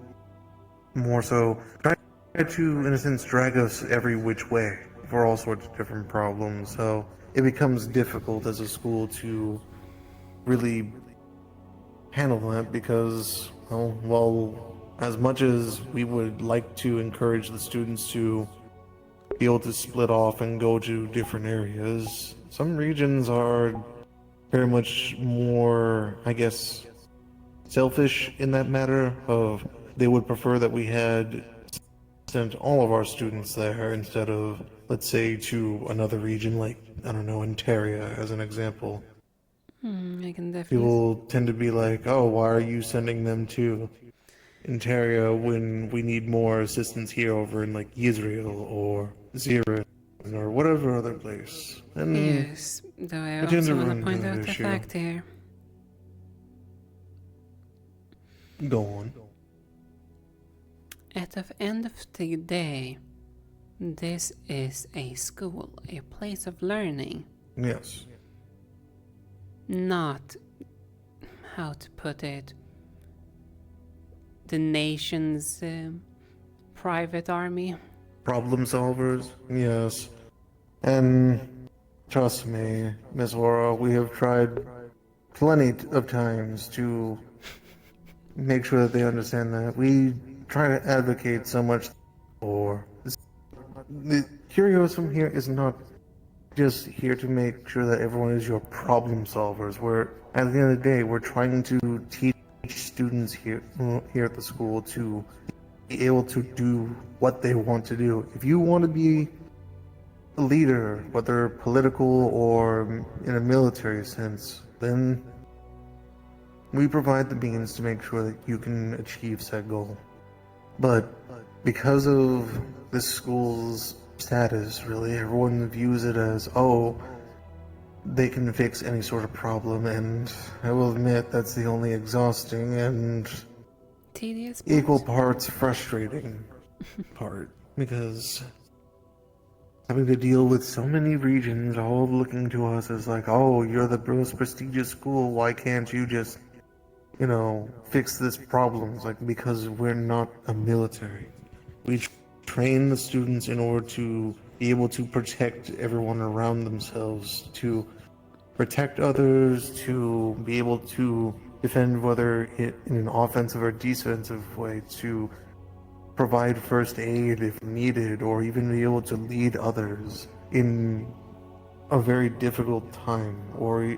more so try to, in a sense, drag us every which way for all sorts of different problems. So it becomes difficult as a school to really handle that because, well, as much as we would like to encourage the students to be able to split off and go to different areas, some regions are very much more, I guess, selfish in that matter of they would prefer that we had sent all of our students there instead of, let's say, to another region like, I don't know, Ontario as an example. I can definitely. People tend to be like, oh, why are you sending them to Ontario when we need more assistance here over in like Israel or Zero or whatever other place? And yes, though I tend also to want run to point into out that the issue. fact here. Go on. At the end of the day, this is a school, a place of learning. Yes. Not, how to put it, the nation's private army. Problem solvers, yes. And trust me, Miss Aura, we have tried plenty of times to make sure that they understand that. We try to advocate so much for the Curiosum here is not just here to make sure that everyone is your problem solvers. We're at the end of the day, we're trying to teach students here at the school to be able to do what they want to do. If you want to be a leader, whether political or in a military sense, then we provide the means to make sure that you can achieve said goal. But because of this school's status, really, everyone views it as, oh, they can fix any sort of problem, and I will admit that's the only exhausting and tedious equal parts frustrating part, because having to deal with so many regions all looking to us as like, oh, you're the most prestigious school, why can't you just, fix this problem? It's like, because we're not a military. We train the students in order to be able to protect everyone around themselves, to protect others, to be able to defend whether in an offensive or defensive way, to provide first aid if needed, or even be able to lead others in a very difficult time, or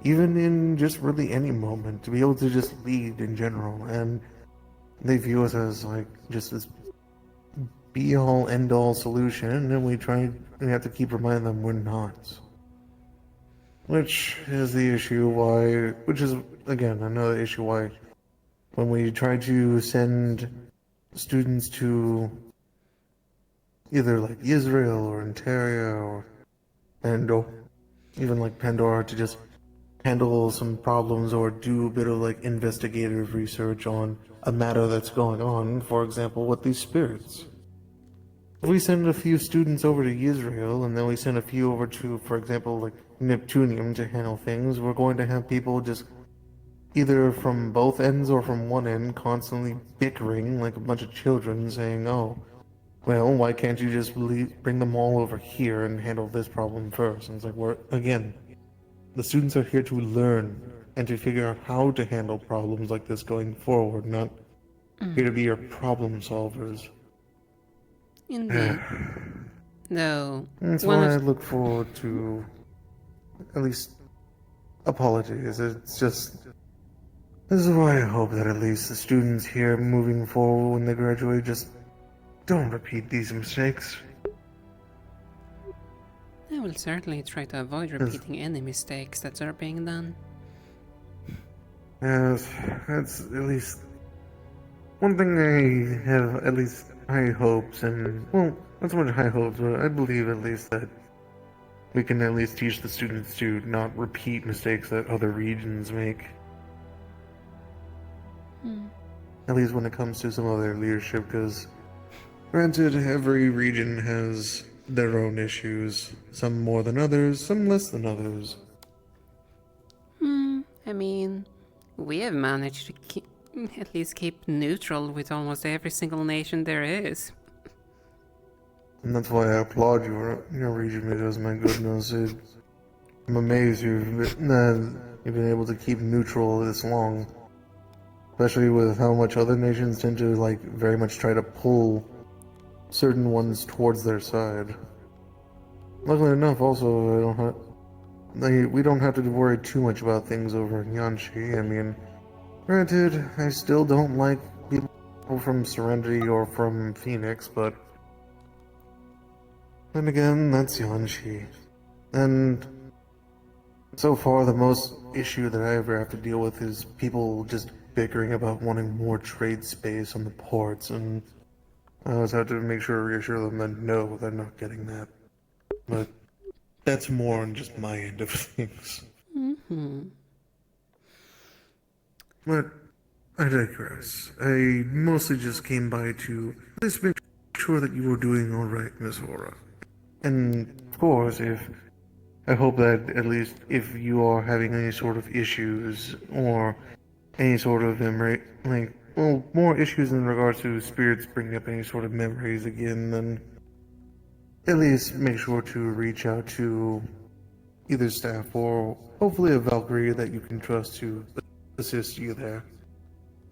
even in just really any moment, to be able to just lead in general. And they view us as like just this be-all, end-all solution, and we have to keep reminding them we're not. Which is the issue why, which is, again, another issue why when we try to send students to either like Israel or Ontario or even like Pandora to just handle some problems or do a bit of like investigative research on a matter that's going on, for example, with these spirits. If we send a few students over to Israel and then we send a few over to, for example, like Neptunium to handle things, we're going to have people just either from both ends or from one end constantly bickering like a bunch of children saying, oh, well, why can't you just bring them all over here and handle this problem first? And it's like, again, the students are here to learn and to figure out how to handle problems like this going forward, not here to be your problem solvers. Indeed. No. That's why I look forward to at least apologies. It's just, this is why I hope that at least the students here moving forward when they graduate just don't repeat these mistakes. I will certainly try to avoid repeating any mistakes that are being done. Yes, that's at least one thing I have at least high hopes, and, well, not so much high hopes, but I believe at least that we can at least teach the students to not repeat mistakes that other regions make. At least when it comes to some of their leadership, because granted, every region has their own issues, some more than others, some less than others. I mean, we have managed to at least keep neutral with almost every single nation there is. And that's why I applaud your region, because my goodness, I'm amazed you've been able to keep neutral this long. Especially with how much other nations tend to, like, very much try to pull certain ones towards their side. Luckily enough, also, we don't have to worry too much about things over in Yanshi. I mean, granted, I still don't like people from Serenity or from Phoenix, but then again, that's Yanshi. And so far, the most issue that I ever have to deal with is people just bickering about wanting more trade space on the ports, and I always have to make sure to reassure them that no, they're not getting that. But that's more on just my end of things. Mm-hmm. But I digress. I mostly just came by to at least make sure that you were doing alright, Miss Aura. And, of course, I hope that at least if you are having any sort of issues or any sort of memory, more issues in regards to spirits bringing up any sort of memories again, then at least make sure to reach out to either staff or hopefully a Valkyrie that you can trust to assist you there.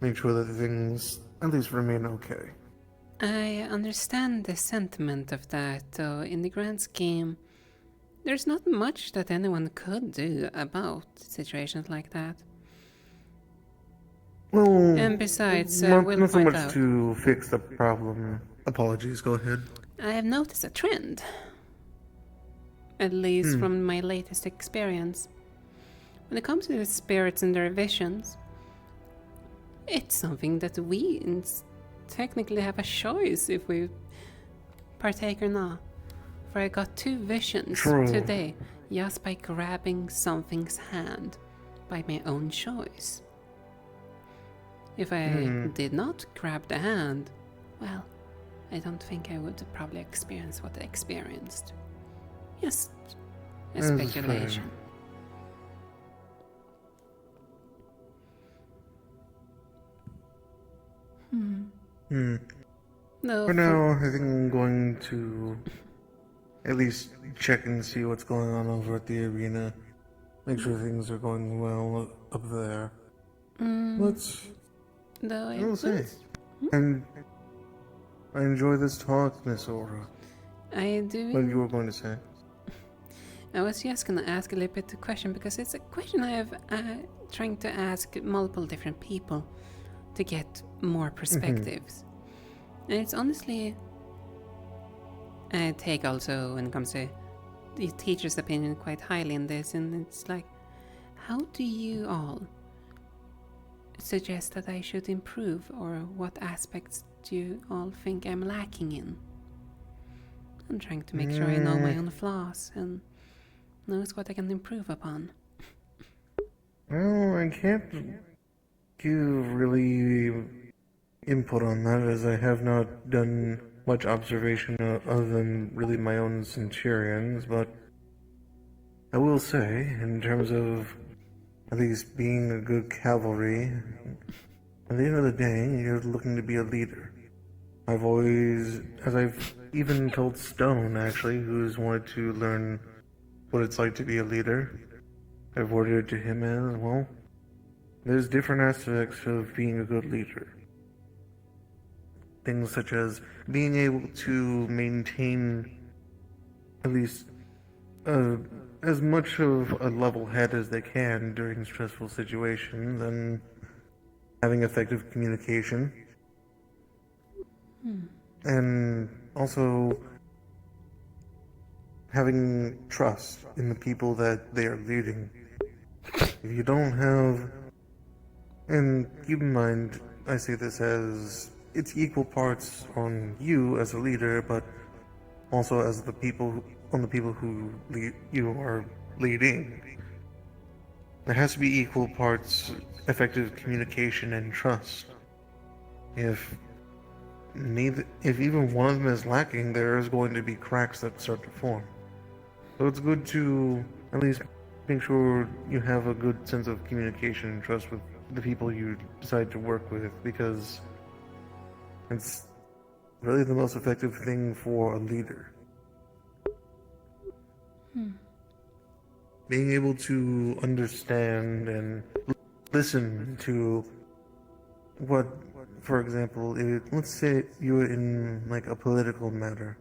Make sure that things at least remain okay. I understand the sentiment of that, though in the grand scheme, there's not much that anyone could do about situations like that. Well, and besides, not we'll so point much out, to fix the problem. Apologies, go ahead. I have noticed a trend. At least from my latest experience. When it comes to the spirits and their visions, it's something that we technically have a choice if we partake or not. For I got 2 visions today just by grabbing something's hand by my own choice. If I did not grab the hand, well, I don't think I would probably experience what I experienced. Just a speculation. No, for now, I think I'm going to at least check and see what's going on over at the arena. Make sure things are going well up there. I will say. And I enjoy this talk, Miss Aura. I do. What you were going to say? I was just going to ask a little bit the question because it's a question I have trying to ask multiple different people to get more perspectives. And it's honestly, I take also when it comes to the teacher's opinion quite highly in this, and it's like, how do you all suggest that I should improve, or what aspects do you all think I'm lacking in? I'm trying to make sure I know my own flaws and knows what I can improve upon. Well, I can't give really input on that, as I have not done much observation other than really my own centurions, but I will say, in terms of at least being a good cavalry, at the end of the day, you're looking to be a leader. I've always, as I've even told Stone, actually, who's wanted to learn what it's like to be a leader, I've worded it to him as, well, there's different aspects of being a good leader. Things such as being able to maintain at least as much of a level head as they can during stressful situations, and having effective communication. And also having trust in the people that they are leading. If you don't have, and keep in mind, I say this as it's equal parts on you as a leader, but also as the people who you are leading. There has to be equal parts effective communication and trust. If even one of them is lacking, there is going to be cracks that start to form. So it's good to at least make sure you have a good sense of communication and trust with the people you decide to work with, because it's really the most effective thing for a leader. Being able to understand and listen to what, for example, let's say you're in like a political matter.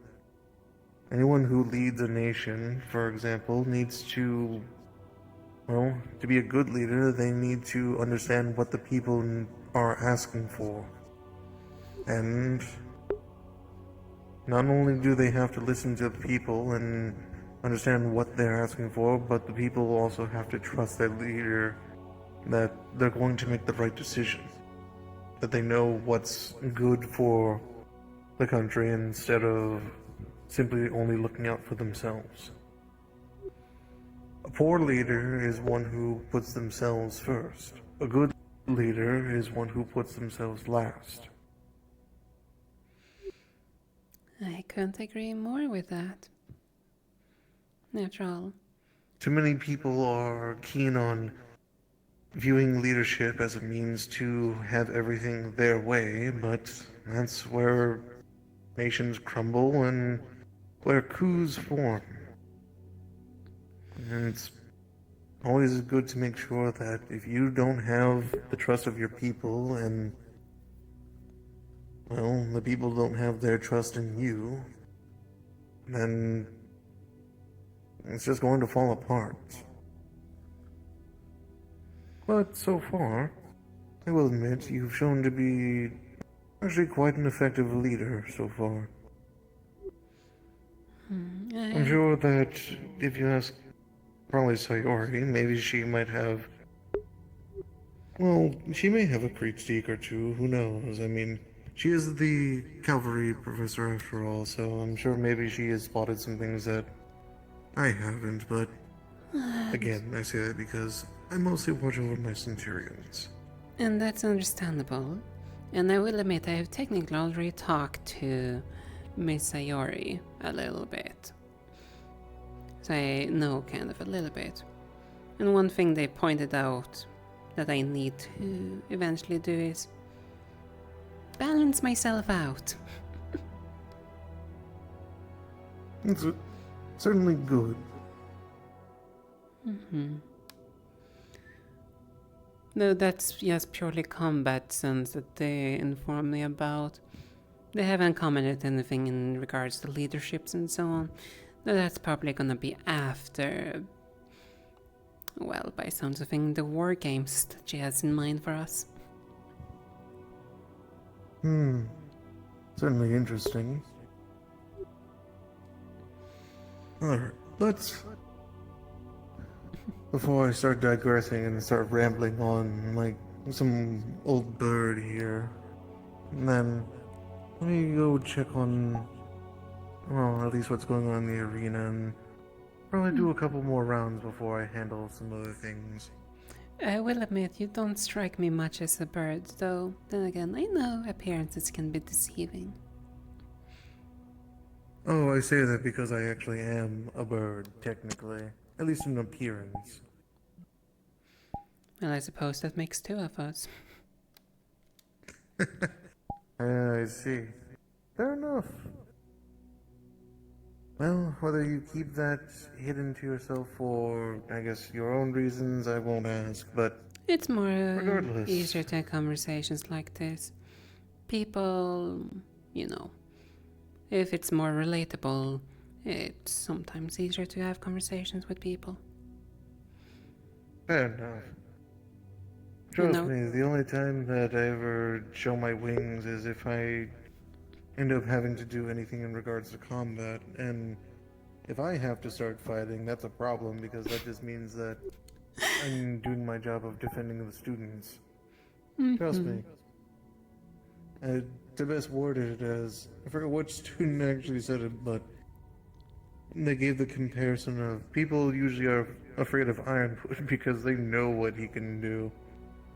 Anyone who leads a nation, for example, needs to, well, to be a good leader, they need to understand what the people are asking for. And not only do they have to listen to the people and understand what they're asking for, but the people also have to trust their leader that they're going to make the right decision. That they know what's good for the country instead of simply only looking out for themselves. A poor leader is one who puts themselves first. A good leader is one who puts themselves last. I couldn't agree more with that. After all. Too many people are keen on viewing leadership as a means to have everything their way, but that's where nations crumble and where coups form. And it's always good to make sure that if you don't have the trust of your people and, well, the people don't have their trust in you, then it's just going to fall apart. But so far, I will admit, you've shown to be actually quite an effective leader so far. I'm sure that if you ask probably Sayori, maybe she might have, well, she may have a critique or two, who knows? I mean, she is the cavalry professor after all, so I'm sure maybe she has spotted some things that I haven't, but again, I say that because I mostly watch over my centurions. And that's understandable. And I will admit I have technically already talked to Miss Sayori a little bit. So I know kind of a little bit. And one thing they pointed out that I need to eventually do is balance myself out. It's certainly good. No, that's just purely combat sense that they informed me about. They haven't commented anything in regards to leaderships and so on. No, that's probably gonna be after, well, by sounds of things, the war games that she has in mind for us. Certainly interesting. Alright, let's... Before I start digressing and start rambling on like some old bird here, and then let me go check on, well, at least what's going on in the arena, and probably do a couple more rounds before I handle some other things. I will admit, you don't strike me much as a bird, though then again, I know appearances can be deceiving. Oh, I say that because I actually am a bird, technically. At least in appearance. Well, I suppose that makes two of us. I see. Fair enough. Well, whether you keep that hidden to yourself for, I guess, your own reasons, I won't ask, but... It's more regardless. easier to have conversations like this. People, you know, if it's more relatable, it's sometimes easier to have conversations with people. Fair enough. Trust me, the only time that I ever show my wings is if I end up having to do anything in regards to combat, and if I have to start fighting, that's a problem, because that just means that I'm doing my job of defending the students. Trust me. To best word it as, I forget which student actually said it, but they gave the comparison of people usually are afraid of Ironwood because they know what he can do.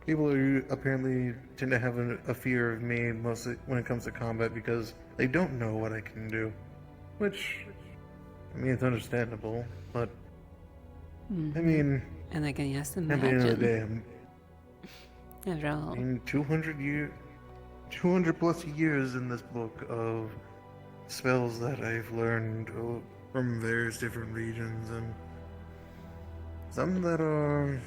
People are apparently tend to have a fear of me mostly when it comes to combat because they don't know what I can do. Which, I mean, it's understandable, but I mean, and I can just at imagine. the end of the day, After all. in 200 years, 200 plus years in this book of spells that I've learned from various different regions, and some that are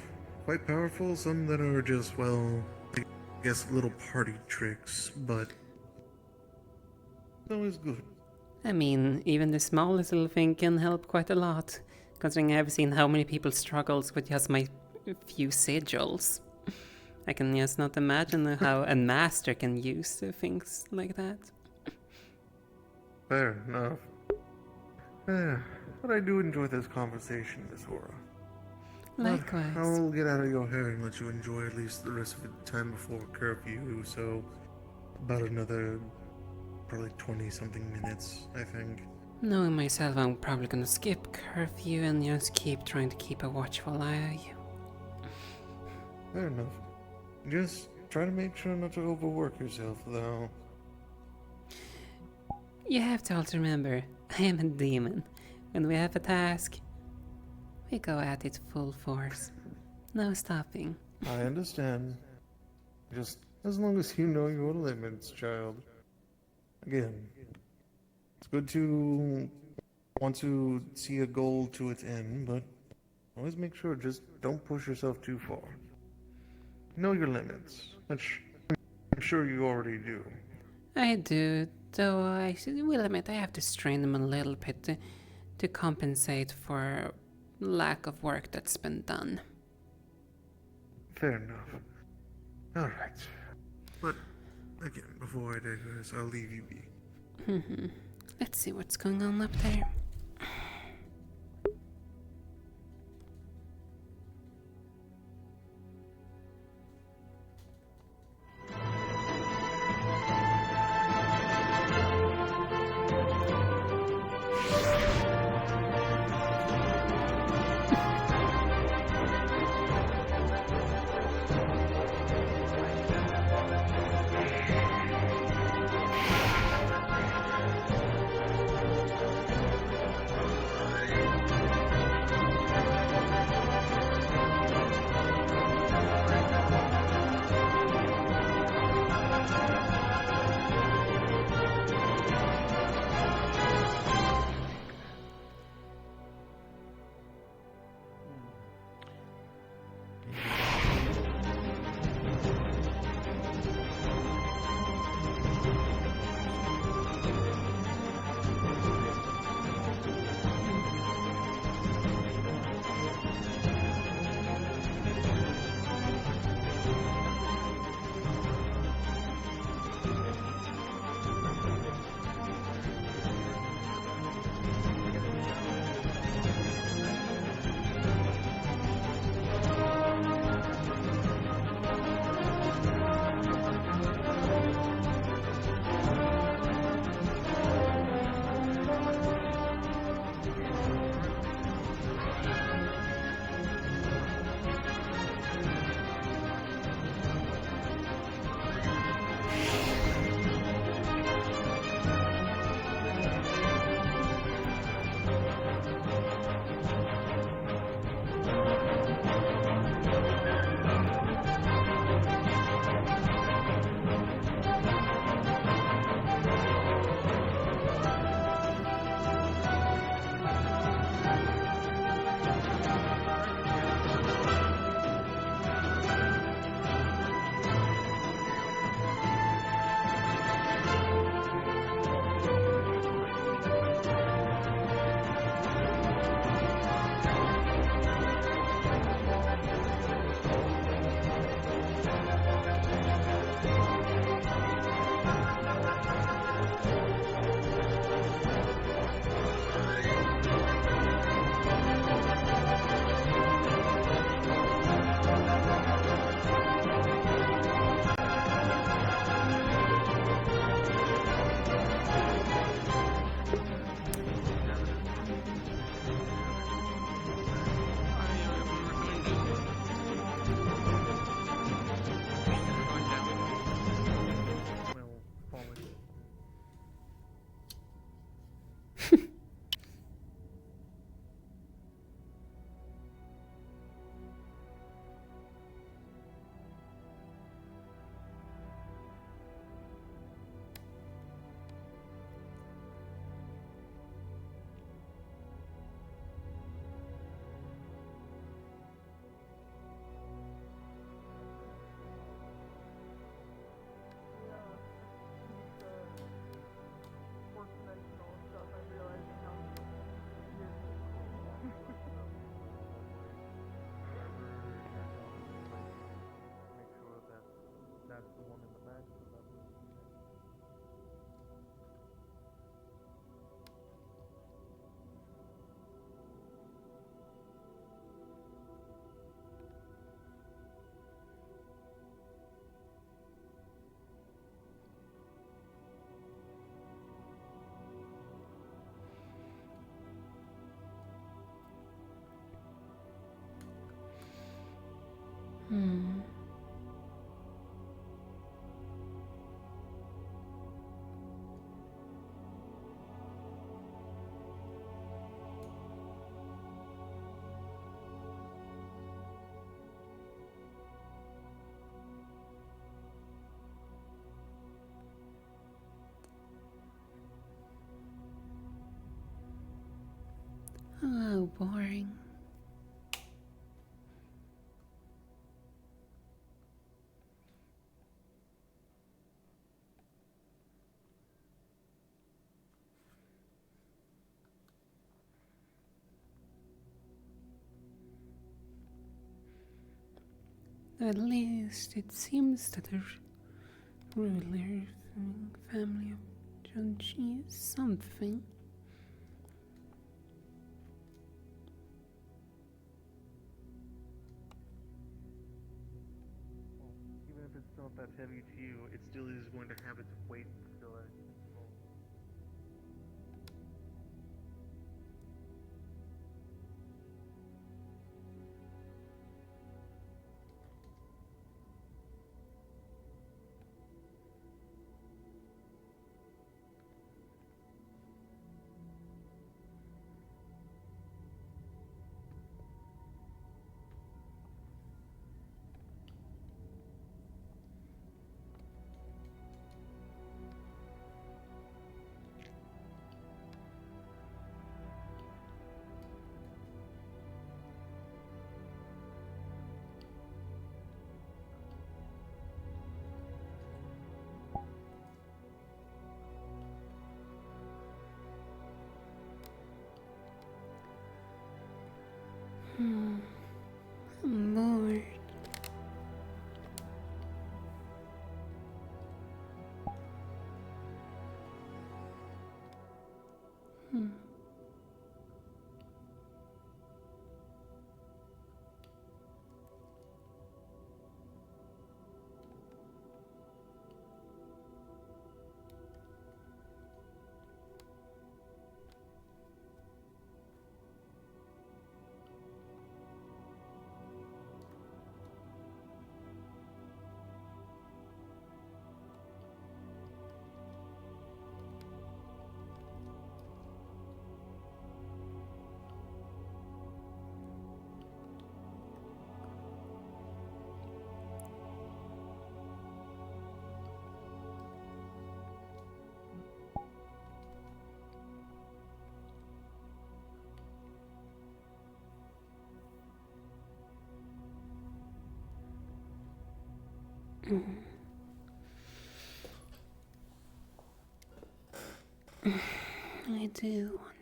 quite powerful, some that are just, well, I guess little party tricks, but it's always good. I mean, even the smallest little thing can help quite a lot, considering I've seen how many people struggles with just my few sigils. I can just not imagine how a master can use things like that. Fair enough. But I do enjoy this conversation, Miss Aura. Likewise. I'll get out of your hair and let you enjoy at least the rest of the time before curfew, so about another probably 20-something minutes, I think. Knowing myself, I'm probably gonna skip curfew and just keep trying to keep a watchful eye on you. Fair enough. Just try to make sure not to overwork yourself, though. You have to also remember, I am a demon. When we have a task, we go at it full force. No stopping. I understand. Just as long as you know your limits, child. Again, it's good to want to see a goal to its end, but always make sure just don't push yourself too far. Know your limits, which I'm sure you already do. I do, though I will admit I have to strain them a little bit to compensate for lack of work that's been done. Fair enough. Alright. But, again, before I digress, I'll leave you be. Let's see what's going on up there. Hmm. Oh, boring. At least it seems that the ruler family of Junji is something. Even if it's not that heavy to you, it still is going to have its weight still at control. I'm bored. I do wonder.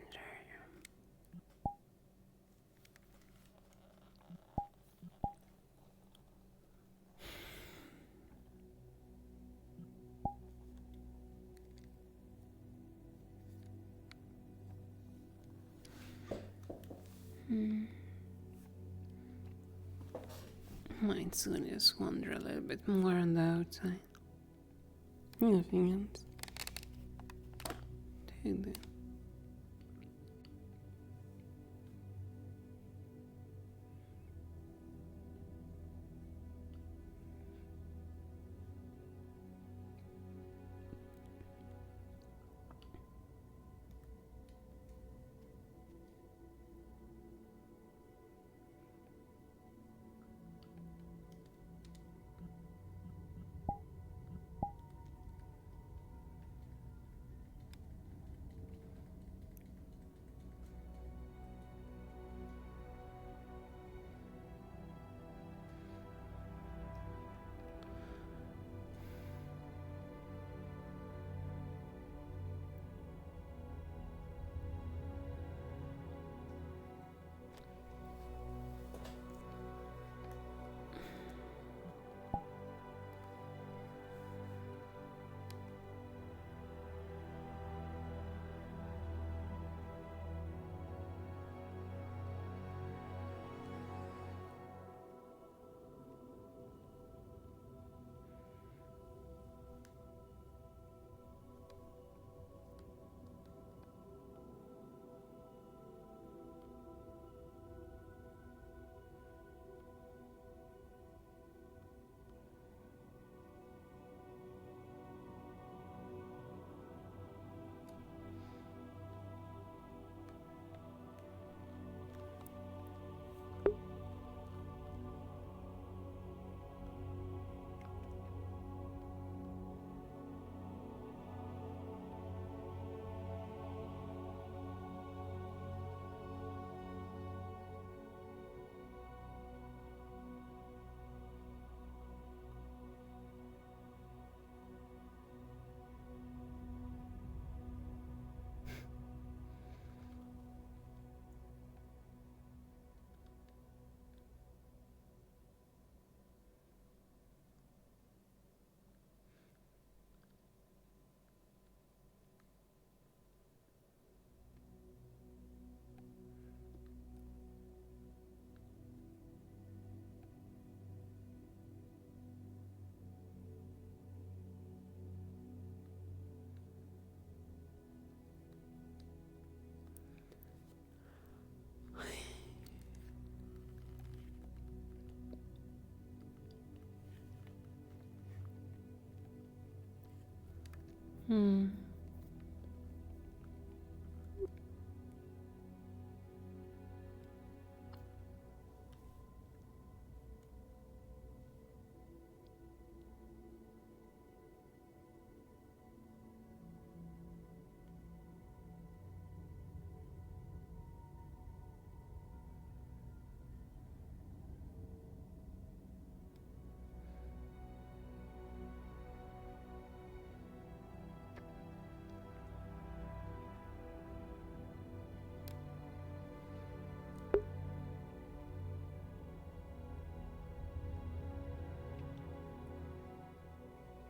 Might soon just wander a little bit more on the outside. Nothing else. Take that. Hmm.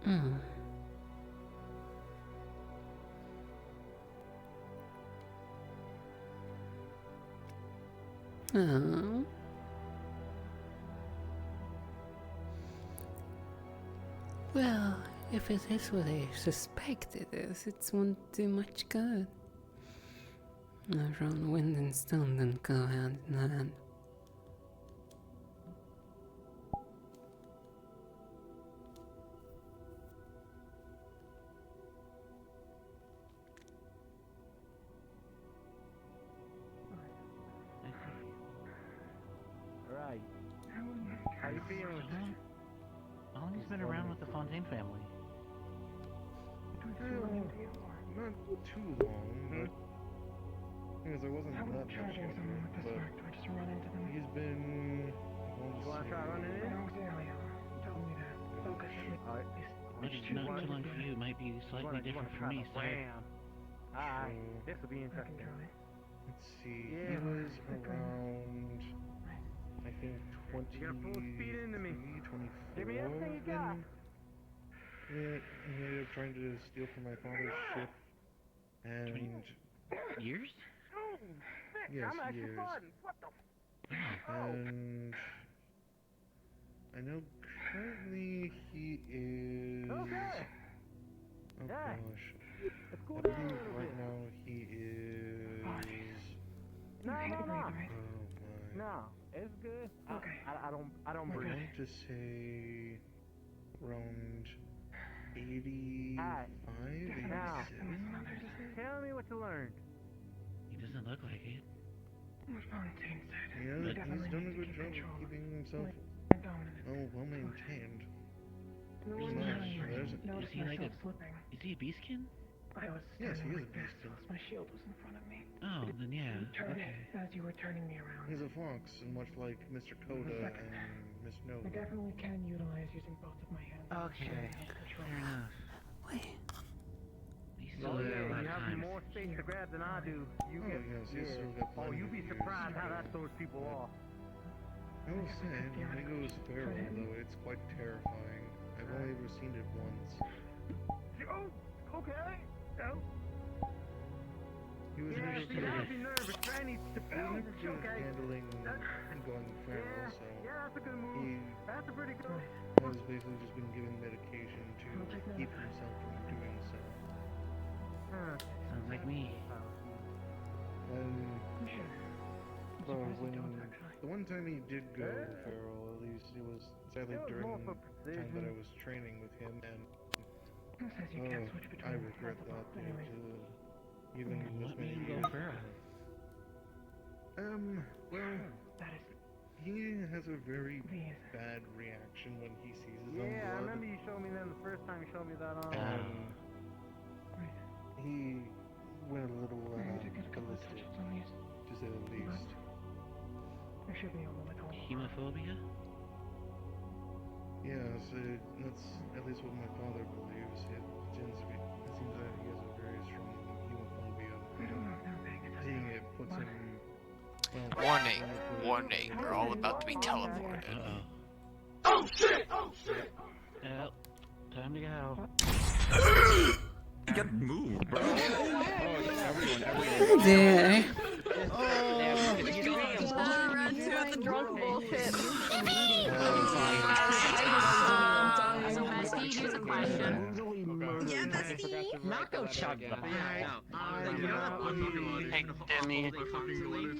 Hmm. Oh. Well, if it is what I suspect it is, it won't do much good. Around wind and stone don't go hand in hand. Right. How you feeling? How long has been around with the Fontaine family? Not too long, but because there wasn't that much here, but he's been. You wanna try running in? But it's not too long for you. It might be slightly different for me, sir. Alright, this will be interesting. Let's see. He was around. I think 23, 24. Give me everything you got. Yeah, he ended up trying to steal from my father's ship, and years? yes, years. And I know currently he is. Oh gosh, I believe right now he is. No, it's good. Okay. I don't breathe. I want to say around 85, 87. Tell me what you learned. He doesn't look like it. Yeah, he's done a good job of keeping himself well maintained. Is he like a? Is he a beastkin? Yes, he is a beastkin. My shield was in front of me. Oh, then yeah. Okay. As you were turning me around. He's a fox, and much like Mr. Coda and Miss Nova. I definitely can utilize using both of my hands. Okay. Fair enough. Wait. He's still there a lot of times. More space to grab than I do. Yes, he's still got plenty. You'd be surprised how that throws people off. I will say, when he goes feral, though, it's quite terrifying. I've only ever seen it once. Oh, okay. No. He was never good at handling and going feral, so that's a good move. That's a pretty good. Has basically just been given medication to keep himself from doing so. Sounds like me. When the one time he did go feral, at least it was sadly during the time that I was training with him, and I regret that even this many years. Well, he has a very bad reaction when he sees his own blood. I remember you showed me them the first time you showed me that on. He went a little ballistic, to say the least. Hemophobia? Yes, that's at least what my father believes. It seems that he has a very strong hemophobia. Seeing it puts him. Warning, warning, we're all about to be teleported. Oh shit! Oh shit! Yep, time to go. You gotta move, bro. Oh dear. Drunk bullshit. Here's a question. Yeah, bestie. Not go chug the Hey, Demi.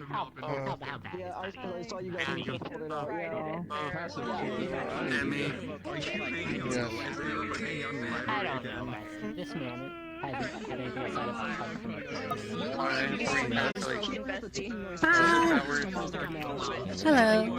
How bad? Yeah, I saw you guys pulled it out. I don't know. Just a minute. Hello.